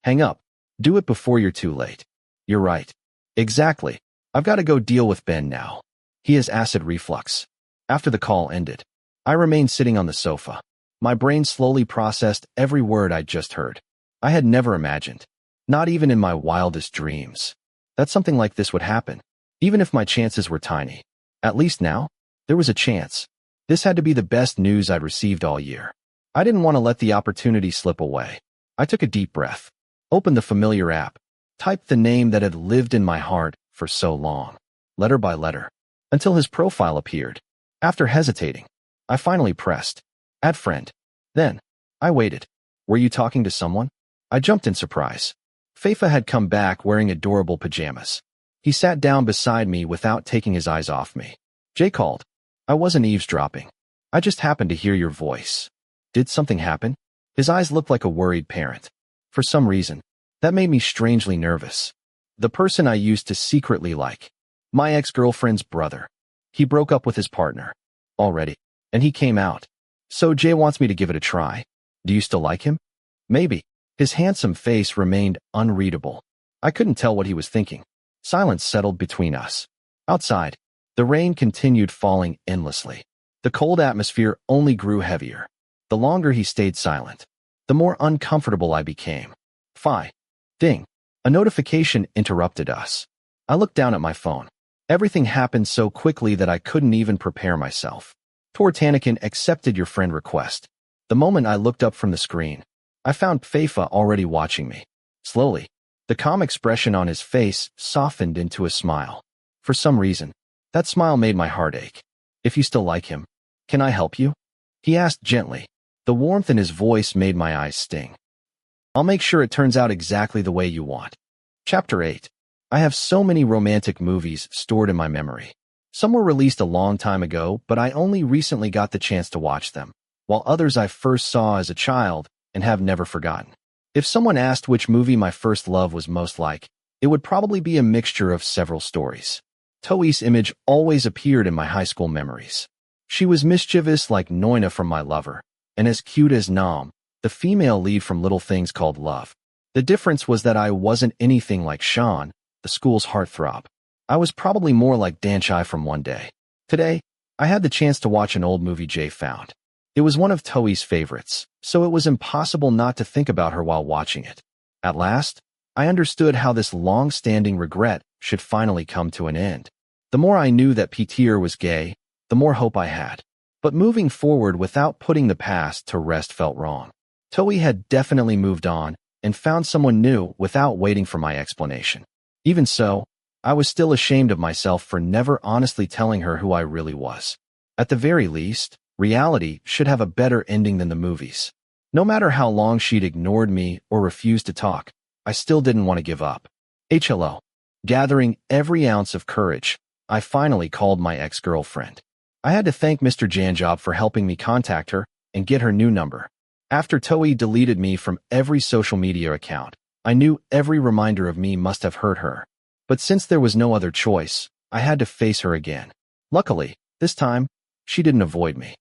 Hang up. Do it before you're too late. You're right. Exactly. I've got to go deal with Ben now. He has acid reflux. After the call ended, I remained sitting on the sofa. My brain slowly processed every word I'd just heard. I had never imagined, not even in my wildest dreams, that something like this would happen, even if my chances were tiny. At least now, there was a chance. This had to be the best news I'd received all year. I didn't want to let the opportunity slip away. I took a deep breath, opened the familiar app, typed the name that had lived in my heart for so long, letter by letter, until his profile appeared. After hesitating, I finally pressed add friend. Then, I waited. Were you talking to someone? I jumped in surprise. Faifa had come back wearing adorable pajamas. He sat down beside me without taking his eyes off me. Jay called. I wasn't eavesdropping. I just happened to hear your voice. Did something happen? His eyes looked like a worried parent. For some reason, that made me strangely nervous. The person I used to secretly like. My ex-girlfriend's brother. He broke up with his partner. Already. And he came out. So Jay wants me to give it a try. Do you still like him? Maybe. His handsome face remained unreadable. I couldn't tell what he was thinking. Silence settled between us. Outside, the rain continued falling endlessly. The cold atmosphere only grew heavier. The longer he stayed silent, the more uncomfortable I became. Fi. Ding. A notification interrupted us. I looked down at my phone. Everything happened so quickly that I couldn't even prepare myself. Tanakin accepted your friend request. The moment I looked up from the screen, I found Faifa already watching me. Slowly, the calm expression on his face softened into a smile. For some reason, that smile made my heart ache. If you still like him, can I help you? He asked gently. The warmth in his voice made my eyes sting. I'll make sure it turns out exactly the way you want. Chapter 8. I have so many romantic movies stored in my memory. Some were released a long time ago, but I only recently got the chance to watch them, while others I first saw as a child and have never forgotten. If someone asked which movie my first love was most like, it would probably be a mixture of several stories. Toei's image always appeared in my high school memories. She was mischievous like Noina from My Lover, and as cute as Nam, the female lead from Little Things Called Love. The difference was that I wasn't anything like Sean, the school's heartthrob. I was probably more like Danchai from One Day. Today, I had the chance to watch an old movie Jay found. It was one of Toei's favorites, so it was impossible not to think about her while watching it. At last, I understood how this long-standing regret should finally come to an end. The more I knew that Peter was gay, the more hope I had. But moving forward without putting the past to rest felt wrong. Toei had definitely moved on and found someone new without waiting for my explanation. Even so, I was still ashamed of myself for never honestly telling her who I really was. At the very least, reality should have a better ending than the movies. No matter how long she'd ignored me or refused to talk, I still didn't want to give up. Hello. Gathering every ounce of courage, I finally called my ex-girlfriend. I had to thank Mr. Janjob for helping me contact her and get her new number. After Toei deleted me from every social media account, I knew every reminder of me must have hurt her. But since there was no other choice, I had to face her again. Luckily, this time, she didn't avoid me.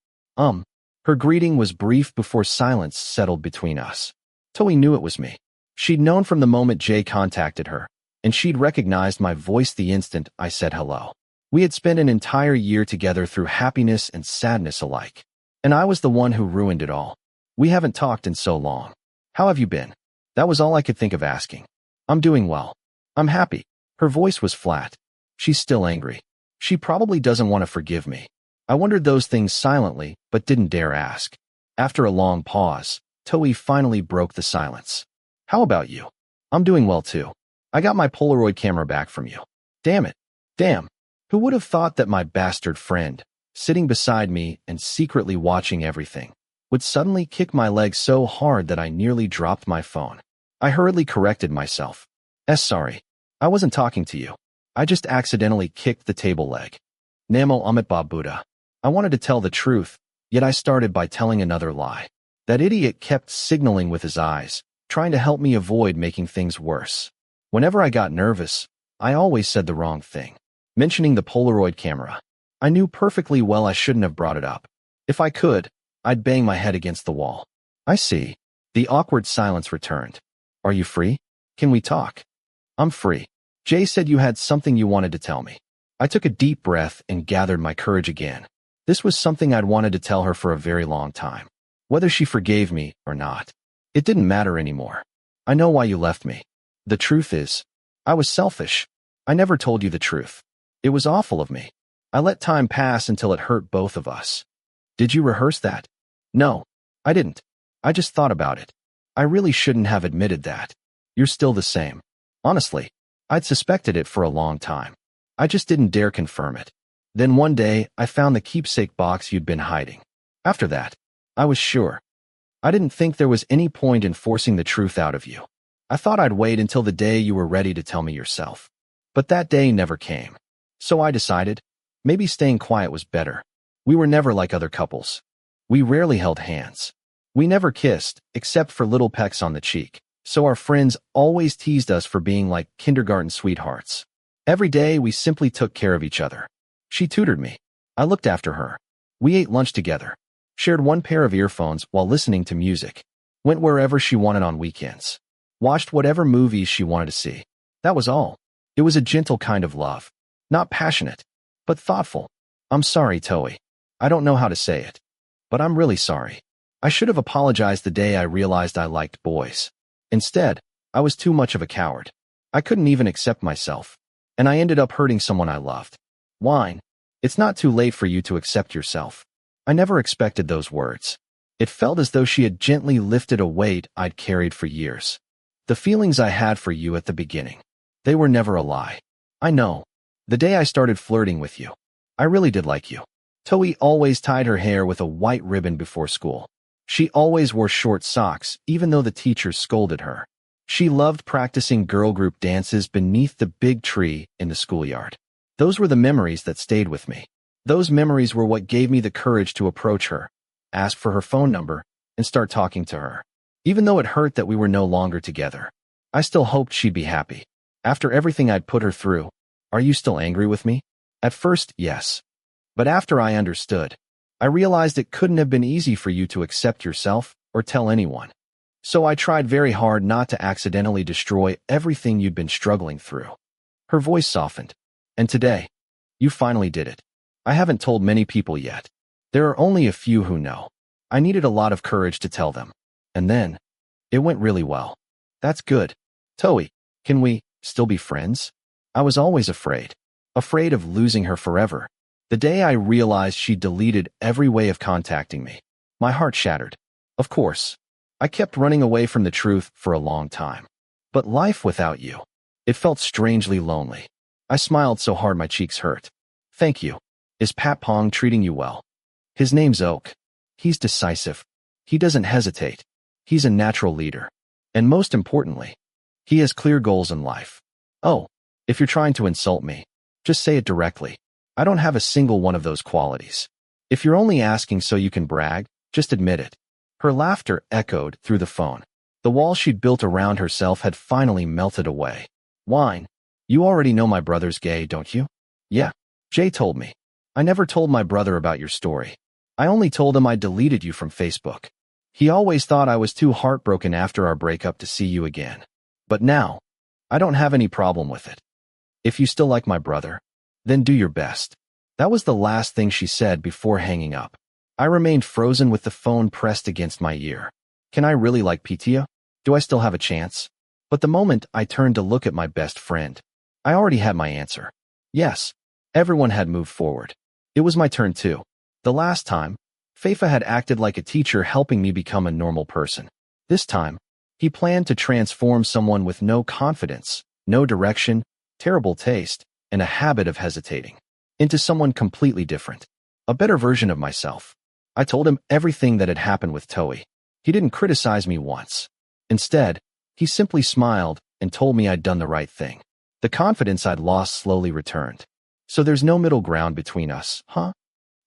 Her greeting was brief before silence settled between us. Toei knew it was me. She'd known from the moment Jay contacted her, and she'd recognized my voice the instant I said hello. We had spent an entire year together through happiness and sadness alike. And I was the one who ruined it all. We haven't talked in so long. How have you been? That was all I could think of asking. I'm doing well. I'm happy. Her voice was flat. She's still angry. She probably doesn't want to forgive me. I wondered those things silently, but didn't dare ask. After a long pause, Toei finally broke the silence. How about you? I'm doing well too. I got my Polaroid camera back from you. Damn it. Damn. Who would have thought that my bastard friend, sitting beside me and secretly watching everything, would suddenly kick my leg so hard that I nearly dropped my phone. I hurriedly corrected myself. Sorry. I wasn't talking to you. I just accidentally kicked the table leg. Namo Amit Buddha. I wanted to tell the truth, yet I started by telling another lie. That idiot kept signaling with his eyes, trying to help me avoid making things worse. Whenever I got nervous, I always said the wrong thing. Mentioning the Polaroid camera. I knew perfectly well I shouldn't have brought it up. If I could, I'd bang my head against the wall. I see. The awkward silence returned. Are you free? Can we talk? I'm free. Jay said you had something you wanted to tell me. I took a deep breath and gathered my courage again. This was something I'd wanted to tell her for a very long time. Whether she forgave me or not, it didn't matter anymore. I know why you left me. The truth is, I was selfish. I never told you the truth. It was awful of me. I let time pass until it hurt both of us. Did you rehearse that? No, I didn't. I just thought about it. I really shouldn't have admitted that. You're still the same. Honestly, I'd suspected it for a long time. I just didn't dare confirm it. Then one day, I found the keepsake box you'd been hiding. After that, I was sure. I didn't think there was any point in forcing the truth out of you. I thought I'd wait until the day you were ready to tell me yourself. But that day never came. So I decided, maybe staying quiet was better. We were never like other couples. We rarely held hands. We never kissed, except for little pecks on the cheek. So our friends always teased us for being like kindergarten sweethearts. Every day we simply took care of each other. She tutored me. I looked after her. We ate lunch together. Shared one pair of earphones while listening to music. Went wherever she wanted on weekends. Watched whatever movies she wanted to see. That was all. It was a gentle kind of love. Not passionate, but thoughtful. I'm sorry, Toei. I don't know how to say it. But I'm really sorry. I should have apologized the day I realized I liked boys. Instead, I was too much of a coward. I couldn't even accept myself. And I ended up hurting someone I loved. Wine. It's not too late for you to accept yourself. I never expected those words. It felt as though she had gently lifted a weight I'd carried for years. The feelings I had for you at the beginning. They were never a lie. I know. The day I started flirting with you, I really did like you. Toei always tied her hair with a white ribbon before school. She always wore short socks, even though the teachers scolded her. She loved practicing girl group dances beneath the big tree in the schoolyard. Those were the memories that stayed with me. Those memories were what gave me the courage to approach her, ask for her phone number, and start talking to her. Even though it hurt that we were no longer together, I still hoped she'd be happy. After everything I'd put her through, are you still angry with me? At first, yes. But after I understood, I realized it couldn't have been easy for you to accept yourself or tell anyone. So I tried very hard not to accidentally destroy everything you'd been struggling through. Her voice softened. And today, you finally did it. I haven't told many people yet. There are only a few who know. I needed a lot of courage to tell them. And then, it went really well. That's good. Toei, can we still be friends? I was always afraid. Afraid of losing her forever. The day I realized she deleted every way of contacting me, my heart shattered. Of course, I kept running away from the truth for a long time. But life without you, it felt strangely lonely. I smiled so hard my cheeks hurt. Thank you. Is Pat Pong treating you well? His name's Oak. He's decisive. He doesn't hesitate. He's a natural leader. And most importantly, he has clear goals in life. Oh, If you're trying to insult me, just say it directly. I don't have a single one of those qualities. If you're only asking so you can brag, just admit it. Her laughter echoed through the phone. The wall she'd built around herself had finally melted away. Whine. You already know my brother's gay, don't you? Yeah. Jay told me. I never told my brother about your story. I only told him I deleted you from Facebook. He always thought I was too heartbroken after our breakup to see you again. But now, I don't have any problem with it. If you still like my brother, then do your best. That was the last thing she said before hanging up. I remained frozen with the phone pressed against my ear. Can I really like Pitya? Do I still have a chance? But the moment I turned to look at my best friend, I already had my answer. Yes, everyone had moved forward. It was my turn too. The last time, Faifa had acted like a teacher helping me become a normal person. This time, he planned to transform someone with no confidence, no direction, terrible taste, and a habit of hesitating into someone completely different. A better version of myself. I told him everything that had happened with Toei. He didn't criticize me once. Instead, he simply smiled and told me I'd done the right thing. The confidence I'd lost slowly returned. So there's no middle ground between us, huh?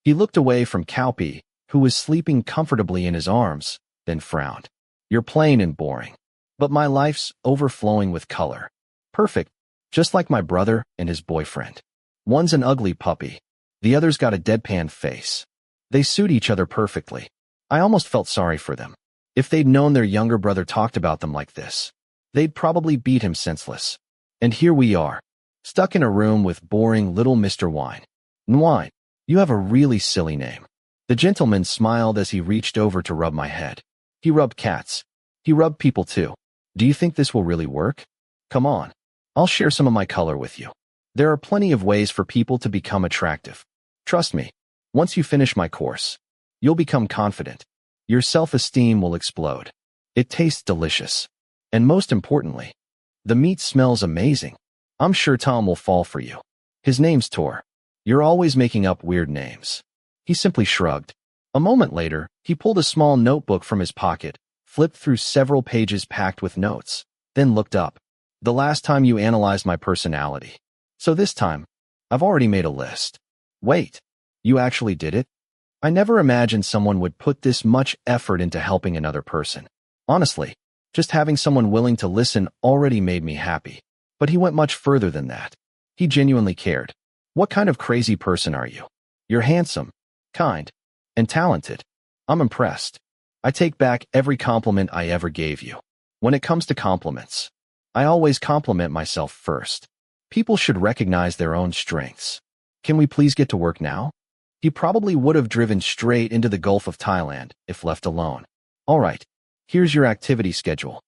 He looked away from Kalpi, who was sleeping comfortably in his arms, then frowned. You're plain and boring. But my life's overflowing with color. Perfect, just like my brother and his boyfriend. One's an ugly puppy. The other's got a deadpan face. They suit each other perfectly. I almost felt sorry for them. If they'd known their younger brother talked about them like this, they'd probably beat him senseless. And here we are, stuck in a room with boring little Mr. Wine. Nwine, you have a really silly name. The gentleman smiled as he reached over to rub my head. He rubbed cats. He rubbed people too. Do you think this will really work? Come on. I'll share some of my color with you. There are plenty of ways for people to become attractive. Trust me, once you finish my course, you'll become confident. Your self-esteem will explode. It tastes delicious. And most importantly, the meat smells amazing. I'm sure Tom will fall for you. His name's Tor. You're always making up weird names. He simply shrugged. A moment later, he pulled a small notebook from his pocket, flipped through several pages packed with notes, then looked up. The last time you analyzed my personality. So this time, I've already made a list. Wait, you actually did it? I never imagined someone would put this much effort into helping another person. Honestly, just having someone willing to listen already made me happy. But he went much further than that. He genuinely cared. What kind of crazy person are you? You're handsome, kind, and talented. I'm impressed. I take back every compliment I ever gave you. When it comes to compliments, I always compliment myself first. People should recognize their own strengths. Can we please get to work now? He probably would have driven straight into the Gulf of Thailand if left alone. All right, here's your activity schedule.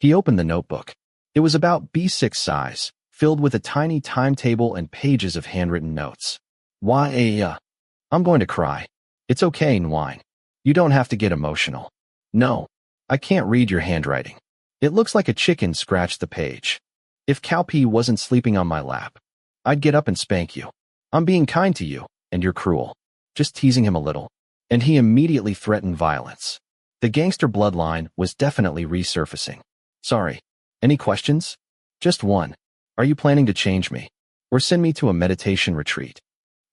He opened the notebook. It was about B6 size, filled with a tiny timetable and pages of handwritten notes. I'm going to cry. It's okay, Nwine. You don't have to get emotional. No, I can't read your handwriting. It looks like a chicken scratched the page. If Kalpi wasn't sleeping on my lap, I'd get up and spank you. I'm being kind to you, and you're cruel. Just teasing him a little. And he immediately threatened violence. The gangster bloodline was definitely resurfacing. Sorry. Any questions? Just one. Are you planning to change me? Or send me to a meditation retreat?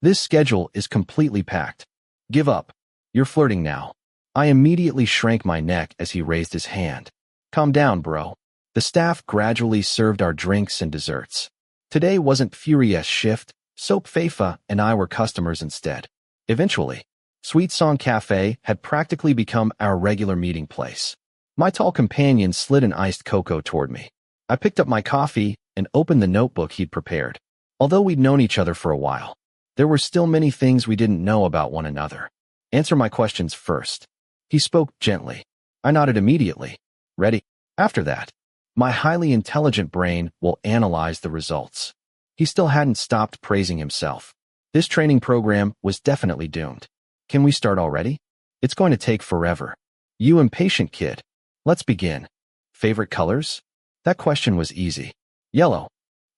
This schedule is completely packed. Give up. You're flirting now. I immediately shrank my neck as he raised his hand. Calm down, bro. The staff gradually served our drinks and desserts. Today wasn't Furious shift, so Faifa and I were customers instead. Eventually, Sweet Song Cafe had practically become our regular meeting place. My tall companion slid an iced cocoa toward me. I picked up my coffee and opened the notebook he'd prepared. Although we'd known each other for a while, there were still many things we didn't know about one another. Answer my questions first. He spoke gently. I nodded immediately. Ready? After that, my highly intelligent brain will analyze the results. He still hadn't stopped praising himself. This training program was definitely doomed. Can we start already? It's going to take forever. You impatient kid. Let's begin. Favorite colors? That question was easy. Yellow,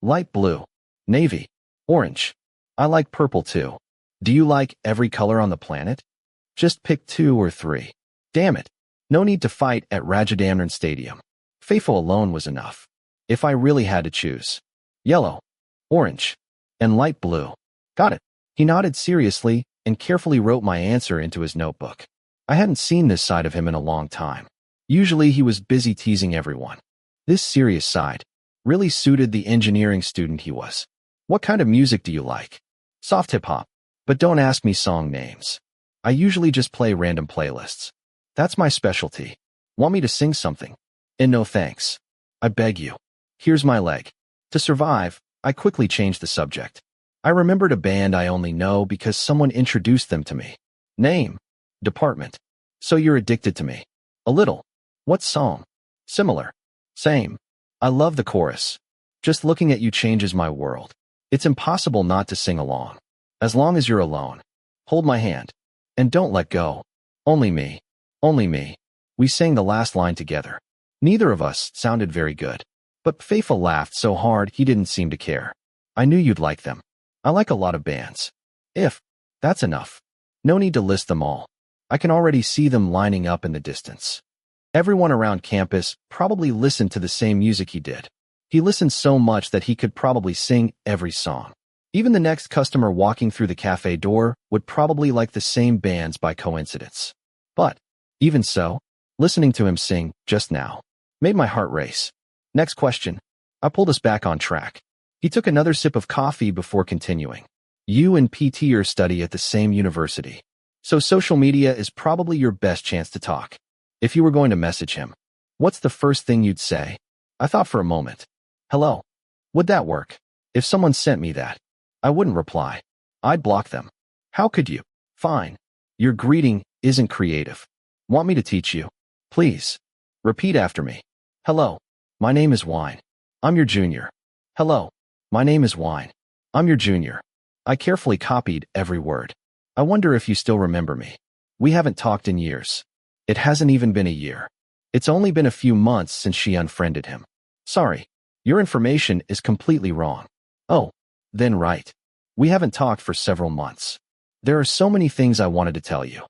light blue, navy, orange. I like purple too. Do you like every color on the planet? Just pick 2 or 3. Damn it. No need to fight at Rajadamnern Stadium. Faifa alone was enough. If I really had to choose. Yellow. orange, and light blue. Got it. He nodded seriously and carefully wrote my answer into his notebook. I hadn't seen this side of him in a long time. Usually he was busy teasing everyone. This serious side really suited the engineering student he was. What kind of music do you like? Soft hip-hop. But don't ask me song names. I usually just play random playlists. That's my specialty. Want me to sing something? And no thanks. I beg you. Here's my leg. To survive, I quickly changed the subject. I remembered a band I only know because someone introduced them to me. Name. Department. So you're addicted to me. A little. What song? Similar. Same. I love the chorus. Just looking at you changes my world. It's impossible not to sing along. As long as you're alone. Hold my hand. And don't let go. Only me. Only me. We sang the last line together. Neither of us sounded very good. But Faifa laughed so hard he didn't seem to care. I knew you'd like them. I like a lot of bands. That's enough. No need to list them all. I can already see them lining up in the distance. Everyone around campus probably listened to the same music he did. He listened so much that he could probably sing every song. Even the next customer walking through the cafe door would probably like the same bands by coincidence. But, even so, listening to him sing just now made my heart race. Next question. I pulled us back on track. He took another sip of coffee before continuing. You and PT study at the same university. So social media is probably your best chance to talk. If you were going to message him, what's the first thing you'd say? I thought for a moment. Hello. Would that work? If someone sent me that, I wouldn't reply. I'd block them. How could you? Fine. Your greeting isn't creative. Want me to teach you? Please. Repeat after me. Hello. My name is Wine. I'm your junior. Hello. My name is Wine. I'm your junior. I carefully copied every word. I wonder if you still remember me. We haven't talked in years. It hasn't even been a year. It's only been a few months since she unfriended him. Sorry. Your information is completely wrong. Oh. Then right. We haven't talked for several months. There are so many things I wanted to tell you,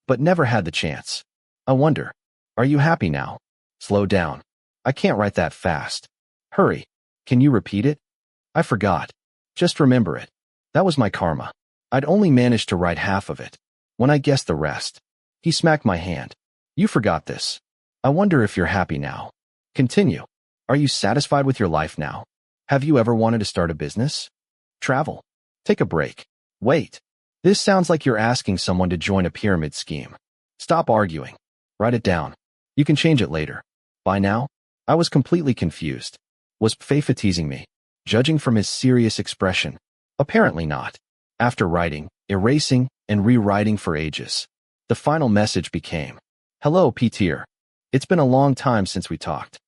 but never had the chance. I wonder, are you happy now? Slow down. I can't write that fast. Hurry. Can you repeat it? I forgot. Just remember it. That was my karma. I'd only managed to write half of it. When I guessed the rest, he smacked my hand. You forgot this. I wonder if you're happy now. Continue. Are you satisfied with your life now? Have you ever wanted to start a business? Travel. Take a break. Wait. This sounds like you're asking someone to join a pyramid scheme. Stop arguing. Write it down. You can change it later. By now, I was completely confused. Was Faifa teasing me? Judging from his serious expression, apparently not. After writing, erasing, and rewriting for ages, the final message became, Hello, Peter. It's been a long time since we talked.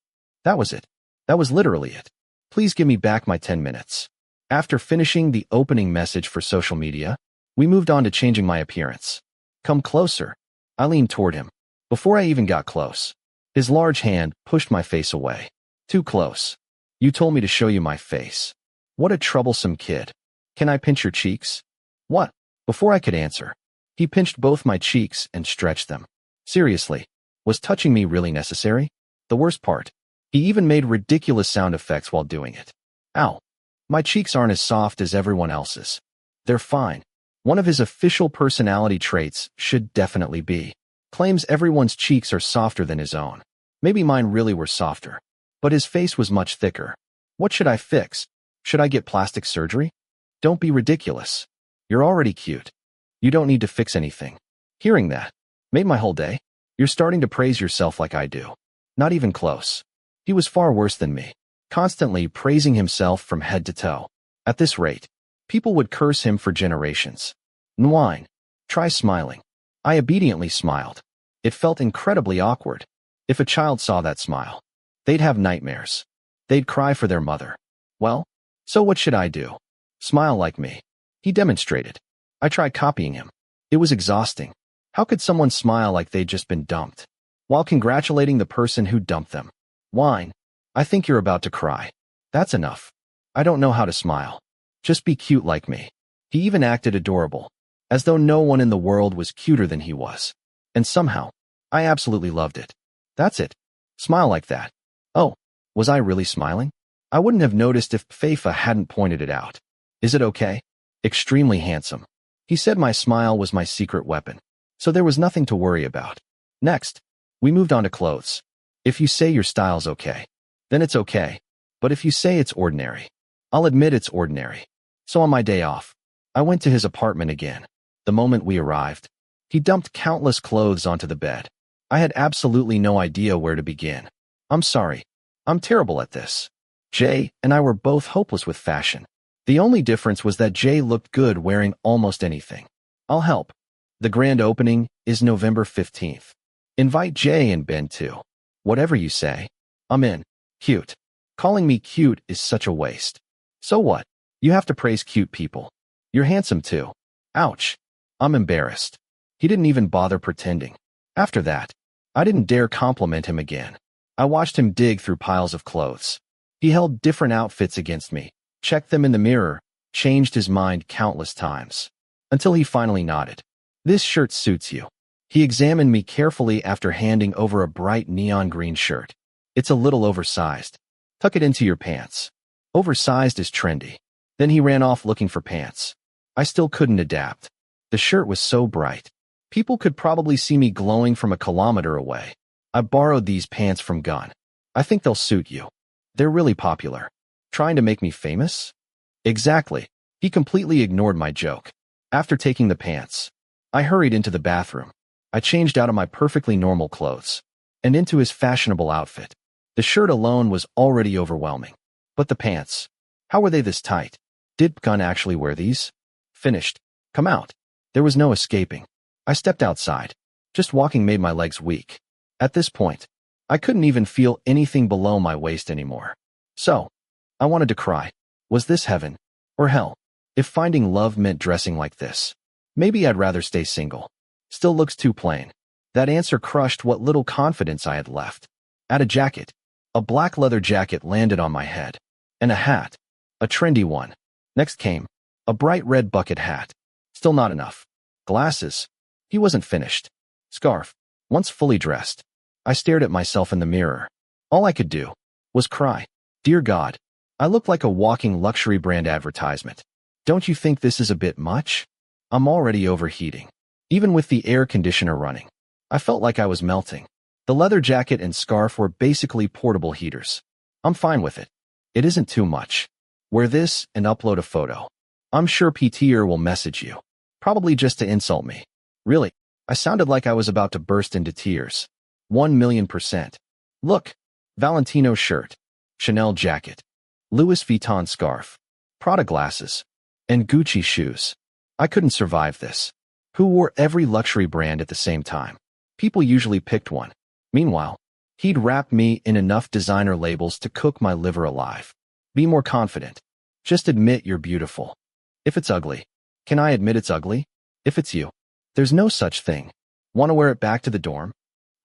That was it. That was literally it. Please give me back my 10 minutes. After finishing the opening message for social media, we moved on to changing my appearance. Come closer. I leaned toward him. Before I even got close, his large hand pushed my face away. Too close. You told me to show you my face. What a troublesome kid. Can I pinch your cheeks? What? Before I could answer, he pinched both my cheeks and stretched them. Seriously, was touching me really necessary? The worst part, he even made ridiculous sound effects while doing it. Ow. My cheeks aren't as soft as everyone else's. They're fine. One of his official personality traits should definitely be. Claims everyone's cheeks are softer than his own. Maybe mine really were softer. But his face was much thicker. What should I fix? Should I get plastic surgery? Don't be ridiculous. You're already cute. You don't need to fix anything. Hearing that made my whole day. You're starting to praise yourself like I do. Not even close. He was far worse than me, constantly praising himself from head to toe. At this rate, people would curse him for generations. Nwine. Try smiling. I obediently smiled. It felt incredibly awkward. If a child saw that smile, they'd have nightmares. They'd cry for their mother. Well, so what should I do? Smile like me. He demonstrated. I tried copying him. It was exhausting. How could someone smile like they'd just been dumped, while congratulating the person who dumped them? Wine. I think you're about to cry. That's enough. I don't know how to smile. Just be cute like me. He even acted adorable, as though no one in the world was cuter than he was. And somehow, I absolutely loved it. That's it. Smile like that. Oh, was I really smiling? I wouldn't have noticed if Faifa hadn't pointed it out. Is it okay? Extremely handsome. He said my smile was my secret weapon, so there was nothing to worry about. Next, we moved on to clothes. If you say your style's okay, then it's okay. But if you say it's ordinary, I'll admit it's ordinary. So on my day off, I went to his apartment again. The moment we arrived, he dumped countless clothes onto the bed. I had absolutely no idea where to begin. I'm sorry. I'm terrible at this. Jay and I were both hopeless with fashion. The only difference was that Jay looked good wearing almost anything. I'll help. The grand opening is November 15th. Invite Jay and Ben too. Whatever you say. I'm in. Cute. Calling me cute is such a waste. So what? You have to praise cute people. You're handsome too. Ouch. I'm embarrassed. He didn't even bother pretending. After that, I didn't dare compliment him again. I watched him dig through piles of clothes. He held different outfits against me, checked them in the mirror, changed his mind countless times, until he finally nodded. This shirt suits you. He examined me carefully after handing over a bright neon green shirt. It's a little oversized. Tuck it into your pants. Oversized is trendy. Then he ran off looking for pants. I still couldn't adapt. The shirt was so bright. People could probably see me glowing from a kilometer away. I borrowed these pants from Gun. I think they'll suit you. They're really popular. Trying to make me famous? Exactly. He completely ignored my joke. After taking the pants, I hurried into the bathroom. I changed out of my perfectly normal clothes and into his fashionable outfit. The shirt alone was already overwhelming. But the pants, how were they this tight? Did Gun actually wear these? Finished. Come out. There was no escaping. I stepped outside. Just walking made my legs weak. At this point, I couldn't even feel anything below my waist anymore. So, I wanted to cry. Was this heaven or hell? If finding love meant dressing like this, maybe I'd rather stay single. Still looks too plain. That answer crushed what little confidence I had left. Add a jacket. A black leather jacket landed on my head. And a hat. A trendy one. Next came a bright red bucket hat. Still not enough. Glasses. He wasn't finished. Scarf. Once fully dressed, I stared at myself in the mirror. All I could do was cry. Dear God, I look like a walking luxury brand advertisement. Don't you think this is a bit much? I'm already overheating. Even with the air conditioner running, I felt like I was melting. The leather jacket and scarf were basically portable heaters. I'm fine with it. It isn't too much. Wear this and upload a photo. I'm sure PTR will message you. Probably just to insult me. Really, I sounded like I was about to burst into tears. 1,000,000%. Look, Valentino shirt, Chanel jacket, Louis Vuitton scarf, Prada glasses, and Gucci shoes. I couldn't survive this. Who wore every luxury brand at the same time? People usually picked one. Meanwhile, he'd wrapped me in enough designer labels to cook my liver alive. Be more confident. Just admit you're beautiful. If it's ugly, can I admit it's ugly? If it's you, there's no such thing. Want to wear it back to the dorm?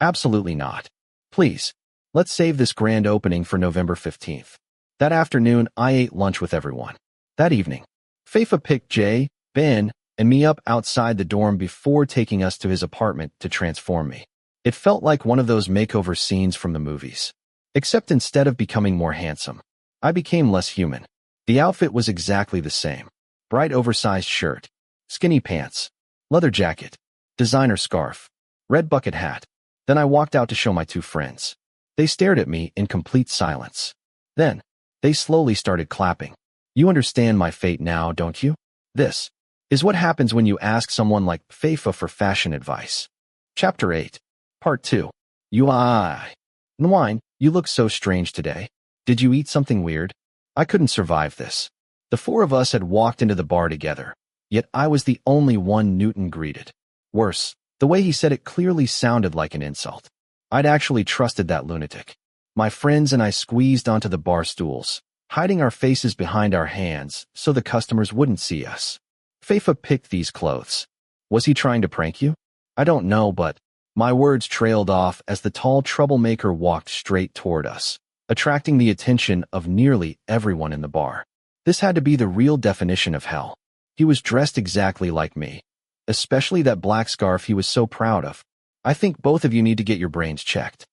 Absolutely not. Please, let's save this grand opening for November 15th. That afternoon, I ate lunch with everyone. That evening, Faifa picked Jay, Ben, and me up outside the dorm before taking us to his apartment to transform me. It felt like one of those makeover scenes from the movies. Except instead of becoming more handsome, I became less human. The outfit was exactly the same. Bright oversized shirt, skinny pants, leather jacket, designer scarf, red bucket hat. Then I walked out to show my two friends. They stared at me in complete silence. Then, they slowly started clapping. You understand my fate now, don't you? This is what happens when you ask someone like Faifa for fashion advice. Chapter 8. Part 2. Nwine, you look so strange today. Did you eat something weird? I couldn't survive this. The four of us had walked into the bar together, yet I was the only one Newton greeted. Worse, the way he said it clearly sounded like an insult. I'd actually trusted that lunatic. My friends and I squeezed onto the bar stools, hiding our faces behind our hands so the customers wouldn't see us. Faifa picked these clothes. Was he trying to prank you? I don't know, but my words trailed off as the tall troublemaker walked straight toward us, attracting the attention of nearly everyone in the bar. This had to be the real definition of hell. He was dressed exactly like me, especially that black scarf he was so proud of. I think both of you need to get your brains checked.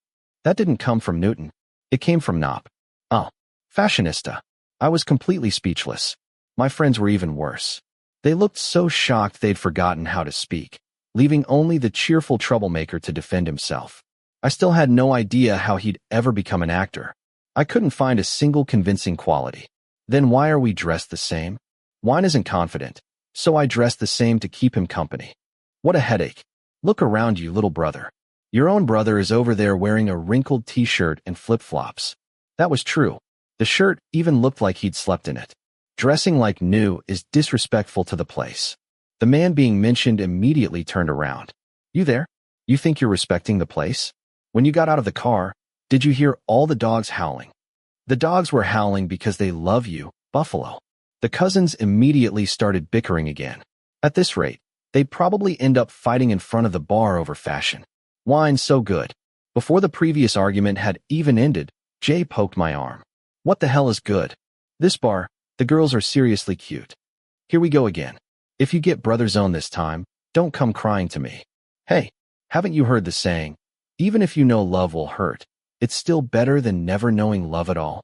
That didn't come from Newton. It came from Nop. Oh, Fashionista. I was completely speechless. My friends were even worse. They looked so shocked they'd forgotten how to speak, leaving only the cheerful troublemaker to defend himself. I still had no idea how he'd ever become an actor. I couldn't find a single convincing quality. Then why are we dressed the same? Wine isn't confident, so I dressed the same to keep him company. What a headache. Look around you, little brother. Your own brother is over there wearing a wrinkled t-shirt and flip-flops. That was true. The shirt even looked like he'd slept in it. Dressing like new is disrespectful to the place. The man being mentioned immediately turned around. You there? You think you're respecting the place? When you got out of the car, did you hear all the dogs howling? The dogs were howling because they love you, Buffalo. The cousins immediately started bickering again. At this rate, they'd probably end up fighting in front of the bar over fashion. Wine's so good. Before the previous argument had even ended, Jay poked my arm. What the hell is good? This bar, the girls are seriously cute. Here we go again. If you get brother zone this time, don't come crying to me. Hey, haven't you heard the saying, even if you know love will hurt, it's still better than never knowing love at all?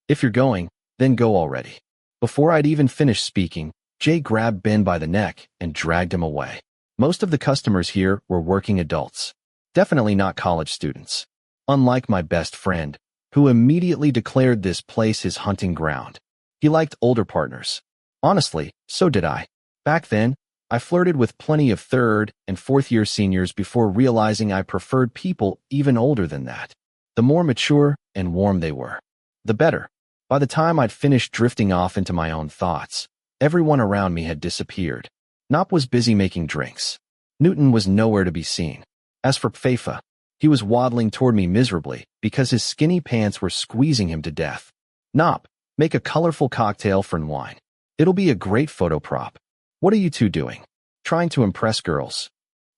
If you're going, then go already. Before I'd even finished speaking, Jay grabbed Ben by the neck and dragged him away. Most of the customers here were working adults. Definitely not college students. Unlike my best friend, who immediately declared this place his hunting ground. He liked older partners. Honestly, so did I. Back then, I flirted with plenty of third and fourth-year seniors before realizing I preferred people even older than that. The more mature and warm they were, the better. By the time I'd finished drifting off into my own thoughts, everyone around me had disappeared. Nop was busy making drinks. Newton was nowhere to be seen. As for Faifa, he was waddling toward me miserably because his skinny pants were squeezing him to death. Nop, make a colorful cocktail for wine. It'll be a great photo prop. What are you two doing? Trying to impress girls.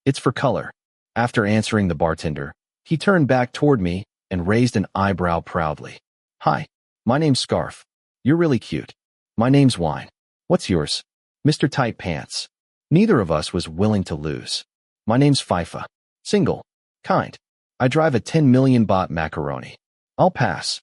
It's for color. After answering the bartender, he turned back toward me and raised an eyebrow proudly. Hi, my name's Scarf. You're really cute. My name's Wine. What's yours? Mr. Tight Pants. Neither of us was willing to lose. My name's Faifa. Single. Kind. I drive a 10 million baht macaroni. I'll pass.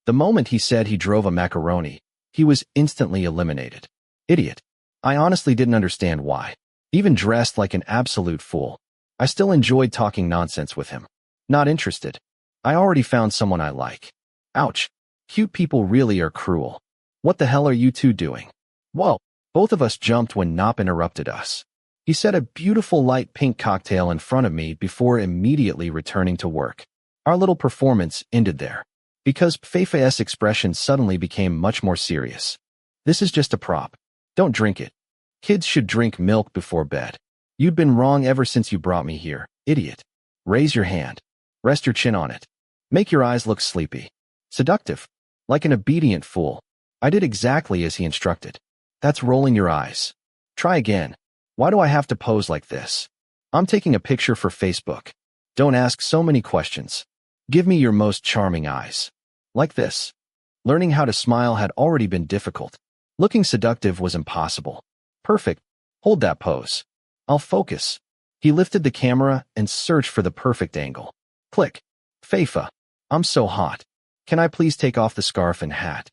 The moment he said he drove a macaroni, he was instantly eliminated. Idiot. I honestly didn't understand why. Even dressed like an absolute fool, I still enjoyed talking nonsense with him. Not interested. I already found someone I like. Ouch. Cute people really are cruel. What the hell are you two doing? Whoa. Both of us jumped when Nop interrupted us. He set a beautiful light pink cocktail in front of me before immediately returning to work. Our little performance ended there, because Feifa's expression suddenly became much more serious. This is just a prop. Don't drink it. Kids should drink milk before bed. You'd been wrong ever since you brought me here, idiot. Raise your hand. Rest your chin on it. Make your eyes look sleepy. Seductive. Like an obedient fool. I did exactly as he instructed. That's rolling your eyes. Try again. Why do I have to pose like this? I'm taking a picture for Facebook. Don't ask so many questions. Give me your most charming eyes. Like this. Learning how to smile had already been difficult. Looking seductive was impossible. Perfect. Hold that pose. I'll focus. He lifted the camera and searched for the perfect angle. Click. Faifa. I'm so hot. Can I please take off the scarf and hat?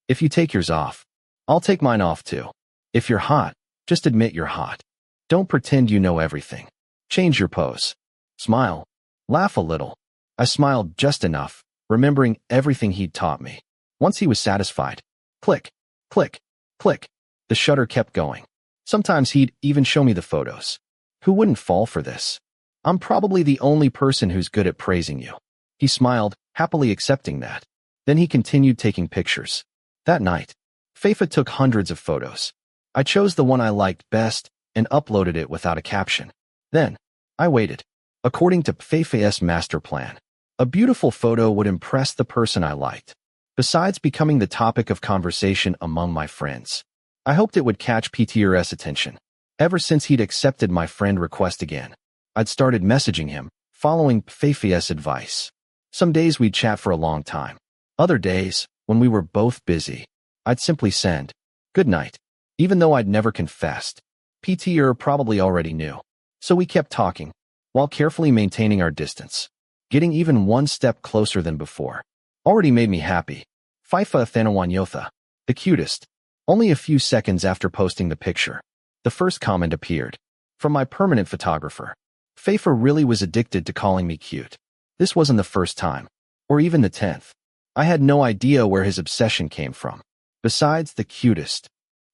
If you take yours off, I'll take mine off too. If you're hot, just admit you're hot. Don't pretend you know everything. Change your pose. Smile. Laugh a little. I smiled just enough, remembering everything he'd taught me. Once he was satisfied, click, click, click. The shutter kept going. Sometimes he'd even show me the photos. Who wouldn't fall for this? I'm probably the only person who's good at praising you. He smiled, happily accepting that. Then he continued taking pictures. That night, Faifa took hundreds of photos. I chose the one I liked best and uploaded it without a caption. Then, I waited. According to Faifa's master plan, a beautiful photo would impress the person I liked, besides becoming the topic of conversation among my friends. I hoped it would catch PTR's attention. Ever since he'd accepted my friend request again, I'd started messaging him, following Faifa's advice. Some days we'd chat for a long time. Other days, when we were both busy, I'd simply send, good night. Even though I'd never confessed, PTR probably already knew. So we kept talking, while carefully maintaining our distance. Getting even one step closer than before already made me happy. Faifa Thanawanyotha, the cutest. Only a few seconds after posting the picture, the first comment appeared. From my permanent photographer. Faifa really was addicted to calling me cute. This wasn't the first time, or even the 10th. I had no idea where his obsession came from. Besides the cutest,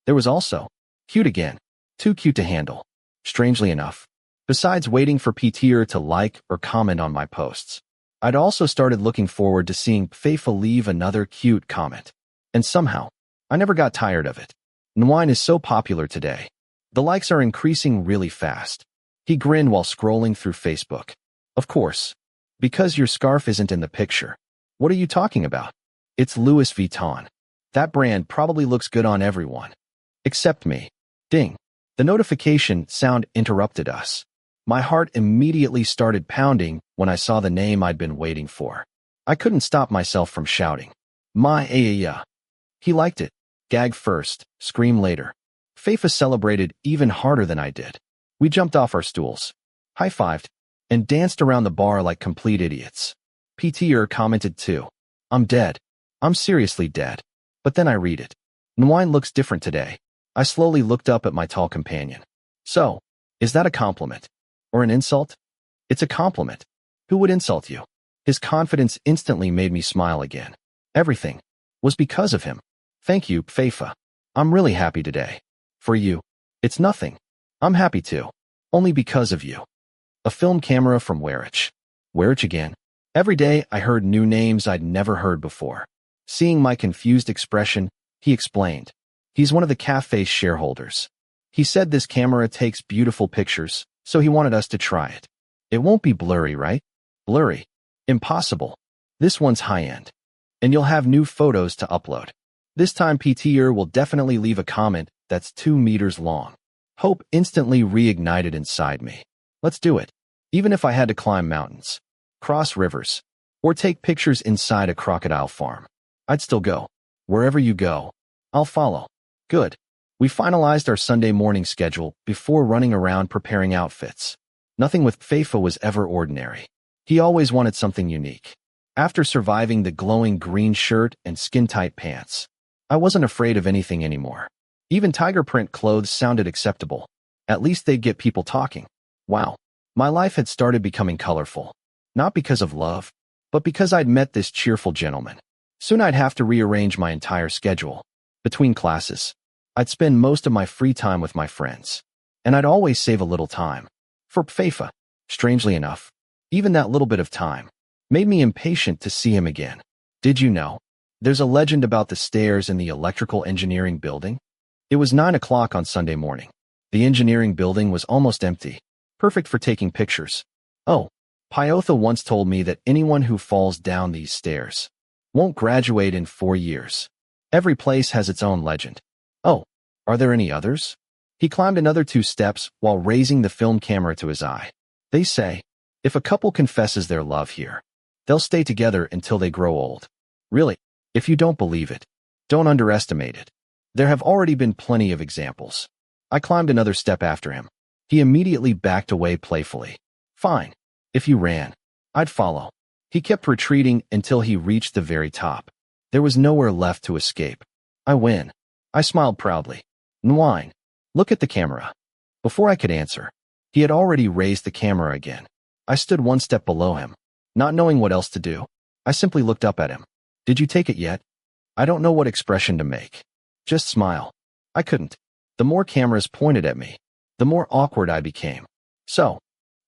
there was also cute again, too cute to handle. Strangely enough, besides waiting for PTR to like or comment on my posts, I'd also started looking forward to seeing Faifa leave another cute comment. And somehow, I never got tired of it. Nwine is so popular today. The likes are increasing really fast. He grinned while scrolling through Facebook. Of course. Because your scarf isn't in the picture. What are you talking about? It's Louis Vuitton. That brand probably looks good on everyone. Except me. Ding. The notification sound interrupted us. My heart immediately started pounding when I saw the name I'd been waiting for. I couldn't stop myself from shouting. My ayaya. He liked it. Gag first, scream later. Faifa celebrated even harder than I did. We jumped off our stools, high-fived, and danced around the bar like complete idiots. PTR commented too. I'm dead. I'm seriously dead. But then I read it. Nwine looks different today. I slowly looked up at my tall companion. So, is that a compliment? Or an insult? It's a compliment. Who would insult you? His confidence instantly made me smile again. Everything was because of him. Thank you, Faifa. I'm really happy today. For you, it's nothing. I'm happy too. Only because of you. A film camera from Werich. Werich again. Every day I heard new names I'd never heard before. Seeing my confused expression, he explained. He's one of the cafe's shareholders. He said this camera takes beautiful pictures, so he wanted us to try it. It won't be blurry, right? Blurry. Impossible. This one's high-end. And you'll have new photos to upload. This time PTR will definitely leave a comment that's 2 meters long. Hope instantly reignited inside me. Let's do it. Even if I had to climb mountains, cross rivers, or take pictures inside a crocodile farm, I'd still go. Wherever you go, I'll follow. Good. We finalized our Sunday morning schedule before running around preparing outfits. Nothing with Faifa was ever ordinary. He always wanted something unique. After surviving the glowing green shirt and skin-tight pants, I wasn't afraid of anything anymore. Even tiger print clothes sounded acceptable. At least they'd get people talking. Wow. My life had started becoming colorful. Not because of love, but because I'd met this cheerful gentleman. Soon I'd have to rearrange my entire schedule. Between classes, I'd spend most of my free time with my friends. And I'd always save a little time. For Faifa, strangely enough, even that little bit of time made me impatient to see him again. Did you know? There's a legend about the stairs in the electrical engineering building. It was 9 o'clock on Sunday morning. The engineering building was almost empty, perfect for taking pictures. Oh, Pyotha once told me that anyone who falls down these stairs won't graduate in 4 years. Every place has its own legend. Oh, are there any others? He climbed another 2 steps while raising the film camera to his eye. They say, if a couple confesses their love here, they'll stay together until they grow old. Really, if you don't believe it, don't underestimate it. There have already been plenty of examples. I climbed another step after him. He immediately backed away playfully. Fine. If you ran, I'd follow. He kept retreating until he reached the very top. There was nowhere left to escape. I win. I smiled proudly. Nwine, look at the camera. Before I could answer, he had already raised the camera again. I stood 1 step below him. Not knowing what else to do, I simply looked up at him. Did you take it yet? I don't know what expression to make. Just smile. I couldn't. The more cameras pointed at me, the more awkward I became. So,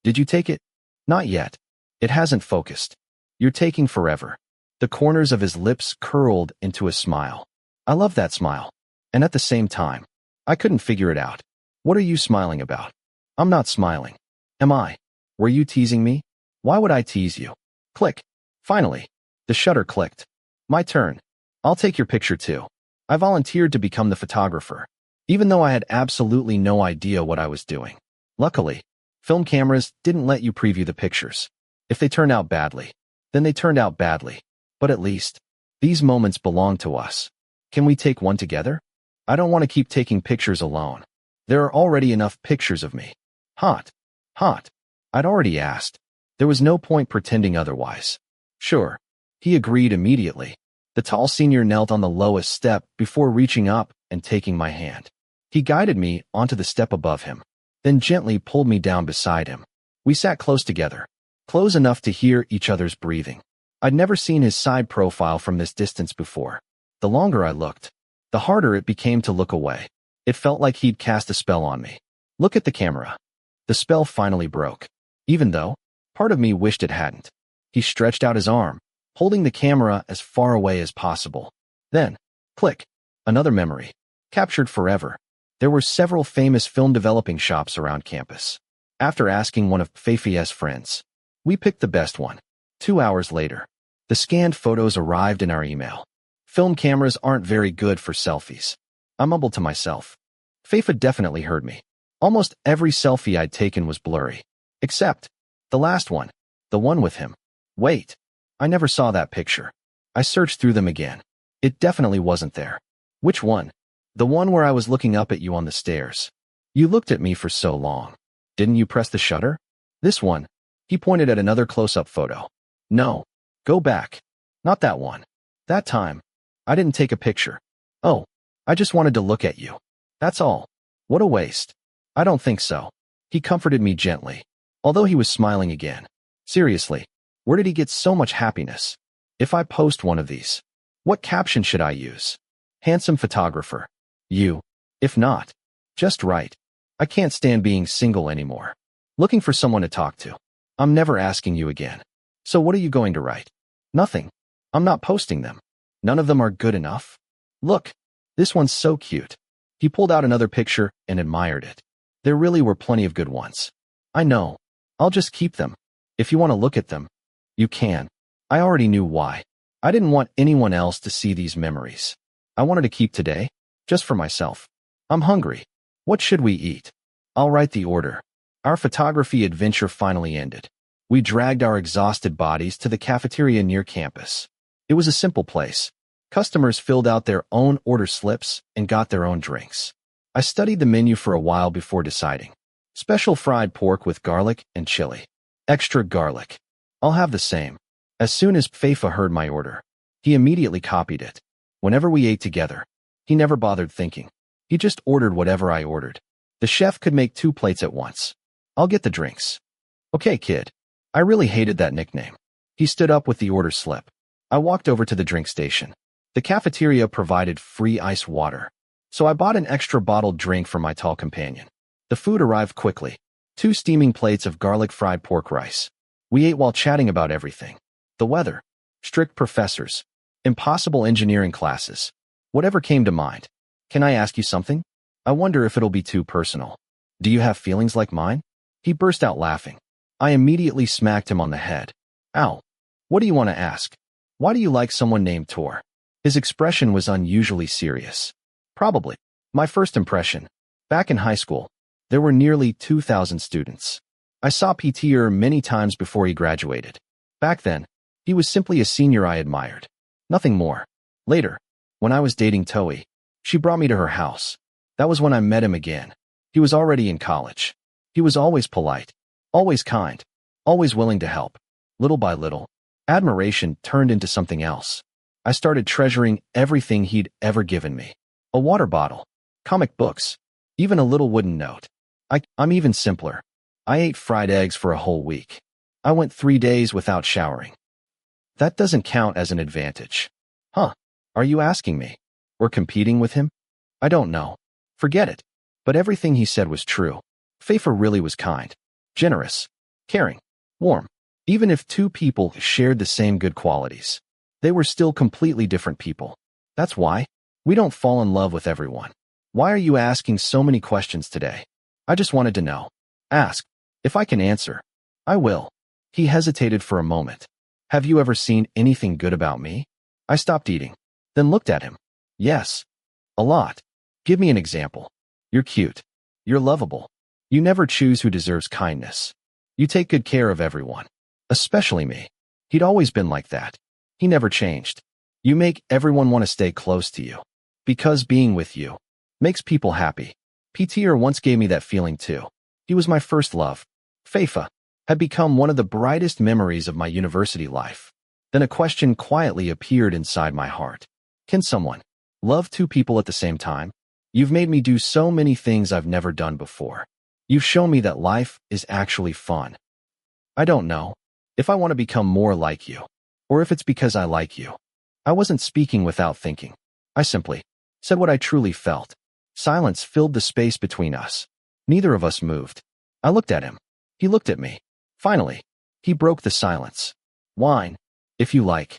did you take it? Not yet. It hasn't focused. You're taking forever. The corners of his lips curled into a smile. I love that smile. And at the same time, I couldn't figure it out. What are you smiling about? I'm not smiling. Am I? Were you teasing me? Why would I tease you? Click. Finally, the shutter clicked. My turn. I'll take your picture too. I volunteered to become the photographer, even though I had absolutely no idea what I was doing. Luckily, film cameras didn't let you preview the pictures. If they turned out badly, then they turned out badly. But at least, these moments belong to us. Can we take one together? I don't want to keep taking pictures alone. There are already enough pictures of me. Hot. Hot. I'd already asked. There was no point pretending otherwise. Sure. He agreed immediately. The tall senior knelt on the lowest step before reaching up and taking my hand. He guided me onto the step above him, then gently pulled me down beside him. We sat close together, close enough to hear each other's breathing. I'd never seen his side profile from this distance before. The longer I looked, the harder it became to look away. It felt like he'd cast a spell on me. Look at the camera. The spell finally broke, even though part of me wished it hadn't. He stretched out his arm, holding the camera as far away as possible. Then, click, another memory, captured forever. There were several famous film developing shops around campus. After asking one of Faifa's friends, we picked the best one. 2 hours later, the scanned photos arrived in our email. Film cameras aren't very good for selfies. I mumbled to myself. Faifa definitely heard me. Almost every selfie I'd taken was blurry. Except the last one. The one with him. Wait. I never saw that picture. I searched through them again. It definitely wasn't there. Which one? The one where I was looking up at you on the stairs. You looked at me for so long. Didn't you press the shutter? This one. He pointed at another close-up photo. No. Go back. Not that one. That time, I didn't take a picture. Oh, I just wanted to look at you. That's all. What a waste. I don't think so. He comforted me gently, although he was smiling again. Seriously, where did he get so much happiness? If I post one of these, what caption should I use? Handsome photographer. You. If not, just right. I can't stand being single anymore. Looking for someone to talk to. I'm never asking you again. So what are you going to write? Nothing. I'm not posting them. None of them are good enough. Look, this one's so cute. He pulled out another picture and admired it. There really were plenty of good ones. I know. I'll just keep them. If you want to look at them, you can. I already knew why. I didn't want anyone else to see these memories. I wanted to keep today, just for myself. I'm hungry. What should we eat? I'll write the order. Our photography adventure finally ended. We dragged our exhausted bodies to the cafeteria near campus. It was a simple place. Customers filled out their own order slips and got their own drinks. I studied the menu for a while before deciding. Special fried pork with garlic and chili. Extra garlic. I'll have the same. As soon as Faifa heard my order, he immediately copied it. Whenever we ate together, he never bothered thinking. He just ordered whatever I ordered. The chef could make 2 plates at once. I'll get the drinks. Okay, kid. I really hated that nickname. He stood up with the order slip. I walked over to the drink station. The cafeteria provided free ice water, so I bought an extra bottled drink for my tall companion. The food arrived quickly. 2 steaming plates of garlic fried pork rice. We ate while chatting about everything. The weather, strict professors, impossible engineering classes, whatever came to mind. Can I ask you something? I wonder if it'll be too personal. Do you have feelings like mine? He burst out laughing. I immediately smacked him on the head. Ow. What do you want to ask? Why do you like someone named Tor? His expression was unusually serious. Probably. My first impression. Back in high school, there were nearly 2,000 students. I saw Peter many times before he graduated. Back then, he was simply a senior I admired. Nothing more. Later, when I was dating Toi, she brought me to her house. That was when I met him again. He was already in college. He was always polite, always kind, always willing to help. Little by little, admiration turned into something else. I started treasuring everything he'd ever given me. A water bottle, comic books, even a little wooden note. I'm even simpler. I ate fried eggs for a whole week. I went 3 days without showering. That doesn't count as an advantage. Huh? Are you asking me? We're competing with him? I don't know. Forget it. But everything he said was true. Faifa really was kind, generous, caring, warm. Even if 2 people shared the same good qualities, they were still completely different people. That's why we don't fall in love with everyone. Why are you asking so many questions today? I just wanted to know. Ask. If I can answer, I will. He hesitated for a moment. Have you ever seen anything good about me? I stopped eating, then looked at him. Yes. A lot. Give me an example. You're cute. You're lovable. You never choose who deserves kindness. You take good care of everyone, especially me. He'd always been like that. He never changed. You make everyone want to stay close to you. Because being with you makes people happy. Peter once gave me that feeling too. He was my first love. Faifa had become one of the brightest memories of my university life. Then a question quietly appeared inside my heart. Can someone love two people at the same time? You've made me do so many things I've never done before. You've shown me that life is actually fun. I don't know if I want to become more like you, or if it's because I like you. I wasn't speaking without thinking. I simply said what I truly felt. Silence filled the space between us. Neither of us moved. I looked at him. He looked at me. Finally, he broke the silence. Wine, if you like.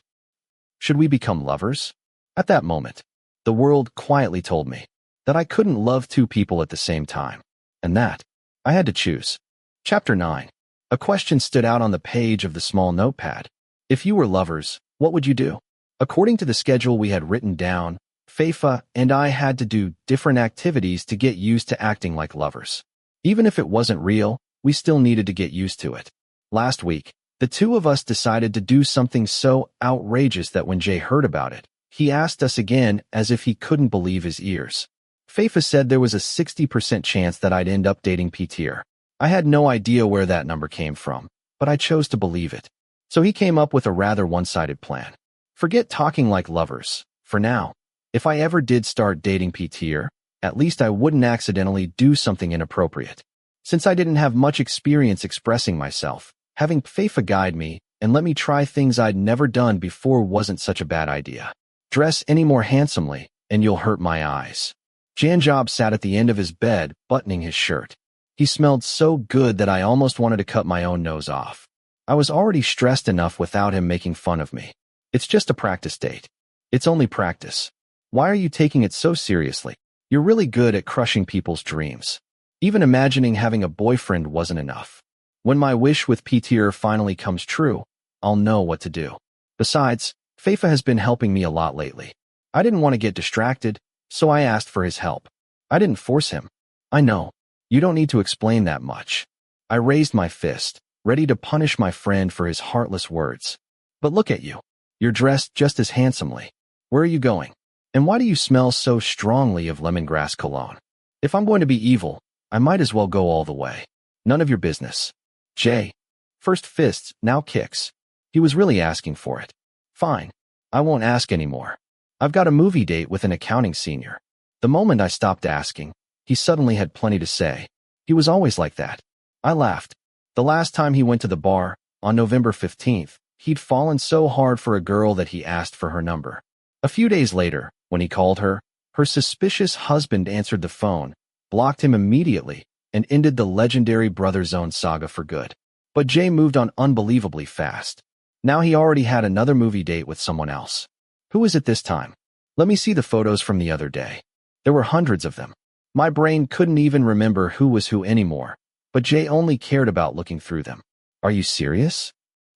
Should we become lovers? At that moment, the world quietly told me that I couldn't love two people at the same time, and that I had to choose. Chapter 9. A question stood out on the page of the small notepad. If you were lovers, what would you do? According to the schedule we had written down, Faifa and I had to do different activities to get used to acting like lovers. Even if it wasn't real, we still needed to get used to it. Last week, the two of us decided to do something so outrageous that when Jay heard about it, he asked us again as if he couldn't believe his ears. Faifa said there was a 60% chance that I'd end up dating Peter. I had no idea where that number came from, but I chose to believe it. So he came up with a rather one-sided plan. Forget talking like lovers, for now. If I ever did start dating Peter, at least I wouldn't accidentally do something inappropriate. Since I didn't have much experience expressing myself, having Faifa guide me and let me try things I'd never done before wasn't such a bad idea. Dress any more handsomely, and you'll hurt my eyes. Janjob sat at the end of his bed, buttoning his shirt. He smelled so good that I almost wanted to cut my own nose off. I was already stressed enough without him making fun of me. It's just a practice date. It's only practice. Why are you taking it so seriously? You're really good at crushing people's dreams. Even imagining having a boyfriend wasn't enough. When my wish with Peter finally comes true, I'll know what to do. Besides, Faifa has been helping me a lot lately. I didn't want to get distracted, so I asked for his help. I didn't force him. I know. You don't need to explain that much. I raised my fist, ready to punish my friend for his heartless words. But look at you. You're dressed just as handsomely. Where are you going? And why do you smell so strongly of lemongrass cologne? If I'm going to be evil, I might as well go all the way. None of your business. Jay. First fists, now kicks. He was really asking for it. Fine. I won't ask anymore. I've got a movie date with an accounting senior. The moment I stopped asking, he suddenly had plenty to say. He was always like that. I laughed. The last time he went to the bar, on November 15th, he'd fallen so hard for a girl that he asked for her number. A few days later, when he called her, her suspicious husband answered the phone, blocked him immediately, and ended the legendary Brother Zone saga for good. But Jay moved on unbelievably fast. Now he already had another movie date with someone else. Who is it this time? Let me see the photos from the other day. There were hundreds of them. My brain couldn't even remember who was who anymore, but Jay only cared about looking through them. Are you serious?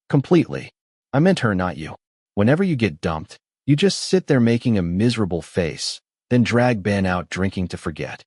Completely. I meant her, not you. Whenever you get dumped, you just sit there making a miserable face, then drag Ben out drinking to forget.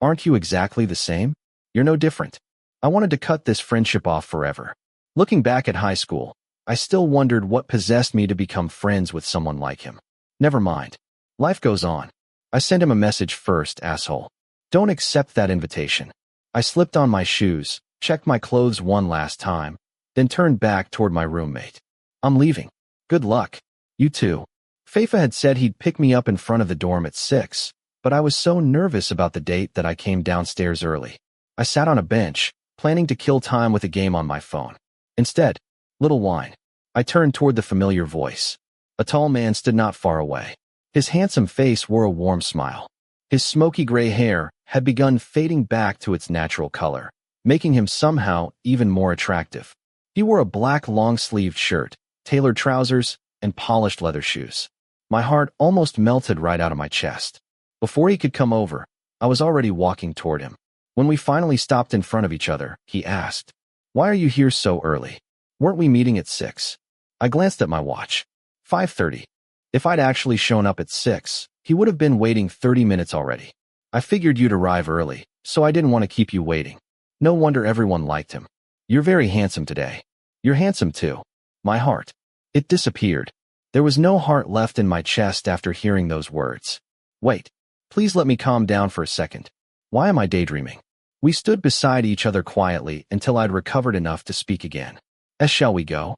Aren't you exactly the same? You're no different. I wanted to cut this friendship off forever. Looking back at high school, I still wondered what possessed me to become friends with someone like him. Never mind. Life goes on. I sent him a message first, asshole. Don't accept that invitation. I slipped on my shoes, checked my clothes one last time, then turned back toward my roommate. I'm leaving. Good luck. You too. Faifa had said he'd pick me up in front of the dorm at 6, but I was so nervous about the date that I came downstairs early. I sat on a bench, planning to kill time with a game on my phone. Instead, little wine. I turned toward the familiar voice. A tall man stood not far away. His handsome face wore a warm smile. His smoky gray hair had begun fading back to its natural color, making him somehow even more attractive. He wore a black long-sleeved shirt, tailored trousers, and polished leather shoes. My heart almost melted right out of my chest. Before he could come over, I was already walking toward him. When we finally stopped in front of each other, he asked, "Why are you here so early? Weren't we meeting at 6? I glanced at my watch. 5:30. If I'd actually shown up at 6, he would have been waiting 30 minutes already. I figured you'd arrive early, so I didn't want to keep you waiting. No wonder everyone liked him. You're very handsome today. You're handsome too." My heart. It disappeared. There was no heart left in my chest after hearing those words. Wait. Please let me calm down for a second. Why am I daydreaming? We stood beside each other quietly until I'd recovered enough to speak again. Shall we go?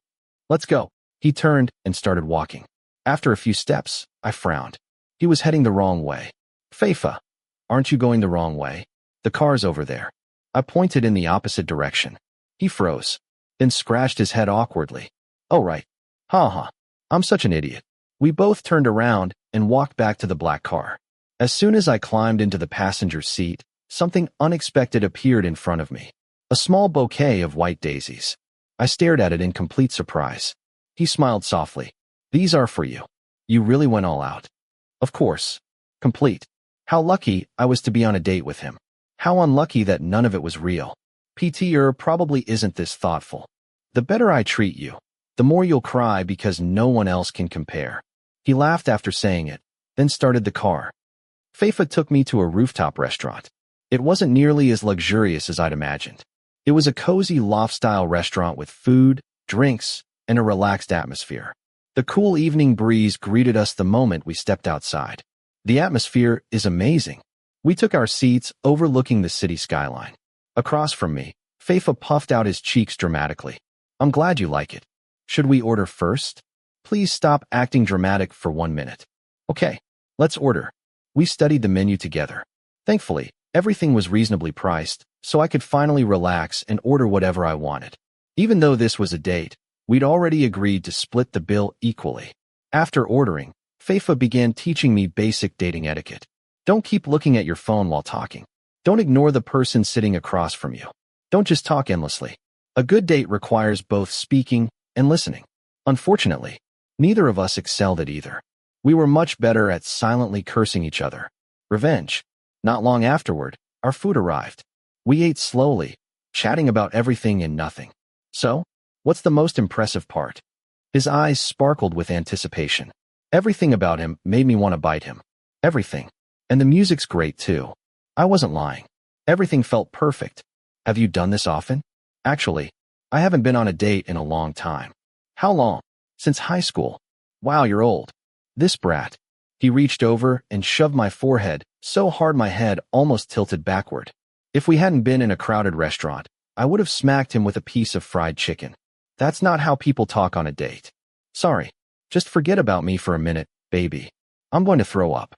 Let's go. He turned and started walking. After a few steps, I frowned. He was heading the wrong way. Faifa, aren't you going the wrong way? The car's over there. I pointed in the opposite direction. He froze, then scratched his head awkwardly. Oh right. Ha. I'm such an idiot. We both turned around and walked back to the black car. As soon as I climbed into the passenger seat, something unexpected appeared in front of me. A small bouquet of white daisies. I stared at it in complete surprise. He smiled softly. These are for you. You really went all out. Of course. Complete. How lucky I was to be on a date with him. How unlucky that none of it was real. Peter probably isn't this thoughtful. The better I treat you, the more you'll cry because no one else can compare. He laughed after saying it, then started the car. Faifa took me to a rooftop restaurant. It wasn't nearly as luxurious as I'd imagined. It was a cozy loft-style restaurant with food, drinks, and a relaxed atmosphere. The cool evening breeze greeted us the moment we stepped outside. The atmosphere is amazing. We took our seats overlooking the city skyline. Across from me, Faifa puffed out his cheeks dramatically. I'm glad you like it. Should we order first? Please stop acting dramatic for 1 minute. Okay, let's order. We studied the menu together. Thankfully, everything was reasonably priced, so I could finally relax and order whatever I wanted. Even though this was a date, we'd already agreed to split the bill equally. After ordering, Faifa began teaching me basic dating etiquette. Don't keep looking at your phone while talking. Don't ignore the person sitting across from you. Don't just talk endlessly. A good date requires both speaking and listening. Unfortunately, neither of us excelled at either. We were much better at silently cursing each other. Revenge. Not long afterward, our food arrived. We ate slowly, chatting about everything and nothing. So, what's the most impressive part? His eyes sparkled with anticipation. Everything about him made me want to bite him. Everything. And the music's great too. I wasn't lying. Everything felt perfect. Have you done this often? Actually, I haven't been on a date in a long time. How long? Since high school. Wow, you're old. This brat. He reached over and shoved my forehead so hard my head almost tilted backward. If we hadn't been in a crowded restaurant, I would have smacked him with a piece of fried chicken. That's not how people talk on a date. Sorry. Just forget about me for a minute, baby. I'm going to throw up.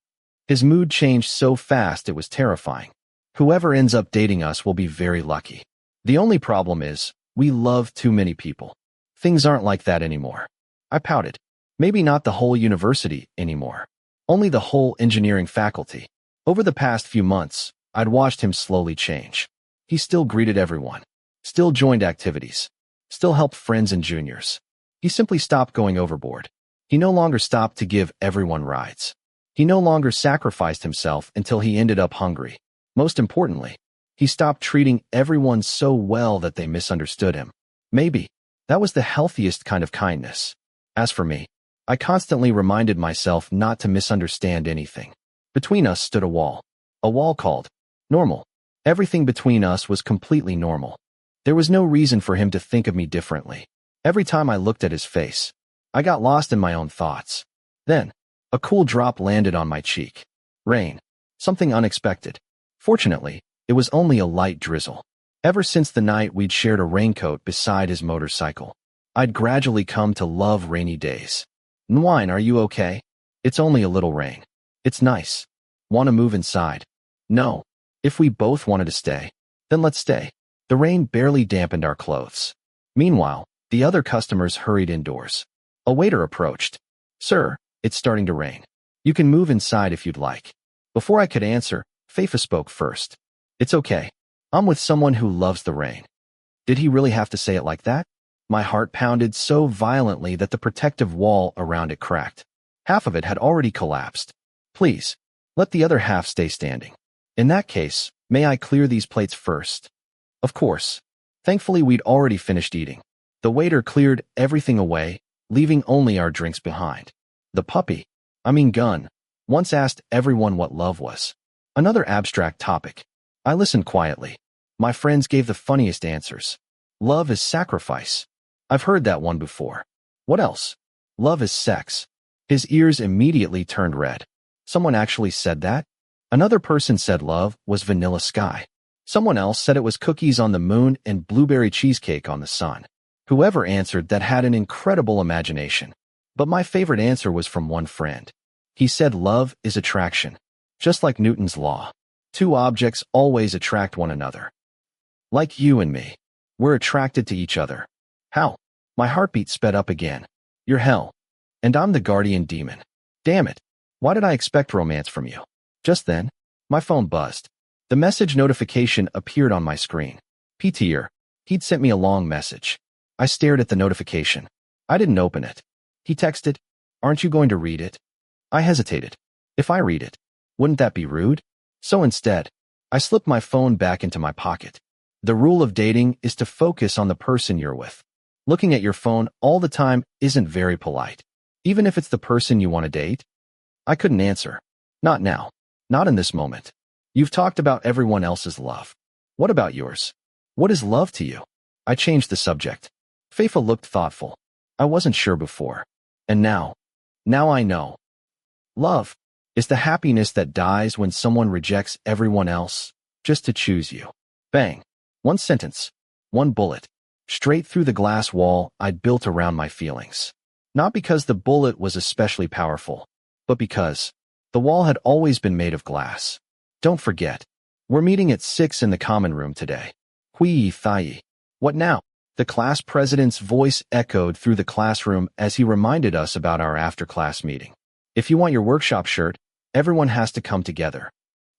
His mood changed so fast it was terrifying. Whoever ends up dating us will be very lucky. The only problem is, we love too many people. Things aren't like that anymore. I pouted. Maybe not the whole university anymore. Only the whole engineering faculty. Over the past few months, I'd watched him slowly change. He still greeted everyone. Still joined activities. Still helped friends and juniors. He simply stopped going overboard. He no longer stopped to give everyone rides. He no longer sacrificed himself until he ended up hungry. Most importantly, he stopped treating everyone so well that they misunderstood him. Maybe that was the healthiest kind of kindness. As for me, I constantly reminded myself not to misunderstand anything. Between us stood a wall. A wall called normal. Everything between us was completely normal. There was no reason for him to think of me differently. Every time I looked at his face, I got lost in my own thoughts. Then, a cool drop landed on my cheek. Rain. Something unexpected. Fortunately, it was only a light drizzle. Ever since the night we'd shared a raincoat beside his motorcycle, I'd gradually come to love rainy days. Nwine, are you okay? It's only a little rain. It's nice. Want to move inside? No. If we both wanted to stay, then let's stay. The rain barely dampened our clothes. Meanwhile, the other customers hurried indoors. A waiter approached. Sir, it's starting to rain. You can move inside if you'd like. Before I could answer, Faifa spoke first. It's okay. I'm with someone who loves the rain. Did he really have to say it like that? My heart pounded so violently that the protective wall around it cracked. Half of it had already collapsed. Please, let the other half stay standing. In that case, may I clear these plates first? Of course. Thankfully, we'd already finished eating. The waiter cleared everything away, leaving only our drinks behind. The puppy, gun, once asked everyone what love was. Another abstract topic. I listened quietly. My friends gave the funniest answers. Love is sacrifice. I've heard that one before. What else? Love is sex. His ears immediately turned red. Someone actually said that? Another person said love was vanilla sky. Someone else said it was cookies on the moon and blueberry cheesecake on the sun. Whoever answered that had an incredible imagination. But my favorite answer was from one friend. He said love is attraction. Just like Newton's law. Two objects always attract one another. Like you and me. We're attracted to each other. How? My heartbeat sped up again. You're hell. And I'm the guardian demon. Damn it. Why did I expect romance from you? Just then, my phone buzzed. The message notification appeared on my screen. Peter. He'd sent me a long message. I stared at the notification. I didn't open it. He texted, "Aren't you going to read it?" I hesitated. If I read it, wouldn't that be rude? So instead, I slipped my phone back into my pocket. The rule of dating is to focus on the person you're with. Looking at your phone all the time isn't very polite, even if it's the person you want to date. I couldn't answer. Not now. Not in this moment. You've talked about everyone else's love. What about yours? What is love to you? I changed the subject. Faifa looked thoughtful. I wasn't sure before. And now I know. Love is the happiness that dies when someone rejects everyone else just to choose you. Bang. One sentence. One bullet. Straight through the glass wall I'd built around my feelings. Not because the bullet was especially powerful, but because the wall had always been made of glass. Don't forget, we're meeting at 6 in the common room today. Hui Thai. What now? The class president's voice echoed through the classroom as he reminded us about our after-class meeting. If you want your workshop shirt, everyone has to come together.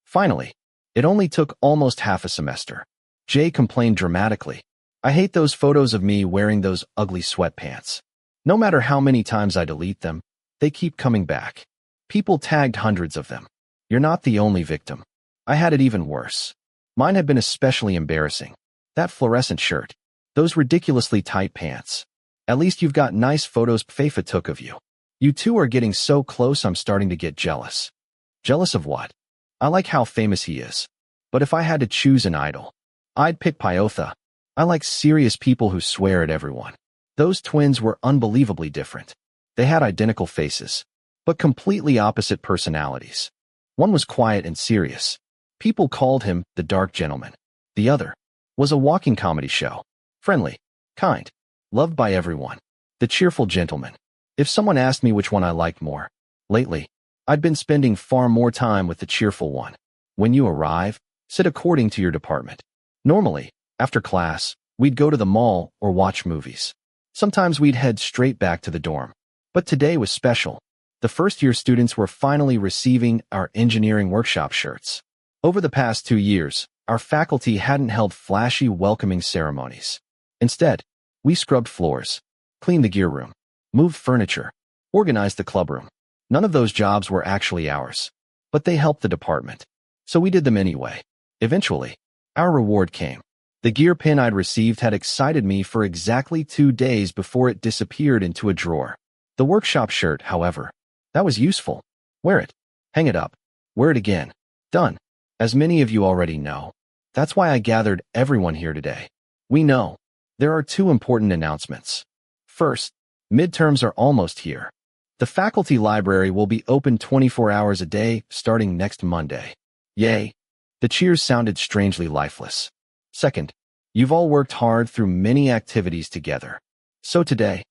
Finally, it only took almost half a semester. Jay complained dramatically. I hate those photos of me wearing those ugly sweatpants. No matter how many times I delete them, they keep coming back. People tagged hundreds of them. You're not the only victim. I had it even worse. Mine had been especially embarrassing. That fluorescent shirt. Those ridiculously tight pants. At least you've got nice photos Faifa took of you. You two are getting so close I'm starting to get jealous. Jealous of what? I like how famous he is. But if I had to choose an idol, I'd pick Pyotha. I like serious people who swear at everyone. Those twins were unbelievably different. They had identical faces, but completely opposite personalities. One was quiet and serious. People called him the dark gentleman. The other was a walking comedy show. Friendly, kind, loved by everyone. The cheerful gentleman. If someone asked me which one I liked more, lately, I'd been spending far more time with the cheerful one. When you arrive, sit according to your department. Normally, after class, we'd go to the mall or watch movies. Sometimes we'd head straight back to the dorm. But today was special. The first-year students were finally receiving our engineering workshop shirts. Over the past 2 years, our faculty hadn't held flashy welcoming ceremonies. Instead, we scrubbed floors, cleaned the gear room, moved furniture, organized the clubroom. None of those jobs were actually ours, but they helped the department. So we did them anyway. Eventually, our reward came. The gear pin I'd received had excited me for exactly 2 days before it disappeared into a drawer. The workshop shirt, however, that was useful. Wear it. Hang it up. Wear it again. Done. As many of you already know, that's why I gathered everyone here today. We know there are 2 important announcements. First, midterms are almost here. The faculty library will be open 24 hours a day starting next Monday. Yay! The cheers sounded strangely lifeless. Second, you've all worked hard through many activities together. So today,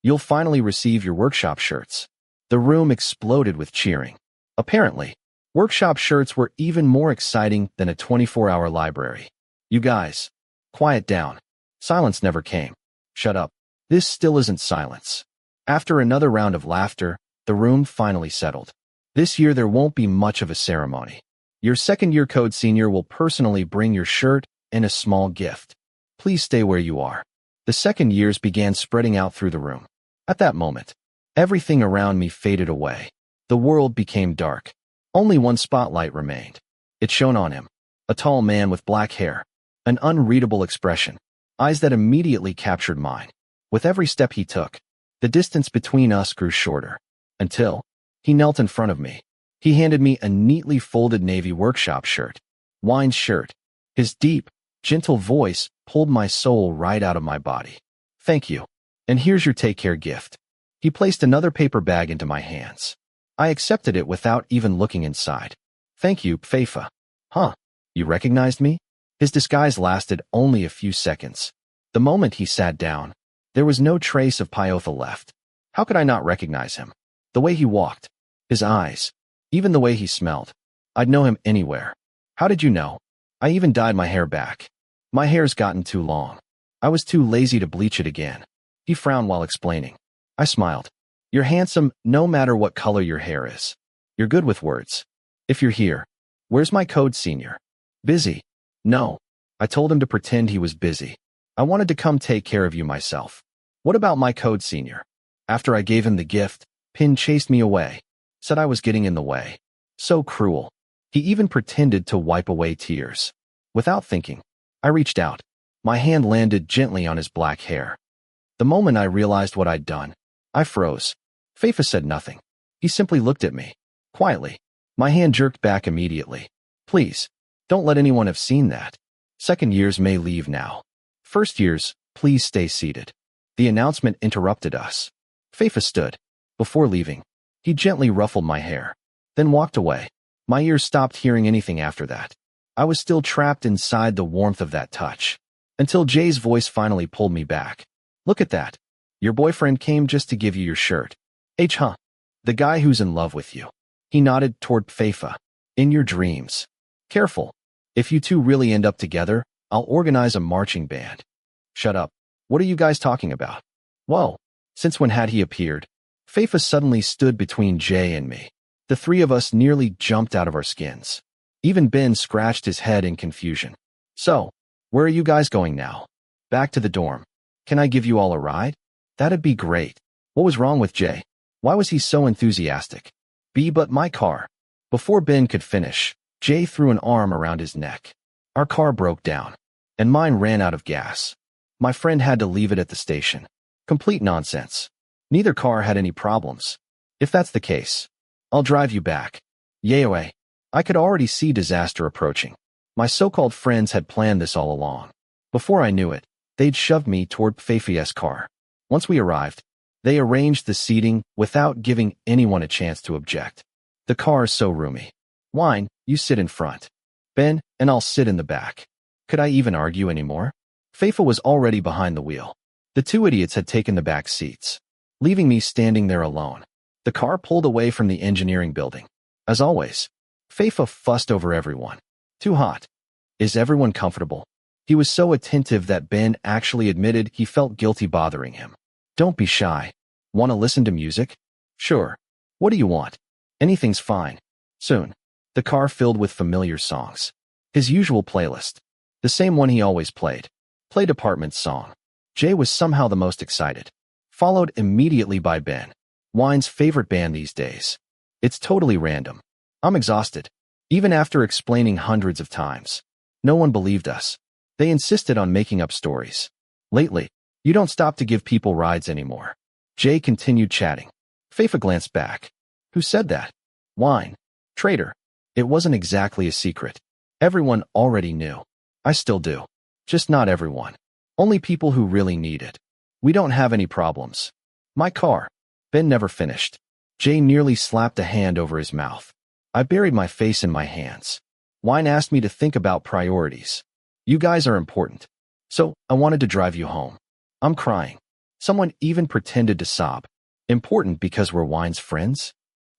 you'll finally receive your workshop shirts. The room exploded with cheering. Apparently, workshop shirts were even more exciting than a 24-hour library. You guys, quiet down. Silence never came. Shut up. This still isn't silence. After another round of laughter, the room finally settled. This year there won't be much of a ceremony. Your second-year code senior will personally bring your shirt and a small gift. Please stay where you are. The second years began spreading out through the room. At that moment, everything around me faded away. The world became dark. Only one spotlight remained. It shone on him. A tall man with black hair. An unreadable expression. Eyes that immediately captured mine. With every step he took, the distance between us grew shorter. Until he knelt in front of me. He handed me a neatly folded navy workshop shirt. Wine's shirt. His deep, gentle voice pulled my soul right out of my body. Thank you. And here's your take-care gift. He placed another paper bag into my hands. I accepted it without even looking inside. Thank you, Faifa. Huh? You recognized me? His disguise lasted only a few seconds. The moment he sat down, There was no trace of Pyotha left. How could I not recognize him? The way he walked, his eyes, even the way he smelled. I'd know him anywhere. How did you know? I even dyed my hair back. My hair's gotten too long. I was too lazy to bleach it again. He frowned while explaining. I smiled. You're handsome no matter what color your hair is. You're good with words. If you're here, where's my code senior? Busy. No. I told him to pretend he was busy. I wanted to come take care of you myself. What about my code senior? After I gave him the gift, Pin chased me away. Said I was getting in the way. So cruel. He even pretended to wipe away tears. Without thinking, I reached out. My hand landed gently on his black hair. The moment I realized what I'd done, I froze. Faifa said nothing. He simply looked at me. Quietly. My hand jerked back immediately. Please, don't let anyone have seen that. Second years may leave now. First years, please stay seated. The announcement interrupted us. Faifa stood. Before leaving, he gently ruffled my hair, then walked away. My ears stopped hearing anything after that. I was still trapped inside the warmth of that touch. Until Jay's voice finally pulled me back. Look at that. Your boyfriend came just to give you your shirt. Huh? The guy who's in love with you. He nodded toward Faifa. In your dreams. Careful. If you two really end up together, I'll organize a marching band. Shut up. What are you guys talking about? Whoa. Since when had he appeared? Faifa suddenly stood between Jay and me. The three of us nearly jumped out of our skins. Even Ben scratched his head in confusion. So, where are you guys going now? Back to the dorm. Can I give you all a ride? That'd be great. What was wrong with Jay? Why was he so enthusiastic? But my car. Before Ben could finish, Jay threw an arm around his neck. Our car broke down, and mine ran out of gas. My friend had to leave it at the station. Complete nonsense. Neither car had any problems. If that's the case, I'll drive you back. Yaoe. I could already see disaster approaching. My so-called friends had planned this all along. Before I knew it, they'd shoved me toward Faifa's car. Once we arrived, they arranged the seating without giving anyone a chance to object. The car is so roomy. Wine, you sit in front. Ben, and I'll sit in the back. Could I even argue anymore? Faifa was already behind the wheel. The two idiots had taken the back seats, leaving me standing there alone. The car pulled away from the engineering building. As always, Faifa fussed over everyone. Too hot. Is everyone comfortable? He was so attentive that Ben actually admitted he felt guilty bothering him. Don't be shy. Want to listen to music? Sure. What do you want? Anything's fine. Soon, the car filled with familiar songs. His usual playlist. The same one he always played. Play Department's song. Jay was somehow the most excited. Followed immediately by Ben. Wine's favorite band these days. It's totally random. I'm exhausted. Even after explaining hundreds of times. No one believed us. They insisted on making up stories. Lately, you don't stop to give people rides anymore. Jay continued chatting. Faifa glanced back. Who said that? Wine. Traitor. It wasn't exactly a secret. Everyone already knew. I still do. Just not everyone. Only people who really need it. We don't have any problems. My car. Ben never finished. Jay nearly slapped a hand over his mouth. I buried my face in my hands. Wine asked me to think about priorities. You guys are important. So, I wanted to drive you home. I'm crying. Someone even pretended to sob. Important because we're Wine's friends?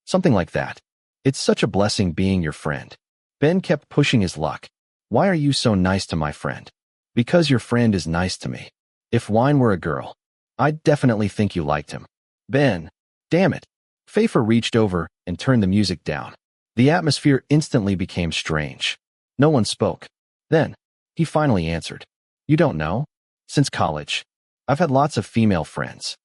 Something like that. It's such a blessing being your friend. Ben kept pushing his luck. Why are you so nice to my friend? Because your friend is nice to me. If Wine were a girl, I'd definitely think you liked him. Ben. Damn it. Faifa reached over and turned the music down. The atmosphere instantly became strange. No one spoke. Then, he finally answered. You don't know? Since college, I've had lots of female friends.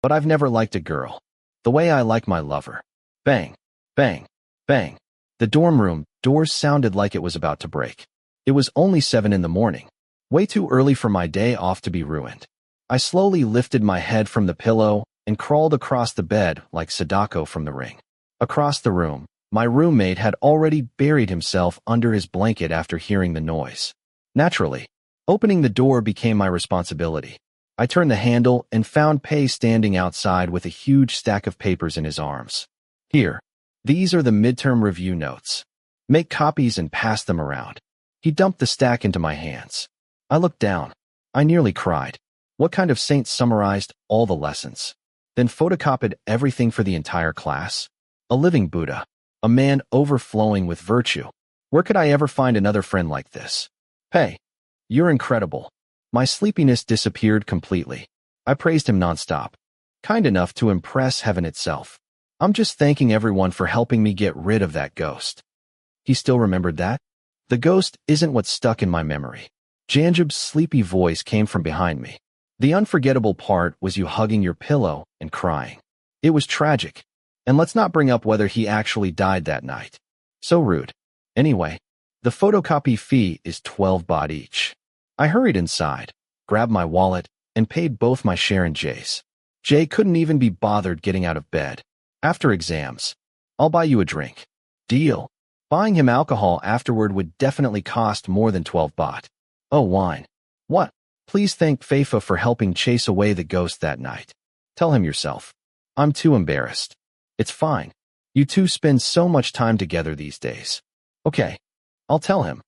But I've never liked a girl. The way I like my lover. Bang, bang, bang. The dorm room doors sounded like it was about to break. It was only 7 in the morning. Way too early for my day off to be ruined. I slowly lifted my head from the pillow and crawled across the bed like Sadako from The Ring. Across the room, my roommate had already buried himself under his blanket after hearing the noise. Naturally, opening the door became my responsibility. I turned the handle and found Pei standing outside with a huge stack of papers in his arms. Here, these are the midterm review notes. Make copies and pass them around. He dumped the stack into my hands. I looked down. I nearly cried. What kind of saint summarized all the lessons, then photocopied everything for the entire class? A living Buddha. A man overflowing with virtue. Where could I ever find another friend like this? Hey, you're incredible. My sleepiness disappeared completely. I praised him nonstop. Kind enough to impress heaven itself. I'm just thanking everyone for helping me get rid of that ghost. He still remembered that? The ghost isn't what stuck in my memory. Janjib's sleepy voice came from behind me. The unforgettable part was you hugging your pillow and crying. It was tragic. And let's not bring up whether he actually died that night. So rude. Anyway, the photocopy fee is 12 baht each. I hurried inside, grabbed my wallet, and paid both my share and Jay's. Jay couldn't even be bothered getting out of bed. After exams, I'll buy you a drink. Deal. Buying him alcohol afterward would definitely cost more than 12 baht. Oh, wine. What? Please thank Faifa for helping chase away the ghost that night. Tell him yourself. I'm too embarrassed. It's fine. You two spend so much time together these days. Okay. I'll tell him.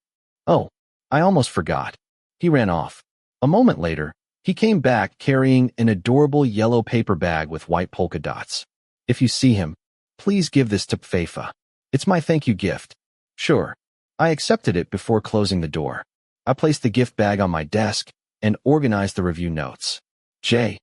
Oh, I almost forgot. He ran off. A moment later, he came back carrying an adorable yellow paper bag with white polka dots. If you see him, please give this to Faifa. It's my thank you gift. Sure. I accepted it before closing the door. I placed the gift bag on my desk and organized the review notes. Jay,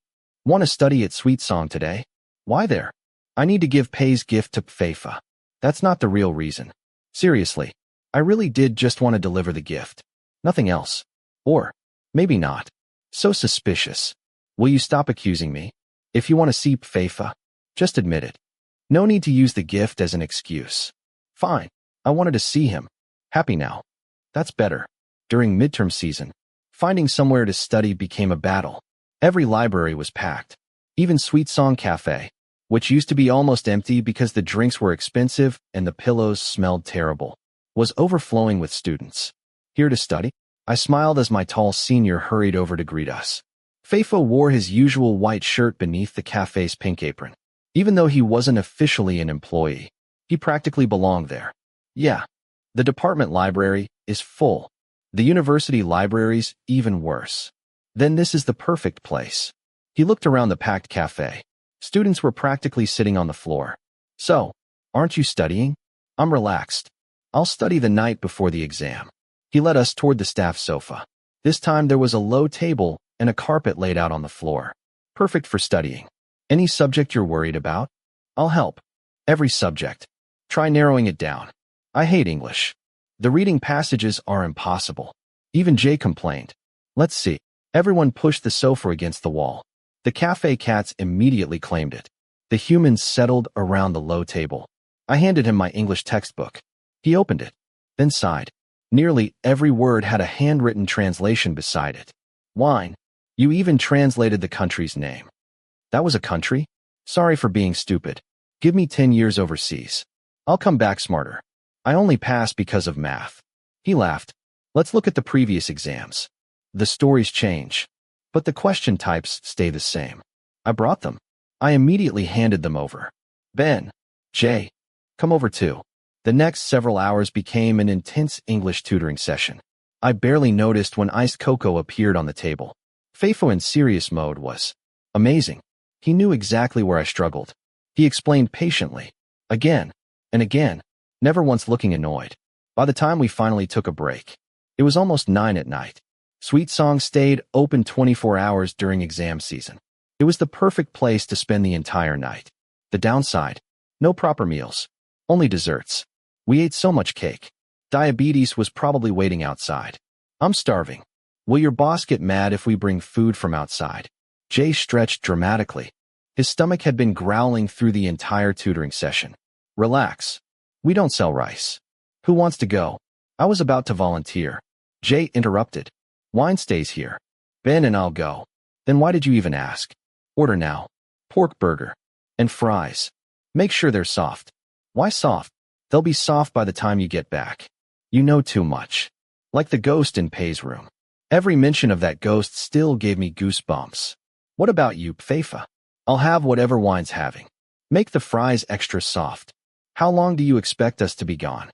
want to study at Sweet Song today? Why there? I need to give Pei's gift to Faifa. That's not the real reason. Seriously, I really did just want to deliver the gift. Nothing else. Or, maybe not. So suspicious. Will you stop accusing me? If you want to see Faifa, just admit it. No need to use the gift as an excuse. Fine. I wanted to see him. Happy now. That's better. During midterm season, finding somewhere to study became a battle. Every library was packed. Even Sweet Song Cafe, which used to be almost empty because the drinks were expensive and the pillows smelled terrible, was overflowing with students. Here to study? I smiled as my tall senior hurried over to greet us. Faifa wore his usual white shirt beneath the cafe's pink apron. Even though he wasn't officially an employee, he practically belonged there. Yeah, the department library is full. The university library's even worse. Then this is the perfect place. He looked around the packed cafe. Students were practically sitting on the floor. So, aren't you studying? I'm relaxed. I'll study the night before the exam. He led us toward the staff sofa. This time there was a low table and a carpet laid out on the floor. Perfect for studying. Any subject you're worried about? I'll help. Every subject. Try narrowing it down. I hate English. The reading passages are impossible. Even Jay complained. Let's see. Everyone pushed the sofa against the wall. The cafe cats immediately claimed it. The humans settled around the low table. I handed him my English textbook. He opened it, then sighed. Nearly every word had a handwritten translation beside it. Wine. You even translated the country's name. That was a country? Sorry for being stupid. Give me 10 years overseas. I'll come back smarter. I only passed because of math. He laughed. Let's look at the previous exams. The stories change, but the question types stay the same. I brought them. I immediately handed them over. Ben, Jay, come over too. The next several hours became an intense English tutoring session. I barely noticed when iced cocoa appeared on the table. Faifa in serious mode was amazing. He knew exactly where I struggled. He explained patiently, again and again, never once looking annoyed. By the time we finally took a break, it was almost 9 at night. Sweet Song stayed open 24 hours during exam season. It was the perfect place to spend the entire night. The downside, no proper meals, only desserts. We ate so much cake. Diabetes was probably waiting outside. I'm starving. Will your boss get mad if we bring food from outside? Jay stretched dramatically. His stomach had been growling through the entire tutoring session. Relax. We don't sell rice. Who wants to go? I was about to volunteer. Jay interrupted. Wine stays here. Ben and I'll go. Then why did you even ask? Order now. Pork burger. And fries. Make sure they're soft. Why soft? They'll be soft by the time you get back. You know too much. Like the ghost in Pei's room. Every mention of that ghost still gave me goosebumps. What about you, Faifa? I'll have whatever wine's having. Make the fries extra soft. How long do you expect us to be gone?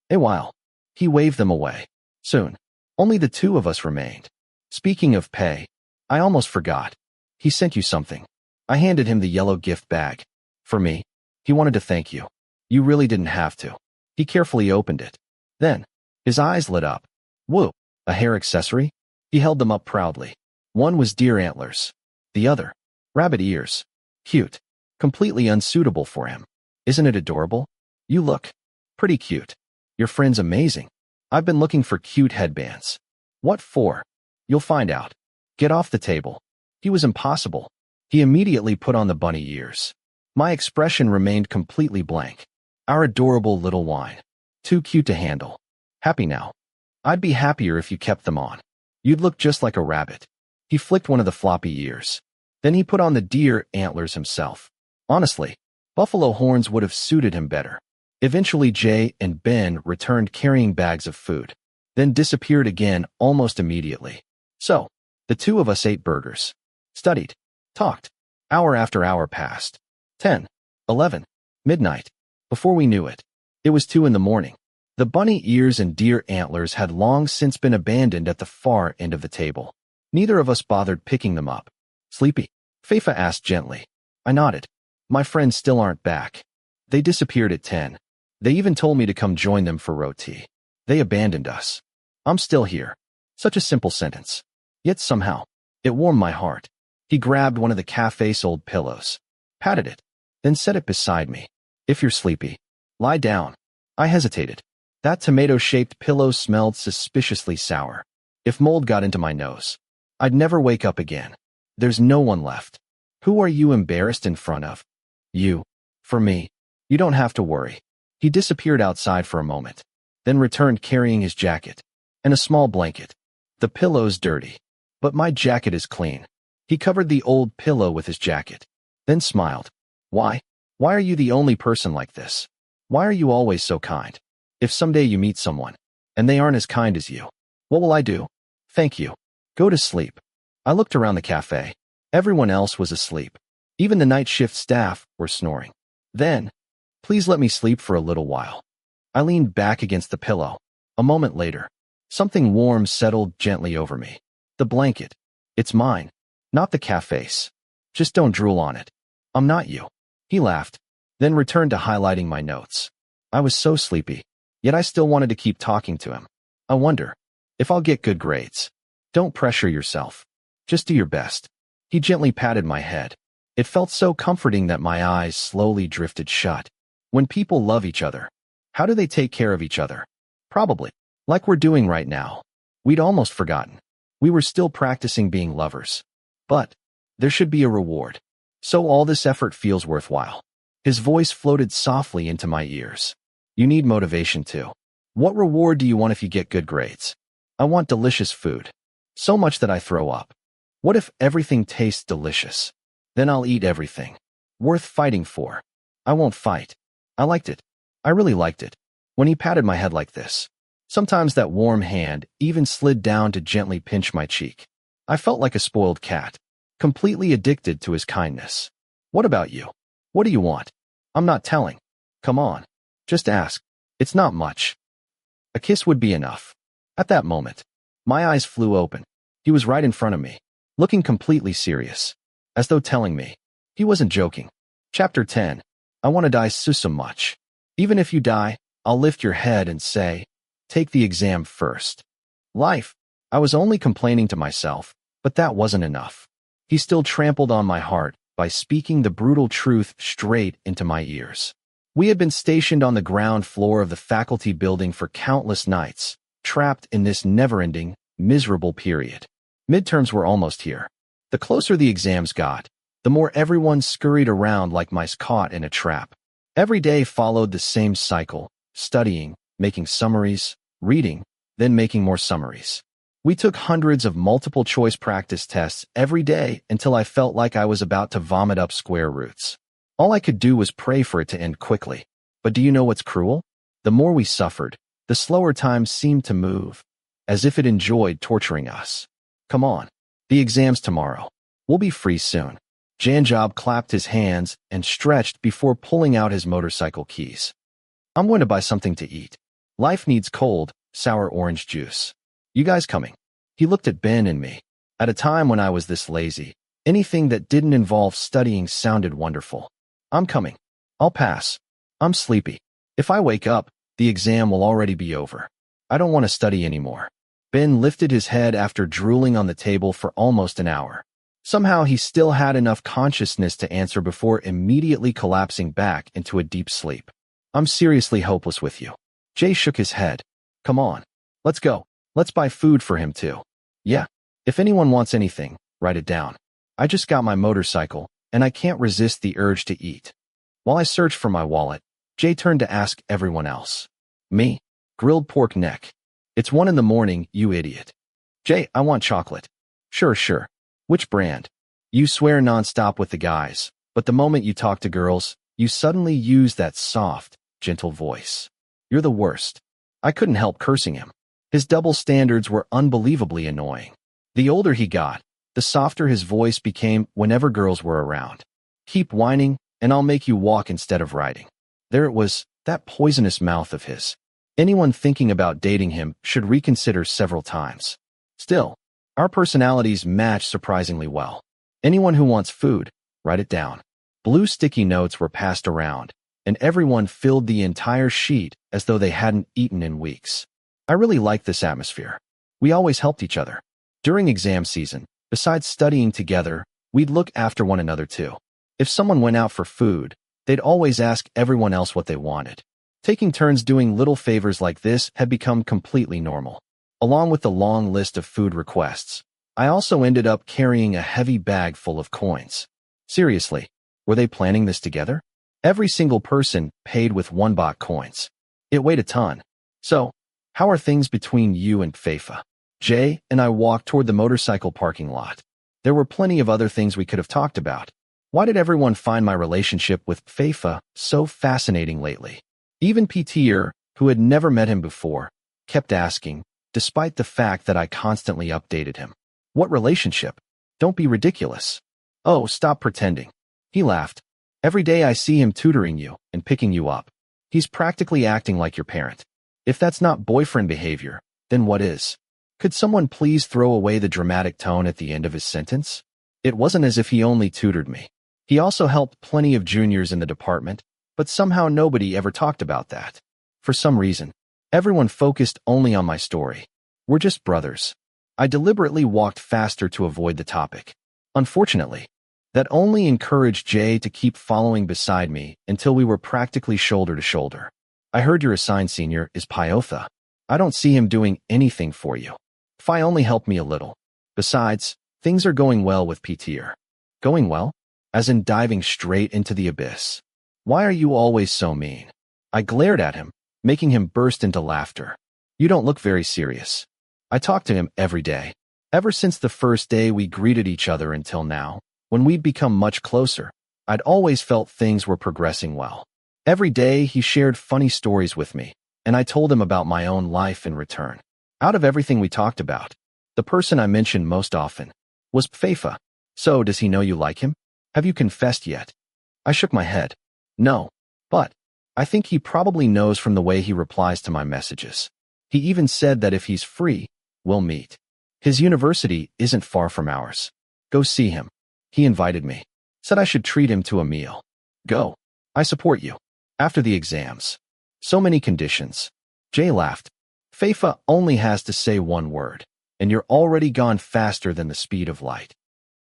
A while. He waved them away. Soon. Only the two of us remained. Speaking of Pei, I almost forgot. He sent you something. I handed him the yellow gift bag. For me. He wanted to thank you. You really didn't have to. He carefully opened it. Then, his eyes lit up. Whoa, a hair accessory? He held them up proudly. One was deer antlers. The other, rabbit ears. Cute. Completely unsuitable for him. Isn't it adorable? You look pretty cute. Your friend's amazing. I've been looking for cute headbands. What for? You'll find out. Get off the table. He was impossible. He immediately put on the bunny ears. My expression remained completely blank. Our adorable little wine. Too cute to handle. Happy now. I'd be happier if you kept them on. You'd look just like a rabbit. He flicked one of the floppy ears. Then he put on the deer antlers himself. Honestly, buffalo horns would have suited him better. Eventually Jay and Ben returned carrying bags of food, then disappeared again almost immediately. So, the two of us ate burgers, studied, talked. Hour after hour passed. 10, 11, midnight. Before we knew it, it was 2 in the morning. The bunny ears and deer antlers had long since been abandoned at the far end of the table. Neither of us bothered picking them up. Sleepy? Faifa asked gently. I nodded. My friends still aren't back. They disappeared at 10. They even told me to come join them for roti. They abandoned us. I'm still here. Such a simple sentence. Yet somehow, it warmed my heart. He grabbed one of the cafe's old pillows, patted it, then set it beside me. If you're sleepy, lie down. I hesitated. That tomato-shaped pillow smelled suspiciously sour. If mold got into my nose, I'd never wake up again. There's no one left. Who are you embarrassed in front of? You. For me. You don't have to worry. He disappeared outside for a moment, then returned carrying his jacket and a small blanket. The pillow's dirty, but my jacket is clean. He covered the old pillow with his jacket, then smiled. Why? Why are you the only person like this? Why are you always so kind? If someday you meet someone, and they aren't as kind as you, what will I do? Thank you. Go to sleep. I looked around the cafe. Everyone else was asleep. Even the night shift staff were snoring. Then, please let me sleep for a little while. I leaned back against the pillow. A moment later, something warm settled gently over me. The blanket. It's mine, not the cafe's. Just don't drool on it. I'm not you. He laughed, then returned to highlighting my notes. I was so sleepy, yet I still wanted to keep talking to him. I wonder if I'll get good grades. Don't pressure yourself. Just do your best. He gently patted my head. It felt so comforting that my eyes slowly drifted shut. When people love each other, how do they take care of each other? Probably, like we're doing right now. We'd almost forgotten. We were still practicing being lovers. But there should be a reward. So all this effort feels worthwhile. His voice floated softly into my ears. You need motivation too. What reward do you want if you get good grades? I want delicious food. So much that I throw up. What if everything tastes delicious? Then I'll eat everything. Worth fighting for. I won't fight. I liked it. I really liked it. When he patted my head like this. Sometimes that warm hand even slid down to gently pinch my cheek. I felt like a spoiled cat, completely addicted to his kindness. What about you? What do you want? I'm not telling. Come on. Just ask. It's not much. A kiss would be enough. At that moment, my eyes flew open. He was right in front of me, looking completely serious, as though telling me he wasn't joking. Chapter 10. I want to die so much. Even if you die, I'll lift your head and say, take the exam first. Life. I was only complaining to myself, but that wasn't enough. He still trampled on my heart by speaking the brutal truth straight into my ears. We had been stationed on the ground floor of the faculty building for countless nights, trapped in this never-ending, miserable period. Midterms were almost here. The closer the exams got, the more everyone scurried around like mice caught in a trap. Every day followed the same cycle, studying, making summaries, reading, then making more summaries. We took hundreds of multiple-choice practice tests every day until I felt like I was about to vomit up square roots. All I could do was pray for it to end quickly. But do you know what's cruel? The more we suffered, the slower time seemed to move, as if it enjoyed torturing us. Come on. The exam's tomorrow. We'll be free soon. Janjob clapped his hands and stretched before pulling out his motorcycle keys. I'm going to buy something to eat. Life needs cold, sour orange juice. You guys coming? He looked at Ben and me. At a time when I was this lazy, anything that didn't involve studying sounded wonderful. I'm coming. I'll pass. I'm sleepy. If I wake up, the exam will already be over. I don't want to study anymore. Ben lifted his head after drooling on the table for almost an hour. Somehow he still had enough consciousness to answer before immediately collapsing back into a deep sleep. I'm seriously hopeless with you. Jay shook his head. Come on. Let's go. Let's buy food for him too. Yeah. If anyone wants anything, write it down. I just got my motorcycle, and I can't resist the urge to eat. While I searched for my wallet, Jay turned to ask everyone else. Me? Grilled pork neck. It's 1 a.m, you idiot. Jay, I want chocolate. Sure. Which brand? You swear nonstop with the guys, but the moment you talk to girls, you suddenly use that soft, gentle voice. You're the worst. I couldn't help cursing him. His double standards were unbelievably annoying. The older he got, the softer his voice became whenever girls were around. Keep whining, and I'll make you walk instead of riding. There it was, that poisonous mouth of his. Anyone thinking about dating him should reconsider several times. Still, our personalities match surprisingly well. Anyone who wants food, write it down. Blue sticky notes were passed around, and everyone filled the entire sheet as though they hadn't eaten in weeks. I really liked this atmosphere. We always helped each other. During exam season, besides studying together, we'd look after one another too. If someone went out for food, they'd always ask everyone else what they wanted. Taking turns doing little favors like this had become completely normal. Along with the long list of food requests, I also ended up carrying a heavy bag full of coins. Seriously, were they planning this together? Every single person paid with 1 baht coins. It weighed a ton. So, how are things between you and Faifa? Jay and I walked toward the motorcycle parking lot. There were plenty of other things we could have talked about. Why did everyone find my relationship with Faifa so fascinating lately? Even Peter, who had never met him before, kept asking, despite the fact that I constantly updated him. What relationship? Don't be ridiculous. Oh, stop pretending. He laughed. Every day I see him tutoring you and picking you up. He's practically acting like your parent. If that's not boyfriend behavior, then what is? Could someone please throw away the dramatic tone at the end of his sentence? It wasn't as if he only tutored me. He also helped plenty of juniors in the department, but somehow nobody ever talked about that. For some reason, everyone focused only on my story. We're just brothers. I deliberately walked faster to avoid the topic. Unfortunately, that only encouraged Jay to keep following beside me until we were practically shoulder to shoulder. I heard your assigned senior is Pyotha. I don't see him doing anything for you. Phi only helped me a little. Besides, things are going well with Peter. Going well? As in diving straight into the abyss. Why are you always so mean? I glared at him, making him burst into laughter. You don't look very serious. I talk to him every day. Ever since the first day we greeted each other until now, when we'd become much closer, I'd always felt things were progressing well. Every day he shared funny stories with me, and I told him about my own life in return. Out of everything we talked about, the person I mentioned most often was Faifa. So does he know you like him? Have you confessed yet? I shook my head. No, but I think he probably knows from the way he replies to my messages. He even said that if he's free, we'll meet. His university isn't far from ours. Go see him. He invited me. Said I should treat him to a meal. Go. I support you. After the exams. So many conditions. Jay laughed. Faifa only has to say one word, and you're already gone faster than the speed of light.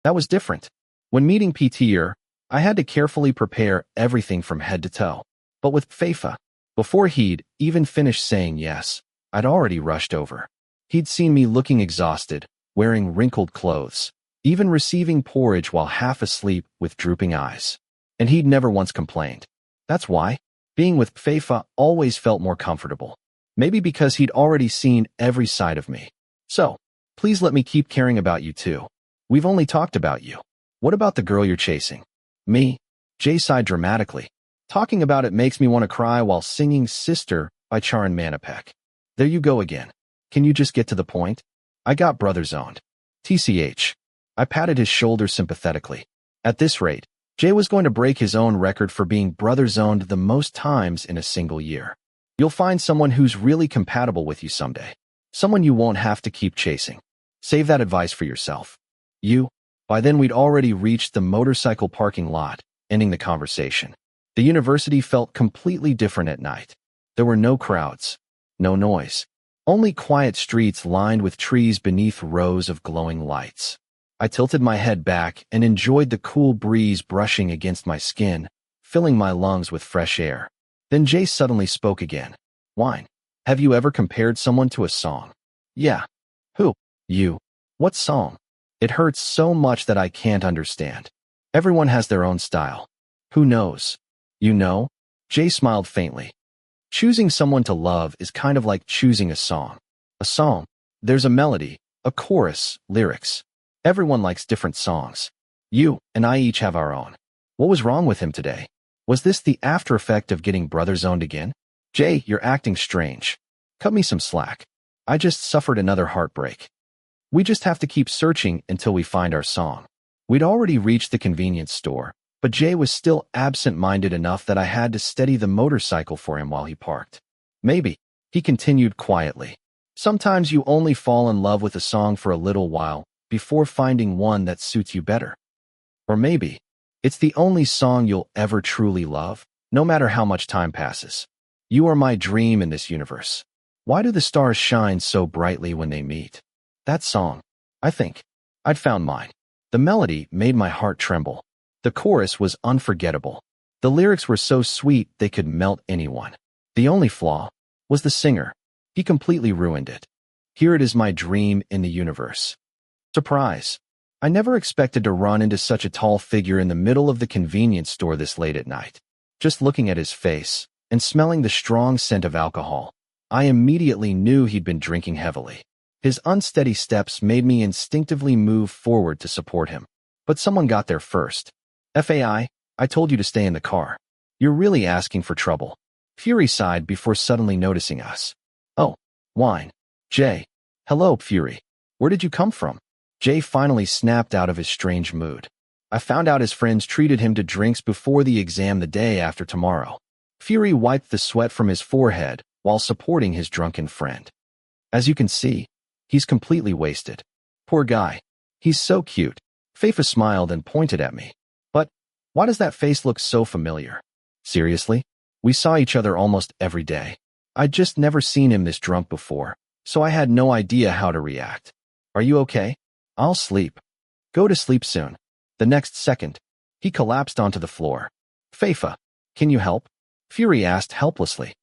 That was different. When meeting Peter, I had to carefully prepare everything from head to toe. But with Faifa, before he'd even finished saying yes, I'd already rushed over. He'd seen me looking exhausted, wearing wrinkled clothes, even receiving porridge while half asleep with drooping eyes. And he'd never once complained. That's why, being with Faifa always felt more comfortable. Maybe because he'd already seen every side of me. So, please let me keep caring about you too. We've only talked about you. What about the girl you're chasing? Me? Jay sighed dramatically. Talking about it makes me want to cry while singing Sister by Charan Manapek. There you go again. Can you just get to the point? I got brother zoned. TCH. I patted his shoulder sympathetically. At this rate, Jay was going to break his own record for being brother zoned the most times in a single year. You'll find someone who's really compatible with you someday. Someone you won't have to keep chasing. Save that advice for yourself. You. By then we'd already reached the motorcycle parking lot, ending the conversation. The university felt completely different at night. There were no crowds, no noise, only quiet streets lined with trees beneath rows of glowing lights. I tilted my head back and enjoyed the cool breeze brushing against my skin, filling my lungs with fresh air. Then Jay suddenly spoke again. Wine. Have you ever compared someone to a song? Yeah. Who? You. What song? It hurts so much that I can't understand. Everyone has their own style. Who knows? You know? Jay smiled faintly. Choosing someone to love is kind of like choosing a song. A song. There's a melody, a chorus, lyrics. Everyone likes different songs. You and I each have our own. What was wrong with him today? Was this the after effect of getting brother-zoned again? Jay, you're acting strange. Cut me some slack. I just suffered another heartbreak. We just have to keep searching until we find our song. We'd already reached the convenience store, but Jay was still absent-minded enough that I had to steady the motorcycle for him while he parked. Maybe, he continued quietly. Sometimes you only fall in love with a song for a little while before finding one that suits you better. Or maybe, it's the only song you'll ever truly love, no matter how much time passes. You are my dream in this universe. Why do the stars shine so brightly when they meet? That song. I think. I'd found mine. The melody made my heart tremble. The chorus was unforgettable. The lyrics were so sweet they could melt anyone. The only flaw was the singer. He completely ruined it. Here it is, my dream in the universe. Surprise. I never expected to run into such a tall figure in the middle of the convenience store this late at night. Just looking at his face and smelling the strong scent of alcohol, I immediately knew he'd been drinking heavily. His unsteady steps made me instinctively move forward to support him. But someone got there first. "FAI, I told you to stay in the car. You're really asking for trouble." Fury sighed before suddenly noticing us. "Oh, wine. Jay. Hello, Fury. Where did you come from?" Jay finally snapped out of his strange mood. "I found out his friends treated him to drinks before the exam the day after tomorrow." Fury wiped the sweat from his forehead while supporting his drunken friend. "As you can see, he's completely wasted. Poor guy. He's so cute." Faifa smiled and pointed at me. "But why does that face look so familiar?" "Seriously? We saw each other almost every day. I'd just never seen him this drunk before, so I had no idea how to react. Are you okay?" "I'll sleep." "Go to sleep soon." The next second, he collapsed onto the floor. "Faifa, can you help?" Fury asked helplessly.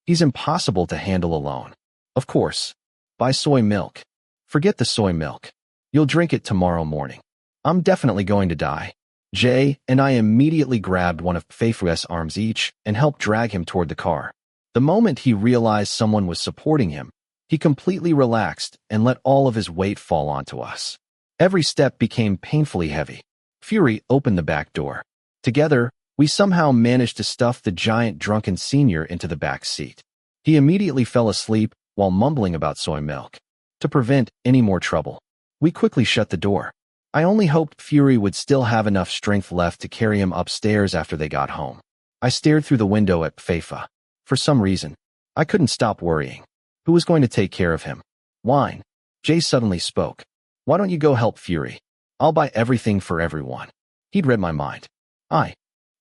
"He's impossible to handle alone." "Of course. Buy soy milk." "Forget the soy milk. You'll drink it tomorrow morning." "I'm definitely going to die." Jay and I immediately grabbed one of Faifa's arms each and helped drag him toward the car. The moment he realized someone was supporting him, he completely relaxed and let all of his weight fall onto us. Every step became painfully heavy. Fury opened the back door. Together, we somehow managed to stuff the giant drunken senior into the back seat. He immediately fell asleep while mumbling about soy milk. To prevent any more trouble, we quickly shut the door. I only hoped Fury would still have enough strength left to carry him upstairs after they got home. I stared through the window at Faifa. For some reason, I couldn't stop worrying. Who was going to take care of him? Wine. Jay suddenly spoke. "Why don't you go help Fury? I'll buy everything for everyone." He'd read my mind.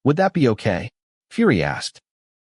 Would that be okay?" Fury asked.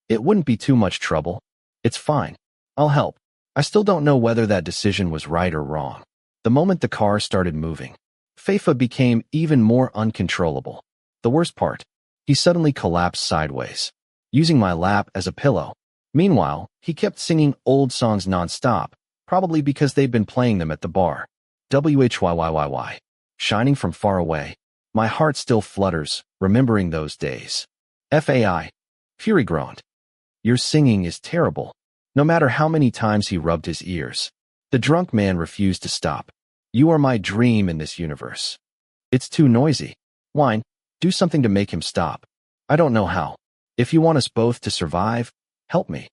"It wouldn't be too much trouble. It's fine. I'll help." I still don't know whether that decision was right or wrong. The moment the car started moving, Faifa became even more uncontrollable. The worst part, he suddenly collapsed sideways, using my lap as a pillow. Meanwhile, he kept singing old songs nonstop, probably because they'd been playing them at the bar. Whyyyy. Shining from far away. My heart still flutters, remembering those days. "FAI. Fury groaned. "Your singing is terrible." No matter how many times he rubbed his ears, the drunk man refused to stop. "You are my dream in this universe." "It's too noisy." "Wine, do something to make him stop." "I don't know how. If you want us both to survive, help me."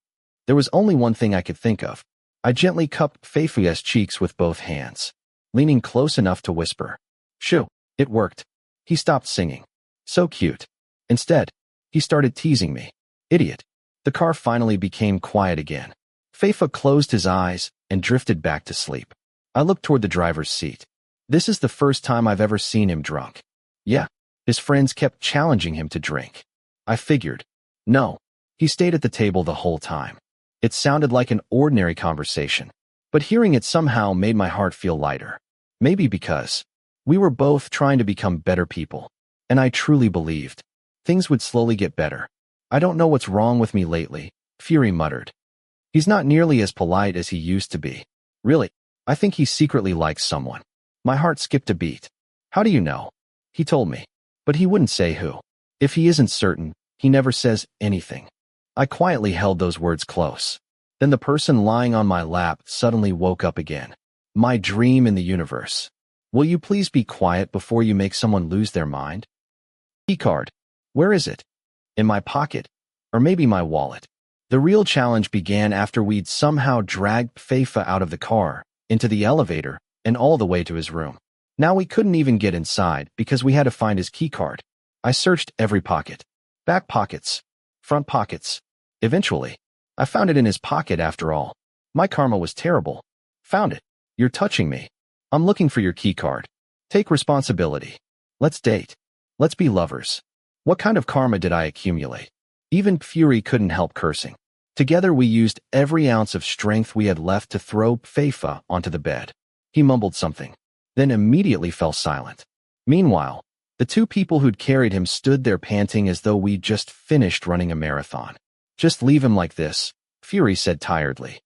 There was only one thing I could think of. I gently cupped Faifa's cheeks with both hands, leaning close enough to whisper. Shoo, it worked. He stopped singing. So cute. Instead, he started teasing me. Idiot. The car finally became quiet again. Faifa closed his eyes and drifted back to sleep. I looked toward the driver's seat. This is the first time I've ever seen him drunk. Yeah, his friends kept challenging him to drink. I figured. No, he stayed at the table the whole time. It sounded like an ordinary conversation, but hearing it somehow made my heart feel lighter. Maybe because we were both trying to become better people, and I truly believed things would slowly get better. I don't know what's wrong with me lately, Fury muttered. He's not nearly as polite as he used to be. Really, I think he secretly likes someone. My heart skipped a beat. How do you know? He told me, but he wouldn't say who. If he isn't certain, he never says anything. I quietly held those words close. Then the person lying on my lap suddenly woke up again. My dream in the universe. Will you please be quiet before you make someone lose their mind? Keycard. Where is it? In my pocket. Or maybe my wallet. The real challenge began after we'd somehow dragged Faifa out of the car, into the elevator, and all the way to his room. Now we couldn't even get inside because we had to find his keycard. I searched every pocket. Back pockets. Front pockets. Eventually, I found it in his pocket after all. My karma was terrible. Found it. You're touching me. I'm looking for your keycard. Take responsibility. Let's date. Let's be lovers. What kind of karma did I accumulate? Even Fury couldn't help cursing. Together we used every ounce of strength we had left to throw Faifa onto the bed. He mumbled something, then immediately fell silent. Meanwhile, the two people who'd carried him stood there panting as though we'd just finished running a marathon. Just leave him like this, Fury said tiredly.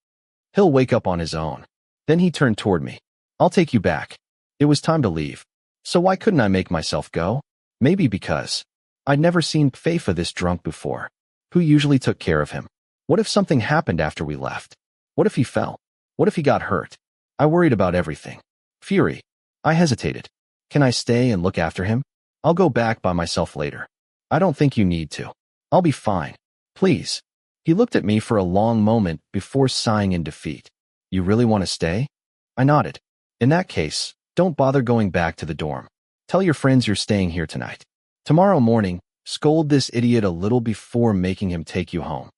He'll wake up on his own. Then he turned toward me. I'll take you back. It was time to leave. So why couldn't I make myself go? Maybe because I'd never seen Faifa this drunk before. Who usually took care of him? What if something happened after we left? What if he fell? What if he got hurt? I worried about everything. Fury. I hesitated. Can I stay and look after him? I'll go back by myself later. I don't think you need to. I'll be fine. Please. He looked at me for a long moment before sighing in defeat. You really want to stay? I nodded. In that case, don't bother going back to the dorm. Tell your friends you're staying here tonight. Tomorrow morning, scold this idiot a little before making him take you home.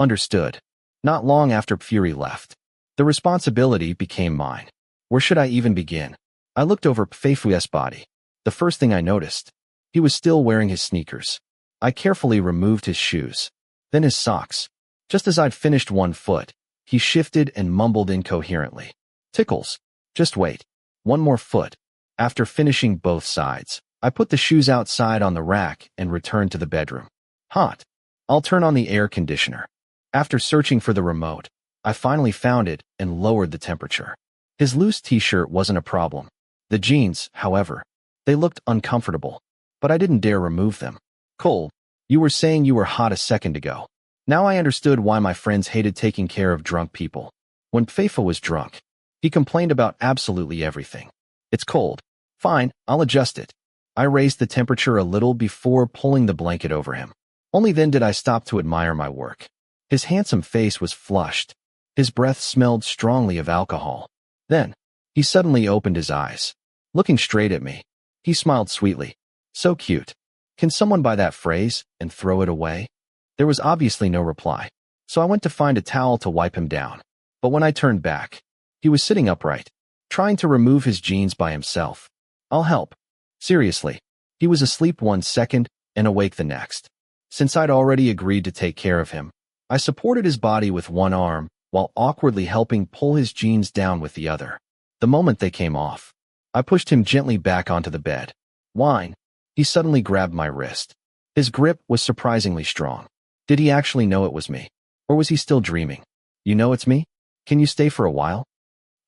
Understood. Not long after Fury left, the responsibility became mine. Where should I even begin? I looked over Faifa's body. The first thing I noticed, he was still wearing his sneakers. I carefully removed his shoes, then his socks. Just as I'd finished one foot, he shifted and mumbled incoherently. Tickles. Just wait. One more foot. After finishing both sides, I put the shoes outside on the rack and returned to the bedroom. Hot. I'll turn on the air conditioner. After searching for the remote, I finally found it and lowered the temperature. His loose t-shirt wasn't a problem. The jeans, however, they looked uncomfortable, but I didn't dare remove them. Cole, you were saying you were hot a second ago. Now I understood why my friends hated taking care of drunk people. When Faifa was drunk, he complained about absolutely everything. It's cold. Fine, I'll adjust it. I raised the temperature a little before pulling the blanket over him. Only then did I stop to admire my work. His handsome face was flushed. His breath smelled strongly of alcohol. Then, he suddenly opened his eyes. Looking straight at me, he smiled sweetly. So cute. Can someone buy that phrase and throw it away? There was obviously no reply, so I went to find a towel to wipe him down. But when I turned back, he was sitting upright, trying to remove his jeans by himself. I'll help. Seriously, he was asleep one second and awake the next. Since I'd already agreed to take care of him, I supported his body with one arm while awkwardly helping pull his jeans down with the other. The moment they came off, I pushed him gently back onto the bed. Whine. He suddenly grabbed my wrist. His grip was surprisingly strong. Did he actually know it was me? Or was he still dreaming? You know it's me? Can you stay for a while?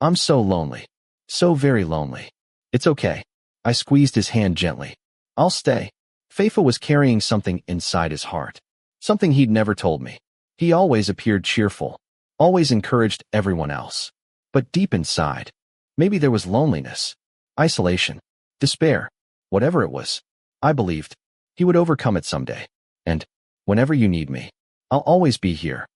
I'm so lonely. So very lonely. It's okay. I squeezed his hand gently. I'll stay. Faifa was carrying something inside his heart. Something he'd never told me. He always appeared cheerful. Always encouraged everyone else. But deep inside, maybe there was loneliness, isolation, despair, whatever it was. I believed he would overcome it someday. And whenever you need me, I'll always be here.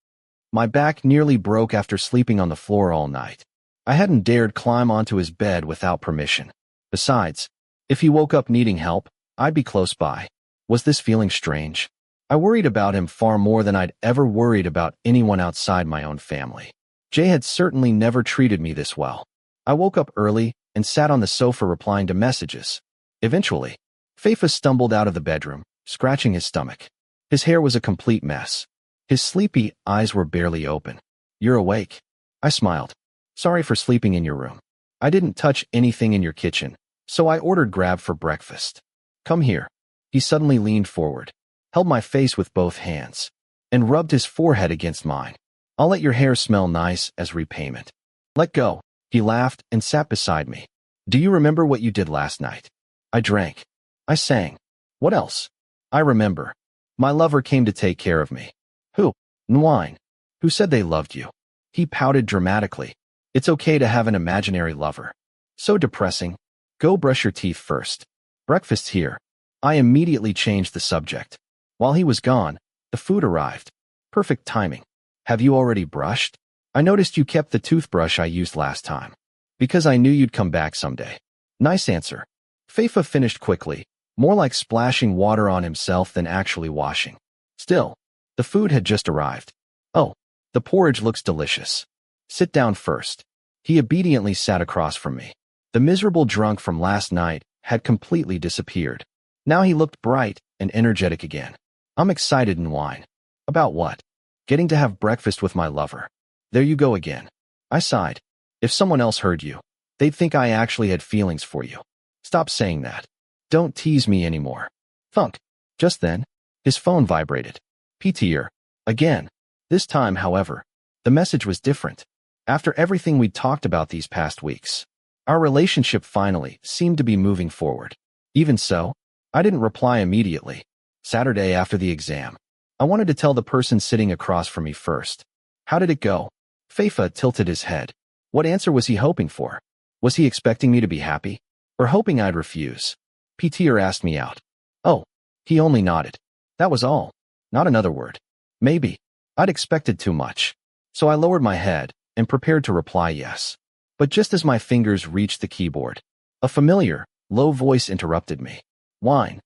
My back nearly broke after sleeping on the floor all night. I hadn't dared climb onto his bed without permission. Besides, if he woke up needing help, I'd be close by. Was this feeling strange? I worried about him far more than I'd ever worried about anyone outside my own family. Jay had certainly never treated me this well. I woke up early and sat on the sofa replying to messages. Eventually, Faifa stumbled out of the bedroom, scratching his stomach. His hair was a complete mess. His sleepy eyes were barely open. "You're awake." I smiled. "Sorry for sleeping in your room. I didn't touch anything in your kitchen, so I ordered Grab for breakfast. Come here." He suddenly leaned forward, held my face with both hands, and rubbed his forehead against mine. "I'll let your hair smell nice as repayment." "Let go." He laughed and sat beside me. "Do you remember what you did last night?" I drank. I sang. "What else?" "I remember. My lover came to take care of me." "Who?" "Nwine." "Who said they loved you?" He pouted dramatically. "It's okay to have an imaginary lover." "So depressing. Go brush your teeth first. Breakfast's here." I immediately changed the subject. While he was gone, the food arrived. Perfect timing. "Have you already brushed? I noticed you kept the toothbrush I used last time." "Because I knew you'd come back someday." "Nice answer." Faifa finished quickly, more like splashing water on himself than actually washing. Still, the food had just arrived. "Oh, the porridge looks delicious. Sit down first." He obediently sat across from me. The miserable drunk from last night had completely disappeared. Now he looked bright and energetic again. "I'm excited and whine." "About what?" "Getting to have breakfast with my lover." "There you go again." I sighed. "If someone else heard you, they'd think I actually had feelings for you." "Stop saying that. Don't tease me anymore." Thunk. Just then, his phone vibrated. "PTR. Again." This time, however, the message was different. After everything we'd talked about these past weeks, our relationship finally seemed to be moving forward. Even so, I didn't reply immediately. Saturday after the exam, I wanted to tell the person sitting across from me first. "How did it go?" Faifa tilted his head. What answer was he hoping for? Was he expecting me to be happy? Or hoping I'd refuse? PTR asked me out. Oh, he only nodded. That was all. Not another word. Maybe. I'd expected too much. So I lowered my head and prepared to reply yes. But just as my fingers reached the keyboard, a familiar, low voice interrupted me. "Wine.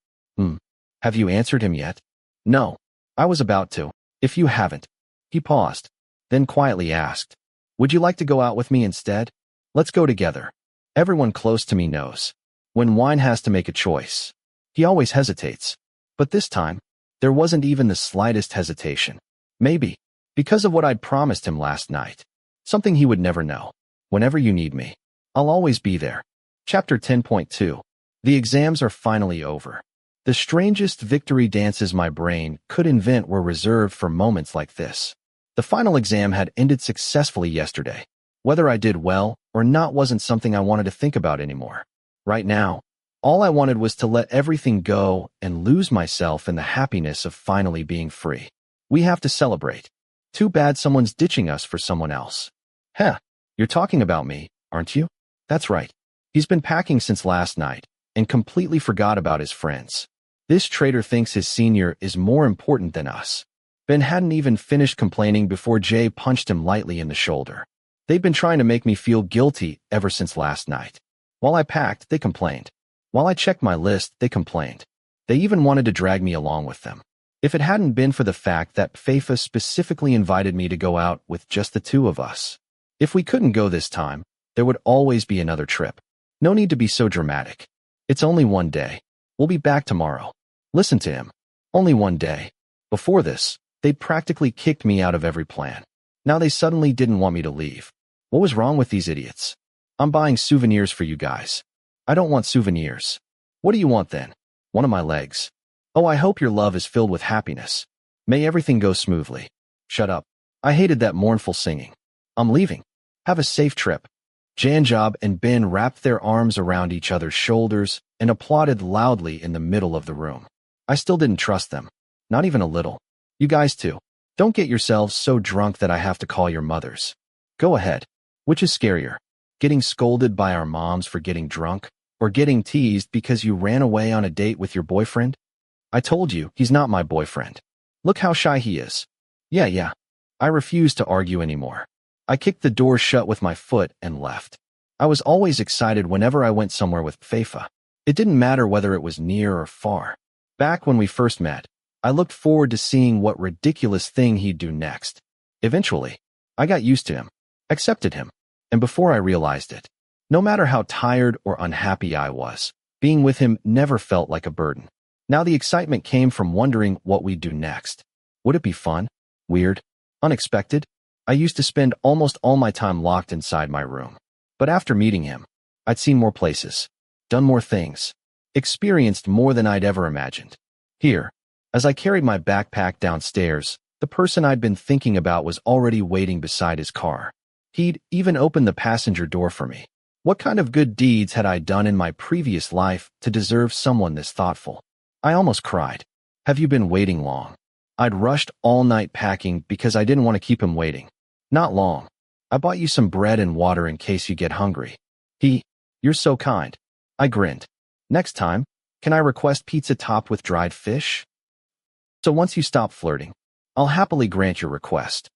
Have you answered him yet?" "No. I was about to. If you haven't." He paused, then quietly asked, "Would you like to go out with me instead? Let's go together." Everyone close to me knows. When Wine has to make a choice, he always hesitates. But this time, there wasn't even the slightest hesitation. Maybe, because of what I'd promised him last night. Something he would never know. Whenever you need me, I'll always be there. Chapter 10.2. The exams are finally over. The strangest victory dances my brain could invent were reserved for moments like this. The final exam had ended successfully yesterday. Whether I did well or not wasn't something I wanted to think about anymore. Right now, all I wanted was to let everything go and lose myself in the happiness of finally being free. We have to celebrate. Too bad someone's ditching us for someone else. Heh, you're talking about me, aren't you? That's right. He's been packing since last night and completely forgot about his friends. This traitor thinks his senior is more important than us. Ben hadn't even finished complaining before Jay punched him lightly in the shoulder. They've been trying to make me feel guilty ever since last night. While I packed, they complained. While I checked my list, they complained. They even wanted to drag me along with them. If it hadn't been for the fact that Faifa specifically invited me to go out with just the two of us. If we couldn't go this time, there would always be another trip. No need to be so dramatic. It's only one day. We'll be back tomorrow. Listen to him. Only one day. Before this, they'd practically kicked me out of every plan. Now they suddenly didn't want me to leave. What was wrong with these idiots? I'm buying souvenirs for you guys. I don't want souvenirs. What do you want then? One of my legs. Oh, I hope your love is filled with happiness. May everything go smoothly. Shut up. I hated that mournful singing. I'm leaving. Have a safe trip. Janjob and Ben wrapped their arms around each other's shoulders and applauded loudly in the middle of the room. I still didn't trust them. Not even a little. You guys too. Don't get yourselves so drunk that I have to call your mothers. Go ahead. Which is scarier? Getting scolded by our moms for getting drunk? Or getting teased because you ran away on a date with your boyfriend? I told you, he's not my boyfriend. Look how shy he is. Yeah. I refused to argue anymore. I kicked the door shut with my foot and left. I was always excited whenever I went somewhere with Faifa. It didn't matter whether it was near or far. Back when we first met, I looked forward to seeing what ridiculous thing he'd do next. Eventually, I got used to him, accepted him, and before I realized it, No matter how tired or unhappy I was, being with him never felt like a burden. Now the excitement came from wondering what we'd do next. Would it be fun? Weird? Unexpected? I used to spend almost all my time locked inside my room. But after meeting him, I'd seen more places, done more things, experienced more than I'd ever imagined. Here, as I carried my backpack downstairs, the person I'd been thinking about was already waiting beside his car. He'd even opened the passenger door for me. What kind of good deeds had I done in my previous life to deserve someone this thoughtful? I almost cried. Have you been waiting long? I'd rushed all night packing because I didn't want to keep him waiting. Not long. I bought you some bread and water in case you get hungry. You're so kind. I grinned. Next time, can I request pizza topped with dried fish? So once you stop flirting, I'll happily grant your request.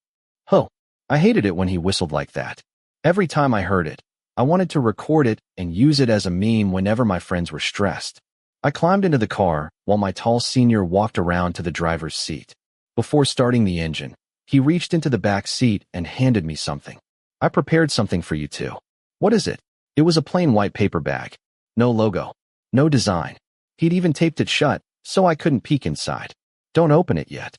Oh, I hated it when he whistled like that. Every time I heard it, I wanted to record it and use it as a meme whenever my friends were stressed. I climbed into the car while my tall senior walked around to the driver's seat. Before starting the engine, he reached into the back seat and handed me something. I prepared something for you too. What is it? It was a plain white paper bag. No logo. No design. He'd even taped it shut, so I couldn't peek inside. Don't open it yet.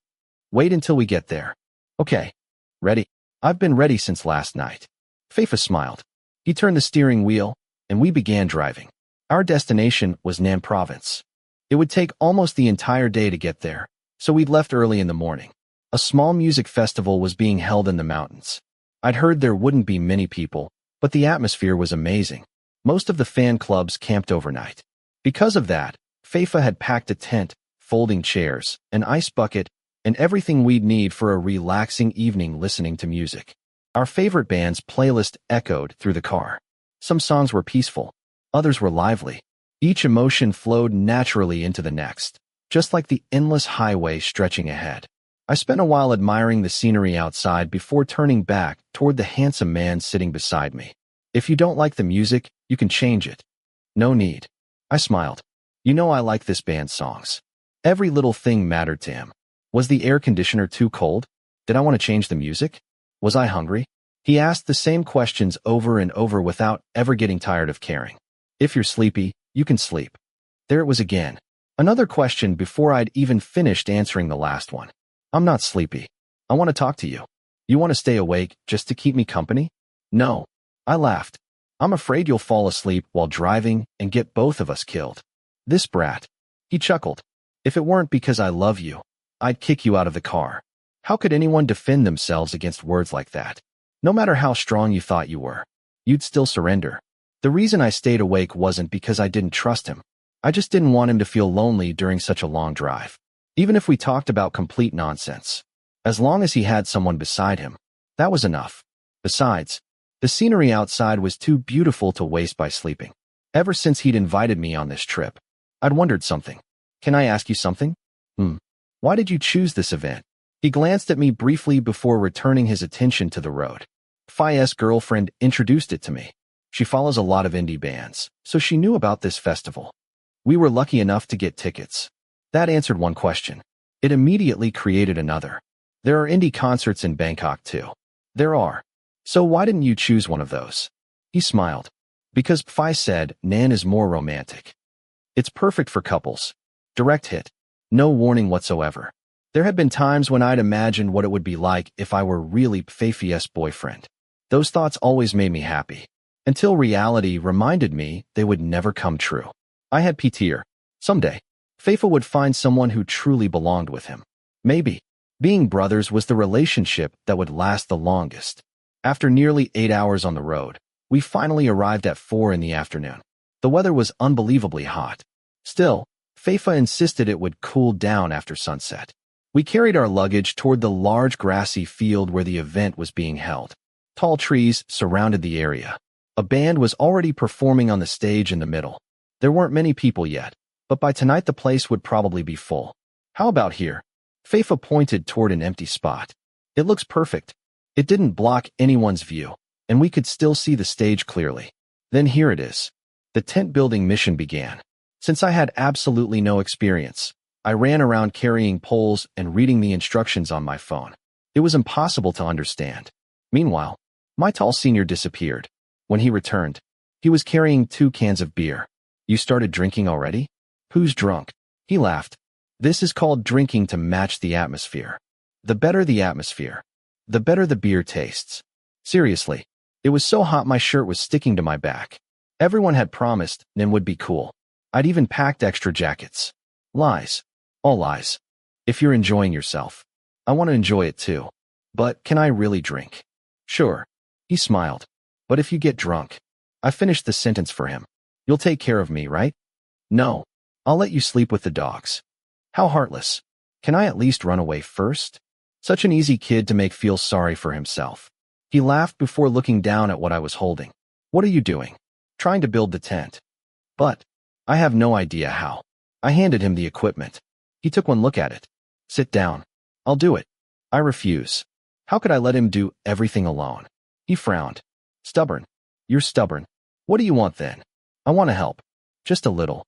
Wait until we get there. Okay. Ready? I've been ready since last night. Faifa smiled. He turned the steering wheel, and we began driving. Our destination was Nam Province. It would take almost the entire day to get there, so we'd left early in the morning. A small music festival was being held in the mountains. I'd heard there wouldn't be many people, but the atmosphere was amazing. Most of the fan clubs camped overnight. Because of that, Faifa had packed a tent, folding chairs, an ice bucket, and everything we'd need for a relaxing evening listening to music. Our favorite band's playlist echoed through the car. Some songs were peaceful, others were lively. Each emotion flowed naturally into the next, just like the endless highway stretching ahead. I spent a while admiring the scenery outside before turning back toward the handsome man sitting beside me. If you don't like the music, you can change it. No need. I smiled. You know I like this band's songs. Every little thing mattered to him. Was the air conditioner too cold? Did I want to change the music? Was I hungry? He asked the same questions over and over without ever getting tired of caring. If you're sleepy, you can sleep. There it was again. Another question before I'd even finished answering the last one. I'm not sleepy. I want to talk to you. You want to stay awake just to keep me company? No. I laughed. I'm afraid you'll fall asleep while driving and get both of us killed. This brat. He chuckled. If it weren't because I love you, I'd kick you out of the car. How could anyone defend themselves against words like that? No matter how strong you thought you were, you'd still surrender. The reason I stayed awake wasn't because I didn't trust him. I just didn't want him to feel lonely during such a long drive. Even if we talked about complete nonsense. As long as he had someone beside him, that was enough. Besides, the scenery outside was too beautiful to waste by sleeping. Ever since he'd invited me on this trip, I'd wondered something. Can I ask you something? Why did you choose this event? He glanced at me briefly before returning his attention to the road. Faifa's girlfriend introduced it to me. She follows a lot of indie bands, so she knew about this festival. We were lucky enough to get tickets. That answered one question. It immediately created another. There are indie concerts in Bangkok too. There are. So why didn't you choose one of those? He smiled. Because Fai said Nan is more romantic. It's perfect for couples. Direct hit. No warning whatsoever. There had been times when I'd imagined what it would be like if I were really Faifa's boyfriend. Those thoughts always made me happy. Until reality reminded me they would never come true. I had PTR. Someday, Faifa would find someone who truly belonged with him. Maybe. Being brothers was the relationship that would last the longest. After nearly 8 hours on the road, we finally arrived at 4 in the afternoon. The weather was unbelievably hot. Still, Faifa insisted it would cool down after sunset. We carried our luggage toward the large grassy field where the event was being held. Tall trees surrounded the area. A band was already performing on the stage in the middle. There weren't many people yet, but by tonight the place would probably be full. How about here? Faifa pointed toward an empty spot. It looks perfect. It didn't block anyone's view, and we could still see the stage clearly. Then here it is. The tent building mission began. Since I had absolutely no experience, I ran around carrying poles and reading the instructions on my phone. It was impossible to understand. Meanwhile, my tall senior disappeared. When he returned, He was carrying 2 cans of beer. You started drinking already? Who's drunk? He laughed. This is called drinking to match the atmosphere. The better the atmosphere, the better the beer tastes. Seriously, it was so hot my shirt was sticking to my back. Everyone had promised Nim would be cool. I'd even packed extra jackets. Lies. All lies. If you're enjoying yourself, I want to enjoy it too. But can I really drink? Sure. He smiled. But if you get drunk, I finished the sentence for him. You'll take care of me, right? No. I'll let you sleep with the dogs. How heartless. Can I at least run away first? Such an easy kid to make feel sorry for himself. He laughed before looking down at what I was holding. What are you doing? Trying to build the tent. But I have no idea how. I handed him the equipment. He took one look at it. Sit down. I'll do it. I refuse. How could I let him do everything alone? He frowned. Stubborn. You're stubborn. What do you want then? I want to help. Just a little.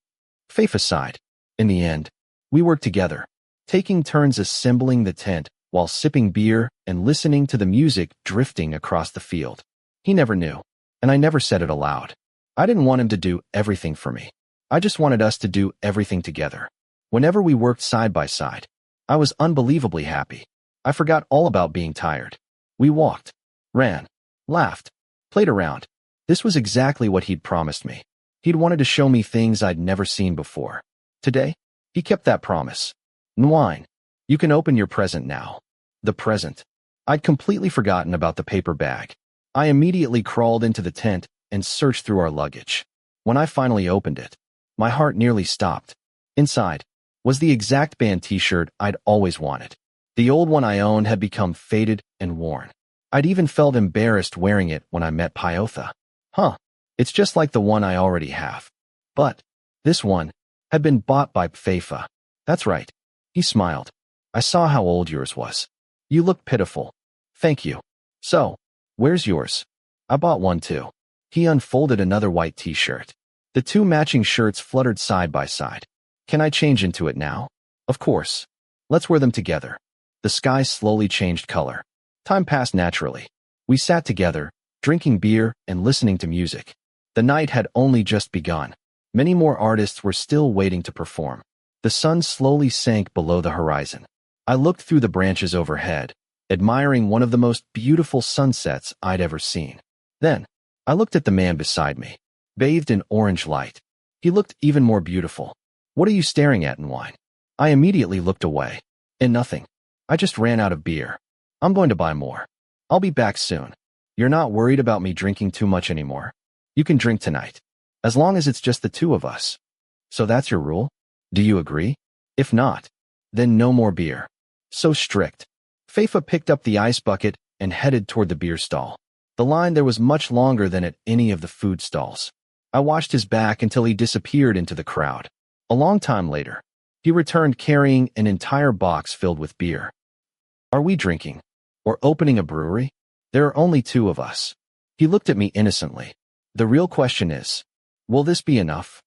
Faifa sighed. In the end, we worked together, taking turns assembling the tent while sipping beer and listening to the music drifting across the field. He never knew, and I never said it aloud. I didn't want him to do everything for me. I just wanted us to do everything together. Whenever we worked side by side, I was unbelievably happy. I forgot all about being tired. We walked, ran, laughed, played around. This was exactly what he'd promised me. He'd wanted to show me things I'd never seen before. Today, he kept that promise. Nwine, you can open your present now. The present. I'd completely forgotten about the paper bag. I immediately crawled into the tent and searched through our luggage. When I finally opened it, my heart nearly stopped. Inside was the exact band t-shirt I'd always wanted. The old one I owned had become faded and worn. I'd even felt embarrassed wearing it when I met Pyotha. It's just like the one I already have. But this one had been bought by Faifa. That's right. He smiled. I saw how old yours was. You look pitiful. Thank you. So, where's yours? I bought one too. He unfolded another white t-shirt. The 2 matching shirts fluttered side by side. Can I change into it now? Of course. Let's wear them together. The sky slowly changed color. Time passed naturally. We sat together, drinking beer and listening to music. The night had only just begun. Many more artists were still waiting to perform. The sun slowly sank below the horizon. I looked through the branches overhead, admiring one of the most beautiful sunsets I'd ever seen. Then, I looked at the man beside me, bathed in orange light. He looked even more beautiful. What are you staring at, Nwine? I immediately looked away. And nothing. I just ran out of beer. I'm going to buy more. I'll be back soon. You're not worried about me drinking too much anymore? You can drink tonight, as long as it's just the 2 of us. So that's your rule? Do you agree? If not, then no more beer. So strict. Faifa picked up the ice bucket and headed toward the beer stall. The line there was much longer than at any of the food stalls. I watched his back until he disappeared into the crowd. A long time later, he returned carrying an entire box filled with beer. Are we drinking? Or opening a brewery? There are only 2 of us. He looked at me innocently. The real question is, will this be enough?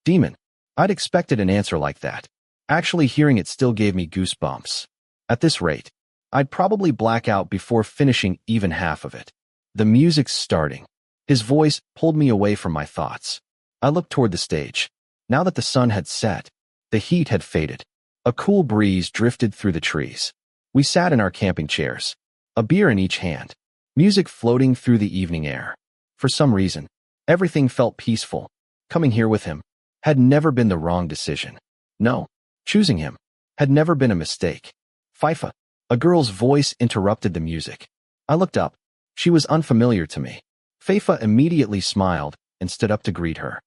Demon. I'd expected an answer like that. Actually hearing it still gave me goosebumps. At this rate, I'd probably black out before finishing even half of it. The music's starting. His voice pulled me away from my thoughts. I looked toward the stage. Now that the sun had set, the heat had faded. A cool breeze drifted through the trees. We sat in our camping chairs, a beer in each hand, music floating through the evening air. For some reason, everything felt peaceful. Coming here with him had never been the wrong decision. No, choosing him had never been a mistake. Faifa, a girl's voice interrupted the music. I looked up. She was unfamiliar to me. Faifa immediately smiled and stood up to greet her.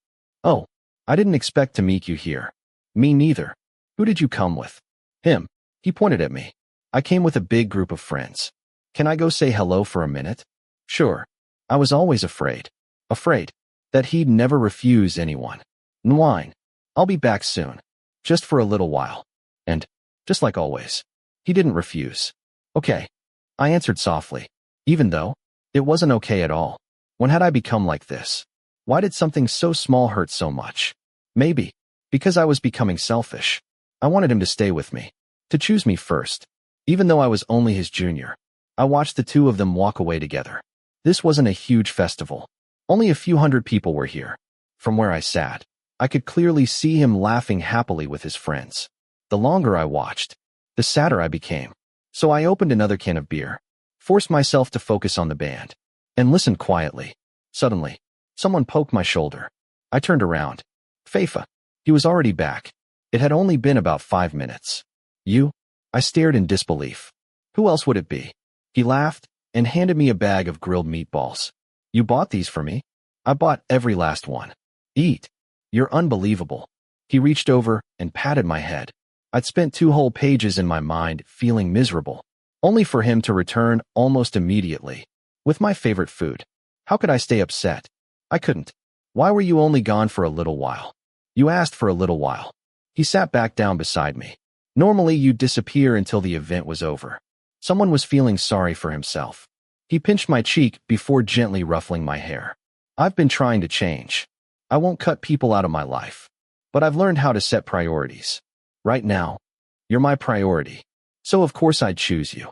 Oh, I didn't expect to meet you here. Me neither. Who did you come with? Him. He pointed at me. I came with a big group of friends. Can I go say hello for a minute? Sure. I was always afraid. Afraid that he'd never refuse anyone. Nwine. I'll be back soon. Just for a little while. And, just like always, he didn't refuse. Okay. I answered softly, even though it wasn't okay at all. When had I become like this? Why did something so small hurt so much? Maybe because I was becoming selfish. I wanted him to stay with me, to choose me first. Even though I was only his junior, I watched the 2 of them walk away together. This wasn't a huge festival. Only a few hundred people were here. From where I sat, I could clearly see him laughing happily with his friends. The longer I watched, the sadder I became. So I opened another can of beer, forced myself to focus on the band, and listened quietly. Suddenly, someone poked my shoulder. I turned around. Faifa. He was already back. It had only been about 5 minutes. You? I stared in disbelief. Who else would it be? He laughed and handed me a bag of grilled meatballs. You bought these for me? I bought every last one. Eat. You're unbelievable. He reached over and patted my head. I'd spent 2 whole pages in my mind feeling miserable, only for him to return almost immediately with my favorite food. How could I stay upset? I couldn't. Why were you only gone for a little while? You asked for a little while. He sat back down beside me. Normally you'd disappear until the event was over. Someone was feeling sorry for himself. He pinched my cheek before gently ruffling my hair. I've been trying to change. I won't cut people out of my life. But I've learned how to set priorities. Right now, you're my priority. So of course I'd choose you.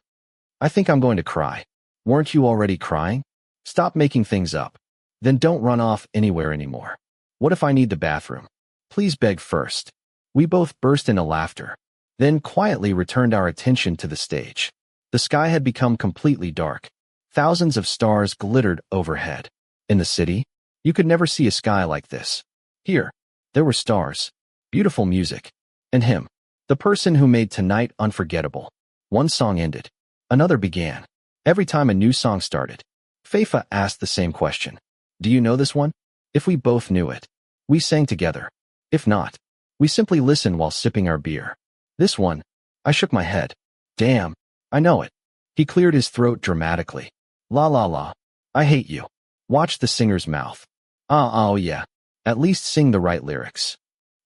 I think I'm going to cry. Weren't you already crying? Stop making things up. Then don't run off anywhere anymore. What if I need the bathroom? Please beg first. We both burst into laughter, then quietly returned our attention to the stage. The sky had become completely dark. Thousands of stars glittered overhead. In the city, you could never see a sky like this. Here, there were stars, beautiful music, and him, the person who made tonight unforgettable. One song ended. Another began. Every time a new song started, Faifa asked the same question. Do you know this one? If we both knew it, we sang together. If not, we simply listened while sipping our beer. This one, I shook my head. Damn, I know it. He cleared his throat dramatically. La la la. I hate you. Watch the singer's mouth. Oh yeah. At least sing the right lyrics.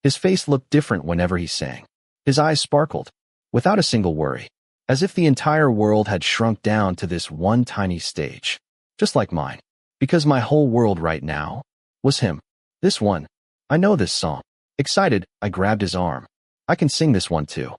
His face looked different whenever he sang. His eyes sparkled, without a single worry, as if the entire world had shrunk down to this one tiny stage. Just like mine. Because my whole world right now was him. This one. I know this song. Excited, I grabbed his arm. I can sing this one too.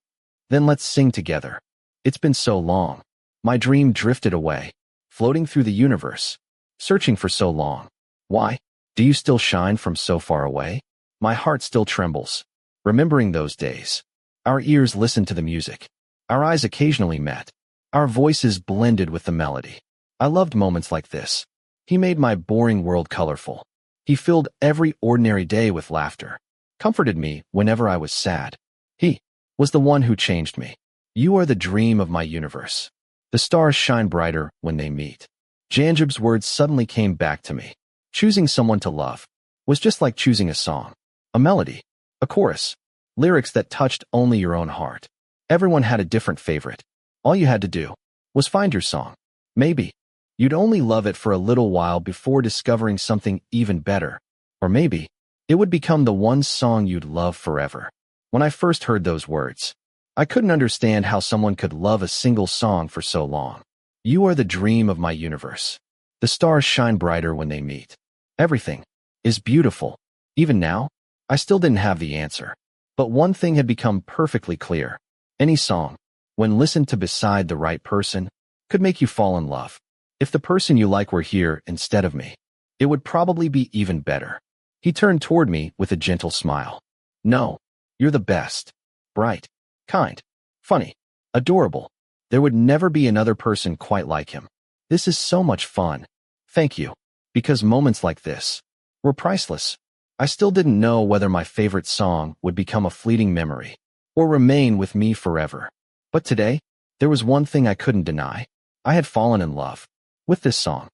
Then let's sing together. It's been so long. My dream drifted away, floating through the universe, searching for so long. Why? Do you still shine from so far away? My heart still trembles, remembering those days. Our ears listened to the music. Our eyes occasionally met. Our voices blended with the melody. I loved moments like this. He made my boring world colorful. He filled every ordinary day with laughter, comforted me whenever I was sad. He was the one who changed me. You are the dream of my universe. The stars shine brighter when they meet. Janjib's words suddenly came back to me. Choosing someone to love was just like choosing a song, a melody, a chorus, lyrics that touched only your own heart. Everyone had a different favorite. All you had to do was find your song. Maybe you'd only love it for a little while before discovering something even better. Or maybe it would become the one song you'd love forever. When I first heard those words, I couldn't understand how someone could love a single song for so long. You are the dream of my universe. The stars shine brighter when they meet. Everything is beautiful. Even now, I still didn't have the answer. But one thing had become perfectly clear. Any song, when listened to beside the right person, could make you fall in love. If the person you like were here instead of me, it would probably be even better. He turned toward me with a gentle smile. No, you're the best. Bright, kind, funny, adorable. There would never be another person quite like him. This is so much fun. Thank you. Because moments like this were priceless. I still didn't know whether my favorite song would become a fleeting memory or remain with me forever. But today, there was one thing I couldn't deny. I had fallen in love with this song.